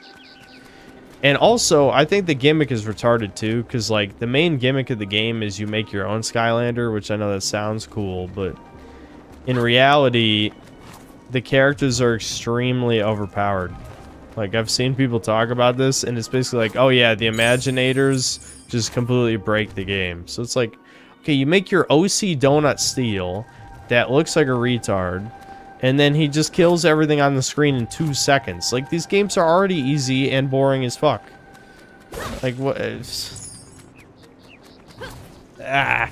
And also, I think the gimmick is retarded too, because like the main gimmick of the game is you make your own Skylander, which I know that sounds cool, but in reality, the characters are extremely overpowered. Like, I've seen people talk about this, and it's basically like, oh yeah, the Imaginators just completely break the game. So it's like, okay, you make your OC Donut Steel that looks like a retard, and then he just kills everything on the screen in 2 seconds. Like, these games are already easy and boring as fuck. Like, what? Ah.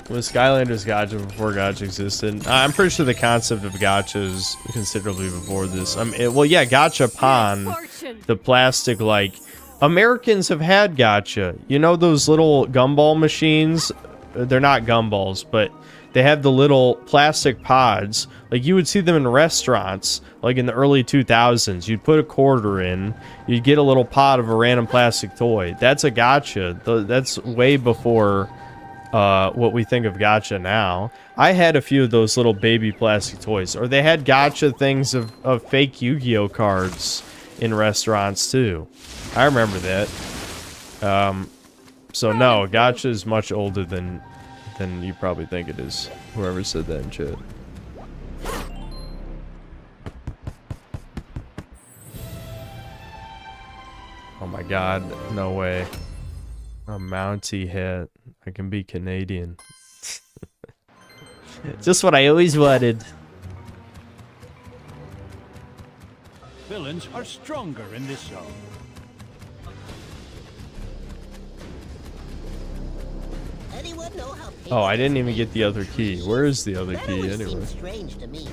When Skylanders gacha before gacha existed, I'm pretty sure the concept of gacha is considerably before this. Well, yeah, Gachapon, the plastic, like, Americans have had gacha. You know those little gumball machines? They're not gumballs, but they have the little plastic pods. Like, you would see them in restaurants, like in the early 2000s. You'd put a quarter in, you'd get a little pod of a random plastic toy. That's a gacha. That's way before what we think of gacha now. I had a few of those little baby plastic toys, or they had gacha things of fake Yu-Gi-Oh cards in restaurants too. I remember that. So no, gacha is much older than you probably think it is. Whoever said that in chat. Oh my god, no way. A Mountie hat. I can be Canadian. Just what I always wanted. Villains are stronger in this zone. Oh, I didn't even get the other key. Where is the other key anyway? Strange to me.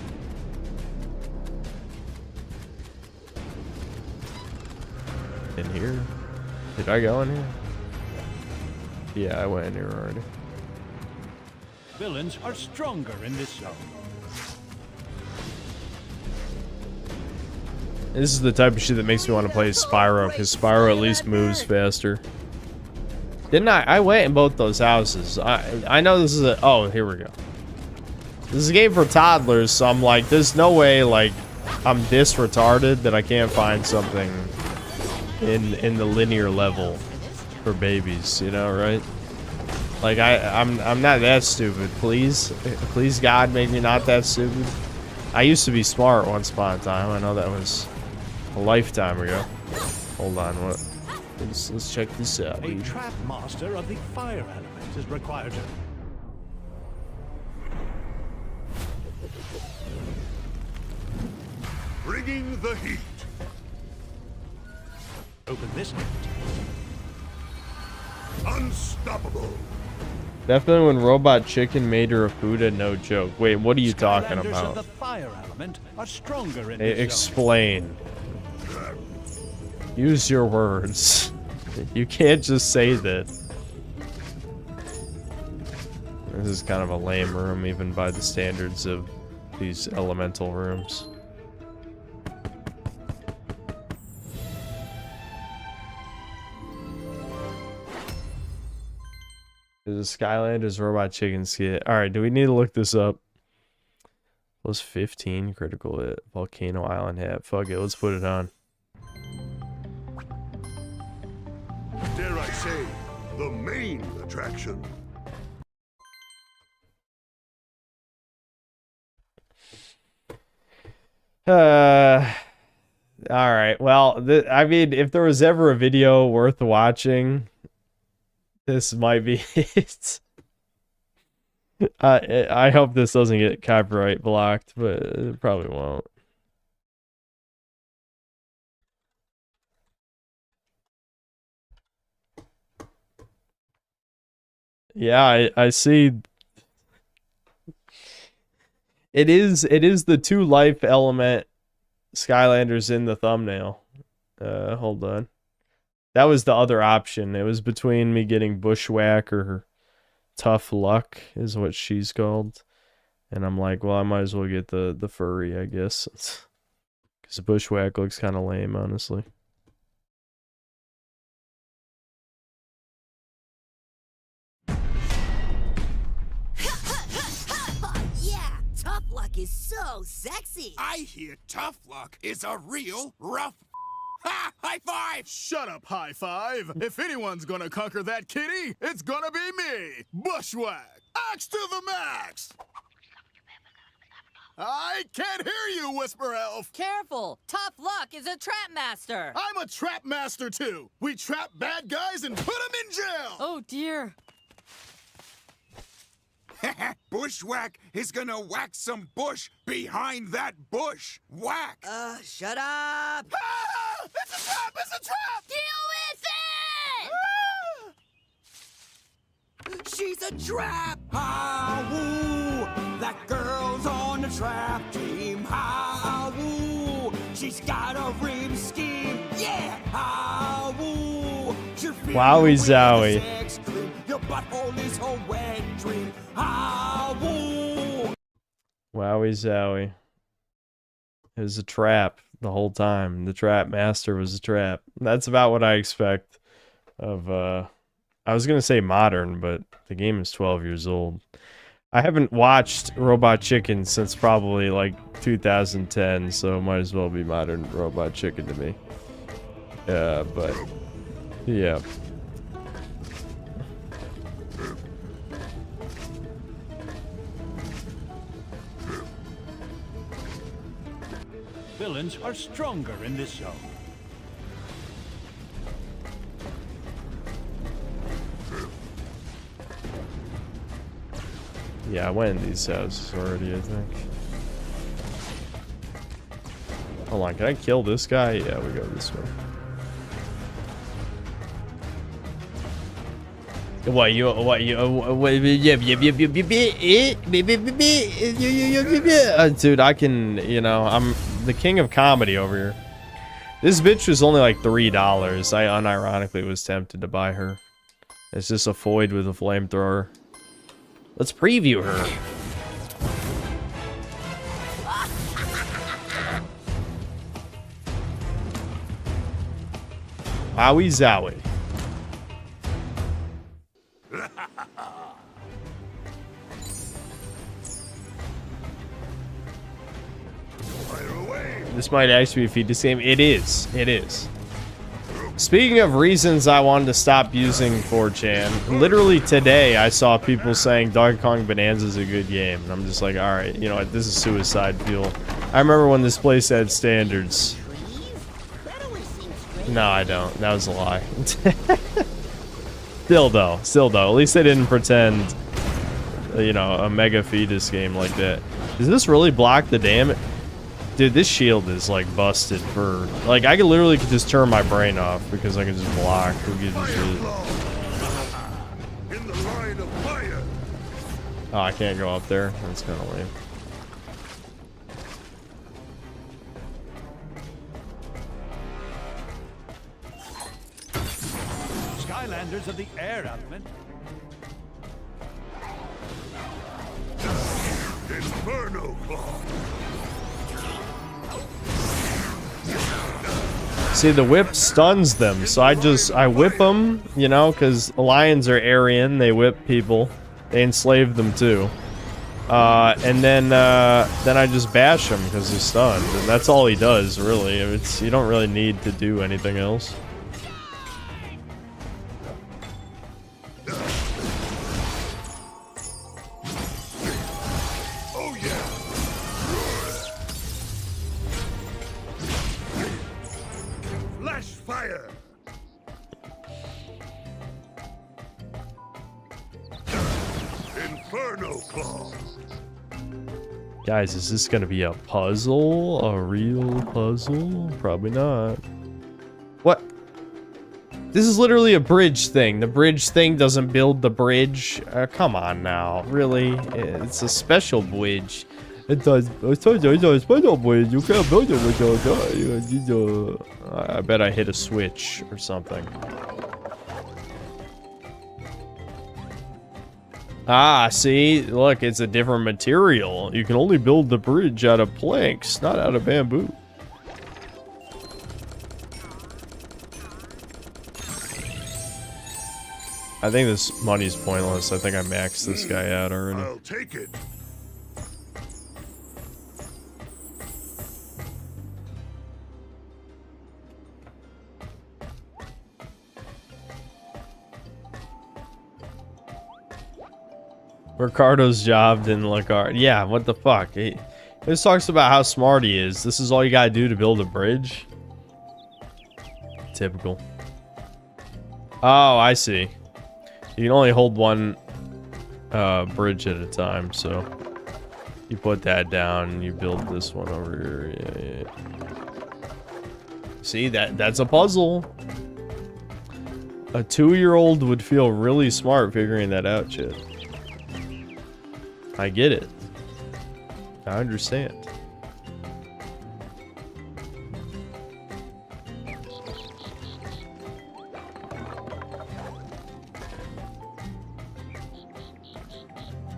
In here? Did I go in here? Yeah, I went in here already. Villains are stronger in this zone. This is the type of shit that makes me want to play Spyro, because Spyro at least moves faster. Didn't I? I went in both those houses. I know this is a... Oh, here we go. This is a game for toddlers, so I'm like, there's no way, like, I'm this retarded that I can't find something in the linear level for babies, you know, right? Like I'm not that stupid. Please, please God, make me not that stupid. I used to be smart once upon a time. I know that was a lifetime ago. Hold on, what? Let's check this out. A trap master of the fire element is required. Bringing the heat. Open this gate. Unstoppable. Definitely when Robot Chicken made her a Fuda, no joke. Wait, what are you talking Skylanders about? of the fire element are stronger in Hey, this zone. explain. Use your words. You can't just say that. This is kind of a lame room, even by the standards of these elemental rooms. Is a Skylanders Robot Chicken skit. Alright, do we need to look this up? Plus 15 critical hit. Volcano Island hat. Fuck it, let's put it on. Dare I say, the main attraction. Alright, well, I mean, if there was ever a video worth watching, this might be it. I hope this doesn't get copyright blocked, but it probably won't. Yeah, I see. It is the 2 life element Skylanders in the thumbnail. Hold on. That was the other option. It was between me getting Bushwhack or Tough Luck is what she's called. And I'm like, well, I might as well get the furry, I guess. Because Bushwhack looks kind of lame, honestly. Yeah, Tough Luck is so sexy. I hear Tough Luck is a real rough. Ha! High five! Shut up, High Five. If anyone's gonna conquer that kitty, it's gonna be me, Bushwhack. Axe to the max. I can't hear you, Whisper Elf. Careful! Tough Luck is a trap master! I'm a trap master, too. We trap bad guys and put them in jail. Oh, dear. Bushwhack is gonna whack some bush behind that bush. Whack! Shut up! Ah, it's a trap! It's a trap! Deal with it! She's a trap! How-woo! That girl's on the trap team. How-woo! She's got a rib scheme. Yeah! How-woo! Wowie zowie. Your butthole is a wet dream. How-woo! Wowie zowie. It was a trap the whole time. The trap master was a trap. That's about what I expect of, I was gonna say modern, but the game is 12 years old. I haven't watched Robot Chicken since probably like 2010, so might as well be modern Robot Chicken to me. But yeah. Villains are stronger in this zone. Yeah, I went in these houses already, I think. Hold on, can I kill this guy? Yeah, we go this way. Dude, I can, you know, I'm the king of comedy over here. This bitch was only like $3. I unironically was tempted to buy her. It's just a Foyd with a flamethrower. Let's preview her. Wowie zowie. This might actually be a feed this game. It is. It is. Speaking of reasons I wanted to stop using 4chan, literally today I saw people saying Donkey Kong Bonanza is a good game, and I'm just like, all right, you know what, this is suicide fuel. I remember when this place had standards. No, I don't. That was a lie. Still though, at least they didn't pretend, you know, a mega fetus game like that. Does this really block the damage? Dude, this shield is like busted for, like, I could literally just turn my brain off because I can just block. Who gives a shit? Oh, I can't go up there. That's kind of lame. Skylanders of the air element. Inferno Claw. See, the whip stuns them, so I whip them, you know, because lions are Aryan, they whip people, they enslave them too, and then I just bash him because he's stunned, and that's all he does, really. You don't really need to do anything else. Fire! Inferno Claw! Guys, is this gonna be a puzzle? A real puzzle? Probably not. What? This is literally a bridge thing. The bridge thing doesn't build the bridge. Come on now, really? It's a special bridge. It does. It's a special bridge. You can't build it with your. I bet I hit a switch or something. Ah, see? Look, it's a different material. You can only build the bridge out of planks, not out of bamboo. I think this money's pointless. I think I maxed this guy out already. I'll take it. Ricardo's job didn't look hard. Yeah, what the fuck? He just talks about how smart he is. This is all you gotta do to build a bridge? Typical. Oh, I see. You can only hold one bridge at a time, so you put that down and you build this one over here. Yeah. See, that's a puzzle. A 2-year-old would feel really smart figuring that out, shit. I get it. I understand.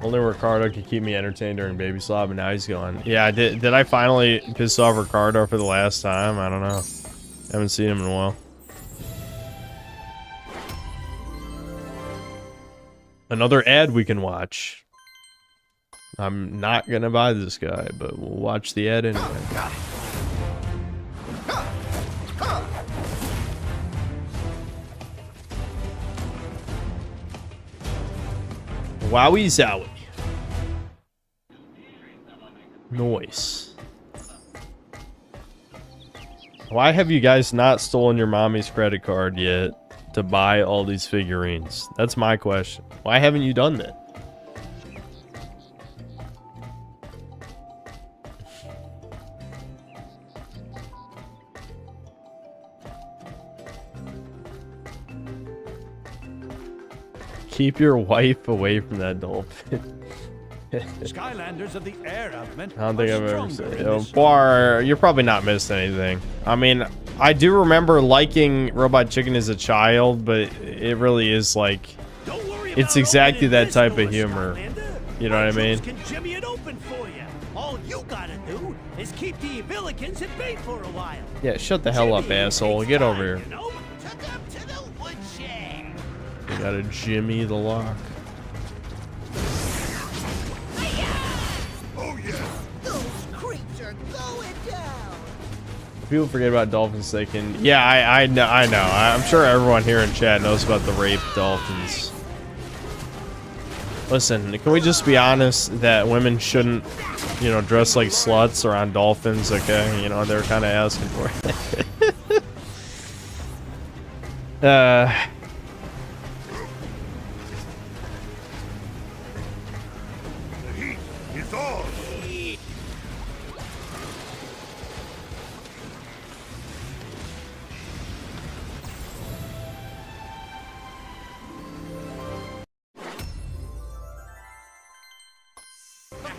Only Ricardo could keep me entertained during Baby Slob, and now he's gone. Yeah, did I finally piss off Ricardo for the last time? I don't know. Haven't seen him in a while. Another ad we can watch. I'm not gonna buy this guy, but we'll watch the ad anyway. Wowie zowie. Nice. Why have you guys not stolen your mommy's credit card yet to buy all these figurines? That's my question. Why haven't you done that? Keep your wife away from that dolphin. Skylanders of the air element. I don't think I've ever seen it. Bar, you're probably not missing anything. I mean, I do remember liking Robot Chicken as a child, but it really is like, it's exactly that type of humor. You know what I mean? Can jimmy it open for you. All you gotta do is keep the 𝐒𝐿𝐿𝐼𝐾s at bay for a while. Yeah, shut the hell up, asshole. Get over here. You gotta jimmy the lock. Oh yeah! Those creeps are going down! People forget about dolphins. They can. Yeah, I know. I'm sure everyone here in chat knows about the rape dolphins. Listen, can we just be honest that women shouldn't, you know, dress like sluts around dolphins? Okay, you know, they're kind of asking for it. The heat is on.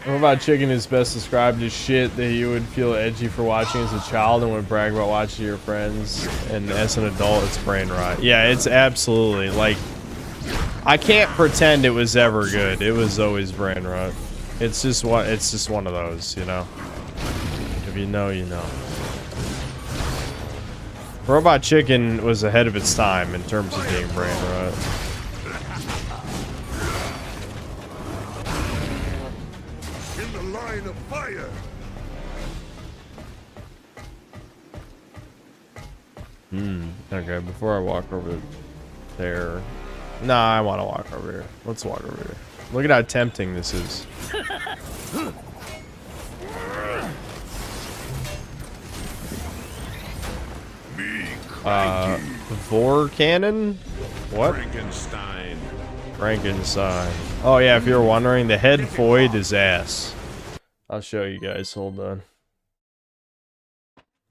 Robot Chicken is best described as shit that you would feel edgy for watching as a child and would brag about watching to your friends, and as an adult it's brain rot. Yeah, it's absolutely, like, I can't pretend it was ever good. It was always brain rot. It's just one of those, you know. If you know, you know. Robot Chicken was ahead of its time in terms of being brain rot. Of fire. Okay, before I walk over there. Nah, I want to walk over here. Let's walk over here. Look at how tempting this is. Vor cannon? What? Frankenstein. Oh yeah, if you're wondering, the head void is ass. I'll show you guys. Hold on.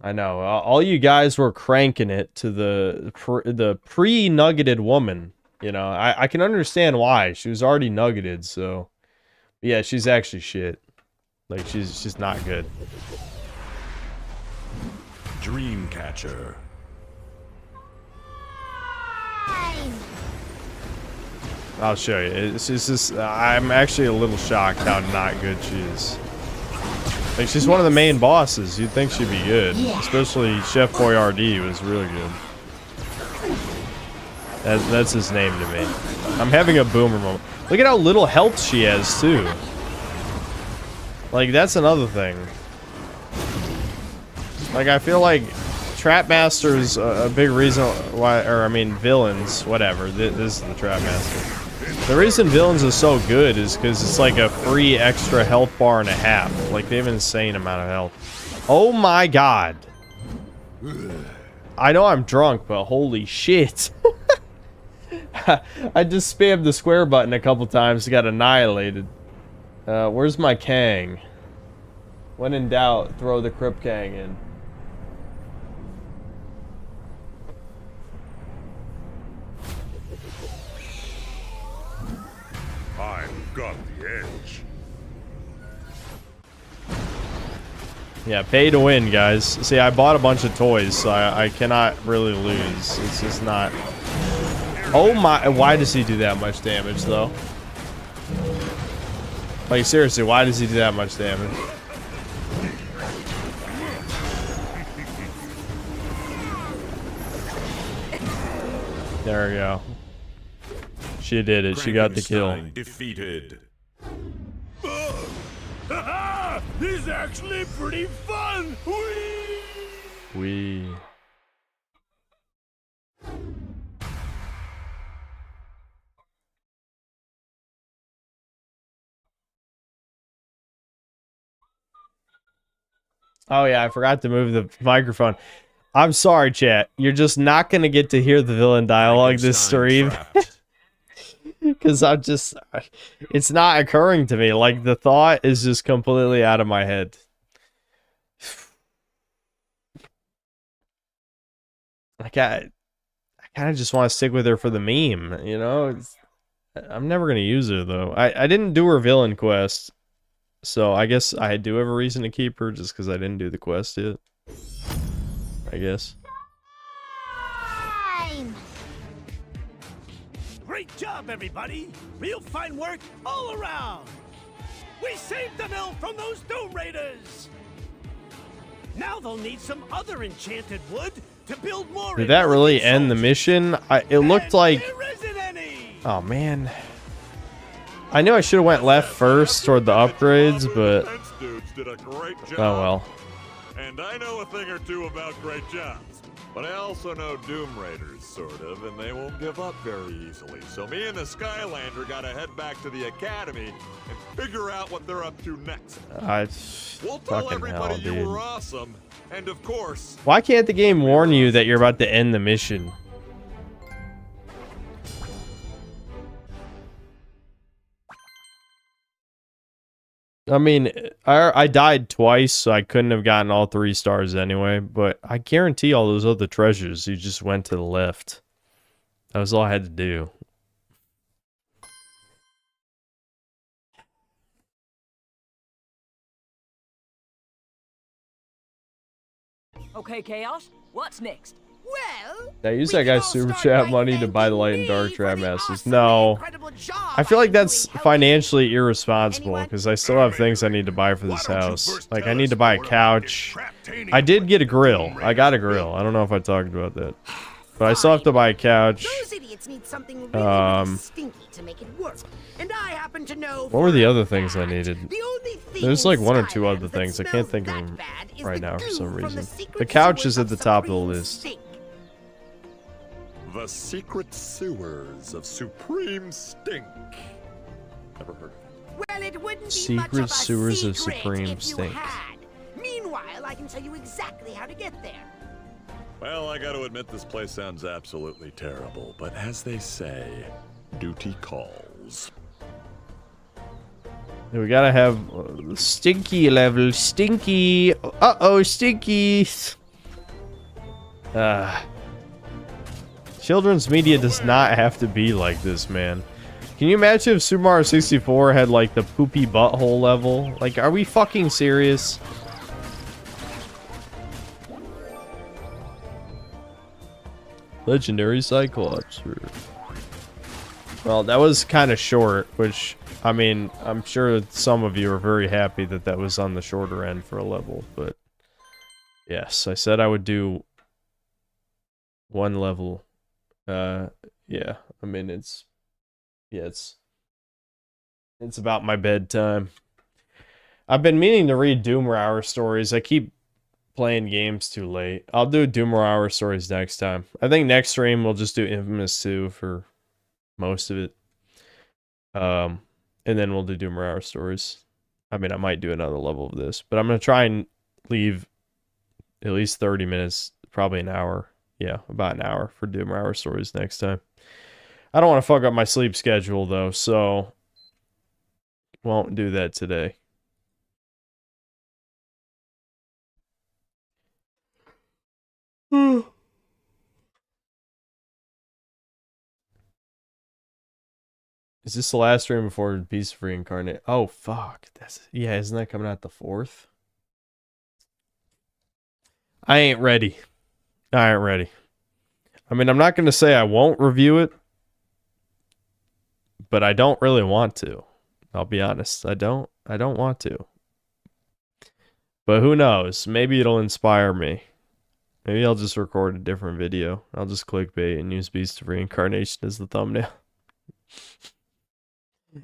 I know. All you guys were cranking it to the pre-nuggeted woman. You know, I can understand why. She was already nuggeted, so... But yeah, she's actually shit. Like, she's not good. Dreamcatcher. I'll show you. It's just, I'm actually a little shocked how not good she is. Like, she's one of the main bosses. You'd think she'd be good. Especially Chef Boyardee was really good. That's his name to me. I'm having a boomer moment. Look at how little health she has, too. Like, that's another thing. Like, I feel like Trap Master's a big reason why, or I mean, villains, whatever. This is the Trap Master. The reason villains is so good is because it's like a free extra health bar and a half. Like, they have an insane amount of health. Oh my god. I know I'm drunk, but holy shit. I just spammed the square button a couple times, got annihilated. Where's my Kang? When in doubt, throw the Crip Kang in. I've got the edge. Yeah, pay to win, guys. See, I bought a bunch of toys, so I cannot really lose. It's just not... Oh my... Why does he do that much damage, though? Like, seriously, why does he do that much damage? There we go. She did it. She got the kill. Defeated. This is actually pretty fun. Wee. Oh yeah, I forgot to move the microphone. I'm sorry, chat. You're just not gonna get to hear the villain dialogue this stream. Because I'm just... It's not occurring to me. Like, the thought is just completely out of my head. Like, I kind of just want to stick with her for the meme, you know? I'm never going to use her, though. I didn't do her villain quest. So, I guess I do have a reason to keep her just because I didn't do the quest yet. I guess. Great job, everybody! Real fine work all around! We saved the mill from those Doom Raiders! Now they'll need some other enchanted wood to build more. Did that really end the mission? It looked like... Oh, man. I knew I should have went left first toward the upgrades, but... Oh, well. And I know a thing or two about great jobs. But I also know Doom Raiders, sort of, and they won't give up very easily. So me and the Skylander gotta head back to the Academy and figure out what they're up to next. We'll tell everybody you were awesome, and of course... Why can't the game warn you that you're about to end the mission? I mean, I died twice, so I couldn't have gotten all 3 stars anyway, but I guarantee all those other treasures, you just went to the left. That was all I had to do. Okay, Chaos, what's next? Well, Yeah, use that guy's super chat money to buy the light and dark trap masters. No. I feel like that's financially irresponsible because I still have things I need to buy for this house. Like, I need to buy a couch. I did get a grill. I got a grill. I don't know if I talked about that. But I still have to buy a couch. Those idiots need something really stinky to make it work. And I happen to know What were the other things I needed? There's like 1 or 2 other things. I can't think of them right now for some reason. The couch is at the top of the list. The secret sewers of Supreme Stink. Never heard of it. Well, it wouldn't be Secret much of a sewers of secret Supreme if you Stink. had. Meanwhile, I can tell you exactly how to get there. Well, I gotta admit this place sounds absolutely terrible, but as they say, duty calls. We gotta have stinky level. Stinky. Uh-oh, stinky. Children's media does not have to be like this, man. Can you imagine if Super Mario 64 had, like, the poopy butthole level? Like, are we fucking serious? Legendary Cyclops. Well, that was kind of short, which, I mean, I'm sure some of you are very happy that that was on the shorter end for a level, but yes, I said I would do 1 level. Yeah, I mean, it's about my bedtime. I've been meaning to read Doomer Hour stories. I keep playing games too late. I'll do Doomer Hour stories next time. I think next stream we'll just do inFamous 2 for most of it. And then we'll do Doomer Hour stories. I mean, I might do another level of this, but I'm going to try and leave at least 30 minutes, probably an hour. Yeah, about an hour for Doomer Hour stories next time. I don't want to fuck up my sleep schedule, though, so won't do that today. Is this the last stream before Beast of Reincarnate? Oh, fuck. Yeah, isn't that coming out the 4th? I ain't ready. I ain't ready. I mean, I'm not going to say I won't review it, but I don't really want to. I'll be honest. I don't want to. But who knows? Maybe it'll inspire me. Maybe I'll just record a different video. I'll just clickbait and use Beast of Reincarnation as the thumbnail.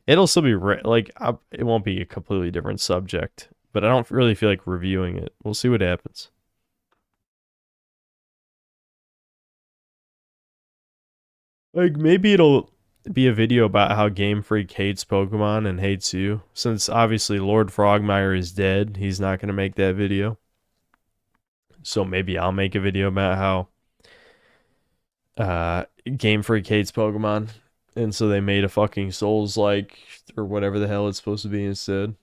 It'll still be it won't be a completely different subject, but I don't really feel like reviewing it. We'll see what happens. Like, maybe it'll be a video about how Game Freak hates Pokemon and hates you. Since obviously Lord Frogmire is dead, he's not going to make that video. So maybe I'll make a video about how Game Freak hates Pokemon. And so they made a fucking Souls-like, or whatever the hell it's supposed to be instead.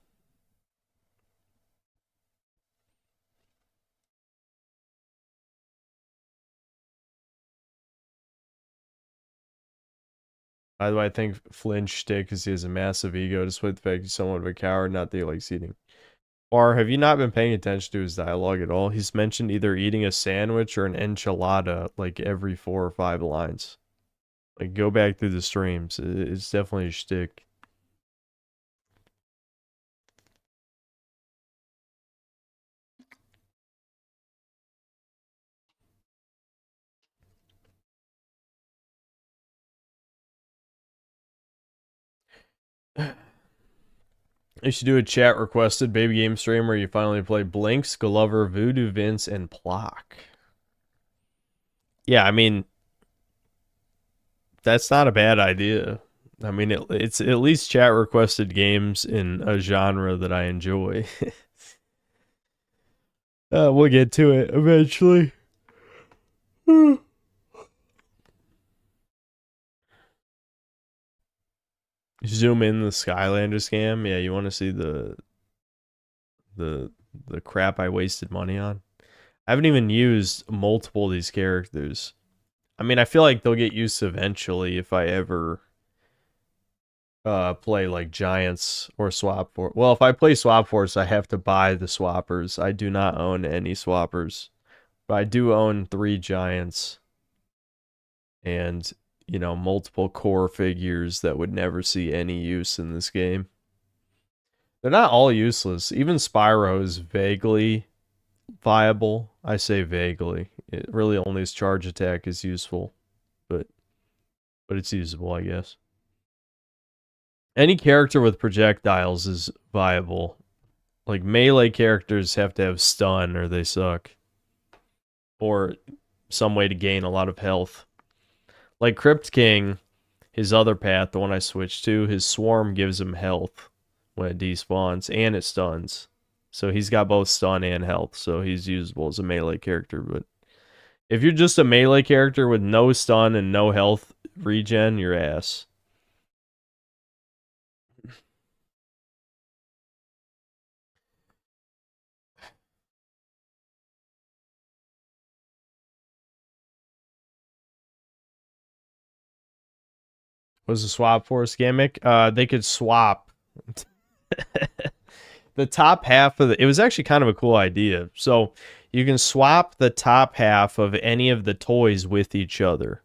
By the way, I think Flynn's shtick because he has a massive ego, despite the fact he's somewhat of a coward, not that he likes eating. Or have you not been paying attention to his dialogue at all? He's mentioned either eating a sandwich or an enchilada like every 4 or 5 lines. Like, go back through the streams. It's definitely a shtick. You should do a chat requested baby game stream where you finally play Blinks, Glover, Voodoo Vince, and Plock. Yeah, I mean, that's not a bad idea. I mean, it's at least chat requested games in a genre that I enjoy. We'll get to it eventually. Zoom in the Skylanders scam. Yeah, you want to see the crap I wasted money on. I haven't even used multiple of these characters. I mean, I feel like they'll get used eventually if I ever play like Giants or Swap Force. Well, if I play Swap Force, I have to buy the swappers. I do not own any swappers, but I do own 3 Giants and, you know, multiple core figures that would never see any use in this game. They're not all useless. Even Spyro is vaguely viable. I say vaguely. It really only his charge attack is useful, but it's usable, I guess. Any character with projectiles is viable. Like melee characters have to have stun or they suck. Or some way to gain a lot of health. Like Crypt King, his other path, the one I switched to, his swarm gives him health when it despawns and it stuns. So he's got both stun and health, so he's usable as a melee character. But if you're just a melee character with no stun and no health regen, you're ass. Was a swap force gimmick? They could swap the top half of the... It was actually kind of a cool idea. So you can swap the top half of any of the toys with each other.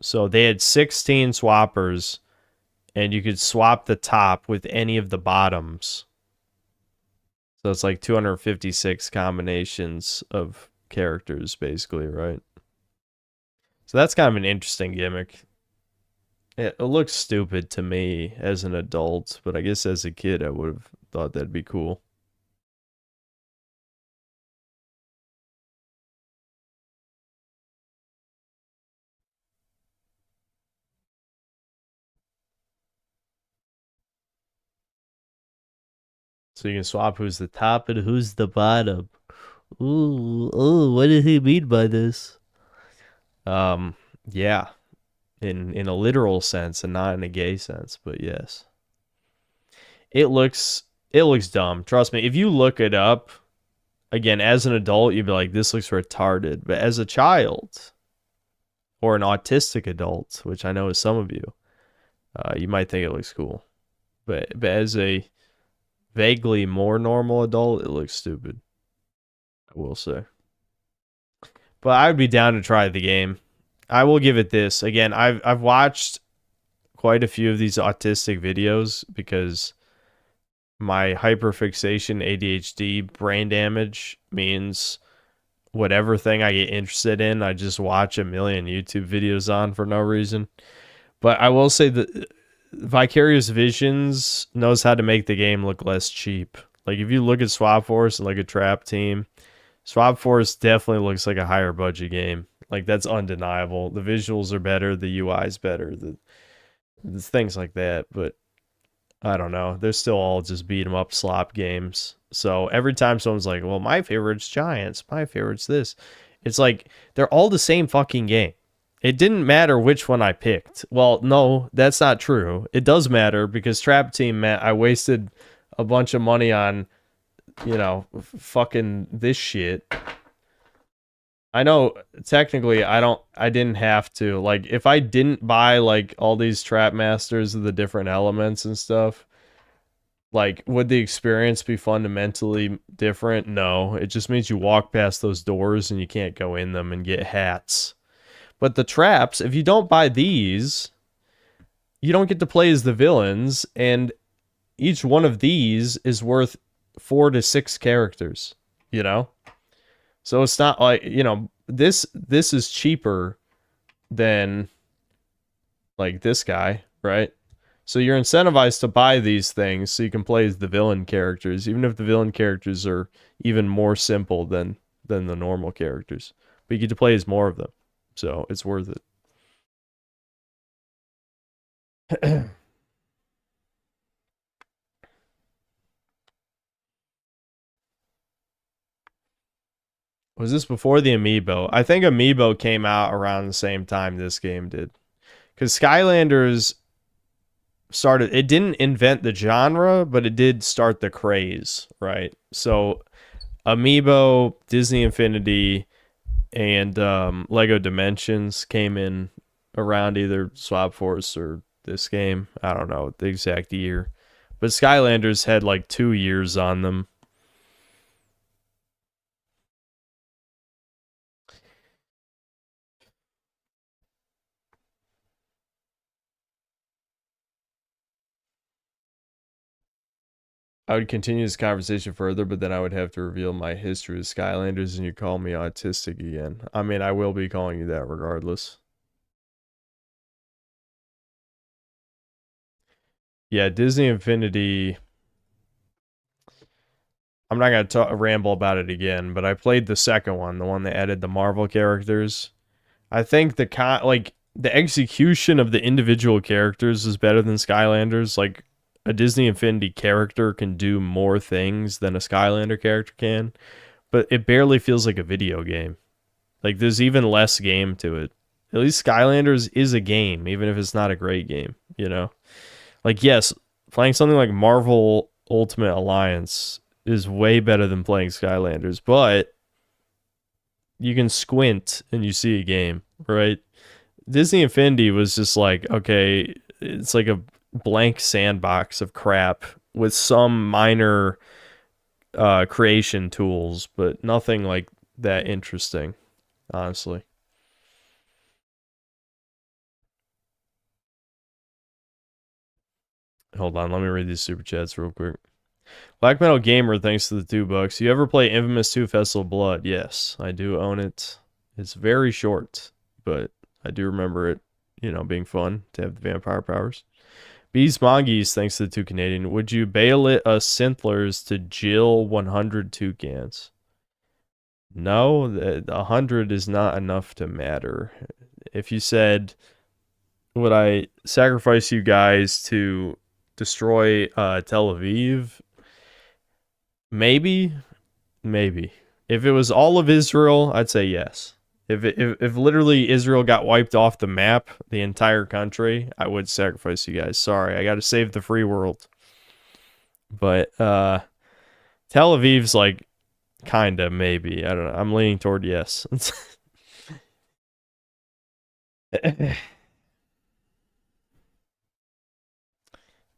So they had 16 swappers, and you could swap the top with any of the bottoms. So it's like 256 combinations of characters, basically, right? So that's kind of an interesting gimmick. It looks stupid to me as an adult, but I guess as a kid I would have thought that'd be cool. So you can swap who's the top and who's the bottom. Ooh, what did he mean by this? Yeah. In a literal sense and not in a gay sense, but yes. It looks dumb. Trust me, if you look it up, again, as an adult, you'd be like, this looks retarded. But as a child, or an autistic adult, which I know is some of you, you might think it looks cool. But as a vaguely more normal adult, it looks stupid. I will say. But I would be down to try the game. I will give it this. Again, I've watched quite a few of these autistic videos because my hyperfixation ADHD brain damage means whatever thing I get interested in, I just watch a million YouTube videos on for no reason. But I will say that Vicarious Visions knows how to make the game look less cheap. Like if you look at Swap Force and look at Trap Team, Swap Force definitely looks like a higher budget game. Like that's undeniable. The visuals are better, the UI is better, the things like that. But I don't know. They're still all just beat 'em up slop games. So every time someone's like, "Well, my favorite's Giants. My favorite's this," it's like they're all the same fucking game. It didn't matter which one I picked. Well, no, that's not true. It does matter because Trap Team, man, I wasted a bunch of money on, you know, fucking this shit. I know technically I didn't have to. Like if I didn't buy like all these Trap Masters of the different elements and stuff, like would the experience be fundamentally different? No, it just means you walk past those doors and you can't go in them and get hats. But the traps, if you don't buy these, you don't get to play as the villains, and each one of these is worth 4 to 6 characters, you know? So it's not like, you know, this is cheaper than like this guy, right? So you're incentivized to buy these things so you can play as the villain characters, even if the villain characters are even more simple than the normal characters. But you get to play as more of them. So it's worth it. Was this before the Amiibo? I think Amiibo came out around the same time this game did. Because Skylanders started... It didn't invent the genre, but it did start the craze, right? So, Amiibo, Disney Infinity, and Lego Dimensions came in around either Swap Force or this game. I don't know the exact year. But Skylanders had like 2 years on them. I would continue this conversation further, but then I would have to reveal my history with Skylanders, and you call me autistic again. I mean, I will be calling you that regardless. Yeah, Disney Infinity... I'm not going to ramble about it again, but I played the second one, the one that added the Marvel characters. I think the execution of the individual characters is better than Skylanders. Like, a Disney Infinity character can do more things than a Skylander character can, but it barely feels like a video game. Like, there's even less game to it. At least Skylanders is a game, even if it's not a great game, you know? Like, yes, playing something like Marvel Ultimate Alliance is way better than playing Skylanders, but you can squint and you see a game, right? Disney Infinity was just like, okay, it's like a blank sandbox of crap with some minor creation tools, but nothing like that interesting, honestly. Hold on, let me read these super chats real quick. Black Metal Gamer, thanks to the $2. You ever play Infamous 2 Festival of Blood? Yes, I do own it. It's very short, but I do remember it, you know, being fun to have the vampire powers. Bees Mongeese, thanks to the 2 Canadian. Would you bail it us Synthlers to Jill 100 toucans? No, 100 is not enough to matter. If you said, would I sacrifice you guys to destroy Tel Aviv? Maybe. If it was all of Israel, I'd say yes. If literally Israel got wiped off the map, the entire country, I would sacrifice you guys. Sorry, I got to save the free world. But Tel Aviv's like kinda maybe. I don't know. I'm leaning toward yes.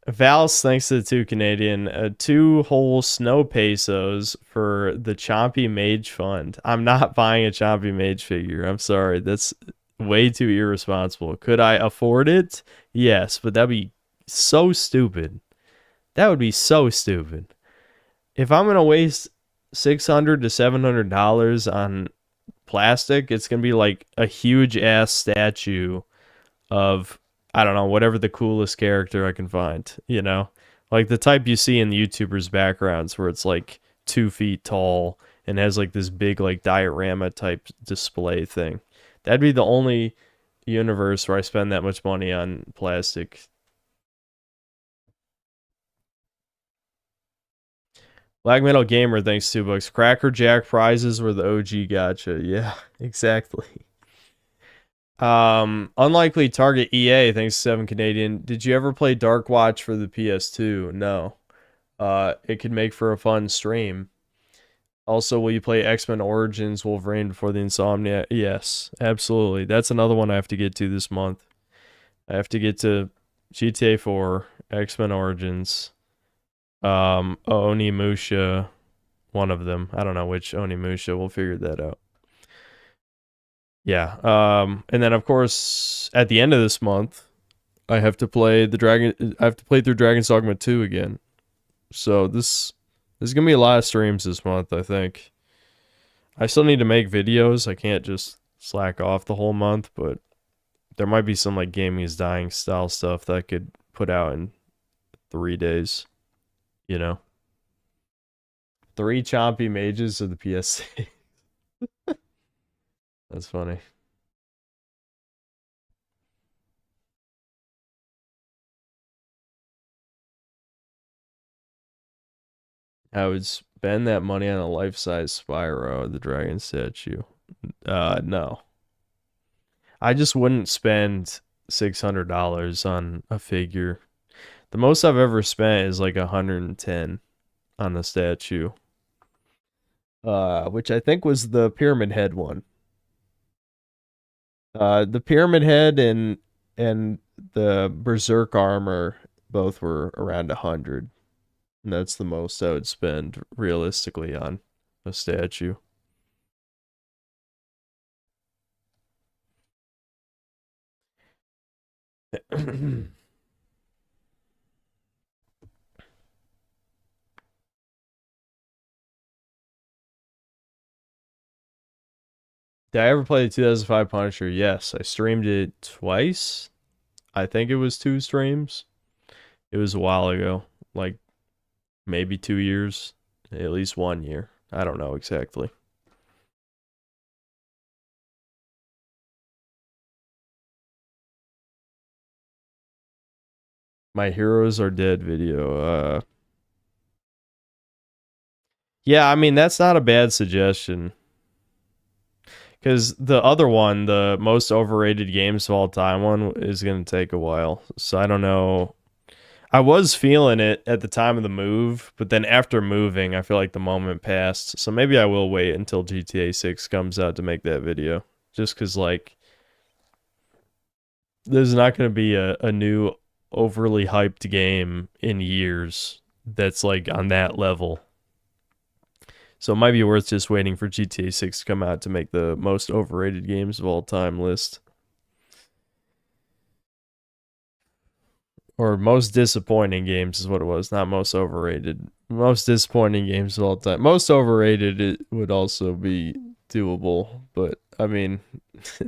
Val's, thanks to the 2 Canadian, 2 whole snow pesos for the Chompy Mage Fund. I'm not buying a Chompy Mage figure. I'm sorry. That's way too irresponsible. Could I afford it? Yes, but that'd be so stupid. That would be so stupid. If I'm going to waste $600 to $700 on plastic, it's going to be like a huge-ass statue of... I don't know, whatever the coolest character I can find, you know? Like the type you see in the YouTubers' backgrounds where it's like 2 feet tall and has like this big like diorama type display thing. That'd be the only universe where I spend that much money on plastic. Black Metal Gamer, thanks $2. Cracker Jack prizes were the OG gacha. Yeah, exactly. Unlikely Target EA, thanks to 7 Canadian. Did you ever play Dark Watch for the PS2? No. It could make for a fun stream. Also, will you play X-Men Origins Wolverine before the Insomnia? Yes, absolutely. That's another one I have to get to this month. I have to get to GTA 4, X-Men Origins, Onimusha, one of them. I don't know which Onimusha. We'll figure that out. Yeah, and then of course at the end of this month, I have to play through Dragon's Dogma 2 again. So there's gonna be a lot of streams this month, I think. I still need to make videos. I can't just slack off the whole month, but there might be some like Gaming is Dying style stuff that I could put out in 3 days. You know? 3 chompy mages of the PSC. That's funny. I would spend that money on a life-size Spyro, the dragon statue. No. I just wouldn't spend $600 on a figure. The most I've ever spent is like $110 on a statue. Which I think was the Pyramid Head one. The Pyramid Head and the Berserk armor both were around 100. And that's the most I would spend realistically on a statue. Did I ever play the 2005 Punisher? Yes, I streamed it twice. I think it was 2 streams. It was a while ago, like maybe 2 years, at least 1 year. I don't know exactly. My Heroes Are Dead video. Yeah, I mean, that's not a bad suggestion. Because the other one, the most overrated games of all time one, is going to take a while. So I don't know. I was feeling it at the time of the move, but then after moving, I feel like the moment passed. So maybe I will wait until GTA 6 comes out to make that video. Just because, like, there's not going to be a new overly hyped game in years that's, like, on that level. So it might be worth just waiting for GTA 6 to come out to make the most overrated games of all time list. Or most disappointing games is what it was, not most overrated. Most disappointing games of all time. Most overrated, it would also be doable. But, I mean,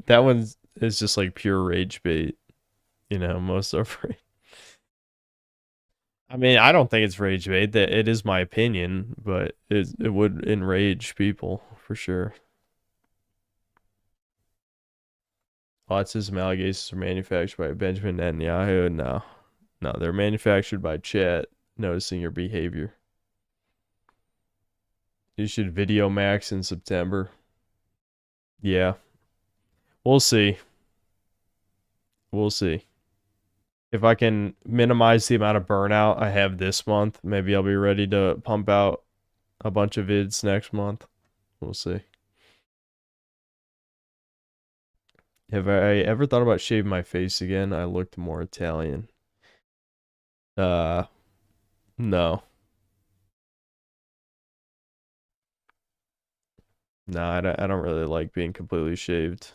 that one is just like pure rage bait. You know, most overrated. I mean, I don't think it's rage bait. That it is my opinion, but it would enrage people for sure. Autism allegations are manufactured by Benjamin Netanyahu. No, they're manufactured by chat noticing your behavior. You should video max in September. Yeah, we'll see. We'll see. If I can minimize the amount of burnout I have this month, maybe I'll be ready to pump out a bunch of vids next month. We'll see. Have I ever thought about shaving my face again? I looked more Italian. No. No, I don't really like being completely shaved.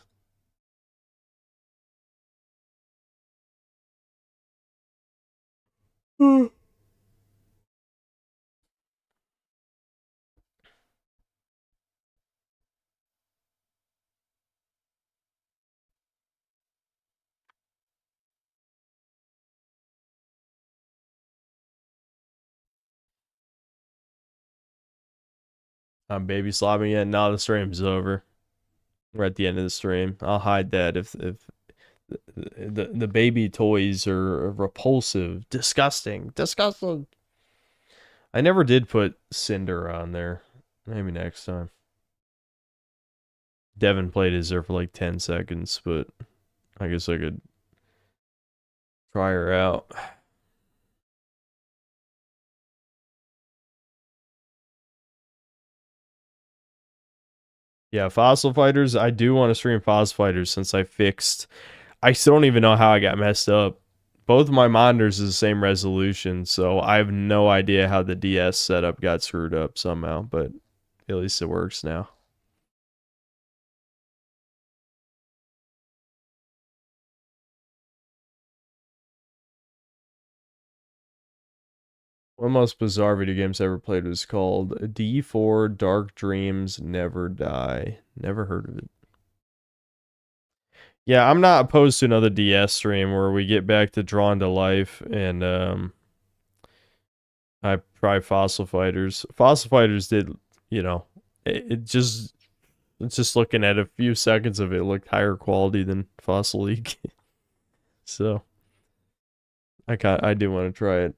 I'm baby slobbing yet? No, the stream's over. We're at the end of the stream. I'll hide that if the baby toys are repulsive, disgusting. I never did put Cinder on there. Maybe next time. Devin played his there for like 10 seconds, but I guess I could try her out. Yeah, Fossil Fighters. I do want to stream Fossil Fighters since I still don't even know how I got messed up. Both of my monitors is the same resolution, so I have no idea how the DS setup got screwed up somehow, but at least it works now. One of the most bizarre video games I ever played was called D4 Dark Dreams Never Die. Never heard of it. Yeah, I'm not opposed to another DS stream where we get back to Drawn to Life and I try Fossil Fighters. Fossil Fighters did, you know, it just looking at a few seconds of it looked higher quality than Fossil League. So I do want to try it.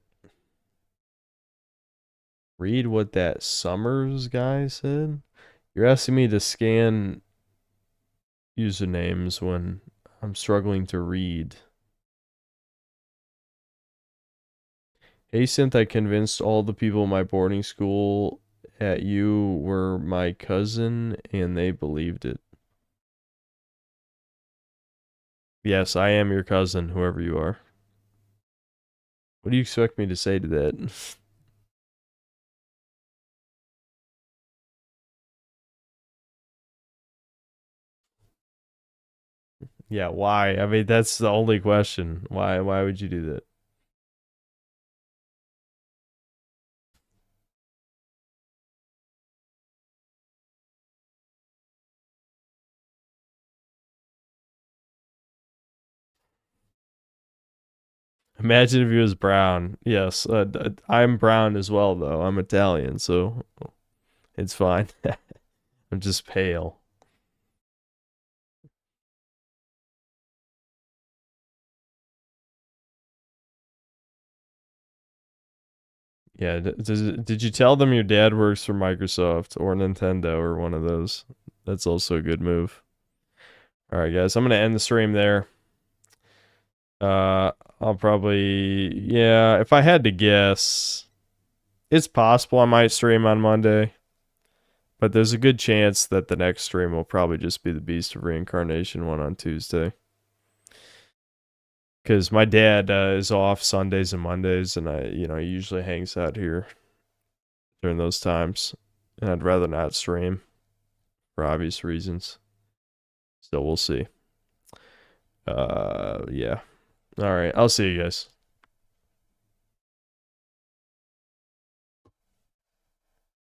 Read what that Summers guy said. You're asking me to scan usernames when I'm struggling to read. Hey Synth, I convinced all the people in my boarding school at you were my cousin and they believed it. Yes, I am your cousin, whoever you are. What do you expect me to say to that? Yeah, why? I mean, that's the only question. Why would you do that? Imagine if he was brown. Yes, I'm brown as well, though. I'm Italian, so it's fine. I'm just pale. Yeah, did you tell them your dad works for Microsoft or Nintendo or one of those? That's also a good move. All right, guys, I'm going to end the stream there. I'll probably, yeah, if I had to guess, it's possible I might stream on Monday, but there's a good chance that the next stream will probably just be the Beast of Reincarnation one on Tuesday. Because my dad is off Sundays and Mondays, and he usually hangs out here during those times, and I'd rather not stream for obvious reasons. So we'll see. Yeah. All right, I'll see you guys.